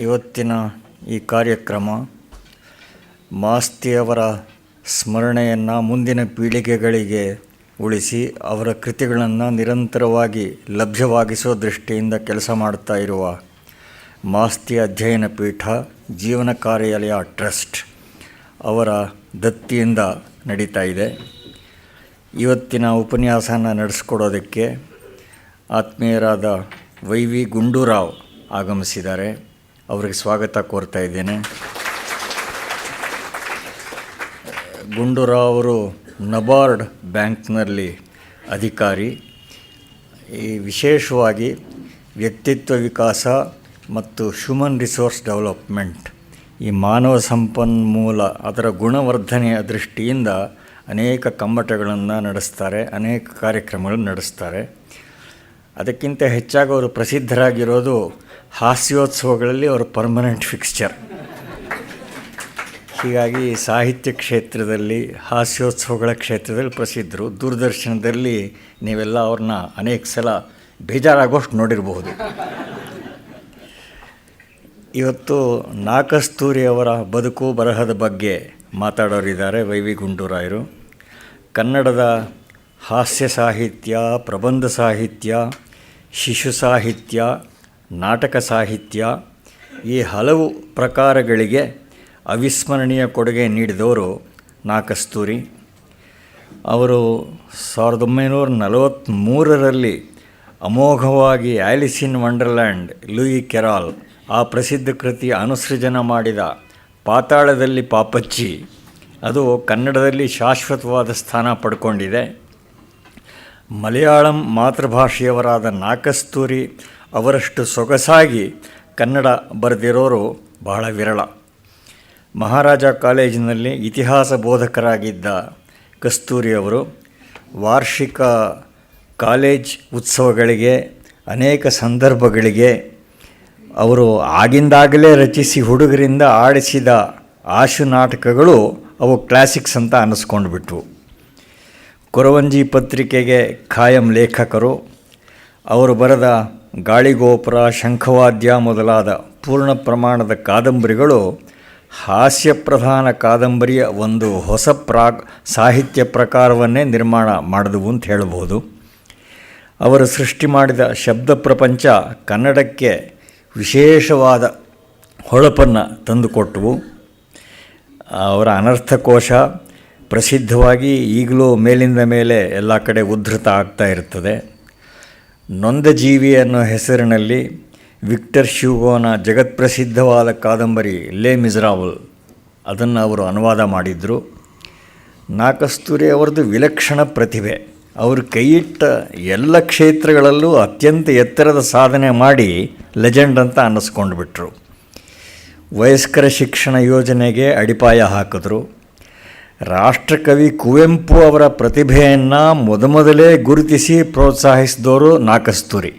ಇವತ್ತಿನ ಈ ಕಾರ್ಯಕ್ರಮ ಮಾಸ್ತಿಯವರ ಸ್ಮರಣೆಯನ್ನು ಮುಂದಿನ ಪೀಳಿಗೆಗಳಿಗೆ ಉಳಿಸಿ ಅವರ ಕೃತಿಗಳನ್ನು ನಿರಂತರವಾಗಿ ಲಭ್ಯವಾಗಿಸೋ ದೃಷ್ಟಿಯಿಂದ ಕೆಲಸ ಮಾಡ್ತಾ ಇರುವ ಮಾಸ್ತಿ ಅಧ್ಯಯನ ಪೀಠ ಜೀವನ ಕಾರ್ಯಾಲಯ ಟ್ರಸ್ಟ್ ಅವರ ದತ್ತಿಯಿಂದ ನಡೀತಾ ಇದೆ. ಇವತ್ತಿನ ಉಪನ್ಯಾಸನ ನಡೆಸ್ಕೊಡೋದಕ್ಕೆ ಆತ್ಮೀಯರಾದ ವೈ.ವಿ. ಗುಂಡೂರಾವ್ ಆಗಮಿಸಿದ್ದಾರೆ. ಅವರಿಗೆ ಸ್ವಾಗತ ಕೋರ್ತಾ ಇದ್ದೇನೆ. ಗುಂಡೂರಾವ್ ಅವರು ನಬಾರ್ಡ್ ಬ್ಯಾಂಕ್ನಲ್ಲಿ ಅಧಿಕಾರಿ. ಈ ವಿಶೇಷವಾಗಿ ವ್ಯಕ್ತಿತ್ವ ವಿಕಾಸ ಮತ್ತು ಹ್ಯೂಮನ್ ರಿಸೋರ್ಸ್ ಡೆವಲಪ್ಮೆಂಟ್, ಈ ಮಾನವ ಸಂಪನ್ಮೂಲ ಅದರ ಗುಣವರ್ಧನೆಯ ದೃಷ್ಟಿಯಿಂದ ಅನೇಕ ಕಮ್ಮಟಗಳನ್ನು ನಡೆಸ್ತಾರೆ, ಅನೇಕ ಕಾರ್ಯಕ್ರಮಗಳನ್ನು ನಡೆಸ್ತಾರೆ. ಅದಕ್ಕಿಂತ ಹೆಚ್ಚಾಗಿ ಅವರು ಪ್ರಸಿದ್ಧರಾಗಿರೋದು ಹಾಸ್ಯೋತ್ಸವಗಳಲ್ಲಿ ಅವರು ಪರ್ಮನೆಂಟ್ ಫಿಕ್ಸ್ಚರ್. ಹೀಗಾಗಿ ಸಾಹಿತ್ಯ ಕ್ಷೇತ್ರದಲ್ಲಿ, ಹಾಸ್ಯೋತ್ಸವಗಳ ಕ್ಷೇತ್ರದಲ್ಲಿ ಪ್ರಸಿದ್ಧರು. ದೂರದರ್ಶನದಲ್ಲಿ ನೀವೆಲ್ಲ ಅವ್ರನ್ನ ಅನೇಕ ಸಲ ಬೇಜಾರಾಗೋಷ್ಟು ನೋಡಿರಬಹುದು. ಇವತ್ತು ನಾಕಸ್ತೂರಿ ಅವರ ಬದುಕು ಬರಹದ ಬಗ್ಗೆ ಮಾತಾಡೋರಿದ್ದಾರೆ ವೈ.ವಿ. ಗುಂಡೂರಾಯರು. ಕನ್ನಡದ ಹಾಸ್ಯ ಸಾಹಿತ್ಯ, ಪ್ರಬಂಧ ಸಾಹಿತ್ಯ, ಶಿಶು ಸಾಹಿತ್ಯ, ನಾಟಕ ಸಾಹಿತ್ಯ ಈ ಹಲವು ಪ್ರಕಾರಗಳಿಗೆ ಅವಿಸ್ಮರಣೀಯ ಕೊಡುಗೆ ನೀಡಿದವರು ನಾಕಸ್ತೂರಿ. ಅವರು 1943ರಲ್ಲಿ ಅಮೋಘವಾಗಿ ಆ್ಯಲಿಸ್ ಇನ್ ವಂಡರ್ಲ್ಯಾಂಡ್ ಲೂಯಿ ಕೆರಾಲ್ ಆ ಪ್ರಸಿದ್ಧ ಕೃತಿಯ ಅನುಸೃಜನ ಮಾಡಿದ ಪಾತಾಳದಲ್ಲಿ ಪಾಪಚ್ಚಿ ಅದು ಕನ್ನಡದಲ್ಲಿ ಶಾಶ್ವತವಾದ ಸ್ಥಾನ ಪಡ್ಕೊಂಡಿದೆ. ಮಲಯಾಳಂ ಮಾತೃಭಾಷೆಯವರಾದ ನಾಕಸ್ತೂರಿ ಅವರಷ್ಟು ಸೊಗಸಾಗಿ ಕನ್ನಡ ಬರೆದಿರೋರು ಬಹಳ ವಿರಳ. ಮಹಾರಾಜ ಕಾಲೇಜಿನಲ್ಲಿ ಇತಿಹಾಸ ಬೋಧಕರಾಗಿದ್ದ ಕಸ್ತೂರಿಯವರು ವಾರ್ಷಿಕ ಕಾಲೇಜ್ ಉತ್ಸವಗಳಿಗೆ, ಅನೇಕ ಸಂದರ್ಭಗಳಿಗೆ ಅವರು ಆಗಿಂದಾಗಲೇ ರಚಿಸಿ ಹುಡುಗರಿಂದ ಆಡಿಸಿದ ಆಶು ನಾಟಕಗಳು ಅವು ಕ್ಲಾಸಿಕ್ಸ್ ಅಂತ ಅನ್ನಿಸ್ಕೊಂಡು ಬಿಟ್ವು. ಕೊರವಂಜಿ ಪತ್ರಿಕೆಗೆ ಖಾಯಂ ಲೇಖಕರು. ಅವರು ಬರೆದ ಗಾಳಿಗೋಪುರ, ಶಂಖವಾದ್ಯ ಮೊದಲಾದ ಪೂರ್ಣ ಪ್ರಮಾಣದ ಕಾದಂಬರಿಗಳು ಹಾಸ್ಯ ಪ್ರಧಾನ ಕಾದಂಬರಿಯ ಒಂದು ಹೊಸ ಸಾಹಿತ್ಯ ಪ್ರಕಾರವನ್ನೇ ನಿರ್ಮಾಣ ಮಾಡಿದವು ಅಂತ ಹೇಳ್ಬೋದು. ಅವರು ಸೃಷ್ಟಿ ಮಾಡಿದ ಶಬ್ದ ಪ್ರಪಂಚ ಕನ್ನಡಕ್ಕೆ ವಿಶೇಷವಾದ ಹೊಳಪನ್ನು ತಂದುಕೊಟ್ಟವು. ಅವರ ಅನರ್ಥಕೋಶ ಪ್ರಸಿದ್ಧವಾಗಿ ಈಗಲೂ ಮೇಲಿಂದ ಮೇಲೆ ಎಲ್ಲ ಕಡೆ ಉದ್ಧೃತ ಆಗ್ತಾ ಇರ್ತದೆ. ನೊಂದ ಜೀವಿ ಅನ್ನೋ ಹೆಸರಿನಲ್ಲಿ ವಿಕ್ಟರ್ ಹ್ಯೂಗೋನ ಜಗತ್ಪ್ರಸಿದ್ಧವಾದ ಕಾದಂಬರಿ ಲೇ ಮಿಸರಾಬಲ್ ಅದನ್ನು ಅವರು ಅನುವಾದ ಮಾಡಿದರು. ನಾಕಸ್ತೂರಿ ಅವರದ್ದು ವಿಲಕ್ಷಣ ಪ್ರತಿಭೆ. ಅವರು ಕೈಯಿಟ್ಟ ಎಲ್ಲ ಕ್ಷೇತ್ರಗಳಲ್ಲೂ ಅತ್ಯಂತ ಎತ್ತರದ ಸಾಧನೆ ಮಾಡಿ ಲೆಜೆಂಡ್ ಅಂತ ಅನ್ನಿಸ್ಕೊಂಡು ಬಿಟ್ಟರು. ವಯಸ್ಕರ ಶಿಕ್ಷಣ ಯೋಜನೆಗೆ ಅಡಿಪಾಯ ಹಾಕಿದ್ರು. ರಾಷ್ಟ್ರಕವಿ ಕುವೆಂಪು ಅವರ ಪ್ರತಿಭೆಯನ್ನು ಮೊದಲೇ ಗುರುತಿಸಿ ಪ್ರೋತ್ಸಾಹಿಸಿದವರು ನಾಕಸ್ತೂರಿ.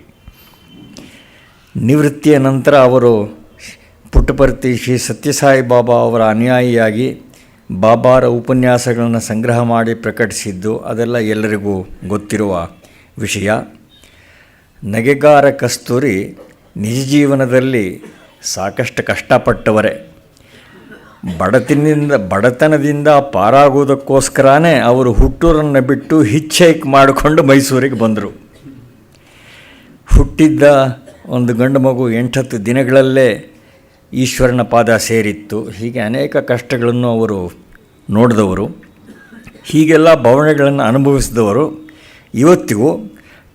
ನಿವೃತ್ತಿಯ ನಂತರ ಅವರು ಪುಟ್ಟಪರ್ತಿ ಶ್ರೀ ಸತ್ಯಸಾಯಿ ಬಾಬಾ ಅವರ ಅನುಯಾಯಿಯಾಗಿ ಬಾಬಾರ ಉಪನ್ಯಾಸಗಳನ್ನು ಸಂಗ್ರಹ ಮಾಡಿ ಪ್ರಕಟಿಸಿದ್ದು ಅದೆಲ್ಲ ಎಲ್ಲರಿಗೂ ಗೊತ್ತಿರುವ ವಿಷಯ. ನಗೆಗಾರ ಕಸ್ತೂರಿ ನಿಜ ಜೀವನದಲ್ಲಿ ಸಾಕಷ್ಟು ಕಷ್ಟಪಟ್ಟವರೇ. ಬಡತನದಿಂದ ಪಾರಾಗುವುದಕ್ಕೋಸ್ಕರನೇ ಅವರು ಹುಟ್ಟೂರನ್ನು ಬಿಟ್ಟು ಹಿಚ್ಹೈಕ್ ಮಾಡಿಕೊಂಡು ಮೈಸೂರಿಗೆ ಬಂದರು. ಹುಟ್ಟಿದ್ದ ಒಂದು ಗಂಡು ಮಗು 8-10 ದಿನಗಳಲ್ಲೇ ಈಶ್ವರನ ಪಾದ ಸೇರಿತ್ತು. ಹೀಗೆ ಅನೇಕ ಕಷ್ಟಗಳನ್ನು ಅವರು ನೋಡಿದವರು. ಹೀಗೆಲ್ಲ ಬವಣೆಗಳನ್ನು ಅನುಭವಿಸಿದವರು ಇವತ್ತಿಗೂ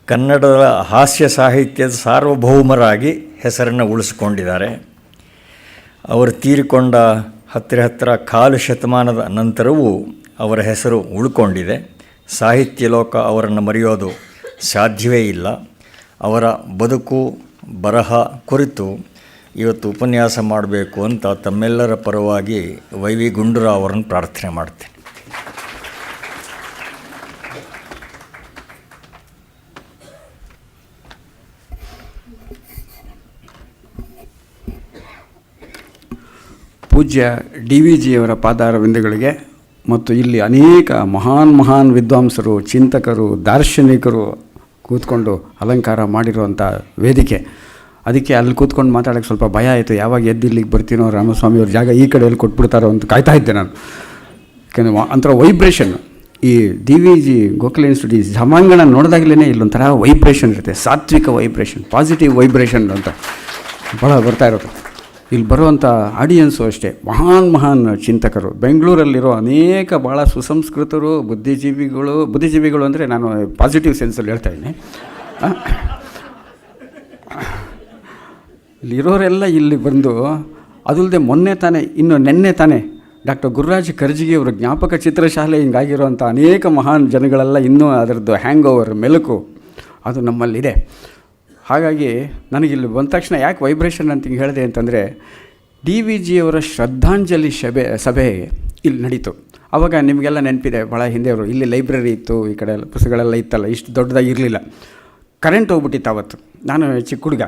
ಕನ್ನಡದ ಹಾಸ್ಯ ಸಾಹಿತ್ಯದ ಸಾರ್ವಭೌಮರಾಗಿ ಹೆಸರನ್ನು ಉಳಿಸಿಕೊಂಡಿದ್ದಾರೆ. ಅವರು ತೀರಿಕೊಂಡ ಹತ್ತಿರ ಕಾಲು ಶತಮಾನದ ನಂತರವೂ ಅವರ ಹೆಸರು ಉಳ್ಕೊಂಡಿದೆ. ಸಾಹಿತ್ಯ ಲೋಕ ಅವರನ್ನು ಮರೆಯೋದು ಸಾಧ್ಯವೇ ಇಲ್ಲ. ಅವರ ಬದುಕು ಬರಹ ಕುರಿತು ಇವತ್ತು ಉಪನ್ಯಾಸ ಮಾಡಬೇಕು ಅಂತ ತಮ್ಮೆಲ್ಲರ ಪರವಾಗಿ ವೈ.ವಿ. ಗುಂಡೂರಾವ್ ಅವರನ್ನು ಪ್ರಾರ್ಥನೆ ಮಾಡ್ತೇನೆ. ಪೂಜ್ಯ ಡಿ.ವಿ.ಜಿಯವರ ಪಾದಾರವಿಂದಗಳಿಗೆ ಮತ್ತು ಇಲ್ಲಿ ಅನೇಕ ಮಹಾನ್ ವಿದ್ವಾಂಸರು, ಚಿಂತಕರು, ದಾರ್ಶನಿಕರು ಕೂತ್ಕೊಂಡು ಅಲಂಕಾರ ಮಾಡಿರುವಂಥ ವೇದಿಕೆ, ಅದಕ್ಕೆ ಅಲ್ಲಿ ಕೂತ್ಕೊಂಡು ಮಾತಾಡೋಕ್ಕೆ ಸ್ವಲ್ಪ ಭಯ ಆಯಿತು. ಯಾವಾಗ ಎದ್ದು ಇಲ್ಲಿಗೆ ಬರ್ತೀನೋ ರಾಮಸ್ವಾಮಿಯವ್ರ ಜಾಗ ಈ ಕಡೆಯಲ್ಲಿ ಕೊಟ್ಬಿಡ್ತಾರೋ ಅಂತ ಕಾಯ್ತಾ ಇದ್ದೆ ನಾನು. ಯಾಕೆಂದರೆ ಒಂಥರ ವೈಬ್ರೇಷನ್, ಈ D V G Gokhale institute ಸಭಾಂಗಣ ನೋಡಿದಾಗಲೇ ಇಲ್ಲೊಂಥರ ವೈಬ್ರೇಷನ್ ಇರುತ್ತೆ, ಸಾತ್ವಿಕ ವೈಬ್ರೇಷನ್, ಪಾಸಿಟಿವ್ ವೈಬ್ರೇಷನ್ ಅಂತ ಭಾಳ ಬರ್ತಾ ಇರೋದು. ಇಲ್ಲಿ ಬರುವಂಥ ಆಡಿಯನ್ಸು ಅಷ್ಟೇ ಮಹಾನ್ ಚಿಂತಕರು, ಬೆಂಗಳೂರಲ್ಲಿರೋ ಅನೇಕ ಭಾಳ ಸುಸಂಸ್ಕೃತರು, ಬುದ್ಧಿಜೀವಿಗಳು ಅಂದರೆ ನಾನು ಪಾಸಿಟಿವ್ ಸೆನ್ಸಲ್ಲಿ ಹೇಳ್ತಾ ಇದ್ದೀನಿ. ಇಲ್ಲಿರೋರೆಲ್ಲ ಇಲ್ಲಿ ಬಂದು, ಅದಲ್ಲದೆ ನಿನ್ನೆ ತಾನೇ ಡಾಕ್ಟರ್ ಗುರುರಾಜ್ ಕರ್ಜಿಗೆ ಅವರ ಜ್ಞಾಪಕ ಚಿತ್ರಶಾಲೆ ಹಿಂಗಾಗಿರೋಂಥ ಅನೇಕ ಮಹಾನ್ ಜನಗಳೆಲ್ಲ ಇನ್ನೂ ಅದರದ್ದು ಹ್ಯಾಂಗ್ ಓವರ್ ಮೆಲುಕು ಅದು ನಮ್ಮಲ್ಲಿದೆ. ಹಾಗಾಗಿ ನನಗಿಲ್ಲಿ ಬಂದ ತಕ್ಷಣ ಯಾಕೆ ವೈಬ್ರೇಷನ್ ಅಂತ ಹಿಂಗೆ ಹೇಳಿದೆ ಅಂತಂದರೆ, ಡಿ ವಿ ಜಿಯವರ ಶ್ರದ್ಧಾಂಜಲಿ ಸಭೆ ಇಲ್ಲಿ ನಡೀತು. ಆವಾಗ ನಿಮಗೆಲ್ಲ ನೆನಪಿದೆ, ಭಾಳ ಹಿಂದೆಯವರು ಇಲ್ಲಿ ಲೈಬ್ರರಿ ಇತ್ತು, ಈ ಕಡೆ ಎಲ್ಲ ಪುಸ್ತಕಗಳೆಲ್ಲ ಇತ್ತಲ್ಲ, ಇಷ್ಟು ದೊಡ್ಡದಾಗಿ ಇರಲಿಲ್ಲ. ಕರೆಂಟ್ ಹೋಗ್ಬಿಟ್ಟಿತ್ತು ಆವತ್ತು, ನಾನು ಚಿಕ್ಕ ಹುಡುಗ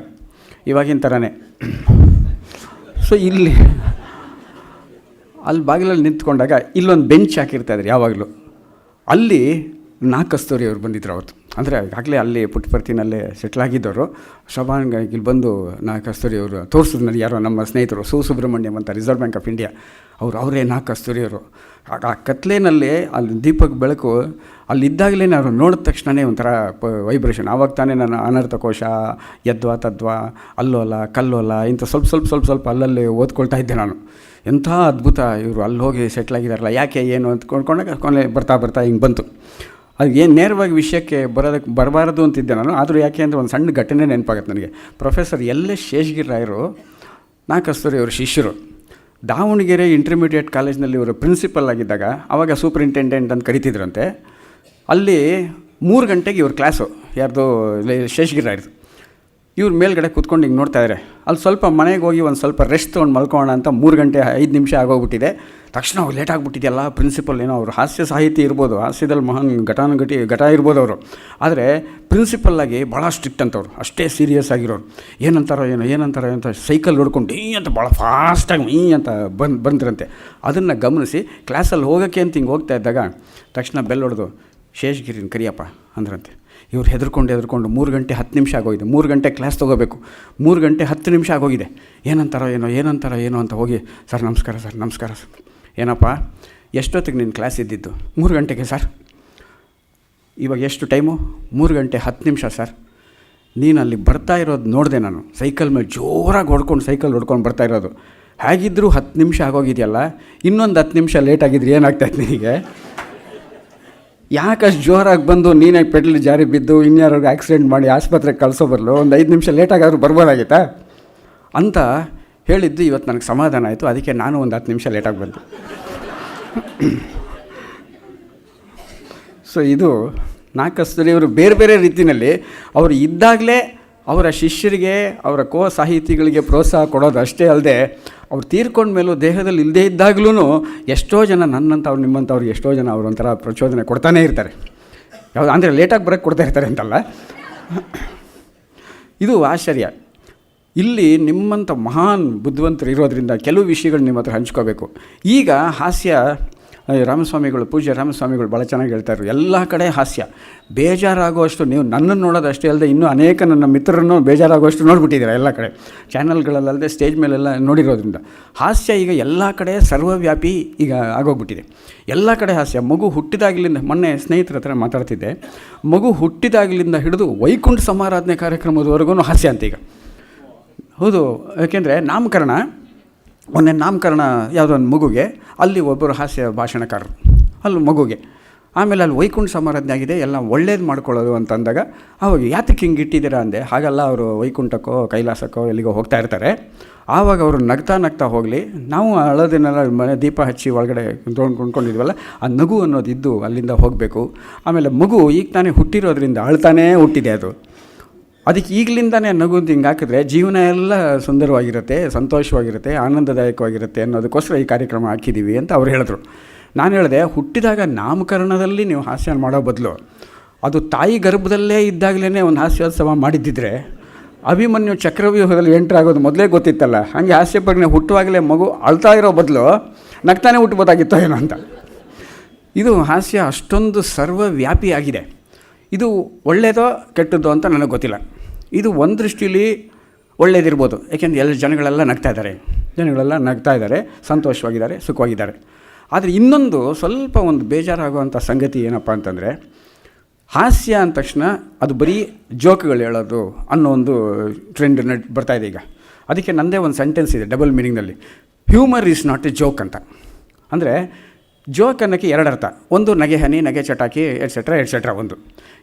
ಇವಾಗಿನ ಥರನೇ. ಸೊ ಅಲ್ಲಿ ಬಾಗಿಲಲ್ಲಿ ನಿಂತ್ಕೊಂಡಾಗ ಇಲ್ಲೊಂದು ಬೆಂಚ್ ಹಾಕಿರ್ತಾಯಿದ್ರು ಯಾವಾಗಲೂ. ಅಲ್ಲಿ ಕಸ್ತೂರಿ ಅವ್ರು ಬಂದಿದ್ರು ಅವತ್ತು. ಅಂದರೆ ಆಗಲೇ ಅಲ್ಲಿ ಪುಟ್ಟಪರ್ತಿನಲ್ಲೇ ಸೆಟ್ಲಾಗಿದ್ದವರು. ಶೋಭಾನ್ ಇಲ್ಲಿ ಬಂದು ಕಸ್ತೂರಿ ಅವರು ತೋರಿಸಿದ್ರು ನನಗೆ, ಯಾರೋ ನಮ್ಮ ಸ್ನೇಹಿತರು ಸುಬ್ರಹ್ಮಣ್ಯಂ ಅಂತ, ರಿಸರ್ವ್ ಬ್ಯಾಂಕ್ ಆಫ್ ಇಂಡಿಯಾ ಅವರೇ ಕಸ್ತೂರಿ ಅವರು. ಆ ಕತ್ಲೇನಲ್ಲಿ ಅಲ್ಲಿ ದೀಪಕ್ಕೆ ಬೆಳಕು ಅಲ್ಲಿದ್ದಾಗಲೇ ಅವರು ನೋಡಿದ ತಕ್ಷಣವೇ ಒಂಥರ ವೈಬ್ರೇಷನ್. ಆವಾಗ ತಾನೇ ನಾನು ಅನರ್ಥಕೋಶ, ಯದ್ವಾ ತದ್ವಾ, ಅಲ್ಲೋಲ ಕಲ್ಲೋಲ ಇಂಥ ಸ್ವಲ್ಪ ಅಲ್ಲಲ್ಲಿ ಓದ್ಕೊಳ್ತಾ ಇದ್ದೆ ನಾನು. ಎಂಥ ಅದ್ಭುತ ಇವರು, ಅಲ್ಲಿ ಹೋಗಿ ಸೆಟ್ಲಾಗಿದ್ದಾರಲ್ಲ, ಯಾಕೆ ಏನು ಅಂತ ಕೊಂಡ್ಕೊಂಡಾಗ ಕೊನೆ ಬರ್ತಾ ಹಿಂಗೆ ಬಂತು. ಅದು ಏನು ನೇರವಾಗಿ ವಿಷಯಕ್ಕೆ ಬರಬಾರದು ಅಂತಿದ್ದೆ ನಾನು. ಆದರೂ ಯಾಕೆ ಅಂದರೆ ಒಂದು ಸಣ್ಣ ಘಟನೆ ನೆನಪಾಗತ್ತೆ ನನಗೆ. ಪ್ರೊಫೆಸರ್ ಎಲ್.ಎಸ್. ಶೇಷಗಿರಿರಾಯರು ಕಸ್ತೂರಿ ಅವರು ಶಿಷ್ಯರು. ದಾವಣಗೆರೆ ಇಂಟರ್ಮೀಡಿಯೇಟ್ ಕಾಲೇಜ್ನಲ್ಲಿ ಇವರು ಪ್ರಿನ್ಸಿಪಲ್ ಆಗಿದ್ದಾಗ, ಆವಾಗ ಸೂಪರಿಂಟೆಂಡೆಂಟ್ ಅಂತ ಕರಿತಿದ್ರಂತೆ. ಅಲ್ಲಿ 3 ಗಂಟೆಗೆ ಇವ್ರ ಕ್ಲಾಸು, ಯಾರ್ದು ಶೇಷಗಿರಿರಾಯರ್ದು. ಇವ್ರು ಮೇಲ್ಗಡೆ ಕೂತ್ಕೊಂಡು ಹಿಂಗೆ ನೋಡ್ತಾ ಇದ್ದಾರೆ. ಅಲ್ಲಿ ಸ್ವಲ್ಪ ಮನೆಗೆ ಹೋಗಿ ಒಂದು ಸ್ವಲ್ಪ ರೆಸ್ಟ್ ತೊಗೊಂಡು ಮಲ್ಕೊಳ್ಳೋಣ ಅಂತ 3 ಗಂಟೆ 5 ನಿಮಿಷ ಆಗೋಗ್ಬಿಟ್ಟಿದೆ. ತಕ್ಷಣ ಅವ್ರು ಲೇಟ್ ಆಗಿಬಿಟ್ಟಿದೆಯಲ್ಲ, ಪ್ರಿನ್ಸಿಪಲ್ ಏನೋ ಅವರು ಹಾಸ್ಯ ಸಾಹಿತಿ ಇರ್ಬೋದು, ಹಾಸ್ಯದಲ್ಲಿ ಮಹಾನ್ ಘಟ ಇರ್ಬೋದು ಅವರು. ಆದರೆ ಪ್ರಿನ್ಸಿಪಲ್ಲಾಗಿ ಭಾಳ ಸ್ಟ್ರಿಕ್ಟ್ ಅಂತವ್ರು, ಅಷ್ಟೇ ಸೀರಿಯಸ್ ಆಗಿರೋರು. ಏನಂತಾರೋ ಅಂತ ಸೈಕಲ್ ಹೊಡ್ಕೊಂಡು ಅಂತ ಭಾಳ ಫಾಸ್ಟಾಗಿ ಅಂತ ಬಂದ್ರಂತೆ. ಅದನ್ನು ಗಮನಿಸಿ ಕ್ಲಾಸಲ್ಲಿ ಹೋಗೋಕ್ಕೆ ಅಂತ ಹಿಂಗೆ ಹೋಗ್ತಾ ಇದ್ದಾಗ ತಕ್ಷಣ ಬೆಲ್ ಹೊಡೆದು, ಶೇಷಗಿರಿನ ಕರಿಯಪ್ಪ ಅಂದ್ರಂತೆ. ಇವ್ರು ಹೆದರ್ಕೊಂಡು 3 ಗಂಟೆ 10 ನಿಮಿಷ ಆಗೋಗಿದೆ. 3 ಗಂಟೆ ಕ್ಲಾಸ್ ತೊಗೋಬೇಕು, 3 ಗಂಟೆ 10 ನಿಮಿಷ ಆಗೋಗಿದೆ. ಏನಂತಾರೋ ಏನೋ ಅಂತ ಹೋಗಿ, ಸರ್ ನಮಸ್ಕಾರ ಸರ್. ಏನಪ್ಪ ಎಷ್ಟೊತ್ತಿಗೆ ನಿನ್ನ ಕ್ಲಾಸ್ ಇದ್ದಿದ್ದು? 3 ಗಂಟೆಗೆ ಸರ್. ಇವಾಗ ಎಷ್ಟು ಟೈಮು? 3 ಗಂಟೆ 10 ನಿಮಿಷ ಸರ್. ನೀನು ಅಲ್ಲಿ ಬರ್ತಾ ಇರೋದು ನೋಡಿದೆ ನಾನು, ಸೈಕಲ್ ಮೇಲೆ ಜೋರಾಗಿ ಹೊಡ್ಕೊಂಡು ಬರ್ತಾ ಇರೋದು. ಹೇಗಿದ್ದರೂ 10 ನಿಮಿಷ ಆಗೋಗಿದೆಯಲ್ಲ, ಇನ್ನೊಂದು 10 ನಿಮಿಷ ಲೇಟ್ ಆಗಿದ್ರೆ ಏನಾಗ್ತಾಯಿತ್ತು ನಿನಗೆ? ಯಾಕಷ್ಟು ಜೋರಾಗಿ ಬಂದು ನೀನೇ ಪೆಟ್ಲು ಜಾರಿ ಬಿದ್ದು ಇನ್ಯಾರಿಗೆ ಆಕ್ಸಿಡೆಂಟ್ ಮಾಡಿ ಆಸ್ಪತ್ರೆಗೆ ಕಳಿಸೋ ಬರಲು ಒಂದು 5 ನಿಮಿಷ ಲೇಟಾಗಾದ್ರೂ ಬರ್ಬೋದಾಗಿತ್ತಾ ಅಂತ ಹೇಳಿದ್ದು ಇವತ್ತು ನನಗೆ ಸಮಾಧಾನ ಆಯಿತು. ಅದಕ್ಕೆ ನಾನು ಒಂದು 10 ನಿಮಿಷ ಲೇಟಾಗಿ ಬಂದೆ. ಸೊ ಇದು ಕಸ್ತೂರಿ ಅವರು ಬೇರೆ ರೀತಿಯಲ್ಲಿ ಅವರು ಇದ್ದಾಗಲೇ ಅವರ ಶಿಷ್ಯರಿಗೆ, ಅವರ ಸಾಹಿತಿಗಳಿಗೆ ಪ್ರೋತ್ಸಾಹ ಕೊಡೋದು ಅಷ್ಟೇ ಅಲ್ಲದೆ, ಅವ್ರು ತೀರ್ಕೊಂಡ ಮೇಲೂ ದೇಹದಲ್ಲಿ ಇಲ್ಲದೇ ಇದ್ದಾಗಲೂ ಎಷ್ಟೋ ಜನ ನನ್ನಂಥವ್ರು ನಿಮ್ಮಂಥವ್ರಿಗೆ ಎಷ್ಟೋ ಜನ ಅವರು ಒಂಥರ ಪ್ರಚೋದನೆ ಕೊಡ್ತಾನೇ ಇರ್ತಾರೆ. ಯಾವುದು ಅಂದರೆ ಲೇಟಾಗಿ ಬರೋಕ್ಕೆ ಕೊಡ್ತಾ ಇರ್ತಾರೆ ಅಂತಲ್ಲ, ಇದು ಆಶ್ಚರ್ಯ. ಇಲ್ಲಿ ನಿಮ್ಮಂಥ ಮಹಾನ್ ಬುದ್ಧಿವಂತರು ಇರೋದರಿಂದ ಕೆಲವು ವಿಷಯಗಳು ನಿಮ್ಮ ಹತ್ರ ಹಂಚ್ಕೋಬೇಕು. ಈಗ ಹಾಸ್ಯ ರಾಮಸ್ವಾಮಿಗಳು, ಪೂಜ್ಯ ರಾಮಸ್ವಾಮಿಗಳು ಭಾಳ ಚೆನ್ನಾಗಿ ಹೇಳ್ತಾಯಿದ್ರು, ಎಲ್ಲ ಕಡೆ ಹಾಸ್ಯ. ಬೇಜಾರಾಗುವಷ್ಟು, ನೀವು ನನ್ನನ್ನು ನೋಡೋದು ಅಷ್ಟೇ ಅಲ್ಲದೆ ಇನ್ನೂ ಅನೇಕ ನನ್ನ ಮಿತ್ರರನ್ನು ಬೇಜಾರಾಗುವಷ್ಟು ನೋಡಿಬಿಟ್ಟಿದ್ದೀರ ಎಲ್ಲ ಕಡೆ, ಚಾನಲ್ಗಳಲ್ಲದೆ ಸ್ಟೇಜ್ ಮೇಲೆಲ್ಲ ನೋಡಿರೋದ್ರಿಂದ. ಹಾಸ್ಯ ಈಗ ಎಲ್ಲ ಕಡೆ ಸರ್ವವ್ಯಾಪಿ ಈಗ ಆಗೋಗ್ಬಿಟ್ಟಿದೆ. ಎಲ್ಲ ಕಡೆ ಹಾಸ್ಯ. ಮಗು ಹುಟ್ಟಿದಾಗಲಿಂದ, ಮೊನ್ನೆ ಸ್ನೇಹಿತರ ಹತ್ರ ಮಾತಾಡ್ತಿದ್ದೆ, ಮಗು ಹುಟ್ಟಿದಾಗಲಿಂದ ಹಿಡಿದು ವೈಕುಂಠ ಸಮಾರಾಧನೆ ಕಾರ್ಯಕ್ರಮದವರೆಗೂ ಹಾಸ್ಯ ಅಂತ ಈಗ. ಹೌದು, ಯಾಕೆಂದರೆ ಮೊನ್ನೆ ನಾಮಕರಣ ಯಾವುದೋ ಒಂದು ಮಗುಗೆ, ಅಲ್ಲಿ ಒಬ್ಬರು ಹಾಸ್ಯ ಭಾಷಣಕಾರರು ಅಲ್ಲಿ ಮಗುಗೆ. ಆಮೇಲೆ ಅಲ್ಲಿ ವೈಕುಂಠ ಸಮಾರಾಧನೆ ಆಗಿದೆ, ಎಲ್ಲ ಒಳ್ಳೇದು ಮಾಡ್ಕೊಳ್ಳೋದು ಅಂತಂದಾಗ ಅವಾಗ ಯಾತಕ್ಕೆ ಹಿಂಗೆ ಇಟ್ಟಿದ್ದೀರಾ ಅಂದೆ. ಹಾಗಲ್ಲ, ಅವರು ವೈಕುಂಠಕ್ಕೋ ಕೈಲಾಸಕ್ಕೋ ಎಲ್ಲಿಗೋ ಹೋಗ್ತಾ ಇರ್ತಾರೆ. ಆವಾಗ ಅವರು ನಗ್ತಾ ಹೋಗಲಿ, ನಾವು ಅಳೋದನ್ನೆಲ್ಲ ಮನೆ ದೀಪ ಹಚ್ಚಿ ಒಳಗಡೆ ಕೊಂಡ್ಕೊಂಡಿದ್ವಲ್ಲ, ಆ ನಗು ಅನ್ನೋದಿದ್ದು ಅಲ್ಲಿಂದ ಹೋಗಬೇಕು. ಆಮೇಲೆ ಮಗು ಈಗ ತಾನೇ ಹುಟ್ಟಿರೋದ್ರಿಂದ ಅಳ್ತಾನೇ ಹುಟ್ಟಿದೆ, ಅದಕ್ಕೆ ಈಗಲಿಂದನೇ ನಗು ಅಂತ ಹಿಂಗೆ ಹಾಕಿದ್ರೆ ಜೀವನ ಎಲ್ಲ ಸುಂದರವಾಗಿರುತ್ತೆ, ಸಂತೋಷವಾಗಿರುತ್ತೆ, ಆನಂದದಾಯಕವಾಗಿರುತ್ತೆ ಅನ್ನೋದಕ್ಕೋಸ್ಕರ ಈ ಕಾರ್ಯಕ್ರಮ ಹಾಕಿದ್ದೀವಿ ಅಂತ ಅವ್ರು ಹೇಳಿದ್ರು. ನಾನು ಹೇಳಿದೆ, ಹುಟ್ಟಿದಾಗ ನಾಮಕರಣದಲ್ಲಿ ನೀವು ಹಾಸ್ಯ ಮಾಡೋ ಬದಲು ಅದು ತಾಯಿ ಗರ್ಭದಲ್ಲೇ ಇದ್ದಾಗಲೇ ಒಂದು ಹಾಸ್ಯೋತ್ಸವ ಮಾಡಿದ್ದಿದ್ರೆ ಅಭಿಮನ್ಯು ಚಕ್ರವ್ಯೂಹದಲ್ಲಿ ಎಂಟ್ರ್ ಆಗೋದು ಮೊದಲೇ ಗೊತ್ತಿತ್ತಲ್ಲ. ಹಾಗೆ ಹಾಸ್ಯ ಪ್ರಜ್ಞೆ ಹುಟ್ಟುವಾಗಲೇ ಮಗು ಅಳ್ತಾ ಇರೋ ಬದಲು ನಗ್ತಾನೆ ಹುಟ್ಟಬೋದಾಗಿತ್ತೋ ಏನೋ ಅಂತ. ಇದು ಹಾಸ್ಯ ಅಷ್ಟೊಂದು ಸರ್ವವ್ಯಾಪಿಯಾಗಿದೆ. ಇದು ಒಳ್ಳೆಯದೋ ಕೆಟ್ಟದ್ದೋ ಅಂತ ನನಗೆ ಗೊತ್ತಿಲ್ಲ. ಇದು ಒಂದು ದೃಷ್ಟಿಲಿ ಒಳ್ಳೇದಿರ್ಬೋದು, ಏಕೆಂದರೆ ಎಲ್ಲ ಜನಗಳೆಲ್ಲ ನಗ್ತಾ ಇದ್ದಾರೆ, ಸಂತೋಷವಾಗಿದ್ದಾರೆ, ಸುಖವಾಗಿದ್ದಾರೆ. ಆದರೆ ಇನ್ನೊಂದು ಸ್ವಲ್ಪ ಒಂದು ಬೇಜಾರಾಗುವಂಥ ಸಂಗತಿ ಏನಪ್ಪ ಅಂತಂದರೆ, ಹಾಸ್ಯ ಅಂದ ತಕ್ಷಣ ಅದು ಬರೀ ಜೋಕ್ಗಳು ಹೇಳೋದು ಅನ್ನೋ ಒಂದು ಟ್ರೆಂಡ್ ಬರ್ತಾಯಿದೆ ಈಗ. ಅದಕ್ಕೆ ನನ್ನದೇ ಒಂದು ಸೆಂಟೆನ್ಸ್ ಇದೆ ಡಬಲ್ ಮೀನಿಂಗ್ನಲ್ಲಿ, humour is not a joke ಅಂತ. ಅಂದರೆ ಜೋಕ್ ಅನ್ನೋಕ್ಕೆ ಎರಡು ಅರ್ಥ. ಒಂದು ನಗೆ ಹನಿ, ನಗೆ ಚಟಾಕಿ, ಎಟ್ಸೆಟ್ರಾ ಒಂದು.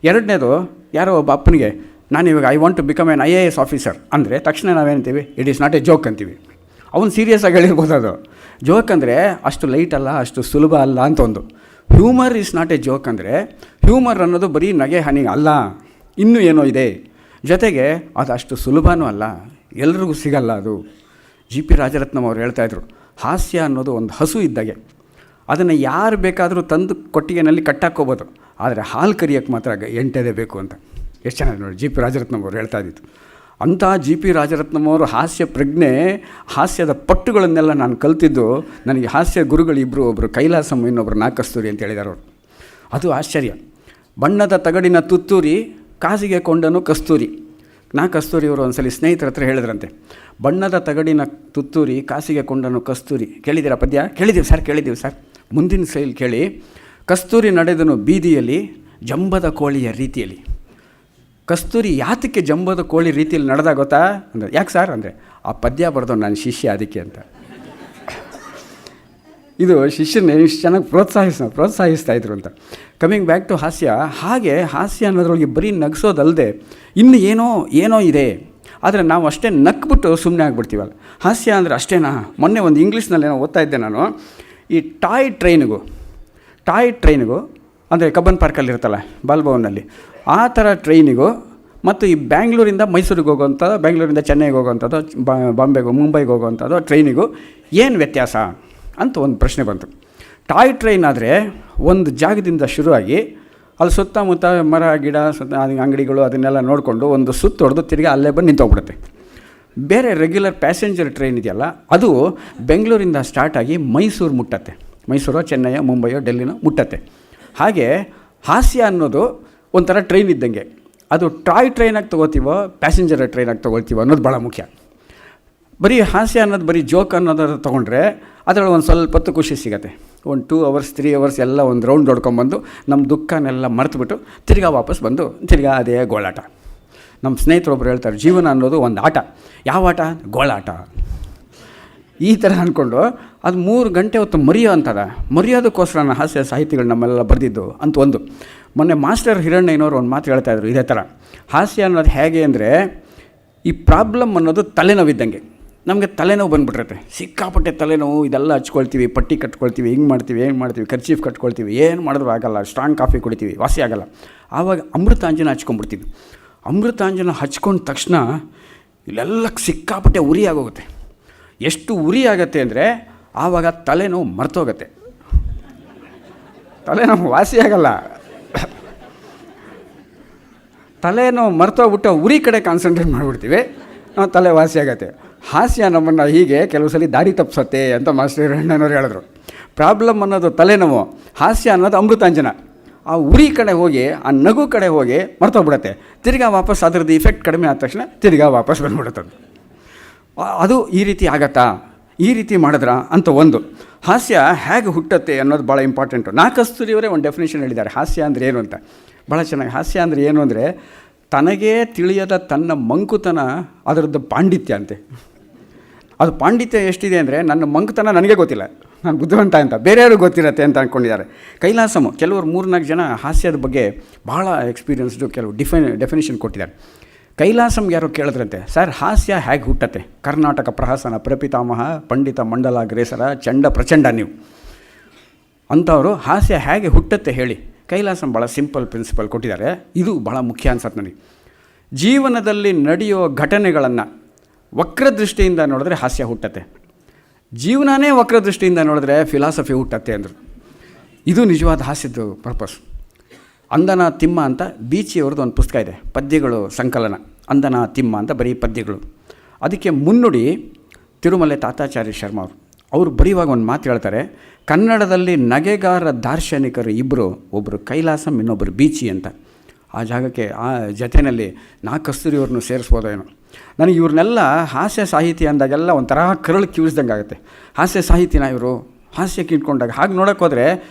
ಎರಡನೇದು, ಯಾರೋ ಒಬ್ಬ ಅಪ್ಪನಿಗೆ ನಾನಿವಾಗ I want to become an IAS officer ಅಂದರೆ ತಕ್ಷಣ ನಾವೇಂತೀವಿ, it is not a joke ಅಂತೀವಿ. ಅವನು ಸೀರಿಯಸ್ ಆಗಿ ಹೇಳಿರ್ಬೋದು. ಅದು ಜೋಕ್ ಅಂದರೆ ಅಷ್ಟು ಲೈಟ್ ಅಲ್ಲ, ಅಷ್ಟು ಸುಲಭ ಅಲ್ಲ ಅಂತ ಒಂದು. Humour is not a joke ಅಂದರೆ ಹ್ಯೂಮರ್ ಅನ್ನೋದು ಬರೀ ನಗೆ ಹನಿ ಅಲ್ಲ, ಇನ್ನೂ ಏನೋ ಇದೆ. ಜೊತೆಗೆ ಅದು ಅಷ್ಟು ಸುಲಭನೂ ಅಲ್ಲ, ಎಲ್ರಿಗೂ ಸಿಗಲ್ಲ ಅದು. G.P. ರಾಜರತ್ನಂ ಅವ್ರು ಹೇಳ್ತಾಯಿದ್ರು, ಹಾಸ್ಯ ಅನ್ನೋದು ಒಂದು ಹಸು ಇದ್ದಾಗೆ, ಅದನ್ನು ಯಾರು ಬೇಕಾದರೂ ತಂದು ಕೊಟ್ಟಿಗೆನಲ್ಲಿ ಕಟ್ಟಾಕ್ಕೋಬೋದು, ಆದರೆ ಹಾಲು ಕರಿಯೋಕ್ಕೆ ಮಾತ್ರ ಎಂಟದೇ ಬೇಕು ಅಂತ. ಎಷ್ಟು ಚೆನ್ನಾಗಿ ನೋಡಿ G.P. ರಾಜರತ್ನಂ ಅವರು ಹೇಳ್ತಾ ಇದ್ದಿತ್ತು. ಅಂಥ G.P. ರಾಜರತ್ನಂ ಅವರು ಹಾಸ್ಯ ಪ್ರಜ್ಞೆ, ಹಾಸ್ಯದ ಪಟ್ಟುಗಳನ್ನೆಲ್ಲ ನಾನು ಕಲ್ತಿದ್ದು ನನಗೆ ಹಾಸ್ಯ ಗುರುಗಳಿಬ್ಬರು, ಒಬ್ಬರು ಕೈಲಾಸಂ, ಇನ್ನೊಬ್ಬರು ನಾಕಸ್ತೂರಿ ಅಂತ ಹೇಳಿದ್ದಾರೆ ಅವರು. ಅದು ಆಶ್ಚರ್ಯ. ಬಣ್ಣದ ತಗಡಿನ ತುತ್ತೂರಿ, ಕಾಸಿಗೆ ಕೊಂಡನು ಕಸ್ತೂರಿ. ಕಸ್ತೂರಿ ಅವರು ಒಂದ್ಸಲಿ ಸ್ನೇಹಿತರ ಹತ್ರ ಹೇಳಿದ್ರಂತೆ, ಬಣ್ಣದ ತಗಡಿನ ತುತ್ತೂರಿ, ಕಾಸಿಗೆ ಕೊಂಡನು ಕಸ್ತೂರಿ. ಕೇಳಿದ್ದೀರಾ ಪದ್ಯ? ಕೇಳಿದ್ದೀವಿ ಸರ್. ಮುಂದಿನ ಸೈಲ್ ಕೇಳಿ. ಕಸ್ತೂರಿ ನಡೆದನು ಬೀದಿಯಲ್ಲಿ ಜಂಬದ ಕೋಳಿಯ ರೀತಿಯಲ್ಲಿ. ಕಸ್ತೂರಿ ಯಾತಕ್ಕೆ ಜಂಬದ ಕೋಳಿ ರೀತಿಯಲ್ಲಿ ನಡೆದ ಗೊತ್ತಾ ಅಂದರೆ, ಯಾಕೆ ಸರ್ ಅಂದರೆ, ಆ ಪದ್ಯ ಬರೆದು ನಾನು ಶಿಷ್ಯ ಅದಕ್ಕೆ ಅಂತ. ಇದು ಶಿಷ್ಯನ ಇಷ್ಟು ಚೆನ್ನಾಗಿ ಪ್ರೋತ್ಸಾಹಿಸ್ತಾ ಇದ್ರು ಅಂತ. ಕಮಿಂಗ್ ಬ್ಯಾಕ್ ಟು ಹಾಸ್ಯ, ಹಾಗೆ ಹಾಸ್ಯ ಅನ್ನೋದ್ರೊಳಗೆ ಬರೀ ನಗಿಸೋದಲ್ಲದೆ ಇನ್ನು ಏನೋ ಇದೆ. ಆದರೆ ನಾವು ಅಷ್ಟೇ ನಕ್ಬಿಟ್ಟು ಸುಮ್ಮನೆ ಆಗಿಬಿಡ್ತೀವಲ್ಲ. ಹಾಸ್ಯ ಅಂದರೆ ಅಷ್ಟೇನಾ? ಮೊನ್ನೆ ಒಂದು ಇಂಗ್ಲೀಷ್ನಲ್ಲಿ ಏನೋ ಓದ್ತಾ ಇದ್ದೆ ನಾನು. ಈ ಟಾಯ್ ಟ್ರೈನಿಗೂ ಅಂದರೆ ಕಬ್ಬನ್ ಪಾರ್ಕಲ್ಲಿರುತ್ತಲ್ಲ ಬಾಲ್ಭವನಲ್ಲಿ, ಆ ಥರ ಟ್ರೈನಿಗೂ ಮತ್ತು ಈ ಬ್ಯಾಂಗ್ಳೂರಿಂದ ಮೈಸೂರಿಗೆ ಹೋಗೋವಂಥದ್ದು, ಬೆಂಗಳೂರಿಂದ ಚೆನ್ನೈಗೆ ಹೋಗೋವಂಥದ್ದು, ಮುಂಬೈಗೆ ಹೋಗೋವಂಥದ್ದು ಟ್ರೈನಿಗೂ ಏನು ವ್ಯತ್ಯಾಸ ಅಂತ ಒಂದು ಪ್ರಶ್ನೆ ಬಂತು. ಟಾಯ್ ಟ್ರೈನ್ ಆದರೆ ಒಂದು ಜಾಗದಿಂದ ಶುರುವಾಗಿ ಅಲ್ಲಿ ಸುತ್ತಮುತ್ತ ಮರ ಗಿಡ ಅಂಗಡಿಗಳು ಅದನ್ನೆಲ್ಲ ನೋಡಿಕೊಂಡು ಒಂದು ಸುತ್ತು ಹೊಡೆದು ತಿರುಗಿ ಅಲ್ಲೇ ಬಂದು ನಿಂತೋಗ್ಬಿಡುತ್ತೆ. ಬೇರೆ ರೆಗ್ಯುಲರ್ ಪ್ಯಾಸೆಂಜರ್ ಟ್ರೈನ್ ಇದೆಯಲ್ಲ, ಅದು ಬೆಂಗಳೂರಿಂದ ಸ್ಟಾರ್ಟ್ ಆಗಿ ಮೈಸೂರು ಮುಟ್ಟತ್ತೆ. ಮೈಸೂರು, ಚೆನ್ನೈಯೋ, ಮುಂಬೈಯೋ, ಡೆಲ್ಲಿನೋ ಮುಟ್ಟತ್ತೆ. ಹಾಗೆ ಹಾಸ್ಯ ಅನ್ನೋದು ಒಂಥರ ಟ್ರೈನ್ ಇದ್ದಂಗೆ. ಅದು ಟಾಯ್ ಟ್ರೈನಾಗಿ ತೊಗೋತೀವೋ ಪ್ಯಾಸೆಂಜರ್ ಟ್ರೈನಾಗಿ ತೊಗೊಳ್ತೀವೋ ಅನ್ನೋದು ಭಾಳ ಮುಖ್ಯ. ಬರೀ ಹಾಸ್ಯ ಅನ್ನೋದು ಬರೀ ಜೋಕ್ ಅನ್ನೋದಾದ್ರು ತೊಗೊಂಡ್ರೆ ಅದರೊಳಗೆ ಒಂದು ಸ್ವಲ್ಪ ಹೊತ್ತು ಖುಷಿ ಸಿಗುತ್ತೆ. ಒಂದು 2 hours 3 hours ಎಲ್ಲ ಒಂದು ರೌಂಡ್ ಹೊಡ್ಕೊಂಬಂದು ನಮ್ಮ ದುಃಖನೆಲ್ಲ ಮರೆತುಬಿಟ್ಟು ತಿರ್ಗಾ ವಾಪಸ್ ಬಂದು ತಿರ್ಗಾ ಅದೇ ಗೋಳಾಟ. ನಮ್ಮ ಸ್ನೇಹಿತರೊಬ್ಬರು ಹೇಳ್ತಾರೆ, ಜೀವನ ಅನ್ನೋದು ಒಂದು ಆಟ. ಯಾವ ಆಟ? ಗೋಳಾಟ. ಈ ಥರ ಅಂದ್ಕೊಂಡು ಅದು 3 ಗಂಟೆ ಹೊತ್ತು ಮರೆಯೋದಕ್ಕೋಸ್ಕರ ಹಾಸ್ಯ ಸಾಹಿತಿಗಳು ನಮ್ಮೆಲ್ಲ ಬರೆದಿದ್ದು ಅಂತ ಒಂದು. ಮೊನ್ನೆ ಮಾಸ್ಟರ್ ಹಿರಣ್ಣಯ್ಯನವರು ಒಂದು ಮಾತು ಹೇಳ್ತಾಯಿದ್ರು ಇದೇ ಥರ. ಹಾಸ್ಯ ಅನ್ನೋದು ಹೇಗೆ ಅಂದರೆ, ಈ ಪ್ರಾಬ್ಲಮ್ ಅನ್ನೋದು ತಲೆನೋವಿದ್ದಂಗೆ. ನಮಗೆ ತಲೆನೋವು ಬಂದುಬಿಟ್ಟಿರುತ್ತೆ, ಸಿಕ್ಕಾಪಟ್ಟೆ ತಲೆನೋವು, ಇದೆಲ್ಲ ಹಚ್ಕೊಳ್ತೀವಿ, ಪಟ್ಟಿ ಕಟ್ಕೊಳ್ತೀವಿ, ಏನು ಮಾಡ್ತೀವಿ, ಕರ್ಚೀಫ್ ಕಟ್ಕೊಳ್ತೀವಿ, ಏನು ಮಾಡಿದ್ರು ಆಗಲ್ಲ, ಸ್ಟ್ರಾಂಗ್ ಕಾಫಿ ಕುಡಿತೀವಿ, ವಾಸಿ ಆಗಲ್ಲ. ಆವಾಗ ಅಮೃತಾಂಜನ ಹಚ್ಕೊಂಡ್ಬಿಡ್ತೀವಿ. ಅಮೃತಾಂಜನ ಹಚ್ಕೊಂಡ ತಕ್ಷಣ ಇಲ್ಲೆಲ್ಲ ಸಿಕ್ಕಾಪಟ್ಟೆ ಉರಿ ಆಗೋಗುತ್ತೆ. ಎಷ್ಟು ಉರಿ ಆಗುತ್ತೆ ಅಂದರೆ ಆವಾಗ ತಲೆನೋವು ಮರ್ತೋಗುತ್ತೆ, ತಲೆನೋವು ವಾಸಿ ಆಗಲ್ಲ. ತಲೆನೋವು ಮರ್ತೋಗ್ಬಿಟ್ಟು ಉರಿ ಕಡೆ ಕಾನ್ಸಂಟ್ರೇಟ್ ಮಾಡಿಬಿಡ್ತೀವಿ, ನಾವು ತಲೆ ವಾಸಿ ಆಗುತ್ತೆ. ಹಾಸ್ಯ ನಮ್ಮನ್ನು ಹೀಗೆ ಕೆಲವು ಸಲ ದಾರಿ ತಪ್ಪಿಸುತ್ತೆ ಅಂತ ಮಾಸ್ಟರ್ ಅಣ್ಣನವ್ರು ಹೇಳಿದ್ರು. ಪ್ರಾಬ್ಲಮ್ ಅನ್ನೋದು ತಲೆನೋವು, ಹಾಸ್ಯ ಅನ್ನೋದು ಅಮೃತಾಂಜನ. ಆ ಉರಿ ಕಡೆ ಹೋಗಿ, ಆ ನಗು ಕಡೆ ಹೋಗಿ ಮರ್ತೋಗ್ಬಿಡುತ್ತೆ. ತಿರ್ಗಾ ವಾಪಸ್ ಅದರದ್ದು ಇಫೆಕ್ಟ್ ಕಡಿಮೆ ಆದ ತಕ್ಷಣ ತಿರ್ಗಾ ವಾಪಸ್ ಬಂದ್ಬಿಡುತ್ತೆ. ಅದು ಈ ರೀತಿ ಆಗತ್ತಾ, ಈ ರೀತಿ ಮಾಡಿದ್ರ ಅಂತ ಒಂದು. ಹಾಸ್ಯ ಹೇಗೆ ಹುಟ್ಟುತ್ತೆ ಅನ್ನೋದು ಭಾಳ ಇಂಪಾರ್ಟೆಂಟು. ಕಸ್ತೂರಿಯವರೇ ಒಂದು ಡೆಫಿನೇಷನ್ ಹೇಳಿದ್ದಾರೆ ಹಾಸ್ಯ ಅಂದರೆ ಏನು ಅಂತ, ಭಾಳ ಚೆನ್ನಾಗಿ. ಹಾಸ್ಯ ಅಂದರೆ ಏನು ಅಂದರೆ, ತನಗೇ ತಿಳಿಯದ ತನ್ನ ಮಂಕುತನ ಅದರದ್ದು ಪಾಂಡಿತ್ಯ ಅಂತೆ. ಅದು ಪಾಂಡಿತ್ಯ ಎಷ್ಟಿದೆ ಅಂದರೆ, ನನ್ನ ಮಂಕುತನ ನನಗೆ ಗೊತ್ತಿಲ್ಲ, ನಾನು ಬುದ್ಧಿವಂತ ಅಂತ, ಬೇರೆಯವ್ರಿಗೆ ಗೊತ್ತಿರತ್ತೆ ಅಂತ ಅಂದ್ಕೊಂಡಿದ್ದಾರೆ. ಕೈಲಾಸಂ ಕೆಲವರು 3-4 ಜನ ಹಾಸ್ಯದ ಬಗ್ಗೆ ಭಾಳ ಎಕ್ಸ್ಪೀರಿಯನ್ಸ್ಡು ಕೆಲವು ಡೆಫಿನೇಷನ್ ಕೊಟ್ಟಿದ್ದಾರೆ. ಕೈಲಾಸಂಗೆ ಯಾರೋ ಕೇಳಿದ್ರಂತೆ, ಸರ್ ಹಾಸ್ಯ ಹೇಗೆ ಹುಟ್ಟತ್ತೆ? ಕರ್ನಾಟಕ ಪ್ರಹಸನ ಪ್ರಪಿತಾಮಹ ಪಂಡಿತ ಮಂಡಲಾಗ್ರೇಸರ ಚಂಡ ಪ್ರಚಂಡ ನೀವು ಅಂಥವರು ಹಾಸ್ಯ ಹೇಗೆ ಹುಟ್ಟತ್ತೆ ಹೇಳಿ. ಕೈಲಾಸಂ ಭಾಳ ಸಿಂಪಲ್ ಪ್ರಿನ್ಸಿಪಲ್ ಕೊಟ್ಟಿದ್ದಾರೆ, ಇದು ಭಾಳ ಮುಖ್ಯ ಅನ್ಸತ್ತೆ ನನಗೆ. ಜೀವನದಲ್ಲಿ ನಡೆಯೋ ಘಟನೆಗಳನ್ನು ವಕ್ರದೃಷ್ಟಿಯಿಂದ ನೋಡಿದ್ರೆ ಹಾಸ್ಯ ಹುಟ್ಟತ್ತೆ, ಜೀವನನೇ ವಕ್ರದೃಷ್ಟಿಯಿಂದ ನೋಡಿದ್ರೆ ಫಿಲಾಸಫಿ ಹುಟ್ಟತ್ತೆ ಅಂದರು. ಇದು ನಿಜವಾದ ಹಾಸ್ಯದ ಪರ್ಪಸ್. ಅಂದನ ತಿಮ್ಮ ಅಂತ ಬೀಚಿಯವ್ರದ್ದು ಒಂದು ಪುಸ್ತಕ ಇದೆ, ಪದ್ಯಗಳು ಸಂಕಲನ, ಅಂದನ ತಿಮ್ಮ ಅಂತ ಬರೀ ಪದ್ಯಗಳು. ಅದಕ್ಕೆ ಮುನ್ನುಡಿ ತಿರುಮಲೆ ತಾತಾಚಾರ್ಯ ಶರ್ಮ ಅವರು ಬರೆಯುವಾಗ ಒಂದು ಮಾತು ಹೇಳ್ತಾರೆ, ಕನ್ನಡದಲ್ಲಿ ನಗೆಗಾರ ದಾರ್ಶನಿಕರು ಇಬ್ಬರು, ಒಬ್ಬರು ಕೈಲಾಸಂ, ಇನ್ನೊಬ್ಬರು ಬೀಚಿ ಅಂತ. ಆ ಜಾಗಕ್ಕೆ ಆ ಜೊತೆಯಲ್ಲಿ ಕಸ್ತೂರಿಯವ್ರನ್ನೂ ಸೇರಿಸ್ಬೋದೇನೋ. ನನಗೆ ಇವ್ರನ್ನೆಲ್ಲ ಹಾಸ್ಯ ಸಾಹಿತಿ ಅಂದಾಗೆಲ್ಲ ಒಂಥರ ಕರಳು ಕಿವಿಸ್ದಂಗೆ ಆಗುತ್ತೆ. ಹಾಸ್ಯ ಸಾಹಿತಿನ ಇವರು, ಹಾಸ್ಯಕ್ಕೆ ಇಟ್ಕೊಂಡಾಗ ಹಾಗೆ ನೋಡೋಕೆ ಹೋದರೆ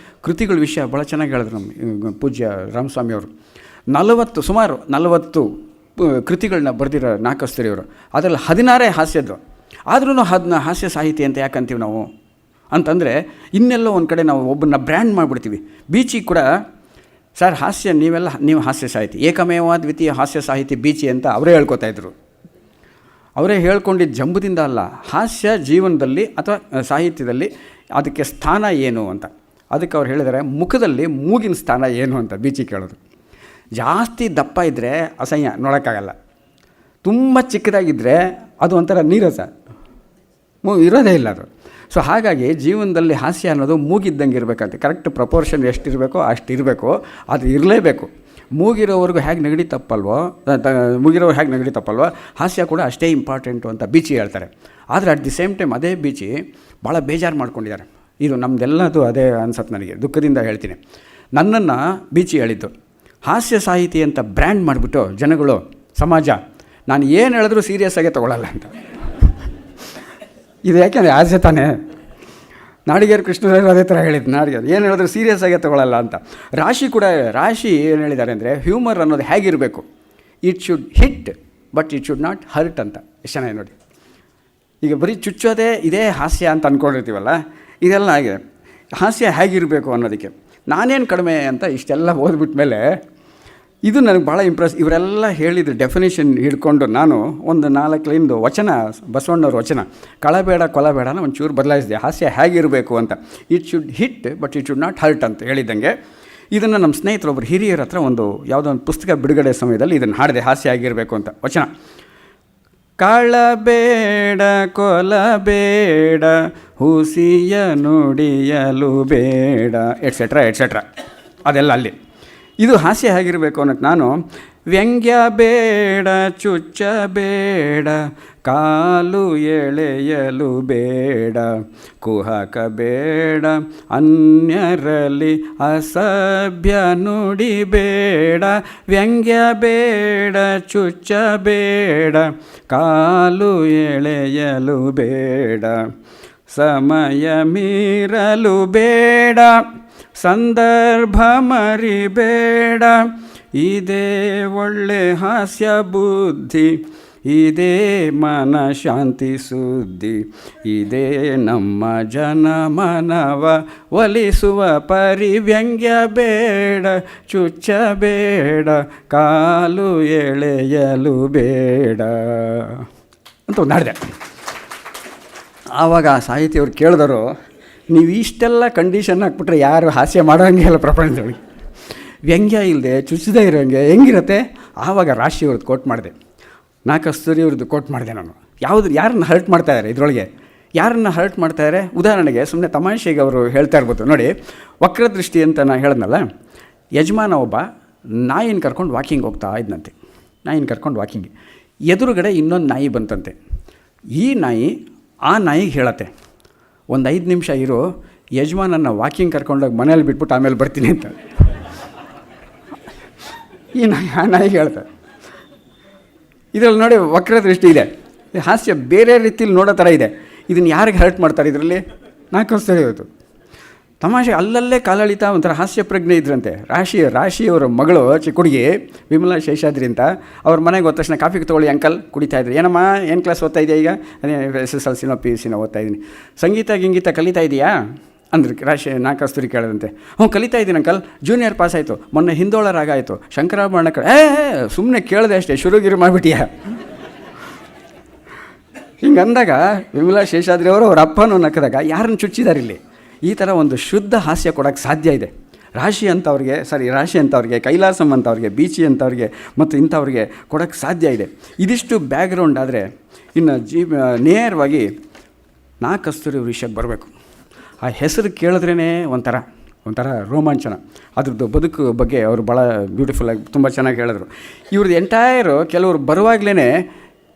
ಕೃತಿಗಳ ವಿಷಯ ಭಾಳ ಚೆನ್ನಾಗಿ ಹೇಳಿದ್ರು ನಮ್ಮ ಪೂಜ್ಯ ರಾಮಸ್ವಾಮಿಯವರು. ಸುಮಾರು 40 ಕೃತಿಗಳನ್ನ ಬರೆದಿರೋ ನಾ ಕಸ್ತೂರಿಯವರು. ಅದರಲ್ಲಿ 16 ಹಾಸ್ಯದ್ದು. ಆದ್ರೂ ಹಾಸ್ಯ ಸಾಹಿತಿ ಅಂತ ಯಾಕಂತೀವಿ ನಾವು ಅಂತಂದರೆ, ಇನ್ನೆಲ್ಲೋ ಒಂದು ಕಡೆ ನಾವು ಒಬ್ಬನ್ನ ಬ್ರ್ಯಾಂಡ್ ಮಾಡಿಬಿಡ್ತೀವಿ. ಬೀಚಿಗೆ ಕೂಡ ಸರ್ ಹಾಸ್ಯ ನೀವು ಹಾಸ್ಯ ಸಾಹಿತಿ, ಏಕಮೇವ ದ್ವಿತೀಯ ಹಾಸ್ಯ ಸಾಹಿತಿ ಬೀಚಿ ಅಂತ ಅವರೇ ಹೇಳ್ಕೊತಾಯಿದ್ರು. ಅವರೇ ಹೇಳ್ಕೊಂಡಿದ್ದು ಜಂಬದಿಂದ ಅಲ್ಲ, ಹಾಸ್ಯ ಜೀವನದಲ್ಲಿ ಅಥವಾ ಸಾಹಿತ್ಯದಲ್ಲಿ ಅದಕ್ಕೆ ಸ್ಥಾನ ಏನು ಅಂತ. ಅದಕ್ಕೆ ಅವ್ರು ಹೇಳಿದರೆ ಮುಖದಲ್ಲಿ ಮೂಗಿನ ಸ್ಥಾನ ಏನು ಅಂತ ಬೀಚಿ ಕೇಳೋದು. ಜಾಸ್ತಿ ದಪ್ಪ ಇದ್ದರೆ ಅಸಹ್ಯ, ನೋಡೋಕ್ಕಾಗಲ್ಲ. ತುಂಬ ಚಿಕ್ಕದಾಗಿದ್ದರೆ ಅದು ಒಂಥರ ನೀರಸ, ಇರೋದೇ ಇಲ್ಲ ಅದು. ಸೊ ಹಾಗಾಗಿ ಜೀವನದಲ್ಲಿ ಹಾಸ್ಯ ಅನ್ನೋದು ಮೂಗಿದ್ದಂಗೆ ಇರಬೇಕಂತೆ. ಕರೆಕ್ಟ್ ಪ್ರಪೋರ್ಷನ್ ಎಷ್ಟಿರಬೇಕೋ ಅಷ್ಟು ಇರಬೇಕು, ಅದು ಇರಲೇಬೇಕು. ಮೂಗಿರೋವರೆಗೂ ಹೇಗೆ ನೆಗಡಿ ತಪ್ಪಲ್ವೋ, ಹಾಸ್ಯ ಕೂಡ ಅಷ್ಟೇ ಇಂಪಾರ್ಟೆಂಟು ಅಂತ ಬೀಚಿ ಹೇಳ್ತಾರೆ. ಆದರೆ ಅಟ್ ದಿ ಸೇಮ್ ಟೈಮ್ ಅದೇ ಬೀಚಿ ಭಾಳ ಬೇಜಾರು ಮಾಡ್ಕೊಂಡಿದ್ದಾರೆ. ಇದು ನಮ್ಮದೆಲ್ಲದು ಅದೇ ಅನ್ಸತ್ತೆ ನನಗೆ, ದುಃಖದಿಂದ ಹೇಳ್ತೀನಿ. ನನ್ನನ್ನು ಬೀಚಿ ಹೇಳಿದ್ದು ಹಾಸ್ಯ ಸಾಹಿತಿ ಅಂತ ಬ್ರ್ಯಾಂಡ್ ಮಾಡಿಬಿಟ್ಟು ಜನಗಳು, ಸಮಾಜ, ನಾನು ಏನು ಹೇಳಿದ್ರೂ ಸೀರಿಯಸ್ ಆಗೇ ತೊಗೊಳ್ಳಲ್ಲ ಅಂತ. ಇದು ಯಾಕೆಂದರೆ ಹಾಸ್ಯ ತಾನೇ. ನಾಡಿಗೇರು ಕೃಷ್ಣರಾಯರು ಅದೇ ಥರ ಹೇಳಿದ್ದು, ನಾಡಿಗೇರು ಏನು ಹೇಳಿದ್ರು ಸೀರಿಯಸ್ ಆಗೇ ತೊಗೊಳ್ಳಲ್ಲ ಅಂತ. ರಾಶಿ ಏನು ಹೇಳಿದ್ದಾರೆ ಅಂದರೆ, ಹ್ಯೂಮರ್ ಅನ್ನೋದು ಹೇಗಿರಬೇಕು, it should hit but it should not hurt ಅಂತ. ಎಷ್ಟು ಚೆನ್ನಾಗಿ ನೋಡಿ. ಈಗ ಬರೀ ಚುಚ್ಚೋದೇ ಇದೇ ಹಾಸ್ಯ ಅಂತ ಅಂದ್ಕೊಂಡಿರ್ತೀವಲ್ಲ, ಇದೆಲ್ಲ ಆಗಿದೆ. ಹಾಸ್ಯ ಹೇಗಿರಬೇಕು ಅನ್ನೋದಕ್ಕೆ ನಾನೇನು ಕಡಿಮೆ ಅಂತ ಇಷ್ಟೆಲ್ಲ ಓದ್ಬಿಟ್ಟ ಮೇಲೆ ಇದು ನನಗೆ ಭಾಳ ಇವರೆಲ್ಲ ಹೇಳಿದ ಡೆಫಿನೇಷನ್ ಹಿಡ್ಕೊಂಡು ನಾನು ಒಂದು 4 ಲೈನ್ದು ವಚನ, ಬಸವಣ್ಣವ್ರ ವಚನ, ಕಳಬೇಡ ಕೊಲಬೇಡನ ಒಂಚೂರು ಬದಲಾಯಿಸಿದೆ. ಹಾಸ್ಯ ಹೇಗಿರಬೇಕು ಅಂತ, it should hit but it should not hurt ಅಂತ ಹೇಳಿದಂಗೆ, ಇದನ್ನು ನಮ್ಮ ಸ್ನೇಹಿತರೊಬ್ಬರು ಹಿರಿಯರ ಹತ್ರ ಯಾವುದೋ ಒಂದು ಪುಸ್ತಕ ಬಿಡುಗಡೆ ಸಮಯದಲ್ಲಿ ಇದನ್ನು ಹಾಡಿದೆ, ಹಾಸ್ಯ ಆಗಿರಬೇಕು ಅಂತ ವಚನ. ಕಳಬೇಡ ಕೊಲಬೇಡ ಹುಸಿಯ ನುಡಿಯಲು ಬೇಡ ಎಟ್ಸೆಟ್ರಾ ಅದೆಲ್ಲ ಅಲ್ಲಿ. ಇದು ಹಾಸ್ಯ ಹೇಗಿರಬೇಕು ಅನ್ನೋಕ್ಕೆ ನಾನು, ವ್ಯಂಗ್ಯ ಬೇಡ ಚುಚ್ಚಬೇಡ ಕಾಲು ಎಳೆಯಲು ಬೇಡ ಕುಹಕ ಬೇಡ ಅನ್ಯರಲ್ಲಿ ಅಸಭ್ಯ ನುಡಿ ಬೇಡ ವ್ಯಂಗ್ಯ ಬೇಡ ಚುಚ್ಚಬೇಡ ಕಾಲು ಎಳೆಯಲು ಬೇಡ ಸಮಯ ಮೀರಲು ಬೇಡ ಸಂದರ್ಭ ಮರಿಬೇಡ ಇದೇ ಒಳ್ಳೆ ಹಾಸ್ಯ ಬುದ್ಧಿ ಇದೇ ಮನ ಶಾಂತಿ ಸುದ್ದಿ ಇದೇ ನಮ್ಮ ಜನ ಮನವ ಒಲಿಸುವ ಪರಿ ವ್ಯಂಗ್ಯ ಬೇಡ ಚುಚ್ಚಬೇಡ ಕಾಲು ಎಳೆಯಲು ಬೇಡ ಅಂತ ಒಂದು ಹಾಡಿದೆ. ಆವಾಗ ಸಾಹಿತಿಯವ್ರು ಕೇಳಿದರು, ನೀವು ಇಷ್ಟೆಲ್ಲ ಕಂಡೀಷನ್ ಹಾಕ್ಬಿಟ್ರೆ ಯಾರು ಹಾಸ್ಯ ಮಾಡೋಂಗೆ ಇಲ್ಲ ಪ್ರಪಂಚದೊಳಗೆ, ವ್ಯಂಗ್ಯ ಇಲ್ಲದೆ ಚುಚ್ಚದೇ ಇರೋಂಗೆ ಹೆಂಗಿರುತ್ತೆ. ಆವಾಗ ರಾಶಿಯವ್ರದ್ದು ಕೋಟ್ ಮಾಡಿದೆ, ನಾ ಕಸ್ತೂರಿಯವ್ರದ್ದು ಕೋಟ್ ಮಾಡಿದೆ ನಾನು. ಯಾರನ್ನ ಹರ್ಟ್ ಮಾಡ್ತಾಯಿದ್ದಾರೆ ಇದರೊಳಗೆ, ಯಾರನ್ನು ಹರ್ಟ್ ಮಾಡ್ತಾಯಿದ್ದಾರೆ. ಉದಾಹರಣೆಗೆ ಸುಮ್ಮನೆ ತಮಾಷೆಗೆ ಅವರು ಹೇಳ್ತಾ ಇರ್ಬೋದು ನೋಡಿ, ವಕ್ರದೃಷ್ಟಿ ಅಂತ ನಾನು ಹೇಳಿದ್ನಲ್ಲ, ಯಜಮಾನ ಒಬ್ಬ ನಾಯಿನ ಕರ್ಕೊಂಡು ವಾಕಿಂಗ್ ಹೋಗ್ತಾ ಇದ್ದಂತೆ. ಎದುರುಗಡೆ ಇನ್ನೊಂದು ನಾಯಿ ಬಂತಂತೆ. ಈ ನಾಯಿ ಆ ನಾಯಿಗೆ ಹೇಳತ್ತೆ, ಒಂದು 5 ನಿಮಿಷ ಇರು, ಯಜಮಾನನ್ನು ವಾಕಿಂಗ್ ಕರ್ಕೊಂಡೋಗಿ ಮನೇಲಿ ಬಿಟ್ಬಿಟ್ಟು ಆಮೇಲೆ ಬರ್ತೀನಿ ಅಂತ. ಈ ನಾಯಿ ಆ ನಾಯಿಗೆ ಹೇಳ್ತಾರೆ. ಇದರಲ್ಲಿ ನೋಡಿ ವಕ್ರದೃಷ್ಟಿ ಇದೆ, ಹಾಸ್ಯ ಬೇರೆ ರೀತಿಯಲ್ಲಿ ನೋಡೋ ಥರ ಇದೆ. ಇದನ್ನು ಯಾರಿಗೆ ಹರ್ಟ್ ಮಾಡ್ತಾರೆ ಇದರಲ್ಲಿ? ನಾಲ್ಕು ಇವತ್ತು ತಮಾಷೆ ಅಲ್ಲಲ್ಲೇ ಕಾಲಳಿತಾ ಒಂಥರ ಹಾಸ್ಯ ಪ್ರಜ್ಞೆ ಇದ್ರಂತೆ. ರಾಶಿಯವರ ಮಗಳು ಚಿಕ್ಕ ಹುಡುಗಿ ವಿಮಲಾ ಶೇಷಾದ್ರಿ ಅಂತ, ಅವ್ರ ಮನೆಗೆ ಹೋದ ತಕ್ಷಣ ಕಾಫಿ ತೊಗೊಳ್ಳಿ ಅಂಕಲ್ ಕುಡಿತಾಯಿದ್ರು. ಏನಮ್ಮ ಏನು ಕ್ಲಾಸ್ ಓದ್ತಾ ಇದೆಯಾ ಈಗ? SSLC PUC ಓದ್ತಾ ಇದ್ದೀನಿ. ಗಿಂಗೀತ ಕಲಿತಾ ಇದೆಯಾ ಅಂದ್ರೆ ನಾ ಕಸ್ತೂರಿ ಕೇಳದಂತೆ. ಕಲಿತಾ ಇದ್ದೀನಿ ಅಂಕಲ್, ಜೂನಿಯರ್ ಪಾಸ್ ಆಯಿತು, ಮೊನ್ನೆ ಹಿಂದೋಳ ರಾಗ ಆಯಿತು, ಶಂಕರಾಭರಣ ಸುಮ್ಮನೆ ಕೇಳಿದೆ ಅಷ್ಟೇ, ಶುರುಗಿರು ಮಾಡಿಬಿಟ್ಟಿಯಾ? ಹಿಂಗೆ ಅಂದಾಗ ವಿಮಲಾ ಶೇಷಾದ್ರಿ ಅವರು ಅವ್ರ ಅಪ್ಪನೂ ನಕ್ಕದಾಗ ಯಾರನ್ನು ಚುಚ್ಚಿದ್ದಾರೆ ಇಲ್ಲಿ? ಈ ಥರ ಒಂದು ಶುದ್ಧ ಹಾಸ್ಯ ಕೊಡೋಕ್ಕೆ ಸಾಧ್ಯ ಇದೆ. ರಾಶಿ ಅಂತವ್ರಿಗೆ, ಕೈಲಾಸಂ ಅಂತವ್ರಿಗೆ, ಬೀಚಿ ಅಂತವ್ರಿಗೆ ಮತ್ತು ಇಂಥವ್ರಿಗೆ ಕೊಡೋಕ್ಕೆ ಸಾಧ್ಯ ಇದೆ. ಇದಿಷ್ಟು ಬ್ಯಾಕ್ಗ್ರೌಂಡ್ ಆದರೆ ಇನ್ನು ನೇರವಾಗಿ ನಾ ಕಸ್ತೂರಿ ವಿಷಯಕ್ಕೆ ಬರಬೇಕು. ಆ ಹೆಸರು ಕೇಳಿದ್ರೇ ಒಂಥರ ರೋಮಾಂಚನ. ಅದ್ರದ್ದು ಬದುಕು ಬಗ್ಗೆ ಅವರು ಭಾಳ ಬ್ಯೂಟಿಫುಲ್ಲಾಗಿ ತುಂಬ ಚೆನ್ನಾಗಿ ಹೇಳಿದ್ರು. ಇವ್ರದ್ದು ಎಂಟೈರು ಕೆಲವರು ಬರುವಾಗಲೇ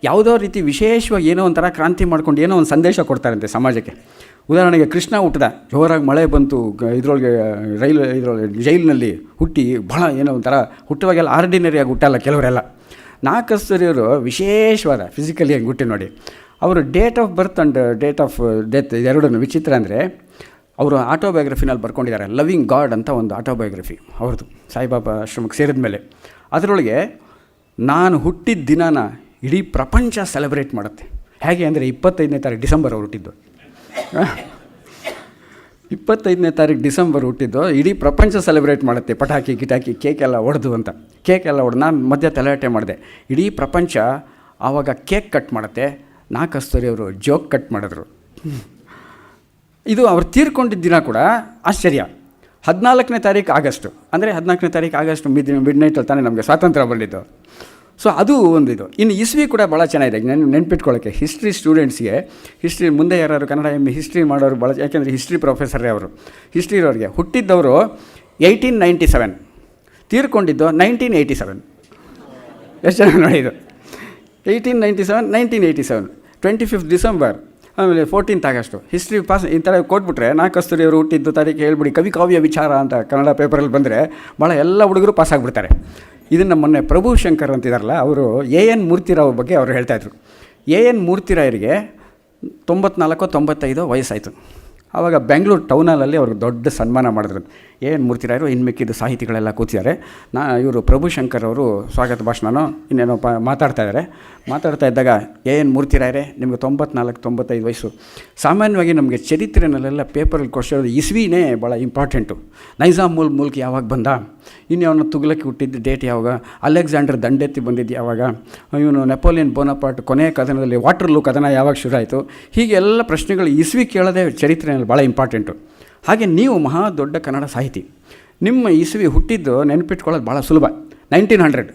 ಯಾವುದೋ ರೀತಿ ವಿಶೇಷವಾಗಿ ಏನೋ ಒಂಥರ ಕ್ರಾಂತಿ ಮಾಡ್ಕೊಂಡು ಏನೋ ಒಂದು ಸಂದೇಶ ಕೊಡ್ತಾರಂತೆ ಸಮಾಜಕ್ಕೆ. ಉದಾಹರಣೆಗೆ ಕೃಷ್ಣ ಹುಟ್ಟಿದ, ಜೋರಾಗಿ ಮಳೆ ಬಂತು, ಜೈಲಿನಲ್ಲಿ ಹುಟ್ಟಿ ಭಾಳ ಏನೋ ಒಂಥರ ಹುಟ್ಟುವಾಗೆಲ್ಲ ಆರ್ಡಿನರಿಯಾಗಿ ಹುಟ್ಟಲ್ಲ ಕೆಲವರೆಲ್ಲ. ಕಸ್ತೂರಿಯವರು ವಿಶೇಷವಾದ ಫಿಸಿಕಲಿ ಹೆಂಗೆ ಹುಟ್ಟಿ ನೋಡಿ, ಅವರು date of birth and date of death ಎರಡೂ ವಿಚಿತ್ರ. ಅಂದರೆ ಅವರು ಆಟೋಬಯೋಗ್ರಫಿನಲ್ಲಿ ಬರ್ಕೊಂಡಿದ್ದಾರೆ, ಲವಿಂಗ್ ಗಾಡ್ ಅಂತ ಒಂದು ಆಟೋಬಯೋಗ್ರಫಿ ಅವ್ರದ್ದು, ಸಾಯಿಬಾಬಾ ಆಶ್ರಮಕ್ಕೆ ಸೇರಿದ ಮೇಲೆ. ಅದರೊಳಗೆ ನಾನು ಹುಟ್ಟಿದ ದಿನಾನ ಇಡೀ ಪ್ರಪಂಚ ಸೆಲೆಬ್ರೇಟ್ ಮಾಡುತ್ತೆ. ಹೇಗೆ ಅಂದರೆ 25ನೇ ತಾರೀಕು ಡಿಸೆಂಬರ್ ಅವ್ರು ಹುಟ್ಟಿದ್ದು, 25ನೇ ತಾರೀಕು ಡಿಸೆಂಬರ್ ಹುಟ್ಟಿದ್ದು, ಇಡೀ ಪ್ರಪಂಚ ಸೆಲೆಬ್ರೇಟ್ ಮಾಡುತ್ತೆ. ಪಟಾಕಿ ಗಿಟಾಕಿ ಕೇಕೆಲ್ಲ ಹೊಡೆದು ಅಂತ, ಕೇಕೆಲ್ಲ ಹೊಡೆದು ನಾನು ಮಧ್ಯೆ ತಲೆಹರಟೆ ಮಾಡಿದೆ. ಇಡೀ ಪ್ರಪಂಚ ಆವಾಗ ಕೇಕ್ ಕಟ್ ಮಾಡುತ್ತೆ. ಕಸ್ತೂರಿಯವರು ಜೋಕ್ ಕಟ್ ಮಾಡಿದ್ರು. ಇದು ಅವ್ರು ತೀರ್ಕೊಂಡಿದ್ದ ದಿನ ಕೂಡ ಆಶ್ಚರ್ಯ. 14ನೇ ತಾರೀಕು ಆಗಸ್ಟು, ಅಂದರೆ 14ನೇ ತಾರೀಕು ಆಗಸ್ಟ್ ಮಿಡ್ ನೈಟಲ್ಲಿ ತಾನೇ ನಮಗೆ ಸ್ವಾತಂತ್ರ್ಯ ಬಂದಿದ್ದು. ಸೊ ಅದು ಒಂದು ಇದು. ಇನ್ನು ಇಸ್ವಿ ಕೂಡ ಭಾಳ ಚೆನ್ನಾಗಿದೆ ನೆನ್ಪಿಟ್ಕೊಳ್ಳೋಕ್ಕೆ. ಹಿಸ್ಟ್ರಿ ಸ್ಟೂಡೆಂಟ್ಸ್ಗೆ, ಹಿಸ್ಟ್ರಿ ಮುಂದೆ ಯಾರು ಕನ್ನಡ ಹಿಸ್ಟ್ರಿ ಮಾಡೋರು ಭಾಳ, ಯಾಕೆಂದರೆ ಹಿಸ್ಟ್ರಿ ಪ್ರೊಫೆಸರೇ ಅವರು. ಹಿಸ್ಟ್ರಿಯವ್ರಿಗೆ ಹುಟ್ಟಿದ್ದವರು 1897, ತೀರ್ಕೊಂಡಿದ್ದು 1987. ಎಷ್ಟು ಚೆನ್ನಾಗಿ ನೋಡಿದ್ದು, 1897, 1987, 25th ಡಿಸೆಂಬರ್, ಆಮೇಲೆ 14th ಆಗಸ್ಟು. ಹಿಸ್ಟ್ರಿ ಪಾಸ್ ಈ ಥರ ಕೊಟ್ಬಿಟ್ರೆ ಕಸ್ತೂರಿಯವರು ಹುಟ್ಟಿದ್ದು ತಾರೀಕು ಹೇಳ್ಬಿಡಿ, ಕವಿ ಕಾವ್ಯ ವಿಚಾರ ಅಂತ ಕನ್ನಡ ಪೇಪರಲ್ಲಿ ಬಂದರೆ ಭಾಳ ಎಲ್ಲ ಹುಡುಗರು ಪಾಸಾಗ್ಬಿಡ್ತಾರೆ. ಇದನ್ನು ಮೊನ್ನೆ ಪ್ರಭು ಶಂಕರ್ ಅಂತಿದಾರಲ್ಲ, ಅವರು AN ಮೂರ್ತಿರಾವ್ ಬಗ್ಗೆ ಅವರು ಹೇಳ್ತಾಯಿದ್ರು. AN ಮೂರ್ತಿರಾಯರಿಗೆ 94-95 ವಯಸ್ಸಾಯಿತು. ಆವಾಗ ಬೆಂಗಳೂರು ಟೌನಲ್ಲಿ ಅವ್ರಿಗೆ ದೊಡ್ಡ ಸನ್ಮಾನ ಮಾಡಿದ್ರು. AN ಮೂರ್ತಿರಾಯರು, ಇನ್ನು ಮಿಕ್ಕಿದ್ದು ಸಾಹಿತಿಗಳೆಲ್ಲ ಕೂತಿದ್ದಾರೆ. ಇವರು ಪ್ರಭುಶಂಕರ್ ಅವರು ಸ್ವಾಗತ ಭಾಷಣನೋ ಇನ್ನೇನೋ ಮಾತಾಡ್ತಾ ಇದ್ದಾಗ, AN ಮೂರ್ತಿರಾಯರೇ, ನಿಮಗೆ 94-95 ವಯಸ್ಸು. ಸಾಮಾನ್ಯವಾಗಿ ನಮಗೆ ಚರಿತ್ರೆನಲ್ಲೆಲ್ಲ ಪೇಪರಲ್ಲಿ ಕೊಡ್ಸೋದು ಇಸ್ವಿನೇ ಭಾಳ ಇಂಪಾರ್ಟೆಂಟು. ನೈಜಾಮ್ ಮೂಲಕ ಯಾವಾಗ ಬಂದ, ಇನ್ಯಾವನ್ನ ತುಗ್ಲಕ್ಕೆ ಹುಟ್ಟಿದ್ದು ಡೇಟ್ ಯಾವಾಗ, ಅಲೆಕ್ಸಾಂಡರ್ ದಂಡೆತ್ತಿ ಬಂದಿದ್ದು ಯಾವಾಗ, ಇವನು ನೆಪೋಲಿಯನ್ ಬೋನಪಾರ್ಟ್ ಕೊನೆಯ ಕದನದಲ್ಲಿ ವಾಟರ್ಲೂ ಕದನ ಯಾವಾಗ ಶುರು ಆಯಿತು, ಹೀಗೆ ಎಲ್ಲ ಪ್ರಶ್ನೆಗಳು ಇಸ್ವಿ ಕೇಳೋದೇ ಚರಿತ್ರೆಯಲ್ಲಿ ಭಾಳ ಇಂಪಾರ್ಟೆಂಟು. ಹಾಗೆ ನೀವು ಮಹಾ ದೊಡ್ಡ ಕನ್ನಡ ಸಾಹಿತಿ, ನಿಮ್ಮ ಇಸ್ವಿ ಹುಟ್ಟಿದ್ದು ನೆನಪಿಟ್ಕೊಳ್ಳೋದು ಭಾಳ ಸುಲಭ. 1900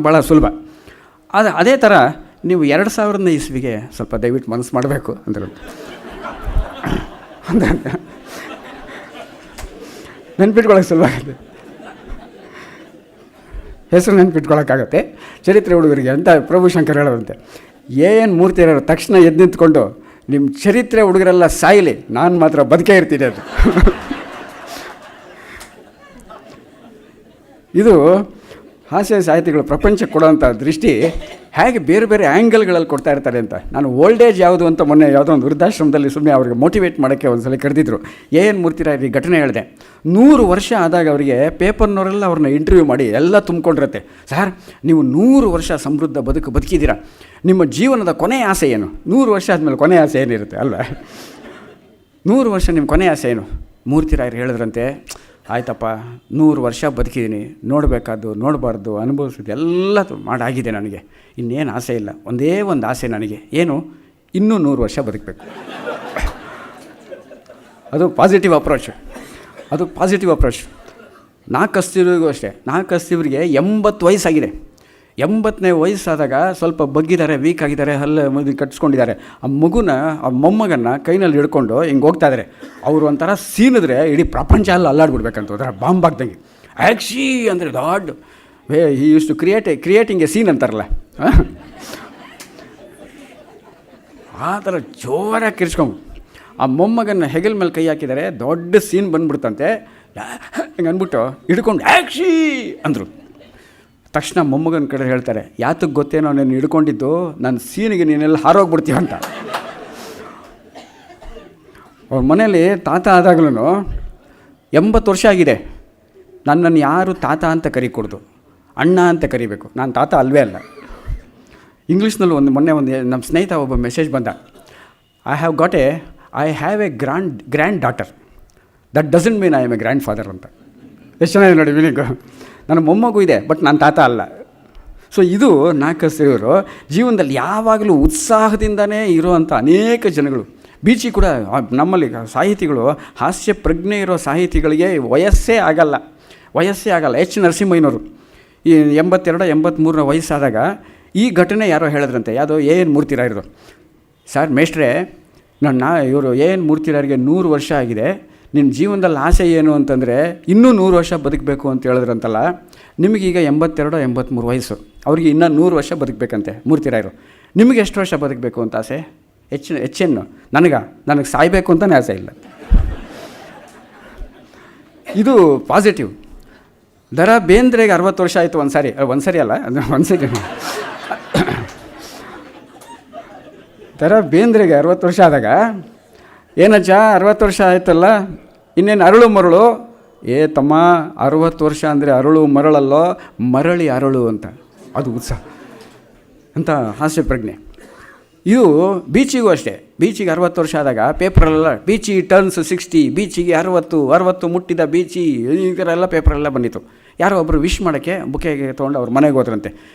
ಭಾಳ ಸುಲಭ. ಅದೇ ಥರ ನೀವು 2000ನೇ ಇಸ್ವಿಗೆ ಸ್ವಲ್ಪ ದಯವಿಟ್ಟು ಮನಸ್ಸು ಮಾಡಬೇಕು ಅಂದರು. ನೆನ್ಪಿಟ್ಕೊಳ್ಳೋಕೆ ಸುಲಭ ಆಗುತ್ತೆ, ಹೆಸರು ನೆನ್ಪಿಟ್ಕೊಳ್ಳೋಕ್ಕಾಗತ್ತೆ. ಚರಿತ್ರೆ ಹುಡುಗರಿಗೆ ಅಂತ ಪ್ರಭುಶಂಕರ್ ಹೇಳೋದಂತೆ. AN ಮೂರ್ತಿಯವರು ತಕ್ಷಣ ಎದ್ದು ನಿಂತ್ಕೊಂಡು, ನಿಮ್ಮ ಚರಿತ್ರೆ ಹುಡುಗರೆಲ್ಲ ಸಾಯಲಿ, ನಾನು ಮಾತ್ರ ಬದುಕೇ ಇರ್ತೀನಿ ಅದು. ಇದು ಹಾಸ್ಯ ಸಾಹಿತಿಗಳು ಪ್ರಪಂಚಕ್ಕೆ ಕೊಡೋವಂಥ ದೃಷ್ಟಿ ಹೇಗೆ ಬೇರೆ ಬೇರೆ ಆ್ಯಂಗಲ್ಗಳಲ್ಲಿ ಕೊಡ್ತಾ ಇರ್ತಾರೆ ಅಂತ. ನಾನು ಓಲ್ಡ್ ಏಜ್ ಯಾವುದು ಅಂತ ಮೊನ್ನೆ ಯಾವುದೋ ಒಂದು ವೃದ್ಧಾಶ್ರಮದಲ್ಲಿ ಸುಮ್ಮನೆ ಅವ್ರಿಗೆ ಮೋಟಿವೇಟ್ ಮಾಡೋಕ್ಕೆ ಒಂದು ಸಲ ಕರೆದಿದ್ರು. AN ಮೂರ್ತಿರಾಯರು ಈ ಘಟನೆ ಹೇಳಿದೆ. 100 ವರ್ಷ ಆದಾಗ ಅವರಿಗೆ ಪೇಪರ್ನವರೆಲ್ಲ ಅವ್ರನ್ನ ಇಂಟರ್ವ್ಯೂ ಮಾಡಿ ಎಲ್ಲ ತುಂಬಿಕೊಂಡಿರುತ್ತೆ. ಸರ್, ನೀವು 100 ವರ್ಷ ಸಮೃದ್ಧ ಬದುಕಿದ್ದೀರಾ, ನಿಮ್ಮ ಜೀವನದ ಕೊನೆಯ ಆಸೆ ಏನು? 100 ವರ್ಷ ಆದಮೇಲೆ ಕೊನೆಯ ಆಸೆ ಏನಿರುತ್ತೆ ಅಲ್ವಾ? 100 ವರ್ಷ ನಿಮ್ಮ ಕೊನೆಯ ಆಸೆ ಏನು? ಮೂರ್ತಿರಾಯರು ಹೇಳಿದ್ರಂತೆ, ಆಯ್ತಪ್ಪ, 100 ವರ್ಷ ಬದುಕಿದ್ದೀನಿ, ನೋಡಬೇಕಾದ್ದು ನೋಡಬಾರ್ದು ಅನುಭವಿಸೋದು ಎಲ್ಲ ಮಾಡಾಗಿದೆ ನನಗೆ, ಇನ್ನೇನು ಆಸೆ ಇಲ್ಲ. ಒಂದೇ ಒಂದು ಆಸೆ ನನಗೆ, ಏನು? ಇನ್ನೂ 100 ವರ್ಷ ಬದುಕಬೇಕು. ಅದು ಪಾಸಿಟಿವ್ ಅಪ್ರೋಚ್. ಕಸ್ತೂರಿಗೂ ಅಷ್ಟೇ. ಕಸ್ತೂರಿಗೆ 80 ವಯಸ್ಸಾಗಿದೆ. 80ನೇ ವಯಸ್ಸಾದಾಗ ಸ್ವಲ್ಪ ಬಗ್ಗಿದ್ದಾರೆ, ವೀಕ್ ಆಗಿದ್ದಾರೆ, ಹಲ್ಲು ಕಟ್ಸ್ಕೊಂಡಿದ್ದಾರೆ. ಆ ಮೊಮ್ಮಗನ್ನ ಕೈನಲ್ಲಿ ಹಿಡ್ಕೊಂಡು ಹಿಂಗೆ ಹೋಗ್ತಾ ಇದ್ದಾರೆ. ಅವರು ಒಂಥರ ಸೀನಿದ್ರೆ ಇಡೀ ಪ್ರಪಂಚ ಎಲ್ಲ ಅಲ್ಲಾಡ್ಬಿಡ್ಬೇಕಂತ, ಒಂಥರ ಬಾಂಬ್ ಆಗ್ದಂಗೆ. ಆ್ಯಕ್ಷಿ ಅಂದರೆ ದೊಡ್ಡ he use to creating a scene ಅಂತಾರಲ್ಲ, ಆ ಥರ ಜೋರಾಗಿ ಕಿರ್ಚ್ಕೊಂಡು ಆ ಮೊಮ್ಮಗನ್ನ ಹೆಗಲ ಮೇಲೆ ಕೈ ಹಾಕಿದ್ದಾರೆ. ದೊಡ್ಡ ಸೀನ್ ಬಂದ್ಬಿಡ್ತಂತೆ. ಹಿಂಗೆ ಅಂದ್ಬಿಟ್ಟು ಹಿಡ್ಕೊಂಡು ಆ್ಯಕ್ಷಿ ಅಂದರು. ತಕ್ಷಣ ಮೊಮ್ಮಗನ ಕಡೆ ಹೇಳ್ತಾರೆ, ಯಾತಕ್ಕೆ ಗೊತ್ತೇನೋ ನೀನು ಹಿಡ್ಕೊಂಡಿದ್ದು, ನನ್ನ ಸೀನಿಗೆ ನೀನೆಲ್ಲ ಹಾರೋಗ್ಬಿಡ್ತೀವ ಅಂತ. ಅವ್ರ ಮನೇಲಿ ತಾತ ಆದಾಗಲೂ 80 ವರ್ಷ ಆಗಿದೆ. ನನ್ನನ್ನು ಯಾರು ತಾತ ಅಂತ ಕರಿಕೊಡ್ದು, ಅಣ್ಣ ಅಂತ ಕರಿಬೇಕು. ನಾನು ತಾತ ಅಲ್ವೇ ಅಲ್ಲ. ಇಂಗ್ಲೀಷ್ನಲ್ಲಿ ಮೊನ್ನೆ ನಮ್ಮ ಸ್ನೇಹಿತ ಒಬ್ಬ ಮೆಸೇಜ್ ಬಂದ, I have A grand daughter, that doesn't mean I am A grand father ಅಂತ. ಎಷ್ಟು ಚೆನ್ನಾಗಿದೆ ನೋಡಿ ಮೀನಿಂಗು. ನನ್ನ ಮೊಮ್ಮಗು ಇದೆ, ಬಟ್ ನಾನು ತಾತ ಅಲ್ಲ. ಸೊ ಇದು ಕಸ್ತೂರಿಯವರು ಜೀವನದಲ್ಲಿ ಯಾವಾಗಲೂ ಉತ್ಸಾಹದಿಂದನೇ ಇರೋವಂಥ ಅನೇಕ ಜನಗಳು. ಬೀಚಿ ಕೂಡ ನಮ್ಮಲ್ಲಿ ಸಾಹಿತಿಗಳು, ಹಾಸ್ಯ ಪ್ರಜ್ಞೆ ಇರೋ ಸಾಹಿತಿಗಳಿಗೆ ವಯಸ್ಸೇ ಆಗಲ್ಲ. H. ನರಸಿಂಹಯ್ಯನವರು ಈ 82-83 ವಯಸ್ಸಾದಾಗ ಈ ಘಟನೆ ಯಾರೋ ಹೇಳಿದ್ರಂತೆ, ಯಾವುದೋ AN ಮೂರ್ತಿರಾಯರು. ಸರ್ ಮೇಷ್ಟ್ರೆ, ಇವರು AN ಮೂರ್ತಿರಾಯರಿಗೆ 100 ವರ್ಷ ಆಗಿದೆ, ನಿಮ್ಮ ಜೀವನದಲ್ಲಿ ಆಸೆ ಏನು ಅಂತಂದರೆ ಇನ್ನೂ 100 ವರ್ಷ ಬದುಕಬೇಕು ಅಂತ ಹೇಳಿದ್ರಂತಲ್ಲ. ನಿಮಗೀಗ 82-83 ವಯಸ್ಸು, ಅವ್ರಿಗೆ ಇನ್ನೂ 100 ವರ್ಷ ಬದುಕಬೇಕಂತೆ ಮೂರ್ತಿರಾಯರು. ನಿಮಗೆ ಎಷ್ಟು ವರ್ಷ ಬದುಕಬೇಕು ಅಂತ ಆಸೆ? ಹೆಚ್ಚೇನು? ನನಗೆ ಸಾಯಬೇಕು ಅಂತಲೇ ಆಸೆ ಇಲ್ಲ. ಇದು ಪಾಸಿಟಿವ್. ದರಾ ಬೇಂದ್ರೆಗೆ 60 ವರ್ಷ ಆಯಿತು ಒಂದು ಸಾರಿ ಅಲ್ಲ ಒಂದು ಸರಿ ದರಾ ಬೇಂದ್ರೆಗೆ 60 ವರ್ಷ ಆದಾಗ, ಏನಜ್ಜ 60 ವರ್ಷ ಆಯ್ತಲ್ಲ, ಇನ್ನೇನು ಅರಳು ಮರಳು? ತಮ್ಮ 60 ವರ್ಷ ಅಂದರೆ ಅರಳು ಮರಳಲ್ಲೋ, ಮರಳಿ ಅರಳು ಅಂತ, ಅದು ಉತ್ಸಾಹ ಅಂತ ಹಾಸ್ಯ ಪ್ರಜ್ಞೆ. ಇದು ಬೀಚಿಗೂ ಅಷ್ಟೇ. ಬೀಚಿಗೆ 60 ವರ್ಷ ಆದಾಗ ಪೇಪರಲ್ಲ ಬೀಚಿ ಟರ್ನ್ಸ್ 60, ಬೀಚಿಗೆ 60 ಮುಟ್ಟಿದ ಬೀಚಿ, ಈ ಥರ ಎಲ್ಲ ಪೇಪರೆಲ್ಲ ಬಂದಿತ್ತು. ಯಾರೋ ಒಬ್ಬರು ವಿಶ್ ಮಾಡೋಕ್ಕೆ ಬುಕೆಗೆ ತೊಗೊಂಡು ಅವ್ರ ಮನೆಗೆ ಹೋದ್ರಂತೆ.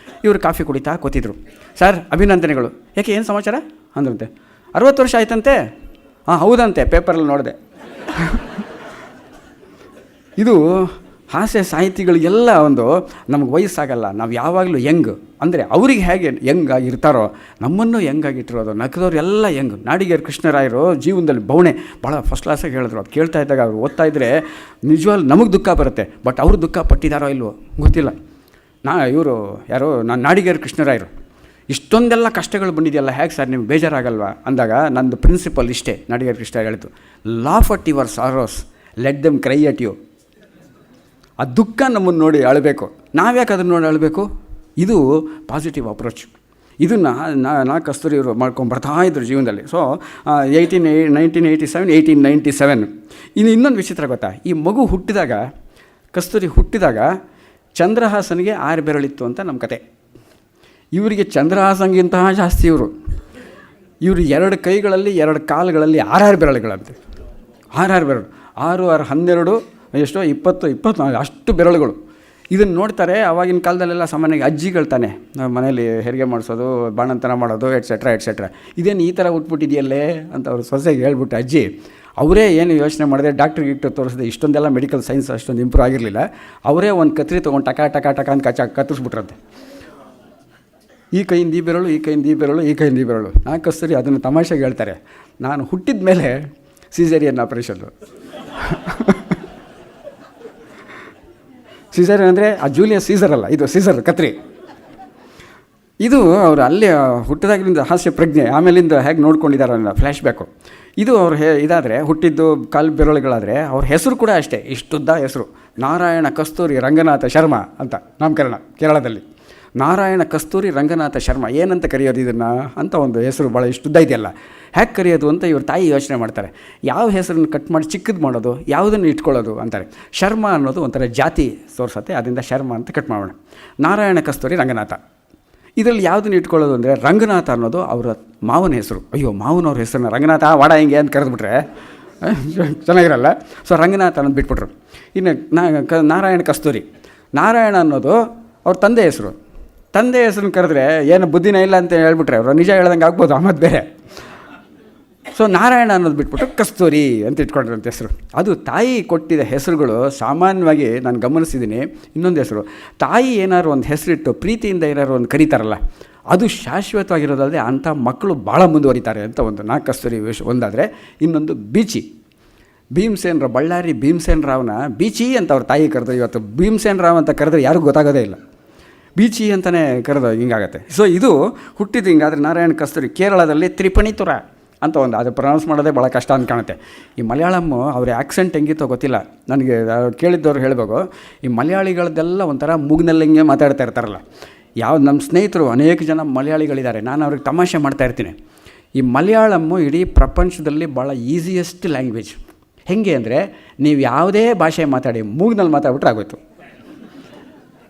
ಇವರು ಕಾಫಿ ಕುಡಿತಾ ಕೂತಿದ್ರು. ಸರ್ ಅಭಿನಂದನೆಗಳು. ಯಾಕೆ, ಏನು ಸಮಾಚಾರ ಅಂದ್ರಂತೆ. 60 ವರ್ಷ ಆಯ್ತಂತೆ. ಹಾಂ ಹೌದಂತೆ, ಪೇಪರಲ್ಲಿ ನೋಡಿದೆ. ಇದು ಹಾಸ್ಯ ಸಾಹಿತಿಗಳಿಗೆಲ್ಲ ಒಂದು, ನಮಗೆ ವಯಸ್ಸಾಗಲ್ಲ, ನಾವು ಯಾವಾಗಲೂ ಯಂಗ್ ಅಂದರೆ ಅವ್ರಿಗೆ ಹೇಗೆ ಯಂಗ್ ಆಗಿರ್ತಾರೋ ನಮ್ಮನ್ನು ಯಂಗ್ ಆಗಿಟ್ಟಿರೋದು. ನಕ್ಕದವ್ರು ಎಲ್ಲ ಯಂಗ್. ನಾಡಿಗೇರ್ ಕೃಷ್ಣರಾಯರು ಜೀವನದಲ್ಲಿ ಬವಣೆ ಭಾಳ ಫಸ್ಟ್ ಕ್ಲಾಸಾಗಿ ಹೇಳಿದ್ರು. ಅದು ಕೇಳ್ತಾ ಇದ್ದಾಗ ಅವ್ರು ಓದ್ತಾ ಇದ್ದರೆ ನಿಜವಾಗ್ಲೂ ನಮಗೆ ದುಃಖ ಬರುತ್ತೆ. ಬಟ್ ಅವರು ದುಃಖ ಪಟ್ಟಿದ್ದಾರೋ ಇಲ್ವೋ ಗೊತ್ತಿಲ್ಲ. ಇವರು ಯಾರೋ ನಾಡಿಗೇರ್ ಕೃಷ್ಣರಾಯರು, ಇಷ್ಟೊಂದೆಲ್ಲ ಕಷ್ಟಗಳು ಬಂದಿದೆಯಲ್ಲ, ಹೇಗೆ ಸರ್ ನಿಮ್ಗೆ ಬೇಜಾರಾಗಲ್ವಾ ಅಂದಾಗ ನಂದು ಪ್ರಿನ್ಸಿಪಲ್ ಇಷ್ಟೇ, ನಾಡಿಗೇರ್ ಕೃಷ್ಣ ಹೇಳಿತು, laugh at your sorrows, let them cry at you. ಆ ದುಃಖ ನಮ್ಮನ್ನು ನೋಡಿ ಅಳಬೇಕು, ನಾವ್ಯಾಕೆ ಅದನ್ನು ನೋಡಿ ಅಳಬೇಕು? ಇದು ಪಾಸಿಟಿವ್ ಅಪ್ರೋಚ್. ಇದನ್ನು ನಾ ಕಸ್ತೂರಿ ಇವರು ಮಾಡ್ಕೊಂಡು ಬರ್ತಾಯಿದ್ರು ಜೀವನದಲ್ಲಿ. ಸೊ 1897 ಇನ್ನೊಂದು ವಿಚಿತ್ರ ಗೊತ್ತಾ, ಈ ಮಗು ಹುಟ್ಟಿದಾಗ, ಕಸ್ತೂರಿ ಹುಟ್ಟಿದಾಗ ಚಂದ್ರಹಾಸನಿಗೆ 6 ಬೆರಳಿತ್ತು ಅಂತ ನಮ್ಮ ಕತೆ. ಇವರಿಗೆ ಚಂದ್ರಹಾಸನಿಗಿಂತಹ ಜಾಸ್ತಿ ಇವರು 2 ಕೈಗಳಲ್ಲಿ 2 ಕಾಲುಗಳಲ್ಲಿ 6 ಬೆರಳುಗಳಂತೆ. 6 ಬೆರಳು, 6 12 ಎಷ್ಟೋ 24 ಅಷ್ಟು ಬೆರಳುಗಳು. ಇದನ್ನು ನೋಡ್ತಾರೆ. ಆವಾಗಿನ ಕಾಲದಲ್ಲೆಲ್ಲ ಸಾಮಾನ್ಯವಾಗಿ ಅಜ್ಜಿಗಳು ತಾನೆ ಮನೇಲಿ ಹೆರಿಗೆ ಮಾಡಿಸೋದು, ಬಾಣಂತನ ಮಾಡೋದು, ಎಟ್ಸೆಟ್ರಾ. ಇದೇನು ಈ ಥರ ಹುಟ್ಬಿಟ್ಟಿದೆಯಲ್ಲೇ ಅಂತ ಅವರು ಸೊಸೆಗೆ ಹೇಳ್ಬಿಟ್ಟು ಅಜ್ಜಿ ಅವರೇ ಏನು ಯೋಚನೆ ಮಾಡಿದೆ, ಡಾಕ್ಟ್ರಿಗೆ ಇಟ್ಟು ತೋರಿಸಿದೆ. ಇಷ್ಟೊಂದೆಲ್ಲ ಮೆಡಿಕಲ್ ಸೈನ್ಸ್ ಅಷ್ಟೊಂದು ಇಂಪ್ರೂವ್ ಆಗಿರಲಿಲ್ಲ. ಅವರೇ ಒಂದು ಕತ್ರಿ ತೊಗೊಂಡು ಟಕ ಅಂತ ಕತ್ತರಿಸ್ಬಿಟ್ರಂತೆ. ಈ ಕೈಯಿಂದ ಈ ಬೆರಳು, ಈ ಕೈಯಿಂದ ಈ ಬೆರಳು, ಈ ಕೈಯಿಂದ ಈ ಬೆರಳು. ಕಸ್ತೂರಿ ಅದನ್ನು ತಮಾಷೆಗೆ ಹೇಳ್ತಾರೆ, ನಾನು ಹುಟ್ಟಿದ ಮೇಲೆ ಸಿಸೇರಿಯನ್ ಆಪರೇಷನ್ನು. ಸೀಸರ್ ಅಂದರೆ ಆ ಜೂಲಿಯಸ್ ಸೀಸರ್ ಅಲ್ಲ, ಇದು ಸೀಸರ್ ಕತ್ರಿ. ಇದು ಅವರು ಅಲ್ಲೇ ಹುಟ್ಟಿದಾಗಲಿಂದ ಹಾಸ್ಯ ಪ್ರಜ್ಞೆ, ಆಮೇಲಿಂದ ಹೇಗೆ ನೋಡ್ಕೊಂಡಿದ್ದಾರೆ ಅನ್ನೋ ಫ್ಲ್ಯಾಶ್ ಬ್ಯಾಕು. ಇದು ಅವ್ರು ಇದಾದರೆ ಹುಟ್ಟಿದ್ದು ಕಾಲು ಬೆರಳುಗಳಾದರೆ ಅವ್ರ ಹೆಸರು ಕೂಡ ಅಷ್ಟೇ, ಇಷ್ಟುದ್ದ ಹೆಸರು, ನಾರಾಯಣ ಕಸ್ತೂರಿ ರಂಗನಾಥ ಶರ್ಮಾ ಅಂತ ನಾಮಕರಣ ಕೇರಳದಲ್ಲಿ. ನಾರಾಯಣ ಕಸ್ತೂರಿ ರಂಗನಾಥ ಶರ್ಮಾ, ಏನಂತ ಕರೆಯೋದು ಇದನ್ನು ಅಂತ ಒಂದು ಹೆಸರು ಭಾಳ ಇಷ್ಟುದ್ದ ಇದೆಯಲ್ಲ, ಹ್ಯಾಕೆ ಕರೆಯೋದು ಅಂತ ಇವ್ರ ತಾಯಿ ಯೋಚನೆ ಮಾಡ್ತಾರೆ. ಯಾವ ಹೆಸರನ್ನು ಕಟ್ ಮಾಡಿ ಚಿಕ್ಕದು ಮಾಡೋದು, ಯಾವುದನ್ನು ಇಟ್ಕೊಳ್ಳೋದು ಅಂತಾರೆ. ಶರ್ಮಾ ಅನ್ನೋದು ಒಂಥರ ಜಾತಿ ತೋರಿಸತ್ತೆ, ಅದರಿಂದ ಶರ್ಮಾ ಅಂತ ಕಟ್ ಮಾಡೋಣ. ನಾರಾಯಣ ಕಸ್ತೂರಿ ರಂಗನಾಥ, ಇದರಲ್ಲಿ ಯಾವುದನ್ನು ಇಟ್ಕೊಳ್ಳೋದು ಅಂದರೆ ರಂಗನಾಥ ಅನ್ನೋದು ಅವರ ಮಾವನ ಹೆಸರು. ಅಯ್ಯೋ, ಮಾವನವ್ರ ಹೆಸರನ್ನ ರಂಗನಾಥ ವಾಡ ಹಿಂಗೆ ಅಂತ ಕರೆದ್ಬಿಟ್ರೆ ಚೆನ್ನಾಗಿರಲ್ಲ. ಸೊ ರಂಗನಾಥ ಅನ್ನೋದು ಬಿಟ್ಬಿಟ್ರು. ಇನ್ನು ನಾರಾಯಣ ಕಸ್ತೂರಿ, ನಾರಾಯಣ ಅನ್ನೋದು ಅವ್ರ ತಂದೆ ಹೆಸರು. ತಂದೆ ಹೆಸರನ್ನು ಕರೆದ್ರೆ ಏನು ಬುದ್ಧಿನೇ ಇಲ್ಲ ಅಂತ ಹೇಳ್ಬಿಟ್ರೆ ಅವರು ನಿಜ ಹೇಳ್ದಂಗೆ ಆಗ್ಬೋದು, ಆಮೇಲೆ ಬೇರೆ. ಸೊ ನಾರಾಯಣ ಅನ್ನೋದು ಬಿಟ್ಬಿಟ್ಟು ಕಸ್ತೂರಿ ಅಂತ ಇಟ್ಕೊಂಡ್ರಂಥ ಹೆಸರು. ಅದು ತಾಯಿ ಕೊಟ್ಟಿದ್ದ ಹೆಸರುಗಳು ಸಾಮಾನ್ಯವಾಗಿ ನಾನು ಗಮನಿಸಿದ್ದೀನಿ. ಇನ್ನೊಂದು ಹೆಸರು, ತಾಯಿ ಏನಾದ್ರು ಒಂದು ಹೆಸರಿಟ್ಟು ಪ್ರೀತಿಯಿಂದ ಏನಾದ್ರು ಒಂದು ಕರೀತಾರಲ್ಲ, ಅದು ಶಾಶ್ವತವಾಗಿರೋದಲ್ಲದೆ ಅಂಥ ಮಕ್ಕಳು ಭಾಳ ಮುಂದುವರಿತಾರೆ ಅಂತ ಒಂದು ಕಸ್ತೂರಿ ಒಂದಾದರೆ. ಇನ್ನೊಂದು ಬೀಚಿ, ಭೀಮಸೇನ್ ಬಳ್ಳಾರಿ ಭೀಮಸೇನ್ ರಾವ್ನ ಬೀಚಿ ಅಂತ ಅವ್ರ ತಾಯಿ ಕರೆದ್ರು. ಇವತ್ತು ಭೀಮಸೇನ್ ರಾವ್ ಅಂತ ಕರೆದ್ರೆ ಯಾರಿಗೂ ಗೊತ್ತಾಗೋದೇ ಇಲ್ಲ, ಬೀಚಿ ಅಂತಲೇ ಕರೆದು ಹಿಂಗಾಗತ್ತೆ. ಸೊ ಇದು ಹುಟ್ಟಿದ್ದು ಹಿಂಗಾದರೆ ನಾರಾಯಣ ಕಸ್ತೂರಿ. ಕೇರಳದಲ್ಲಿ ತ್ರಿಪಣಿತುರ ಅಂತ ಒಂದು, ಅದು ಪ್ರೊನೌನ್ಸ್ ಮಾಡೋದೇ ಭಾಳ ಕಷ್ಟ ಅಂತ ಕಾಣುತ್ತೆ. ಈ ಮಲಯಾಳಮ್ಮು ಅವ್ರ ಆ್ಯಕ್ಸೆಂಟ್ ಹೆಂಗಿತ್ತೋ ಗೊತ್ತಿಲ್ಲ ನನಗೆ, ಕೇಳಿದ್ದವ್ರು ಹೇಳಬೇಕು. ಈ ಮಲಯಾಳಿಗಳದ್ದೆಲ್ಲ ಒಂಥರ ಮೂಗ್ನಲ್ಲಿಂಗೆ ಮಾತಾಡ್ತಾ ಇರ್ತಾರಲ್ಲ. ನಮ್ಮ ಸ್ನೇಹಿತರು ಅನೇಕ ಜನ ಮಲಯಾಳಿಗಳಿದ್ದಾರೆ, ನಾನು ಅವ್ರಿಗೆ ತಮಾಷೆ ಮಾಡ್ತಾಯಿರ್ತೀನಿ. ಈ ಮಲಯಾಳಮ್ಮು ಇಡೀ ಪ್ರಪಂಚದಲ್ಲಿ ಭಾಳ ಈಸಿಯೆಸ್ಟ್ ಲ್ಯಾಂಗ್ವೇಜ್. ಹೇಗೆ ಅಂದರೆ, ನೀವು ಯಾವುದೇ ಭಾಷೆ ಮಾತಾಡಿ ಮೂಗ್ನಲ್ಲಿ ಮಾತಾಡ್ಬಿಟ್ರೆ ಆಗೋಯ್ತು.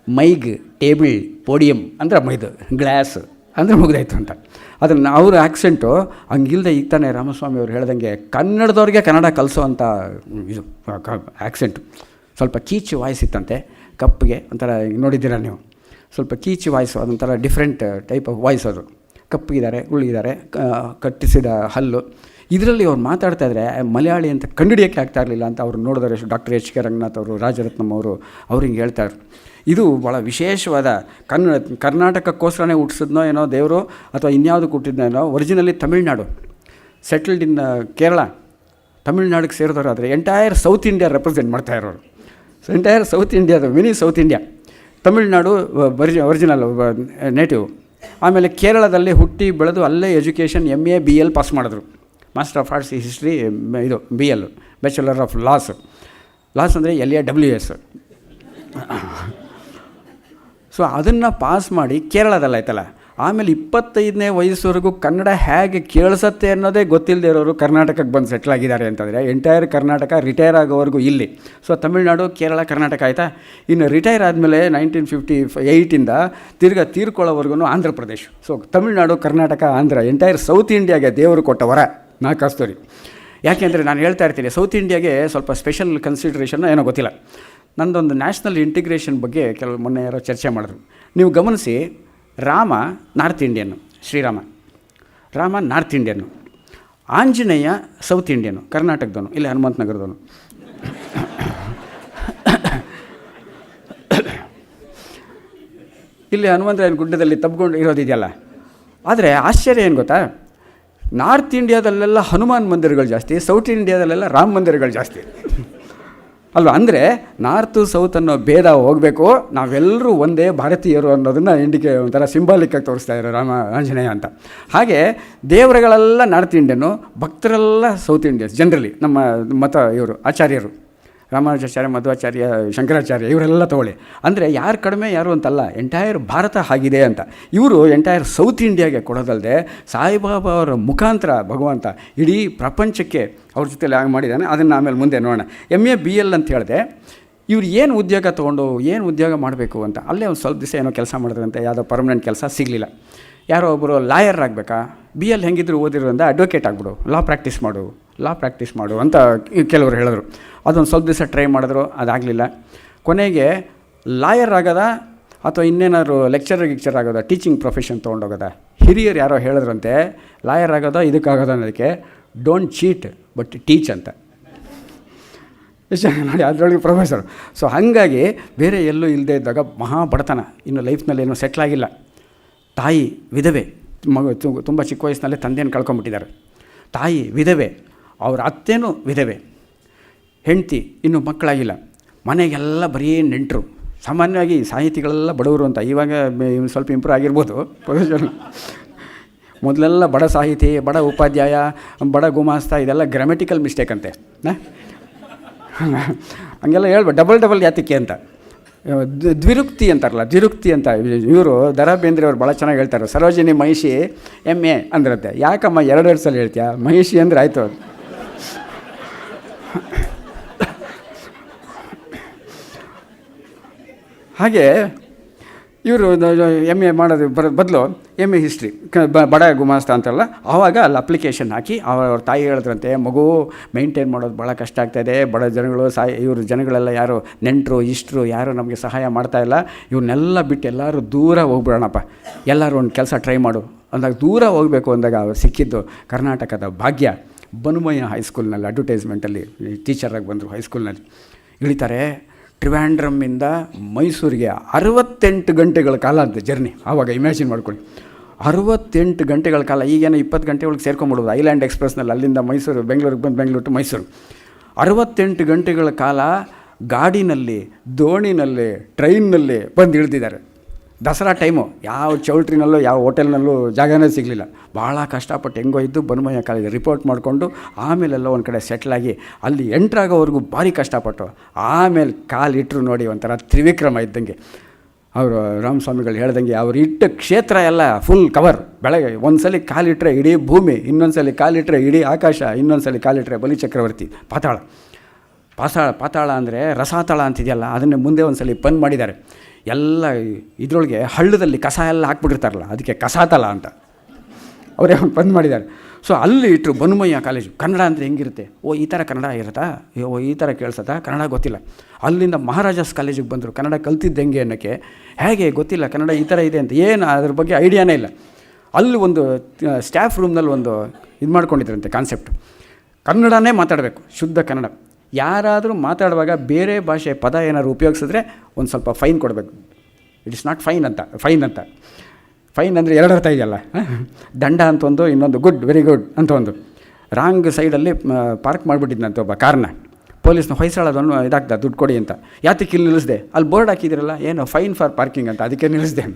ಮೈಗ್, ಟೇಬಲ್, ಪೋಡಿಯಮ್ ಅಂದರೆ ಮೈದು, ಗ್ಲಾಸ್ ಅಂದರೆ ಮುಗಿದಾಯ್ತು ಅಂತ. ಅದನ್ನು ಅವ್ರ ಆ್ಯಕ್ಸೆಂಟು ಹಂಗಿಲ್ಲದೆ ಈಗ ತಾನೇ ರಾಮಸ್ವಾಮಿ ಅವ್ರು ಹೇಳ್ದಂಗೆ ಕನ್ನಡದವ್ರಿಗೆ ಕನ್ನಡ ಕಲಿಸೋ ಅಂಥ ಇದು ಆ್ಯಕ್ಸೆಂಟು. ಸ್ವಲ್ಪ ಕೀಚು ವಾಯ್ಸ್ ಇತ್ತಂತೆ, ಕಪ್ಪಿಗೆ ಒಂಥರ ನೋಡಿದ್ದೀರಾ ನೀವು, ಸ್ವಲ್ಪ ಕೀಚು ವಾಯ್ಸು, ಅದೊಂಥರ ಡಿಫ್ರೆಂಟ್ ಟೈಪ್ ಆಫ್ ವಾಯ್ಸ್. ಅದು ಕಪ್ಪಗಿದ್ದಾರೆ, ಉಳ್ಳಿದ್ದಾರೆ, ಕಟ್ಟಿಸಿದ ಹಲ್ಲು. ಇದರಲ್ಲಿ ಅವ್ರು ಮಾತಾಡ್ತಾಯಿದ್ರೆ ಮಲಯಾಳಿ ಅಂತ ಕಂಡುಹಿಡಿಯೋಕ್ಕೆ ಆಗ್ತಾ ಇರಲಿಲ್ಲ ಅಂತ ಅವ್ರು ನೋಡಿದ್ರೆ ಡಾಕ್ಟರ್ ಎಚ್ ಕೆ ರಂಗನಾಥ್ ಅವರು, ರಾಜರತ್ನಂ ಅವರು ಹಿಂಗೆ ಹೇಳ್ತಾಯಿದ್ರು. ಇದು ಭಾಳ ವಿಶೇಷವಾದ ಕರ್ನಾಟಕಕ್ಕೋಸ್ಕರನೇ ಹುಟ್ಟಿಸಿದ್ನೋ ಏನೋ ದೇವರು, ಅಥವಾ ಇನ್ಯಾವುದಕ್ಕೆ ಹುಟ್ಟಿದ್ನೋ. Originally Tamil Nadu, settled in Kerala, ತಮಿಳ್ನಾಡಿಗೆ ಸೇರಿದವರು. ಎಂಟೈರ್ ಸೌತ್ ಇಂಡಿಯಾ ರೆಪ್ರೆಸೆಂಟ್ ಮಾಡ್ತಾ ಇರೋರು. ಎಂಟೈರ್ ಸೌತ್ ಇಂಡಿಯಾದ mini South India. Tamil Nadu original native. ಆಮೇಲೆ ಕೇರಳದಲ್ಲಿ ಹುಟ್ಟಿ ಬೆಳೆದು ಅಲ್ಲೇ ಎಜುಕೇಷನ್ MA BL ಪಾಸ್ ಮಾಡಿದ್ರು. ಮಾಸ್ಟರ್ ಆಫ್ ಆರ್ಟ್ಸ್ ಹಿಸ್ಟ್ರಿ, ಇದು BL, ಬ್ಯಾಚುಲರ್ ಆಫ್ ಲಾಸ್ ಅಂದರೆ LAWS ಸೊ ಅದನ್ನು ಪಾಸ್ ಮಾಡಿ ಕೇರಳದಲ್ಲಾಯ್ತಲ್ಲ, ಆಮೇಲೆ 25ನೇ ವಯಸ್ಸುವರೆಗೂ ಕನ್ನಡ ಹೇಗೆ ಕೇಳಿಸತ್ತೆ ಅನ್ನೋದೇ ಗೊತ್ತಿಲ್ಲದೆ ಇರೋರು ಕರ್ನಾಟಕಕ್ಕೆ ಬಂದು ಸೆಟ್ಲ್ ಆಗಿದ್ದಾರೆ ಅಂತಂದರೆ ಎಂಟೈರ್ ಕರ್ನಾಟಕ ರಿಟೈರ್ ಆಗೋವರೆಗೂ ಇಲ್ಲಿ. ಸೊ ತಮಿಳುನಾಡು, ಕೇರಳ, ಕರ್ನಾಟಕ ಆಯಿತಾ. ಇನ್ನು ರಿಟೈರ್ ಆದಮೇಲೆ 1958ಇಂದ ತೀರ್ಕೊಳ್ಳೋವರೆಗೂ Andhra Pradesh. So Tamil Nadu, Karnataka, Andhra, entire South ಇಂಡಿಯಾಗೆ ದೇವರು ಕೊಟ್ಟ ವರ ನಾ ಕಸ್ತೂರಿ. ಯಾಕೆಂದರೆ ನಾನು ಹೇಳ್ತಾ ಇರ್ತೀನಿ, ಸೌತ್ ಇಂಡಿಯಾಗೆ ಸ್ವಲ್ಪ ಸ್ಪೆಷಲ್ ಕನ್ಸಿಡ್ರೇಷನ್ ಏನೋ ಗೊತ್ತಿಲ್ಲ. ನಂದೊಂದು ನ್ಯಾಷನಲ್ ಇಂಟಿಗ್ರೇಷನ್ ಬಗ್ಗೆ ಕೆಲವು ಮೊನ್ನೆ ಯಾರೋ ಚರ್ಚೆ ಮಾಡಿದ್ರು. ನೀವು ಗಮನಿಸಿ, ರಾಮ ನಾರ್ತ್ ಇಂಡಿಯನ್ನು, ಶ್ರೀರಾಮ ರಾಮ ನಾರ್ತ್ ಇಂಡಿಯನ್ನು, ಆಂಜನೇಯ ಸೌತ್ ಇಂಡಿಯನು, ಕರ್ನಾಟಕದವನು, ಇಲ್ಲಿ ಹನುಮಂತ ನಗರದವನು. ಇಲ್ಲಿ ಹನುಮಂತರಾಯನ ಗುಡ್ಡದಲ್ಲಿ ತಬ್ಕೊಂಡು ಇರೋದಿದೆಯಲ್ಲ. ಆದರೆ ಆಶ್ಚರ್ಯ ಏನು ಗೊತ್ತಾ, ನಾರ್ತ್ ಇಂಡಿಯಾದಲ್ಲೆಲ್ಲ ಹನುಮಾನ್ ಮಂದಿರಗಳು ಜಾಸ್ತಿ, ಸೌತ್ ಇಂಡಿಯಾದಲ್ಲೆಲ್ಲ ರಾಮ ಮಂದಿರಗಳು ಜಾಸ್ತಿ ಅಲ್ವಾ. ಅಂದರೆ ನಾರ್ತು ಸೌತ್ ಅನ್ನೋ ಭೇದ ಹೋಗಬೇಕು, ನಾವೆಲ್ಲರೂ ಒಂದೇ ಭಾರತೀಯರು ಅನ್ನೋದನ್ನು ಒಂಥರ ಸಿಂಬಾಲಿಕ್ಕಾಗಿ ತೋರಿಸ್ತಾ ಇದ್ದಾರೆ ರಾಮ ಆಂಜನೇಯ ಅಂತ. ಹಾಗೆ ದೇವರುಗಳೆಲ್ಲ ನಾರ್ತ್ ಇಂಡಿಯನ್ನು, ಭಕ್ತರೆಲ್ಲ ಸೌತ್ ಇಂಡಿಯನ್ಸ್. ಜನರಲಿ ನಮ್ಮ ಮತ ಇವರು ಆಚಾರ್ಯರು, ರಾಮಾನುಜಾಚಾರ್ಯ, ಮಧ್ವಾಚಾರ್ಯ, ಶಂಕರಾಚಾರ್ಯ, ಇವರೆಲ್ಲ ತಗೊಳ್ಳಿ. ಅಂದರೆ ಯಾರು ಕಡಿಮೆ ಯಾರು ಅಂತಲ್ಲ, ಎಂಟೈರ್ ಭಾರತ ಆಗಿದೆ ಅಂತ. ಇವರು ಎಂಟೈರ್ ಸೌತ್ ಇಂಡಿಯಾಗೆ ಕೊಡೋದಲ್ಲದೆ ಸಾಯಿಬಾಬಾ ಅವರ ಮುಖಾಂತರ ಭಗವಂತ ಇಡೀ ಪ್ರಪಂಚಕ್ಕೆ ಅವ್ರ ಜೊತೆಲಿ ಆಗಿ ಮಾಡಿದ್ದಾನೆ. ಅದನ್ನು ಆಮೇಲೆ ಮುಂದೆ ನೋಡೋಣ. MA BL ಅಂತ ಹೇಳಿದೆ. ಇವ್ರು ಏನು ಉದ್ಯೋಗ ತೊಗೊಂಡು ಏನು ಉದ್ಯೋಗ ಮಾಡಬೇಕು ಅಂತ ಅಲ್ಲೇ ಒಂದು ಸ್ವಲ್ಪ ದಿವಸ ಏನೋ ಕೆಲಸ ಮಾಡಿದ್ರಂತೆ. ಯಾವುದೋ ಪರ್ಮನೆಂಟ್ ಕೆಲಸ ಸಿಗಲಿಲ್ಲ. ಯಾರೋ ಒಬ್ಬರು ಲಾಯರ್ ಆಗಬೇಕಾ, BL ಹೆಂಗಿದ್ರು ಓದಿರೋದ್ರಿಂದ ಅಡ್ವೊಕೇಟ್ ಆಗಿಬಿಡು, ಲಾ ಪ್ರಾಕ್ಟೀಸ್ ಮಾಡು ಅಂತ ಕೆಲವರು ಹೇಳಿದ್ರು. ಅದೊಂದು ಸ್ವಲ್ಪ ದಿವಸ ಟ್ರೈ ಮಾಡಿದ್ರು, ಅದಾಗಲಿಲ್ಲ. ಕೊನೆಗೆ ಲಾಯರ್ ಆಗೋದ ಅಥವಾ ಇನ್ನೇನಾದ್ರು ಗಿಕ್ಚರ್ ಆಗೋದ, ಟೀಚಿಂಗ್ ಪ್ರೊಫೆಷನ್ ತೊಗೊಂಡೋಗೋದ. ಹಿರಿಯರು ಯಾರೋ ಹೇಳಿದ್ರಂತೆ, ಲಾಯರ್ ಆಗೋದ ಇದಕ್ಕಾಗೋದ ಅನ್ನೋದಕ್ಕೆ ಡೋಂಟ್ ಚೀಟ್ ಬಟ್ ಟೀಚ್ ಅಂತ. ಎಷ್ಟು ನೋಡಿ, ಅದರೊಳಗೆ ಪ್ರೊಫೆಸರು. ಸೊ ಹಾಗಾಗಿ ಬೇರೆ ಎಲ್ಲೂ ಇಲ್ಲದೆ ಇದ್ದಾಗ ಮಹಾ ಬಡತನ, ಇನ್ನು ಲೈಫ್ನಲ್ಲಿ ಏನೂ ಸೆಟ್ಲಾಗಿಲ್ಲ. ತಾಯಿ ವಿಧವೆ, ಮಗು ತುಂಬ ಚಿಕ್ಕ ವಯಸ್ಸಿನಲ್ಲೇ ತಂದೆಯನ್ನು ಕಳ್ಕೊಂಬಿಟ್ಟಿದ್ದಾರೆ. ತಾಯಿ ವಿಧವೆ, ಅವ್ರ ಅತ್ತೇನೂ ವಿಧವೆ, ಹೆಂಡತಿ ಇನ್ನೂ ಮಕ್ಕಳಾಗಿಲ್ಲ. ಮನೆಗೆಲ್ಲ ಬರೀ ನೆಂಟರು. ಸಾಮಾನ್ಯವಾಗಿ ಸಾಹಿತಿಗಳೆಲ್ಲ ಬಡವರು ಅಂತ, ಇವಾಗ ಸ್ವಲ್ಪ ಇಂಪ್ರೂವ್ ಆಗಿರ್ಬೋದು ಪ್ರೊಫೆಷನ್. ಮೊದಲೆಲ್ಲ ಬಡ ಸಾಹಿತಿ, ಬಡ ಉಪಾಧ್ಯಾಯ, ಬಡ ಗುಮಾಸ್ತ, ಇದೆಲ್ಲ ಗ್ರಾಮೆಟಿಕಲ್ ಮಿಸ್ಟೇಕ್ ಅಂತೆ. ಹಂಗೆಲ್ಲ ಹೇಳ್ಬೋದು, ಡಬಲ್ ಯಾತಕ್ಕೆ ಅಂತ. ದ್ವಿರುಕ್ತಿ ಅಂತಾರಲ್ಲ, ದ್ವಿರುಕ್ತಿ ಅಂತ. ಇವರು ದ.ರಾ ಬೇಂದ್ರೆ ಅವರು ಭಾಳ ಚೆನ್ನಾಗಿ ಹೇಳ್ತಾರೆ. ಸರೋಜಿನಿ ಮಹಿಷಿ MA ಅಂದ್ರತ್ತೆ. ಯಾಕಮ್ಮ ಎರಡು ಸಲ ಹೇಳ್ತೀಯ, ಮಹಿಷಿ ಅಂದರೆ ಆಯಿತು. ಹಾಗೆ ಇವರು MA ಮಾಡೋದು ಬದಲು MA ಹಿಸ್ಟ್ರಿ, ಬಡ ಗುಮಾಸ್ತ ಅಂತಲ್ಲ. ಆವಾಗ ಅಲ್ಲಿ ಅಪ್ಲಿಕೇಶನ್ ಹಾಕಿ ಅವ್ರ ತಾಯಿ ಹೇಳಿದ್ರಂತೆ, ಮಗು ಮೇಂಟೈನ್ ಮಾಡೋದು ಭಾಳ ಕಷ್ಟ ಆಗ್ತಾಯಿದೆ, ಬಡ ಜನಗಳು ಇವರು ಜನಗಳೆಲ್ಲ ಯಾರು ನೆಂಟರು ಇಷ್ಟರು ಯಾರು ನಮಗೆ ಸಹಾಯ ಮಾಡ್ತಾಯಿಲ್ಲ, ಇವ್ರನ್ನೆಲ್ಲ ಬಿಟ್ಟು ಎಲ್ಲರೂ ದೂರ ಹೋಗ್ಬಿಡೋಣಪ್ಪ, ಎಲ್ಲರೂ ಒಂದು ಕೆಲಸ ಟ್ರೈ ಮಾಡು ಅಂದಾಗ ದೂರ ಹೋಗಬೇಕು ಅಂದಾಗ ಅವ್ರು ಸಿಕ್ಕಿದ್ದು ಕರ್ನಾಟಕದ ಭಾಗ್ಯ. ಬನುಮಯ್ಯ ಹೈಸ್ಕೂಲ್ನಲ್ಲಿ ಅಡ್ವರ್ಟೈಸ್ಮೆಂಟಲ್ಲಿ ಟೀಚರಾಗಿ ಬಂದರು. ಹೈಸ್ಕೂಲ್ನಲ್ಲಿ ಇಳಿತಾರೆ. ಟ್ರಿವ್ಯಾಂಡ್ರಮ್ಮಿಂದ ಮೈಸೂರಿಗೆ 68 ಗಂಟೆಗಳ ಕಾಲ ಅಂತ ಜರ್ನಿ. ಆವಾಗ ಇಮ್ಯಾಜಿನ್ ಮಾಡ್ಕೊಳ್ಳಿ, 68 ಗಂಟೆಗಳ ಕಾಲ. ಈಗೇನೋ 20 ಗಂಟೆ ಒಳಗೆ ಸೇರ್ಕೊಂಬಿಡೋದು ಐಲ್ಯಾಂಡ್ ಎಕ್ಸ್ಪ್ರೆಸ್ನಲ್ಲಿ, ಅಲ್ಲಿಂದ ಮೈಸೂರು, ಬೆಂಗಳೂರಿಗೆ ಬಂದು ಬೆಂಗಳೂರು ಟು ಮೈಸೂರು. 68 ಗಂಟೆಗಳ ಕಾಲ ಗಾಡಿನಲ್ಲಿ, ದೋಣಿನಲ್ಲಿ, ಟ್ರೈನ್ನಲ್ಲಿ ಬಂದು ಇಳಿದಿದ್ದಾರೆ. ದಸರಾ ಟೈಮು ಯಾವ ಚೌಲ್ಟ್ರಿನಲ್ಲೂ ಯಾವ ಹೋಟೆಲ್ನಲ್ಲೂ ಜಾಗನೇ ಸಿಗಲಿಲ್ಲ. ಭಾಳ ಕಷ್ಟಪಟ್ಟು ಹೆಂಗೋ ಇದ್ದು ಬನುಮಯ್ಯ ಕಾಲೇಜ್ ರಿಪೋರ್ಟ್ ಮಾಡಿಕೊಂಡು ಆಮೇಲೆಲ್ಲ ಒಂದು ಕಡೆ ಸೆಟ್ಲಾಗಿ ಅಲ್ಲಿ ಎಂಟ್ರಾಗೋವರೆಗೂ ಭಾರಿ ಕಷ್ಟಪಟ್ಟು ಆಮೇಲೆ ಕಾಲಿಟ್ಟರು ನೋಡಿ, ಒಂಥರ ತ್ರಿವಿಕ್ರಮ ಇದ್ದಂಗೆ. ಅವರು ರಾಮಸ್ವಾಮಿಗಳು ಹೇಳ್ದಂಗೆ ಅವ್ರು ಇಟ್ಟ ಕ್ಷೇತ್ರ ಎಲ್ಲ ಫುಲ್ ಕವರ್. ಬೆಳಗ್ಗೆ ಒಂದು ಸಲ ಕಾಲಿಟ್ಟರೆ ಇಡೀ ಭೂಮಿ, ಇನ್ನೊಂದು ಸಲ ಕಾಲಿಟ್ಟರೆ ಇಡೀ ಆಕಾಶ, ಇನ್ನೊಂದು ಸಲ ಕಾಲಿಟ್ಟರೆ ಬಲಿಚಕ್ರವರ್ತಿ. ಪಾತಾಳ ಅಂದರೆ ರಸಾತಳ ಅಂತಿದೆಯಲ್ಲ, ಅದನ್ನೇ ಮುಂದೆ ಒಂದು ಸಲ ಪನ್ ಮಾಡಿದ್ದಾರೆ. ಎಲ್ಲ ಇದರೊಳಗೆ ಹಳ್ಳದಲ್ಲಿ ಕಸ ಎಲ್ಲ ಹಾಕ್ಬಿಟ್ಟಿರ್ತಾರಲ್ಲ, ಅದಕ್ಕೆ ಕಸಾತಲ ಅಂತ ಅವರೇ ಒಂದು ಬಂದ್ ಮಾಡಿದ್ದಾರೆ. ಸೊ ಅಲ್ಲಿ ಇಟ್ಟರು ಬನುಮಯ್ಯ ಕಾಲೇಜು. ಕನ್ನಡ ಅಂದರೆ ಹೆಂಗಿರುತ್ತೆ, ಈ ಥರ ಕನ್ನಡ ಇರುತ್ತಾ, ಈ ಥರ ಕೇಳಿಸತ್ತಾ, ಕನ್ನಡ ಗೊತ್ತಿಲ್ಲ. ಅಲ್ಲಿಂದ ಮಹಾರಾಜಾಸ್ ಕಾಲೇಜಿಗೆ ಬಂದರು. ಕನ್ನಡ ಕಲ್ತಿದ್ದು ಹೆಂಗೆ ಅನ್ನೋಕ್ಕೆ ಹೇಗೆ ಗೊತ್ತಿಲ್ಲ, ಕನ್ನಡ ಈ ಥರ ಇದೆ ಅಂತ ಏನು ಅದ್ರ ಬಗ್ಗೆ ಐಡಿಯಾನೇ ಇಲ್ಲ. ಅಲ್ಲಿ ಒಂದು ಸ್ಟಾಫ್ ರೂಮ್ನಲ್ಲಿ ಒಂದು ಇದು ಮಾಡ್ಕೊಂಡಿದ್ರಂತೆ ಕಾನ್ಸೆಪ್ಟ್, ಕನ್ನಡನೇ ಮಾತಾಡಬೇಕು, ಶುದ್ಧ ಕನ್ನಡ. ಯಾರಾದರೂ ಮಾತಾಡುವಾಗ ಬೇರೆ ಭಾಷೆ ಪದ ಏನಾದ್ರು ಉಪಯೋಗಿಸಿದ್ರೆ ಒಂದು ಸ್ವಲ್ಪ ಫೈನ್ ಕೊಡಬೇಕು. ಇಟ್ ಇಸ್ ನಾಟ್ ಫೈನ್ ಅಂತ. ಫೈನ್ ಅಂದರೆ ಎರಡು ಅರ್ಥ ಇದೆಯಲ್ಲ, ದಂಡ ಅಂತ ಒಂದು, ಇನ್ನೊಂದು ಗುಡ್, ವೆರಿ ಗುಡ್ ಅಂತ ಒಂದು. ರಾಂಗ್ ಸೈಡಲ್ಲಿ ಪಾರ್ಕ್ ಮಾಡಿಬಿಟ್ಟಿದ್ದಂತೆ ಒಬ್ಬ ಕಾರ್ನ. ಪೊಲೀಸ್ನ ಹೊಯ್ಸಳದನ್ನು ಇದಾಗ್ದ, ದುಡ್ಡು ಕೊಡಿ ಅಂತ. ಯಾತಕ್ಕೆ ಇಲ್ಲಿ ನಿಲ್ಲಿಸಿದೆ, ಅಲ್ಲಿ ಬೋರ್ಡ್ ಹಾಕಿದಿರಲ್ಲ ಏನು ಫೈನ್ ಫಾರ್ ಪಾರ್ಕಿಂಗ್ ಅಂತ, ಅದಕ್ಕೆ ನಿಲ್ಲಿಸಿದೆ.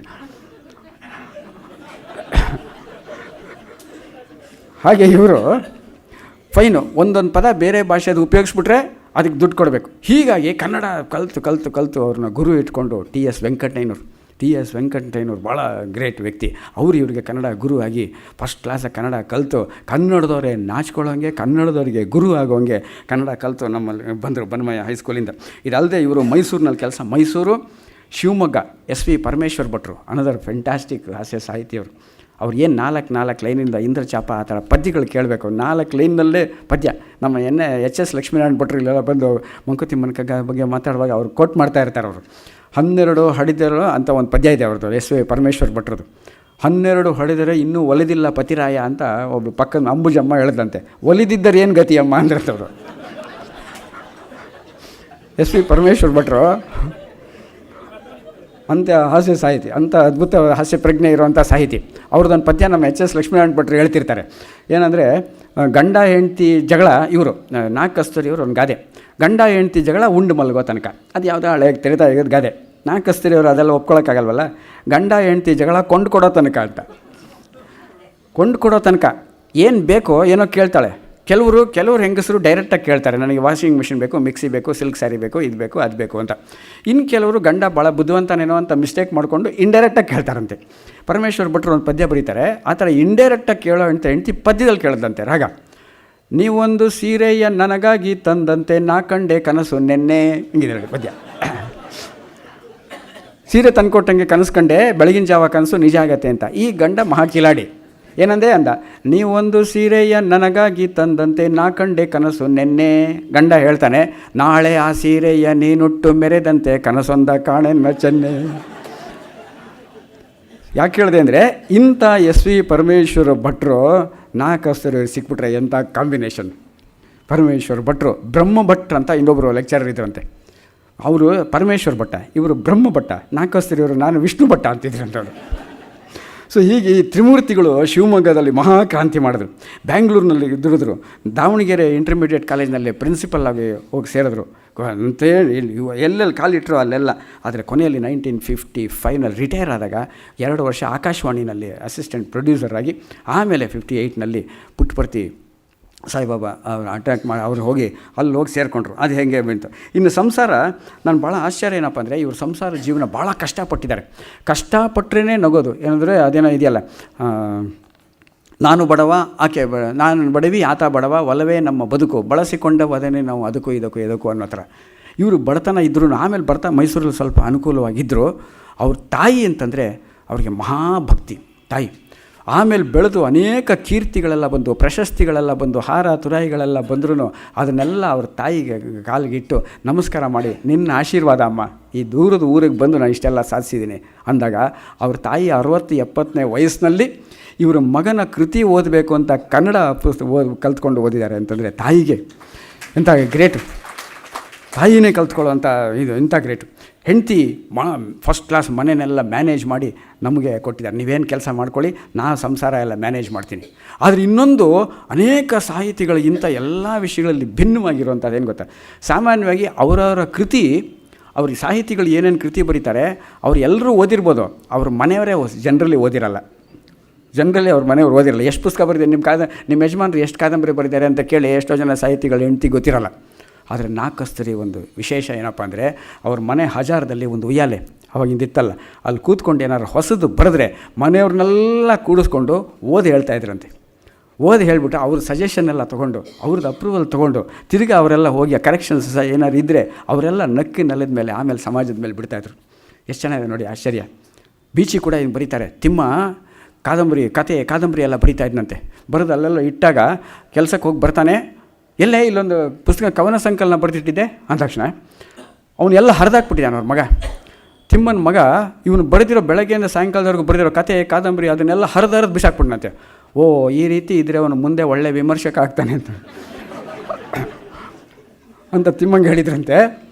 ಹಾಗೆ ಇವರು ಫೈನು ಒಂದೊಂದು ಪದ ಬೇರೆ ಭಾಷೆದು ಉಪಯೋಗಿಸ್ಬಿಟ್ರೆ ಅದಕ್ಕೆ ದುಡ್ಡು ಕೊಡಬೇಕು. ಹೀಗಾಗಿ ಕನ್ನಡ ಕಲಿತು ಅವ್ರನ್ನ ಗುರು ಇಟ್ಕೊಂಡು ಟಿ ಎಸ್ ವೆಂಕಟಯ್ಯನವ್ರು ಭಾಳ ಗ್ರೇಟ್ ವ್ಯಕ್ತಿ. ಅವರು ಇವರಿಗೆ ಕನ್ನಡ ಗುರು ಆಗಿ ಫಸ್ಟ್ ಕ್ಲಾಸಾಗಿ ಕನ್ನಡ ಕಲಿತು ಕನ್ನಡದವರೇ ನಾಚ್ಕೊಳ್ಳೋಂಗೆ, ಕನ್ನಡದವರಿಗೆ ಗುರು ಆಗೋಂಗೆ ಕನ್ನಡ ಕಲಿತು ನಮ್ಮಲ್ಲಿ ಬಂದರು ಬನ್ಮಯ್ಯ ಹೈಸ್ಕೂಲಿಂದ. ಇದಲ್ಲದೆ ಇವರು ಮೈಸೂರಿನಲ್ಲಿ ಕೆಲಸ, ಮೈಸೂರು, ಶಿವಮೊಗ್ಗ, ಎಸ್ ವಿ ಪರಮೇಶ್ವರ್ ಭಟ್ರು ಅನದರ್ ಫ್ಯಾಂಟಾಸ್ಟಿಕ್ ಹಾಸ್ಯ ಸಾಹಿತಿಯವರು. ಅವ್ರು ಏನು ನಾಲ್ಕು ಲೈನಿಂದ ಇಂದ್ರಚಾಪ ಆ ಥರ ಪದ್ಯಗಳು ಕೇಳಬೇಕು, 4 ಲೈನ್ನಲ್ಲೇ ಪದ್ಯ. ನಮ್ಮ ಎಚ್ ಎಸ್ ಲಕ್ಷ್ಮೀನಾರಾಯಣ ಭಟ್ರು ಇಲ್ಲೆಲ್ಲ ಬಂದು ಮಂಕುತಿಮ್ಮನ ಕಗ್ಗ ಬಗ್ಗೆ ಮಾತಾಡುವಾಗ ಅವ್ರು ಕೋಟ್ ಮಾಡ್ತಾ ಇರ್ತಾರೆ. ಅವರು 12 ಹಡಿದರು ಅಂತ ಒಂದು ಪದ್ಯ ಇದೆ ಅವ್ರದ್ದು, ಎಸ್ ವಿ ಪರಮೇಶ್ವರ್ ಭಟ್ರದ್ದು. 12 ಹೊಡೆದರೆ ಇನ್ನೂ ಒಲಿದಿಲ್ಲ ಪತಿರಾಯ ಅಂತ ಒಬ್ಬರು ಪಕ್ಕದ ಅಂಬುಜಮ್ಮ ಹೇಳ್ದಂತೆ. ಒಲಿದಿದ್ದರೆ ಏನು ಗತಿ ಅಮ್ಮ ಅಂದ್ರಂತವ್ರು. ಎಸ್ ವಿ ಪರಮೇಶ್ವರ್ ಭಟ್ರು ಅಂಥ ಹಾಸ್ಯ ಸಾಹಿತಿ, ಅಂಥ ಅದ್ಭುತ ಹಾಸ್ಯ ಪ್ರಜ್ಞೆ ಇರುವಂಥ ಸಾಹಿತಿ. ಅವ್ರದ್ದೊಂದು ಪದ್ಯ ನಮ್ಮ ಎಚ್ ಎಸ್ ಲಕ್ಷ್ಮೀನಾರಾಯಣ ಭಟ್ರು ಹೇಳ್ತಿರ್ತಾರೆ. ಏನಂದರೆ, ಗಂಡ ಹೆಂಡತಿ ಜಗಳ, ಇವರು ನಾಲ್ಕು ಕಸ್ತೂರಿ ಇವರು ಒಂದು ಗಾದೆ, ಗಂಡ ಹೆಂಡತಿ ಜಗಳ ಉಂಡು ಮಲಗೋ ತನಕ. ಅದು ಯಾವುದೋ ಹಳೆ ತೆರೆತಾ ಇರೋದು ಗಾದೆ. ನಾಲ್ಕು ಕಸ್ತೂರಿ ಅವರು ಅದೆಲ್ಲ ಒಪ್ಕೊಳ್ಳೋಕ್ಕಾಗಲ್ವಲ್ಲ. ಗಂಡ ಹೆಂಡತಿ ಜಗಳ ಕೊಂಡ್ಕೊಡೋ ತನಕ ಅಂತ. ಕೊಂಡ್ಕೊಡೋ ತನಕ ಏನು ಬೇಕೋ ಏನೋ ಕೇಳ್ತಾಳೆ. ಕೆಲವರು ಹೆಂಗಸರು ಡೈರೆಕ್ಟಾಗಿ ಕೇಳ್ತಾರೆ, ನನಗೆ ವಾಷಿಂಗ್ ಮಿಷಿನ್ ಬೇಕು, ಮಿಕ್ಸಿ ಬೇಕು, ಸಿಲ್ಕ್ ಸ್ಯಾರಿ ಬೇಕು, ಇದು ಬೇಕು, ಅದು ಬೇಕು ಅಂತ. ಇನ್ನು ಕೆಲವರು ಗಂಡ ಭಾಳ ಬುದ್ಧಿವಂತನೇನೋ ಅಂತ ಮಿಸ್ಟೇಕ್ ಮಾಡಿಕೊಂಡು ಇಂಡೈರೆಕ್ಟಾಗಿ ಕೇಳ್ತಾರಂತೆ. ಪರಮೇಶ್ವರ್ ಭಟ್ರು ಒಂದು ಪದ್ಯ ಬರೀತಾರೆ, ಆ ಥರ ಇಂಡೈರೆಕ್ಟಾಗಿ ಕೇಳೋ ಅಂತ ಹೆಂಡತಿ ಪದ್ಯದಲ್ಲಿ ಕೇಳ್ದಂತೆ ರಾಗ. ನೀವೊಂದು ಸೀರೆಯ ನನಗಾಗಿ ತಂದಂತೆ ನಾ ಕಂಡೆ ಕನಸು ನೆನ್ನೆ, ಹಿಂಗಿದೆ ಪದ್ಯ. ಸೀರೆ ತಂದ್ಕೊಟ್ಟಂಗೆ ಕನಸು ಕಂಡೆ, ಬೆಳಗಿನ ಜಾವ ಕನಸು ನಿಜ ಆಗತ್ತೆ ಅಂತ. ಈ ಗಂಡ ಮಹಾ ಕಿಲಾಡಿ ಏನಂದೆ ಅಂದ, ನೀವೊಂದು ಸೀರೆಯ ನನಗಾಗಿ ತಂದಂತೆ ನಾ ಕಂಡೆ ಕನಸು ನೆನ್ನೆ. ಗಂಡ ಹೇಳ್ತಾನೆ, ನಾಳೆ ಆ ಸೀರೆಯ ನೀನುಟ್ಟು ಮೆರೆದಂತೆ ಕನಸೊಂದ ಕಾಣೆನ್ನ ಚೆನ್ನೆ. ಯಾಕೆ ಹೇಳಿದೆ ಅಂದರೆ, ಇಂಥ ಎಸ್ ವಿ ಪರಮೇಶ್ವರ ಭಟ್ರು ನಾಲ್ಕಸ್ತರು ಸಿಕ್ಬಿಟ್ರೆ ಎಂಥ ಕಾಂಬಿನೇಷನ್. ಪರಮೇಶ್ವರ್ ಭಟ್ರು ಬ್ರಹ್ಮಭಟ್ ಅಂತ ಇನ್ನೊಬ್ಬರು ಲೆಕ್ಚರರ್ ಇದ್ರಂತೆ. ಅವರು ಪರಮೇಶ್ವರ್ ಭಟ್ಟ, ಇವರು ಬ್ರಹ್ಮಭಟ್ಟ, ನಾಲ್ಕಸ್ತರಿಯವರು ನಾನು ವಿಷ್ಣು ಭಟ್ಟ ಅಂತಿದ್ರಂತವ್ರು. ಸೊ ಹೀಗೆ ಈ ತ್ರಿಮೂರ್ತಿಗಳು ಶಿವಮೊಗ್ಗದಲ್ಲಿ ಮಹಾಕ್ರಾಂತಿ ಮಾಡಿದ್ರು. ಬ್ಯಾಂಗ್ಳೂರಿನಲ್ಲಿ ದುಡಿದ್ರು, ದಾವಣಗೆರೆ ಇಂಟರ್ಮೀಡಿಯೇಟ್ ಕಾಲೇಜಿನಲ್ಲಿ ಪ್ರಿನ್ಸಿಪಲ್ ಆಗಿ ಹೋಗಿ ಸೇರಿದ್ರು ಅಂತೇಳಿ ಎಲ್ಲೆಲ್ಲಿ ಕಾಲಿಟ್ಟರು ಅಲ್ಲೆಲ್ಲ. ಆದರೆ ಕೊನೆಯಲ್ಲಿ 1955ನಲ್ಲಿ ರಿಟೈರ್ ಆದಾಗ 2 ವರ್ಷ ಆಕಾಶವಾಣಿನಲ್ಲಿ ಅಸಿಸ್ಟೆಂಟ್ ಪ್ರೊಡ್ಯೂಸರ್ ಆಗಿ, ಆಮೇಲೆ 58ನಲ್ಲಿ ಪುಟ್ಟಪರ್ತಿ ಸಾಯಿಬಾಬಾ ಅವ್ರು ಅಟ್ಯಾಕ್ ಮಾಡಿ ಅವ್ರು ಹೋಗಿ ಸೇರಿಕೊಂಡ್ರು. ಅದು ಹೇಗೆ ಬಂತು. ಇನ್ನು ಸಂಸಾರ, ನಾನು ಭಾಳ ಆಶ್ಚರ್ಯ ಏನಪ್ಪ ಅಂದರೆ, ಇವರು ಸಂಸಾರ ಜೀವನ ಭಾಳ ಕಷ್ಟಪಟ್ಟಿದ್ದಾರೆ. ಕಷ್ಟಪಟ್ಟರೆ ನಗೋದು ಏನಂದರೆ ಅದೇನೋ ಇದೆಯಲ್ಲ, ನಾನು ಬಡವ ಆಕೆ ನಾನು ಬಡವಿ ಆತ ಬಡವ, ಒಲವೇ ನಮ್ಮ ಬದುಕು, ಬಳಸಿಕೊಂಡ ವದನೆ ನಾವು ಅದಕ್ಕೂ ಇದಕ್ಕೂ ಅನ್ನೋ ಥರ. ಇವರು ಬಡತನ ಇದ್ದರೂ ಆಮೇಲೆ ಬರ್ತಾ ಮೈಸೂರಲ್ಲಿ ಸ್ವಲ್ಪ ಅನುಕೂಲವಾಗಿದ್ದರು. ಅವ್ರ ತಾಯಿ ಅಂತಂದರೆ ಅವ್ರಿಗೆ ಮಹಾಭಕ್ತಿ ತಾಯಿ. ಆಮೇಲೆ ಬೆಳೆದು ಅನೇಕ ಕೀರ್ತಿಗಳೆಲ್ಲ ಬಂದು, ಪ್ರಶಸ್ತಿಗಳೆಲ್ಲ ಬಂದು, ಹಾರ ತುರಾಯಿಗಳೆಲ್ಲ ಬಂದ್ರೂ ಅದನ್ನೆಲ್ಲ ಅವ್ರ ತಾಯಿಗೆ ಕಾಲಿಗಿಟ್ಟು ನಮಸ್ಕಾರ ಮಾಡಿ, ನಿನ್ನ ಆಶೀರ್ವಾದ ಅಮ್ಮ, ಈ ದೂರದ ಊರಿಗೆ ಬಂದು ನಾನು ಇಷ್ಟೆಲ್ಲ ಸಾಧಿಸಿದ್ದೀನಿ ಅಂದಾಗ, ಅವ್ರ ತಾಯಿ 60-70ನೇ ವಯಸ್ಸಿನಲ್ಲಿ ಇವರು ಮಗನ ಕೃತಿ ಓದಬೇಕು ಅಂತ ಕನ್ನಡ ಕಲ್ತ್ಕೊಂಡು ಓದಿದ್ದಾರೆ ಅಂತಂದರೆ ತಾಯಿಗೆ ಎಂಥ ಗ್ರೇಟು. ತಾಯಿನೇ ಕಲ್ತ್ಕೊಳ್ಳೋಂಥ ಇದು ಎಂಥ ಗ್ರೇಟು. ಹೆಂಡತಿ ಫಸ್ಟ್ ಕ್ಲಾಸ್ ಮನೆಯನ್ನೆಲ್ಲ ಮ್ಯಾನೇಜ್ ಮಾಡಿ ನಮಗೆ ಕೊಟ್ಟಿದ್ದಾರೆ, ನೀವೇನು ಕೆಲಸ ಮಾಡ್ಕೊಳ್ಳಿ, ನಾನು ಸಂಸಾರ ಎಲ್ಲ ಮ್ಯಾನೇಜ್ ಮಾಡ್ತೀನಿ. ಆದರೆ ಇನ್ನೊಂದು, ಅನೇಕ ಸಾಹಿತಿಗಳು ಇಂಥ ಎಲ್ಲ ವಿಷಯಗಳಲ್ಲಿ ಭಿನ್ನವಾಗಿರುವಂಥದ್ದು ಏನು ಗೊತ್ತಾ, ಸಾಮಾನ್ಯವಾಗಿ ಅವರವರ ಕೃತಿ, ಅವ್ರಿಗೆ ಸಾಹಿತಿಗಳು ಏನೇನು ಕೃತಿ ಬರೀತಾರೆ ಅವ್ರು ಎಲ್ಲರೂ ಓದಿರ್ಬೋದು, ಅವ್ರ ಮನೆಯವರೇ ಜನರಲಿ ಓದಿರಲ್ಲ. ಅವ್ರ ಮನೆಯವ್ರು ಓದಿರಲ್ಲ. ಎಷ್ಟು ಪುಸ್ತಕ ಬರೆದಿದ್ದಾರೆ ನಿಮ್ಮ ಯಜಮಾನ್ರು ಎಷ್ಟು ಕಾದಂಬರಿ ಬರೆದಿದ್ದಾರೆ ಅಂತ ಕೇಳಿ ಎಷ್ಟೋ ಜನ ಸಾಹಿತಿಗಳು ಹೆಂಡತಿ ಗೊತ್ತಿರಲ್ಲ. ಆದರೆ ನಾಲ್ಕಸ್ತರಿ ಒಂದು ವಿಶೇಷ ಏನಪ್ಪ ಅಂದರೆ, ಅವ್ರ ಮನೆ ಹಜಾರದಲ್ಲಿ ಒಂದು ಉಯ್ಯಾಲೆ ಅವಾಗಿಂದಿತ್ತಲ್ಲ, ಅಲ್ಲಿ ಕೂತ್ಕೊಂಡು ಏನಾದ್ರು ಹೊಸದು ಬರೆದ್ರೆ ಮನೆಯವ್ರನ್ನೆಲ್ಲ ಕೂಡಿಸ್ಕೊಂಡು ಹೇಳ್ತಾಯಿದ್ರಂತೆ. ಹೇಳಿಬಿಟ್ಟು ಅವ್ರ ಸಜೆಷನ್ ಎಲ್ಲ ತೊಗೊಂಡು, ಅವ್ರದ್ದು ಅಪ್ರೂವಲ್ ತೊಗೊಂಡು, ತಿರುಗಿ ಅವರೆಲ್ಲ ಹೋಗಿ ಕಾರೆಕ್ಷನ್ಸ್ ಏನಾದ್ರು ಇದ್ದರೆ ಅವರೆಲ್ಲ ನಕ್ಕಿ ನೆಲದ ಮೇಲೆ ಆಮೇಲೆ ಸಮಾಜದ ಮೇಲೆ ಬಿಡ್ತಾಯಿದ್ರು. ಎಷ್ಟು ಚೆನ್ನಾಗಿದೆ ನೋಡಿ, ಆಶ್ಚರ್ಯ. ಬೀಚಿ ಕೂಡ ಹಿಂಗೆ ಬರೀತಾರೆ. ತಿಮ್ಮ ಕಾದಂಬರಿ ಎಲ್ಲ ಬರೀತಾ ಇದ್ದಂತೆ. ಬರೆದು ಅಲ್ಲೆಲ್ಲ ಇಟ್ಟಾಗ ಕೆಲಸಕ್ಕೆ ಹೋಗಿ ಬರ್ತಾನೆ, ಎಲ್ಲೇ ಇಲ್ಲೊಂದು ಪುಸ್ತಕ ಕವನ ಸಂಕಲನ ಬರೆದಿಟ್ಟಿದ್ದೆ ಅಂದ ತಕ್ಷಣ ಅವನ್ನೆಲ್ಲ ಹರಿದಾಕ್ಬಿಟ್ಟಿದ್ದಾನೆ ಅವ್ರ ಮಗ. ತಿಮ್ಮನ ಮಗ ಇವನು ಬರೆದಿರೋ ಬೆಳಗ್ಗೆಯಿಂದ ಸಾಯಂಕಾಲದವರೆಗೂ ಬರೆದಿರೋ ಕಾದಂಬರಿ ಅದನ್ನೆಲ್ಲ ಹರಿದು ಬಿಸಾಕ್ಬಿಟ್ನಂತೆ. ಓ, ಈ ರೀತಿ ಇದ್ದರೆ ಅವನು ಮುಂದೆ ಒಳ್ಳೆ ವಿಮರ್ಶಕ ಆಗ್ತಾನೆ ಅಂತ ತಿಮ್ಮಂಗೆ ಹೇಳಿದ್ರಂತೆ.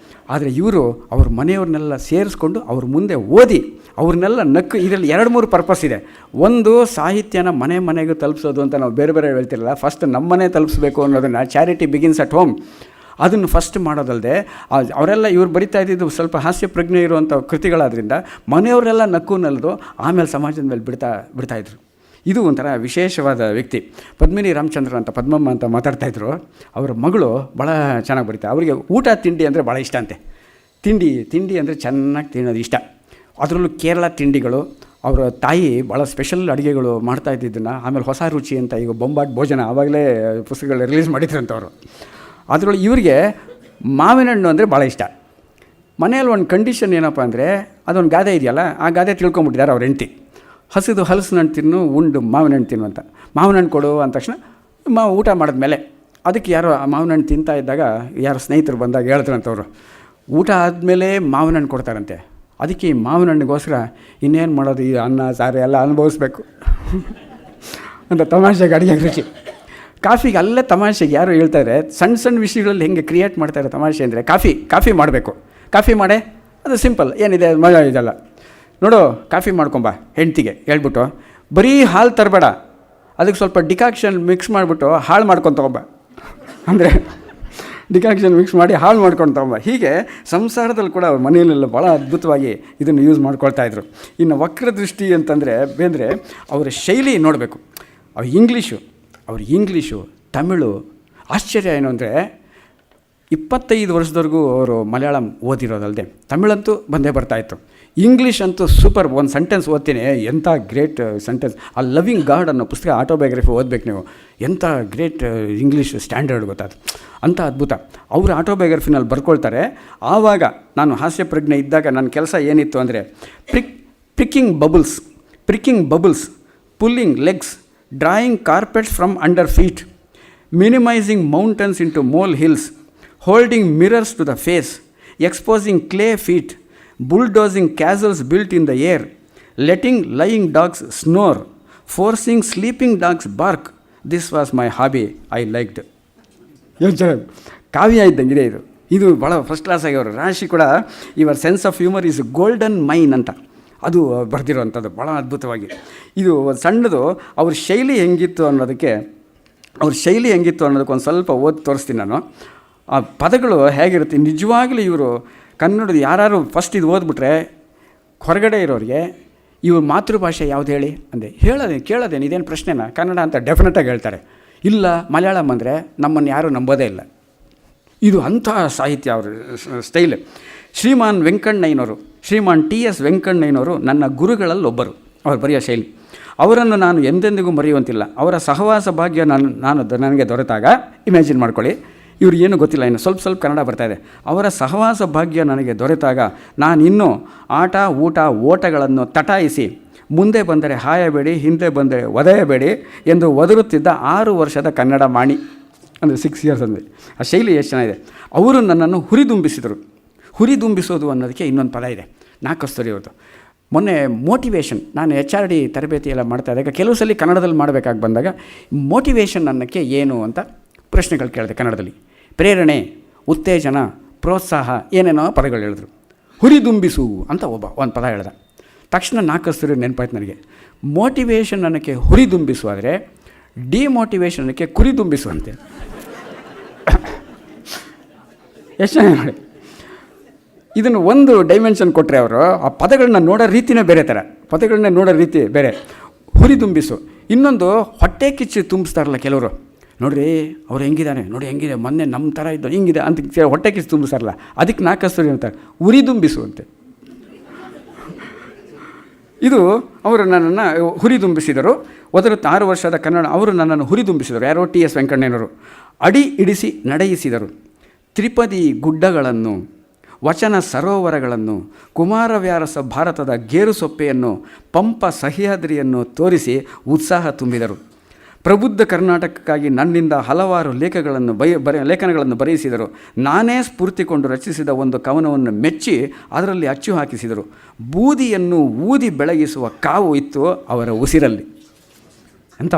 ಆದರೆ ಇವರು ಅವ್ರ ಮನೆಯವ್ರನ್ನೆಲ್ಲ ಸೇರಿಸ್ಕೊಂಡು ಅವ್ರ ಮುಂದೆ ಓದಿ ಅವ್ರನ್ನೆಲ್ಲ ನಕ್ಕು. ಇದರಲ್ಲಿ 2-3 ಪರ್ಪಸ್ ಇದೆ. ಒಂದು, ಸಾಹಿತ್ಯನ ಮನೆಗೂ ತಲುಪಿಸೋದು ಅಂತ ನಾವು ಬೇರೆ ಹೇಳ್ತಿರಲ್ಲ, ಫಸ್ಟ್ ನಮ್ಮನೆ ತಲುಪಿಸ್ಬೇಕು ಅನ್ನೋದನ್ನು, ಚಾರಿಟಿ ಬಿಗಿನ್ಸ್ ಅಟ್ ಹೋಮ್, ಅದನ್ನು ಫಸ್ಟ್ ಮಾಡೋದಲ್ಲದೆ ಅವರೆಲ್ಲ ಇವ್ರು ಬರಿತಾ ಇದ್ದಿದ್ದು ಸ್ವಲ್ಪ ಹಾಸ್ಯ ಪ್ರಜ್ಞೆ ಇರುವಂಥ ಕೃತಿಗಳಾದ್ರಿಂದ ಮನೆಯವರೆಲ್ಲ ನಕ್ಕು ನಲ್ದು ಆಮೇಲೆ ಸಮಾಜದ ಮೇಲೆ ಬಿಡ್ತಾಯಿದ್ರು. ಇದು ಒಂಥರ ವಿಶೇಷವಾದ ವ್ಯಕ್ತಿ. ಪದ್ಮಿನಿ ರಾಮಚಂದ್ರ ಅಂತ ಪದ್ಮಮ್ಮ ಅಂತ ಮಾತಾಡ್ತಾಯಿದ್ರು. ಅವರ ಮಗಳು ಭಾಳ ಚೆನ್ನಾಗಿ ಬರೀತಾರೆ. ಅವರಿಗೆ ಊಟ ತಿಂಡಿ ಅಂದರೆ ಭಾಳ ಇಷ್ಟ ಅಂತೆ. ತಿಂಡಿ ಅಂದರೆ ಚೆನ್ನಾಗಿ ತಿನ್ನೋದು ಇಷ್ಟ. ಅದರಲ್ಲೂ ಕೇರಳ ತಿಂಡಿಗಳು. ಅವರ ತಾಯಿ ಭಾಳ ಸ್ಪೆಷಲ್ ಅಡುಗೆಗಳು ಮಾಡ್ತಾ ಇದ್ದಿದ್ದನ್ನು ಆಮೇಲೆ ಹೊಸ ರುಚಿ ಅಂತ ಈಗ ಬೊಂಬಾಟ್ ಭೋಜನ ಆವಾಗಲೇ ಪುಸ್ತಕಗಳು ರಿಲೀಸ್ ಮಾಡಿದ್ರಂತವರು. ಅದರೊಳಗೆ ಇವರಿಗೆ ಮಾವಿನ ಹಣ್ಣು ಅಂದರೆ ಭಾಳ ಇಷ್ಟ. ಮನೆಯಲ್ಲಿ ಒಂದು ಕಂಡೀಷನ್ ಏನಪ್ಪ ಅಂದರೆ ಅದೊಂದು ಗಾದೆ ಇದೆಯಲ್ಲ, ಆ ಗಾದೆ ತಿಳ್ಕೊಂಬಿಟ್ಟಿದ್ದಾರೆ ಅವ್ರ ಹೆಂಡ್ತಿ. ಹಸಿದು ಹಲಸಿನ ಹಣ್ಣು ತಿನ್ನು, ಉಂಡು ಮಾವಿನ ಹಣ್ಣು ತಿನ್ನು ಅಂತ. ಮಾವಿನ ಹಣ್ಣು ಕೊಡು ಅಂದ ತಕ್ಷಣ ಊಟ ಮಾಡಿದ್ಮೇಲೆ ಅದಕ್ಕೆ ಯಾರೋ ಮಾವಿನ ಹಣ್ಣು ತಿಂತಾ ಇದ್ದಾಗ ಯಾರೋ ಸ್ನೇಹಿತರು ಬಂದಾಗ ಹೇಳ್ತಾರಂತವ್ರು, ಊಟ ಆದಮೇಲೆ ಮಾವಿನ ಹಣ್ಣು ಕೊಡ್ತಾರಂತೆ. ಅದಕ್ಕೆ ಈ ಮಾವಿನ ಹಣ್ಣಿಗೋಸ್ಕರ ಇನ್ನೇನು ಮಾಡೋದು, ಈ ಅನ್ನ ಸಾರು ಎಲ್ಲ ಅನುಭವಿಸ್ಬೇಕು ಅಂತ ತಮಾಷೆಗೆ ಅಡುಗೆ ರುಚಿ. ಕಾಫಿಗೆ ಅಲ್ಲೇ ತಮಾಷೆಗೆ ಯಾರು ಹೇಳ್ತಾರೆ, ಸಣ್ಣ ವಿಷಯಗಳಲ್ಲಿ ಹೆಂಗೆ ಕ್ರಿಯೇಟ್ ಮಾಡ್ತಾರೆ ತಮಾಷೆ ಅಂದರೆ, ಕಾಫಿ ಮಾಡಬೇಕು, ಕಾಫಿ ಮಾಡೇ, ಅದು ಸಿಂಪಲ್, ಏನಿದೆ ಮಜಾ ಇದೆಲ್ಲ. ನೋಡು ಕಾಫಿ ಮಾಡ್ಕೊಂಬ ಹೆಂಡ್ತಿಗೆ ಹೇಳ್ಬಿಟ್ಟು, ಬರೀ ಹಾಲು ತರಬೇಡ, ಅದಕ್ಕೆ ಸ್ವಲ್ಪ ಡಿಕಾಕ್ಷನ್ ಮಿಕ್ಸ್ ಮಾಡಿಬಿಟ್ಟು ಹಾಳು ಮಾಡ್ಕೊಂಡು ತಗೊಂಬ ಅಂದರೆ ಡಿಕಾಕ್ಷನ್ ಮಿಕ್ಸ್ ಮಾಡಿ ಹಾಳು ಮಾಡ್ಕೊಂಡು ತಗೊಂಬ. ಹೀಗೆ ಸಂಸಾರದಲ್ಲಿ ಕೂಡ ಅವ್ರ ಮನೆಯಲ್ಲೆಲ್ಲ ಭಾಳ ಅದ್ಭುತವಾಗಿ ಇದನ್ನು ಯೂಸ್ ಮಾಡ್ಕೊಳ್ತಾಯಿದ್ರು. ಇನ್ನು ವಕ್ರದೃಷ್ಟಿ ಅಂತಂದರೆ ಬೇಂದ್ರೆ ಅವರ ಶೈಲಿ ನೋಡಬೇಕು. ಅವ್ರ ಇಂಗ್ಲೀಷು ತಮಿಳು. ಆಶ್ಚರ್ಯ ಏನು ಅಂದರೆ 25 ವರ್ಷದವರೆಗೂ ಅವರು ಮಲಯಾಳಂ ಓದಿರೋದಲ್ಲದೆ ತಮಿಳಂತೂ ಬಂದೇ ಬರ್ತಾಯಿತ್ತು. ಇಂಗ್ಲೀಷ್ ಅಂತೂ ಸೂಪರ್. ಒಂದು ಸೆಂಟೆನ್ಸ್ ಓದ್ತೀನಿ, ಎಂಥ ಗ್ರೇಟ್ ಸೆಂಟೆನ್ಸ್. ಆ ಲವಿಂಗ್ ಗಾಡ್ ಅನ್ನೋ ಪುಸ್ತಕ ಆಟೋಬಯೋಗ್ರಫಿ ಓದಬೇಕು ನೀವು. ಎಂಥ ಗ್ರೇಟ್ ಇಂಗ್ಲೀಷ್ ಸ್ಟ್ಯಾಂಡರ್ಡ್ ಗೊತ್ತಾದ ಅಂಥ ಅದ್ಭುತ. ಅವರು ಆಟೋಬಯೋಗ್ರಫಿನಲ್ಲಿ ಬರ್ಕೊಳ್ತಾರೆ. ಆವಾಗ ನಾನು ಹಾಸ್ಯ ಪ್ರಜ್ಞೆ ಇದ್ದಾಗ ನನ್ನ ಕೆಲಸ ಏನಿತ್ತು ಅಂದರೆ pricking bubbles, pulling legs, drawing carpets from under feet, minimising mountains into mole hills, holding mirrors to the face, exposing clay feet, bulldozing castles built in the air, letting lying dogs snore, forcing sleeping dogs bark. This was my hobby. I liked. ಕಾವ್ಯ ಇದ್ದಂಗಿದೆ ಇದು ಭಾಳ first class ಆಗಿ ಅವರು. ರಾಶಿ ಕೂಡ ಇವರ್ sense of humour is golden mine ಅಂತ ಅದು ಬರೆದಿರೋವಂಥದ್ದು ಭಾಳ ಅದ್ಭುತವಾಗಿ. ಇದು ಸಣ್ಣದು. ಅವ್ರ ಶೈಲಿ ಹೆಂಗಿತ್ತು ಅನ್ನೋದಕ್ಕೆ ಒಂದು ಸ್ವಲ್ಪ ಓದಿ ತೋರಿಸ್ತೀನಿ ನಾನು. ಆ ಪದಗಳು ಹೇಗಿರುತ್ತೆ ನಿಜವಾಗಲೂ. ಇವರು ಕನ್ನಡದ ಯಾರು ಫಸ್ಟ್ ಇದು ಓದ್ಬಿಟ್ರೆ ಹೊರಗಡೆ ಇರೋರಿಗೆ ಇವ್ರ ಮಾತೃಭಾಷೆ ಯಾವ್ದು ಹೇಳಿ ಅಂದೆ ಕೇಳೋದೇನು ಇದೇನು ಪ್ರಶ್ನೆನಾ, ಕನ್ನಡ ಅಂತ ಡೆಫಿನೆಟಾಗಿ ಹೇಳ್ತಾರೆ. ಇಲ್ಲ ಮಲಯಾಳಂ ಅಂದರೆ ನಮ್ಮನ್ನು ಯಾರೂ ನಂಬೋದೇ ಇಲ್ಲ. ಇದು ಅಂಥ ಸಾಹಿತ್ಯ ಅವ್ರ ಸ್ಟೈಲ್. ಶ್ರೀಮಾನ್ TS ವೆಂಕಣ್ಣಯ್ಯನವರು ನನ್ನ ಗುರುಗಳಲ್ಲಿ ಒಬ್ಬರು. ಅವ್ರು ಬರೆಯೋ ಶೈಲಿ ಅವರನ್ನು ನಾನು ಎಂದೆಂದಿಗೂ ಮರೆಯುವಂತಿಲ್ಲ. ಅವರ ಸಹವಾಸ ಭಾಗ್ಯ ನನಗೆ ದೊರೆತಾಗ, ಇಮ್ಯಾಜಿನ್ ಮಾಡ್ಕೊಳ್ಳಿ, ಇವ್ರು ಏನೂ ಗೊತ್ತಿಲ್ಲ, ಇನ್ನು ಸ್ವಲ್ಪ ಕನ್ನಡ ಬರ್ತಾಯಿದೆ. ಅವರ ಸಹವಾಸ ಭಾಗ್ಯ ನನಗೆ ದೊರೆತಾಗ ನಾನಿನ್ನೂ ಆಟ ಊಟ ಓಟಗಳನ್ನು ತಟಾಯಿಸಿ ಮುಂದೆ ಬಂದರೆ ಹಾಯಬೇಡಿ, ಹಿಂದೆ ಬಂದರೆ ಒದೆಯಬೇಡಿ ಎಂದು ಒದರುತ್ತಿದ್ದ 6 ವರ್ಷದ ಕನ್ನಡ ಮಾಣಿ. ಅಂದರೆ 6 ಇಯರ್ಸ್ ಅಂದರೆ ಆ ಶೈಲಿ ಎಷ್ಟು ಚೆನ್ನಾಗಿದೆ. ಅವರು ನನ್ನನ್ನು ಹುರಿದುಂಬಿಸೋದು ಅನ್ನೋದಕ್ಕೆ ಇನ್ನೊಂದು ಪದ ಇದೆ, ನಾಕಸ್ತೂರಿ ಅವ್ರದ್ದು. ಮೊನ್ನೆ ಮೋಟಿವೇಶನ್, ನಾನು HRD ತರಬೇತಿ ಎಲ್ಲ ಮಾಡ್ತಾ ಇದ್ದಾಗ ಕೆಲವು ಸಲ ಕನ್ನಡದಲ್ಲಿ ಮಾಡಬೇಕಾಗಿ ಬಂದಾಗ ಮೋಟಿವೇಶನ್ ಅನ್ನೋಕ್ಕೆ ಏನು ಅಂತ ಪ್ರಶ್ನೆಗಳು ಕೇಳಿದೆ ಕನ್ನಡದಲ್ಲಿ. ಪ್ರೇರಣೆ, ಉತ್ತೇಜನ, ಪ್ರೋತ್ಸಾಹ, ಏನೇನೋ ಪದಗಳು ಹೇಳಿದ್ರು. ಹುರಿದುಂಬಿಸು ಅಂತ ಒಂದು ಪದ ಹೇಳ್ದ ತಕ್ಷಣ ನಾಲ್ಕಸ್ತೂರಿ ನೆನಪಾಯ್ತು ನನಗೆ. ಮೋಟಿವೇಶನ್ ಅನ್ನೋಕ್ಕೆ ಹುರಿದುಂಬಿಸು ಆದರೆ ಡಿಮೋಟಿವೇಶನ್ ಅನ್ನೋಕ್ಕೆ ಕುರಿದುಂಬಿಸುವಂತೆ. ಎಷ್ಟು ಚೆನ್ನಾಗಿ ಮಾಡಿ ಇದನ್ನು ಒಂದು ಡೈಮೆನ್ಷನ್ ಕೊಟ್ಟರೆ ಅವರು. ಆ ಪದಗಳನ್ನ ನೋಡೋ ರೀತಿಯೇ ಬೇರೆ. ಹುರಿದುಂಬಿಸು. ಇನ್ನೊಂದು ಹೊಟ್ಟೆ ಕಿಚ್ಚು ತುಂಬಿಸ್ತಾರಲ್ಲ ಕೆಲವರು, ನೋಡಿರಿ ಅವ್ರು ಹೆಂಗಿದ್ದಾನೆ, ನೋಡಿ ಹೆಂಗಿದೆ, ಮೊನ್ನೆ ನಮ್ಮ ಥರ ಇದ್ದು ಹಿಂಗಿದೆ ಅಂತ ಹೊಟ್ಟೆ ಕಿಚ್ಚು ತುಂಬಿಸ್ತಾರಲ್ಲ, ಅದಕ್ಕೆ ನಾಲ್ಕಸ್ತೂರಿ ಅಂತಾರೆ, ಉರಿದುಂಬಿಸು ಅಂತೆ. ಇದು ಅವರು ನನ್ನನ್ನು ಹುರಿದುಂಬಿಸಿದರು. 6 ವರ್ಷದ ಕನ್ನಡ ಅವರು ನನ್ನನ್ನು ಹುರಿದುಂಬಿಸಿದರು. ಯಾರೋ TS ವೆಂಕಣ್ಣಯ್ಯನವರು. ಅಡಿ ಇಡಿಸಿ ನಡೆಯಿಸಿದರು. ತ್ರಿಪದಿ ಗುಡ್ಡಗಳನ್ನು, ವಚನ ಸರೋವರಗಳನ್ನು, ಕುಮಾರವ್ಯಾಸ ಭಾರತದ ಗೇರುಸೊಪ್ಪೆಯನ್ನು, ಪಂಪ ಸಹ್ಯಾದ್ರಿಯನ್ನು ತೋರಿಸಿ ಉತ್ಸಾಹ ತುಂಬಿದರು. ಪ್ರಬುದ್ಧ ಕರ್ನಾಟಕಕ್ಕಾಗಿ ನನ್ನಿಂದ ಹಲವಾರು ಲೇಖನಗಳನ್ನು ಬರೆಯಿಸಿದರು. ನಾನೇ ಸ್ಫೂರ್ತಿಕೊಂಡು ರಚಿಸಿದ ಒಂದು ಕವನವನ್ನು ಮೆಚ್ಚಿ ಅದರಲ್ಲಿ ಅಚ್ಚು ಹಾಕಿಸಿದರು. ಬೂದಿಯನ್ನು ಊದಿ ಬೆಳಗಿಸುವ ಕಾವು ಇತ್ತು ಅವರ ಉಸಿರಲ್ಲಿ. ಎಂಥ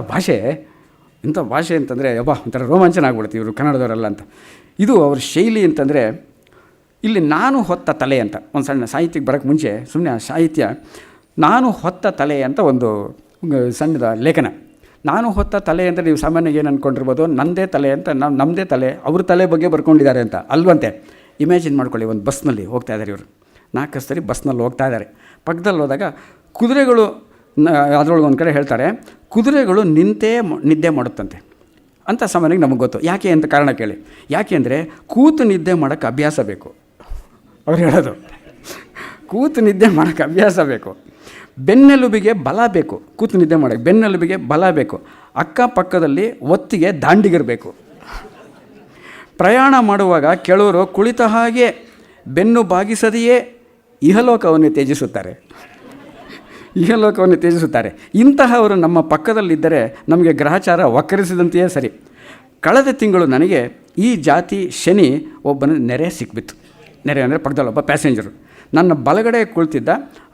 ಭಾಷೆ ಅಂತಂದರೆ ಒಂಥರ ರೋಮಾಂಚನ ಆಗ್ಬಿಡುತ್ತೆ ಇವರು ಕನ್ನಡದವರಲ್ಲ ಅಂತ. ಇದು ಅವ್ರ ಶೈಲಿ ಅಂತಂದರೆ. ಇಲ್ಲಿ ನಾನು ಹೊತ್ತ ತಲೆ ಅಂತ ಒಂದು ಸಣ್ಣ ಸಾಹಿತ್ಯಕ್ಕೆ ಬರೋಕ್ಕೆ ಮುಂಚೆ ಸುಮ್ಮನೆ ಆ ಸಾಹಿತ್ಯ ನಾನು ಹೊತ್ತ ತಲೆ ಅಂತ ಒಂದು ಸಣ್ಣದ ಲೇಖನ. ನಾನು ಹೊತ್ತ ತಲೆ ಅಂದರೆ ನೀವು ಸಾಮಾನ್ಯ ಏನು ಅಂದ್ಕೊಂಡಿರ್ಬೋದು, ನನ್ನದೇ ತಲೆ ಅಂತ, ನಮ್ಮದೇ ತಲೆ, ಅವ್ರ ತಲೆ ಬಗ್ಗೆ ಬರ್ಕೊಂಡಿದ್ದಾರೆ ಅಂತ ಅಲ್ವಂತೆ. ಇಮ್ಯಾಜಿನ್ ಮಾಡ್ಕೊಳ್ಳಿ, ಒಂದು ಬಸ್ನಲ್ಲಿ ಹೋಗ್ತಾ ಇದ್ದಾರೆ ಇವರು, 4 ಸರಿ ಬಸ್ನಲ್ಲಿ ಹೋಗ್ತಾ ಇದ್ದಾರೆ. ಪಕ್ಕದಲ್ಲಿ ಹೋದಾಗ ಕುದುರೆಗಳು, ಅದರೊಳಗೆ ಒಂದು ಕಡೆ ಹೇಳ್ತಾರೆ, ಕುದುರೆಗಳು ನಿಂತೇ ನಿದ್ದೆ ಮಾಡುತ್ತಂತೆ ಅಂತ ಸಾಮಾನ್ಯವಾಗಿ ನಮಗೆ ಗೊತ್ತು. ಯಾಕೆ ಅಂತ ಕಾರಣ ಕೇಳಿ. ಯಾಕೆ ಅಂದರೆ ಕೂತು ನಿದ್ದೆ ಮಾಡೋಕ್ಕೆ ಅಭ್ಯಾಸ ಬೇಕು. ಅವ್ರು ಹೇಳೋದು ಕೂತು ನಿದ್ದೆ ಮಾಡೋಕ್ಕೆ ಅಭ್ಯಾಸ ಬೇಕು. ಬೆನ್ನೆಲುಬಿಗೆ ಬಲ ಬೇಕು. ಕೂತು ನಿದ್ದೆ ಮಾಡೋಕ್ಕೆ ಬೆನ್ನೆಲುಬಿಗೆ ಬಲ ಬೇಕು. ಅಕ್ಕಪಕ್ಕದಲ್ಲಿ ಒತ್ತಿಗೆ ದಾಂಡಿಗಿರಬೇಕು. ಪ್ರಯಾಣ ಮಾಡುವಾಗ ಕೆಲವರು ಕುಳಿತ ಹಾಗೆ ಬೆನ್ನು ಬಾಗಿಸದೆಯೇ ಇಹಲೋಕವನ್ನು ತ್ಯಜಿಸುತ್ತಾರೆ. ಇಂತಹವರು ನಮ್ಮ ಪಕ್ಕದಲ್ಲಿದ್ದರೆ ನಮಗೆ ಗ್ರಹಚಾರ ವಕ್ರಿಸಿದಂತೆಯೇ ಸರಿ. ಕಳೆದ ತಿಂಗಳು ನನಗೆ ಈ ಜಾತಿ ಶನಿ ಒಬ್ಬನ ನೆರೆ ಸಿಕ್ಬಿತ್ತು. ನೆರೆ ಅಂದರೆ ಪಕ್ಕದಲ್ಲೊಬ್ಬ ಪ್ಯಾಸೆಂಜರು. ನನ್ನ ಬಲಗಡೆ ಕುಳಿತಿದ್ದ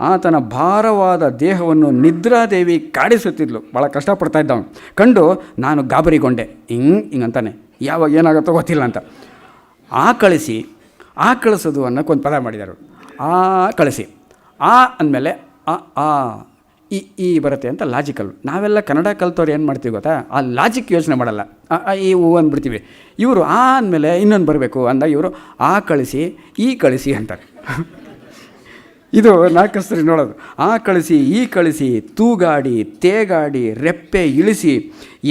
ಆತನ ಭಾರವಾದ ದೇಹವನ್ನು ನಿದ್ರಾದೇವಿ ಕಾಡಿಸುತ್ತಿದ್ಲು. ಭಾಳ ಕಷ್ಟಪಡ್ತಾ ಇದ್ದವನು ಕಂಡು ನಾನು ಗಾಬರಿಗೊಂಡೆ. ಹಿಂಗಂತಾನೆ, ಯಾವಾಗ ಏನಾಗುತ್ತೋ ಗೊತ್ತಿಲ್ಲ ಅಂತ. ಕಳಿಸೋದು ಅನ್ನೋಕ್ಕೆ ಒಂದು ಪದ ಮಾಡಿದರು. ಕಳಿಸಿ ಅಂದಮೇಲೆ ಈ ಬರುತ್ತೆ ಅಂತ ಲಾಜಿಕಲ್. ನಾವೆಲ್ಲ ಕನ್ನಡ ಕಲ್ತವ್ರು ಏನು ಮಾಡ್ತೀವಿ ಗೊತ್ತಾ, ಆ ಲಾಜಿಕ್ ಯೋಚನೆ ಮಾಡಲ್ಲ. ಈ ಹೂ ಅಂದ್ಬಿಡ್ತೀವಿ. ಇವರು ಅಂದಮೇಲೆ ಇನ್ನೊಂದು ಬರಬೇಕು ಅಂದಾಗ ಇವರು ಕಳಿಸಿ ಅಂತಾರೆ. ಇದು ನಾಲ್ಕಸ್ತರಿ ನೋಡೋದು. ಕಳಿಸಿ ತೂಗಾಡಿ ತೇಗಾಡಿ ರೆಪ್ಪೆ ಇಳಿಸಿ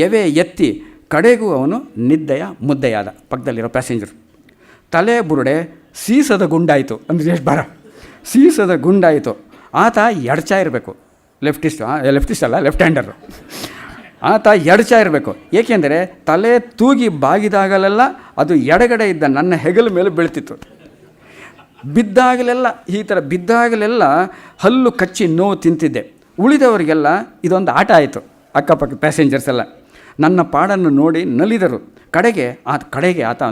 ಎವೆ ಎತ್ತಿ ಕಡೆಗೂ ಅವನು ನಿದ್ದೆಯ ಮುದ್ದೆಯಾದ. ಪಕ್ಕದಲ್ಲಿರೋ ಪ್ಯಾಸೆಂಜರು ತಲೆ ಬುರುಡೆ ಸೀಸದ ಗುಂಡಾಯಿತು. ಅಂದರೆ ಎಷ್ಟು ಬಾರ ಸೀಸದ ಗುಂಡಾಯಿತು. ಆತ ಎಡಚ ಇರಬೇಕು. ಲೆಫ್ಟಿಸ್ಟ್ ಅಲ್ಲ, ಲೆಫ್ಟ್ ಹ್ಯಾಂಡರು. ಆತ ಎಡಚ ಇರಬೇಕು. ಏಕೆಂದರೆ ತಲೆ ತೂಗಿ ಬಾಗಿದಾಗಲೆಲ್ಲ ಅದು ಎಡಗಡೆ ಇದ್ದ ನನ್ನ ಹೆಗಲ ಮೇಲೆ ಬೀಳ್ತಿತ್ತು. ಬಿದ್ದಾಗಲೆಲ್ಲ ಹಲ್ಲು ಕಚ್ಚಿ ನೋವು ತಿಂತಿದ್ದೆ. ಉಳಿದವರಿಗೆಲ್ಲ ಇದೊಂದು ಆಟ ಆಯಿತು. ಅಕ್ಕಪಕ್ಕ ಪ್ಯಾಸೆಂಜರ್ಸ್ ಎಲ್ಲ ನನ್ನ ಪಾಡನ್ನು ನೋಡಿ ನಲಿದರು. ಕಡೆಗೆ ಆತ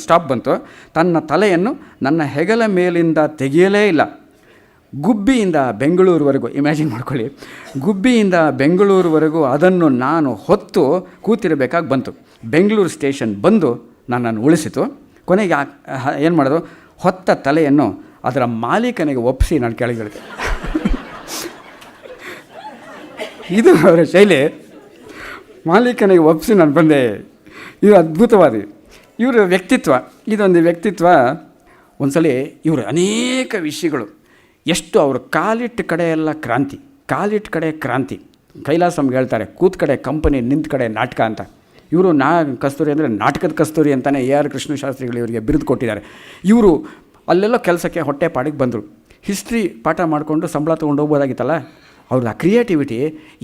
ಸ್ಟಾಪ್ ಬಂತು. ತನ್ನ ತಲೆಯನ್ನು ನನ್ನ ಹೆಗಲ ಮೇಲಿಂದ ತೆಗೆಯಲೇ ಇಲ್ಲ. ಗುಬ್ಬಿಯಿಂದ ಬೆಂಗಳೂರುವರೆಗೂ ಇಮ್ಯಾಜಿನ್ ಮಾಡ್ಕೊಳ್ಳಿ. ಗುಬ್ಬಿಯಿಂದ ಬೆಂಗಳೂರುವರೆಗೂ ಅದನ್ನು ನಾನು ಹೊತ್ತು ಕೂತಿರಬೇಕಾಗಿ ಬಂತು. ಬೆಂಗಳೂರು ಸ್ಟೇಷನ್ ಬಂದು ನನ್ನನ್ನು ಉಳಿಸಿತು. ಕೊನೆಗೆ ಏನು ಮಾಡೋದು, ಹೊತ್ತ ತಲೆಯನ್ನು ಅದರ ಮಾಲೀಕನಿಗೆ ಒಪ್ಪಿಸಿ ನಾನು ಕೆಳಗಿಳಿದೆ. ಇದು ಅವರ ಶೈಲಿ. ಮಾಲೀಕನಿಗೆ ಒಪ್ಪಿಸಿ ನಾನು ಬಂದೆ. ಇದು ಅದ್ಭುತವಾದ ಇವರ ವ್ಯಕ್ತಿತ್ವ. ಇದೊಂದು ವ್ಯಕ್ತಿತ್ವ. ಒಂದ್ಸಲಿ ಇವರು ಅನೇಕ ವಿಷಯಗಳು ಎಷ್ಟು ಅವರು ಕಾಲಿಟ್ಟ ಕಡೆ ಎಲ್ಲ ಕ್ರಾಂತಿ. ಕೈಲಾಸಮ್ಗೆ ಹೇಳ್ತಾರೆ, ಕೂತ್ ಕಡೆ ಕಂಪನಿ, ನಿಂತ ಕಡೆ ನಾಟಕ ಅಂತ. ಇವರು ಕಸ್ತೂರಿ ಅಂದರೆ ನಾಟಕದ ಕಸ್ತೂರಿ ಅಂತಲೇ AR ಕೃಷ್ಣಶಾಸ್ತ್ರಿಗಳು ಇವರಿಗೆ ಬಿರುದು ಕೊಟ್ಟಿದ್ದಾರೆ. ಇವರು ಅಲ್ಲೆಲ್ಲೋ ಕೆಲಸಕ್ಕೆ ಹೊಟ್ಟೆ ಪಾಡಿಗೆ ಬಂದರು. ಹಿಸ್ಟ್ರಿ ಪಾಠ ಮಾಡಿಕೊಂಡು ಸಂಬಳ ತೊಗೊಂಡು ಹೋಗ್ಬೋದಾಗಿತ್ತಲ್ಲ. ಅವ್ರದ್ದು ಆ ಕ್ರಿಯೇಟಿವಿಟಿ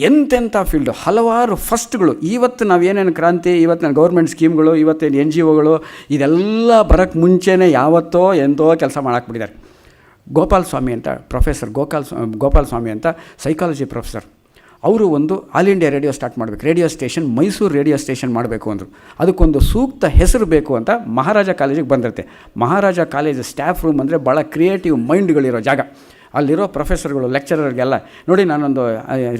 ಎಂತೆಂಥ ಫೀಲ್ಡು, ಹಲವಾರು ಫಸ್ಟ್ಗಳು. ಇವತ್ತು ನಾವೇನೇನು ಕ್ರಾಂತಿ, ಇವತ್ತು ಗೌರ್ಮೆಂಟ್ ಸ್ಕೀಮ್ಗಳು, ಇವತ್ತೇನು NGOಗಳು ಇದೆಲ್ಲ ಬರೋಕ್ಕೆ ಮುಂಚೆನೇ ಯಾವತ್ತೋ ಎಂತೋ ಕೆಲಸ ಮಾಡಾಕ್ಬಿಟ್ಟಿದ್ದಾರೆ. ಪ್ರೊಫೆಸರ್ ಗೋಪಾಲ್ ಸ್ವಾಮಿ ಅಂತ ಸೈಕಾಲಜಿ ಪ್ರೊಫೆಸರ್. ಅವರು ಒಂದು ಆಲ್ ಇಂಡಿಯಾ ರೇಡಿಯೋ ಸ್ಟಾರ್ಟ್ ಮಾಡಬೇಕು, radio station, Mysuru radio station ಮಾಡಬೇಕು ಅಂದರು. ಅದಕ್ಕೊಂದು ಸೂಕ್ತ ಹೆಸರು ಬೇಕು ಅಂತ ಮಹಾರಾಜ ಕಾಲೇಜಿಗೆ ಬಂದಿರುತ್ತೆ. ಮಹಾರಾಜ ಕಾಲೇಜ್ ಸ್ಟಾಫ್ ರೂಮ್ ಅಂದರೆ ಭಾಳ ಕ್ರಿಯೇಟಿವ್ ಮೈಂಡ್ಗಳಿರೋ ಜಾಗ. ಅಲ್ಲಿರೋ ಪ್ರೊಫೆಸರ್ಗಳು, ಲೆಕ್ಚರರ್ಗೆಲ್ಲ ನೋಡಿ ನಾನೊಂದು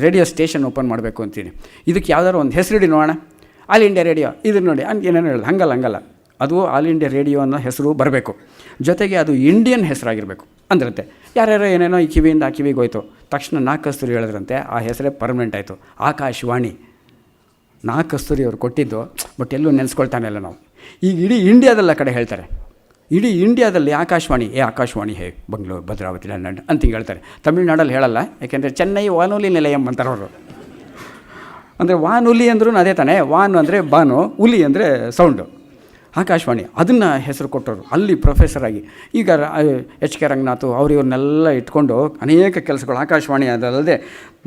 ರೇಡಿಯೋ ಸ್ಟೇಷನ್ ಓಪನ್ ಮಾಡಬೇಕು ಅಂತೀನಿ, ಇದಕ್ಕೆ ಯಾವ್ದಾದ್ರು ಒಂದು ಹೆಸರಿಡಿ ನೋಡೋಣ, ಆಲ್ ಇಂಡಿಯಾ ರೇಡಿಯೋ ಇದು ನೋಡಿ ಅಂತ ಏನೇನು ಹೇಳೋದು. ಹಂಗಲ್ಲ, ಅದು ಆಲ್ ಇಂಡಿಯಾ ರೇಡಿಯೋ ಅನ್ನೋ ಹೆಸರು ಬರಬೇಕು. ಜೊತೆಗೆ ಅದು ಇಂಡಿಯನ್ ಹೆಸರಾಗಿರಬೇಕು ಅಂದ್ರಂತೆ. ಯಾರ್ಯಾರೋ ಏನೇನೋ ಈ ಕಿವಿಯಿಂದ ಆ ಕಿವಿಗೆ ಹೋಯ್ತು. ತಕ್ಷಣ ಕಸ್ತೂರಿ ಹೇಳಿದ್ರಂತೆ, ಆ ಹೆಸರೇ ಪರ್ಮನೆಂಟ್ ಆಯಿತು, ಆಕಾಶವಾಣಿ. ಕಸ್ತೂರಿ ಅವರು ಕೊಟ್ಟಿದ್ದು, ಬಟ್ ಎಲ್ಲೂ ನೆನೆಸ್ಕೊಳ್ತಾನೆ ಇಲ್ಲ ನಾವು. ಈಗ ಇಡೀ ಇಂಡಿಯಾದೆಲ್ಲ ಕಡೆ ಹೇಳ್ತಾರೆ, ಇಡೀ ಇಂಡಿಯಾದಲ್ಲಿ ಆಕಾಶವಾಣಿ ಹೇ ಬೆಂಗಳೂರು ಭದ್ರಾವತಿ ಲಂಡನ್ ಅಂತ ಹಿಂಗೆ ಹೇಳ್ತಾರೆ. ತಮಿಳ್ನಾಡಲ್ಲಿ ಹೇಳಲ್ಲ, ಯಾಕೆಂದರೆ ಚೆನ್ನೈ ವಾನುಲಿ ನಿಲಯಂ ಅಂತಾರೆ ಅವರು. ಅಂದರೆ ವಾನುಲಿ ಅಂದ್ರೂ ಅದೇ ತಾನೇ. ವಾನು ಅಂದರೆ ಬಾನು, ಉಲಿ ಅಂದರೆ ಸೌಂಡು. ಆಕಾಶವಾಣಿ ಅದನ್ನು ಹೆಸರು ಕೊಟ್ಟರು. ಅಲ್ಲಿ ಪ್ರೊಫೆಸರಾಗಿ ಈಗ HK ರಂಗನಾಥ್ ಇವ್ರನ್ನೆಲ್ಲ ಇಟ್ಕೊಂಡು ಅನೇಕ ಕೆಲಸಗಳು ಆಕಾಶವಾಣಿ. ಅದಲ್ಲದೆ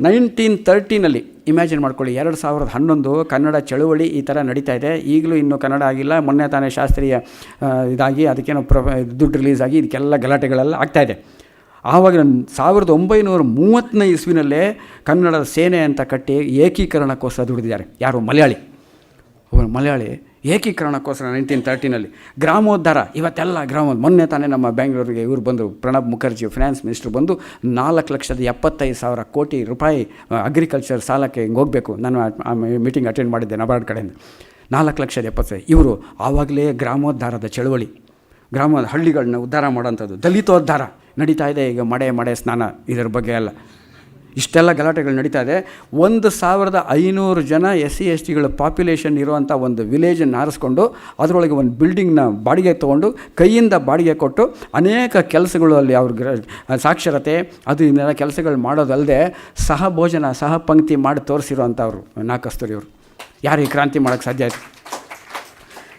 1913 ಇಮ್ಯಾಜಿನ್ ಮಾಡ್ಕೊಳ್ಳಿ, 2011 ಕನ್ನಡ ಚಳುವಳಿ ಈ ಥರ ನಡೀತಾ ಇದೆ. ಈಗಲೂ ಇನ್ನೂ ಕನ್ನಡ ಆಗಿಲ್ಲ. ಮೊನ್ನೆ ತಾನೇ ಶಾಸ್ತ್ರೀಯ ಇದಾಗಿ ಅದಕ್ಕೇನೋ ದುಡ್ಡು ರಿಲೀಸ್ ಆಗಿ ಇದಕ್ಕೆಲ್ಲ ಗಲಾಟೆಗಳೆಲ್ಲ ಆಗ್ತಾಯಿದೆ. ಆವಾಗ 1930ನೇ ಇಸ್ವಿನಲ್ಲೇ ಕನ್ನಡದ ಸೇನೆ ಅಂತ ಕಟ್ಟಿ ಏಕೀಕರಣಕ್ಕೋಸ್ಕರ ದುಡಿದಿದ್ದಾರೆ. ಯಾರು? ಮಲಯಾಳಿ ಏಕೀಕರಣಕ್ಕೋಸ್ಕರ 1913 ಗ್ರಾಮೋದ್ಧಾರ. ಇವತ್ತೆಲ್ಲ ಮೊನ್ನೆ ತಾನೇ ನಮ್ಮ ಬೆಂಗಳೂರಿಗೆ ಇವರು ಬಂದರು, ಪ್ರಣಬ್ ಮುಖರ್ಜಿ ಫಿನಾನ್ಸ್ ಮಿನಿಸ್ಟ್ರು ಬಂದು 4,75,000 ಕೋಟಿ ರೂಪಾಯಿ ಅಗ್ರಿಕಲ್ಚರ್ ಸಾಲಕ್ಕೆ ಹಿಂಗೆ ಹೋಗಬೇಕು. ನಾನು ಆ ಮೀಟಿಂಗ್ ಅಟೆಂಡ್ ಮಾಡಿದ್ದೆ ನಬಾರ್ಡ್ ಕಡೆಯಿಂದ. 4,70,000 ಇವರು ಆವಾಗಲೇ ಗ್ರಾಮೋದ್ಧಾರದ ಚಳುವಳಿ, ಹಳ್ಳಿಗಳನ್ನ ಉದ್ಧಾರ ಮಾಡೋಂಥದ್ದು, ದಲಿತೋದ್ಧಾರ ನಡೀತಾ ಇದೆ ಈಗ. ಮಡೆ ಸ್ನಾನ ಇದರ ಬಗ್ಗೆ ಎಲ್ಲ ಇಷ್ಟೆಲ್ಲ ಗಲಾಟೆಗಳು ನಡೀತಾ ಇದೆ. 1500 ಜನ SC/STಗಳ ಪಾಪ್ಯುಲೇಷನ್ ಇರುವಂಥ ಒಂದು ವಿಲೇಜನ್ನು ಆರಿಸ್ಕೊಂಡು ಅದರೊಳಗೆ ಒಂದು ಬಿಲ್ಡಿಂಗ್ನ ಬಾಡಿಗೆ ತೊಗೊಂಡು ಕೈಯಿಂದ ಬಾಡಿಗೆ ಕೊಟ್ಟು ಅನೇಕ ಕೆಲಸಗಳು ಅಲ್ಲಿ ಅವ್ರಿಗೆ ಸಾಕ್ಷರತೆ ಅದು ಇನ್ನೆಲ್ಲ ಕೆಲಸಗಳು ಮಾಡೋದಲ್ಲದೆ ಸಹ ಭೋಜನ ಸಹ ಪಂಕ್ತಿ ಮಾಡಿ ತೋರಿಸಿರೋವಂಥವ್ರು ನಾ ಕಸ್ತೂರಿಯವರು. ಯಾರು ಈ ಕ್ರಾಂತಿ ಮಾಡೋಕ್ಕೆ ಸಾಧ್ಯ ಆಯಿತು?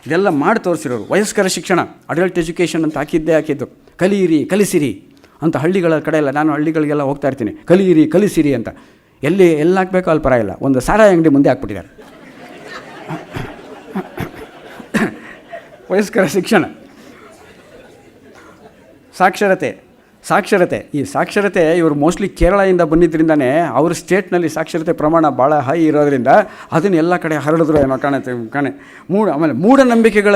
ಇದೆಲ್ಲ ಮಾಡಿ ತೋರಿಸಿರೋರು. ವಯಸ್ಕರ ಶಿಕ್ಷಣ, ಅಡಲ್ಟ್ ಎಜುಕೇಷನ್ ಅಂತ ಹಾಕಿದ್ದು, ಕಲಿಯಿರಿ ಕಲಿಸಿರಿ ಅಂತ ಹಳ್ಳಿಗಳ ಕಡೆ ಎಲ್ಲ, ನಾನು ಹಳ್ಳಿಗಳಿಗೆಲ್ಲ ಹೋಗ್ತಾ ಇರ್ತೀನಿ, ಕಲಿಯಿರಿ ಕಲಿಸಿರಿ ಅಂತ. ಎಲ್ಲಿ ಹಾಕಬೇಕೋ ಅಲ್ಲಿ ಪರವಾಗಿಲ್ಲ, ಒಂದು ಸಾರಾಯಿ ಅಂಗಡಿ ಮುಂದೆ ಹಾಕ್ಬಿಟ್ಟಿದ್ದಾರೆ. ವಯಸ್ಕರ ಶಿಕ್ಷಣ, ಸಾಕ್ಷರತೆ ಈ ಸಾಕ್ಷರತೆ ಇವರು ಮೋಸ್ಟ್ಲಿ ಕೇರಳದಿಂದ ಬಂದಿದ್ದರಿಂದನೇ ಅವ್ರ ಸ್ಟೇಟ್ನಲ್ಲಿ ಸಾಕ್ಷರತೆ ಪ್ರಮಾಣ ಭಾಳ ಹೈ ಇರೋದ್ರಿಂದ ಅದನ್ನು ಎಲ್ಲ ಕಡೆ ಹರಡಿದ್ರು ಏನೋ ಕಾಣೆ. ಆಮೇಲೆ ಮೂಢನಂಬಿಕೆಗಳ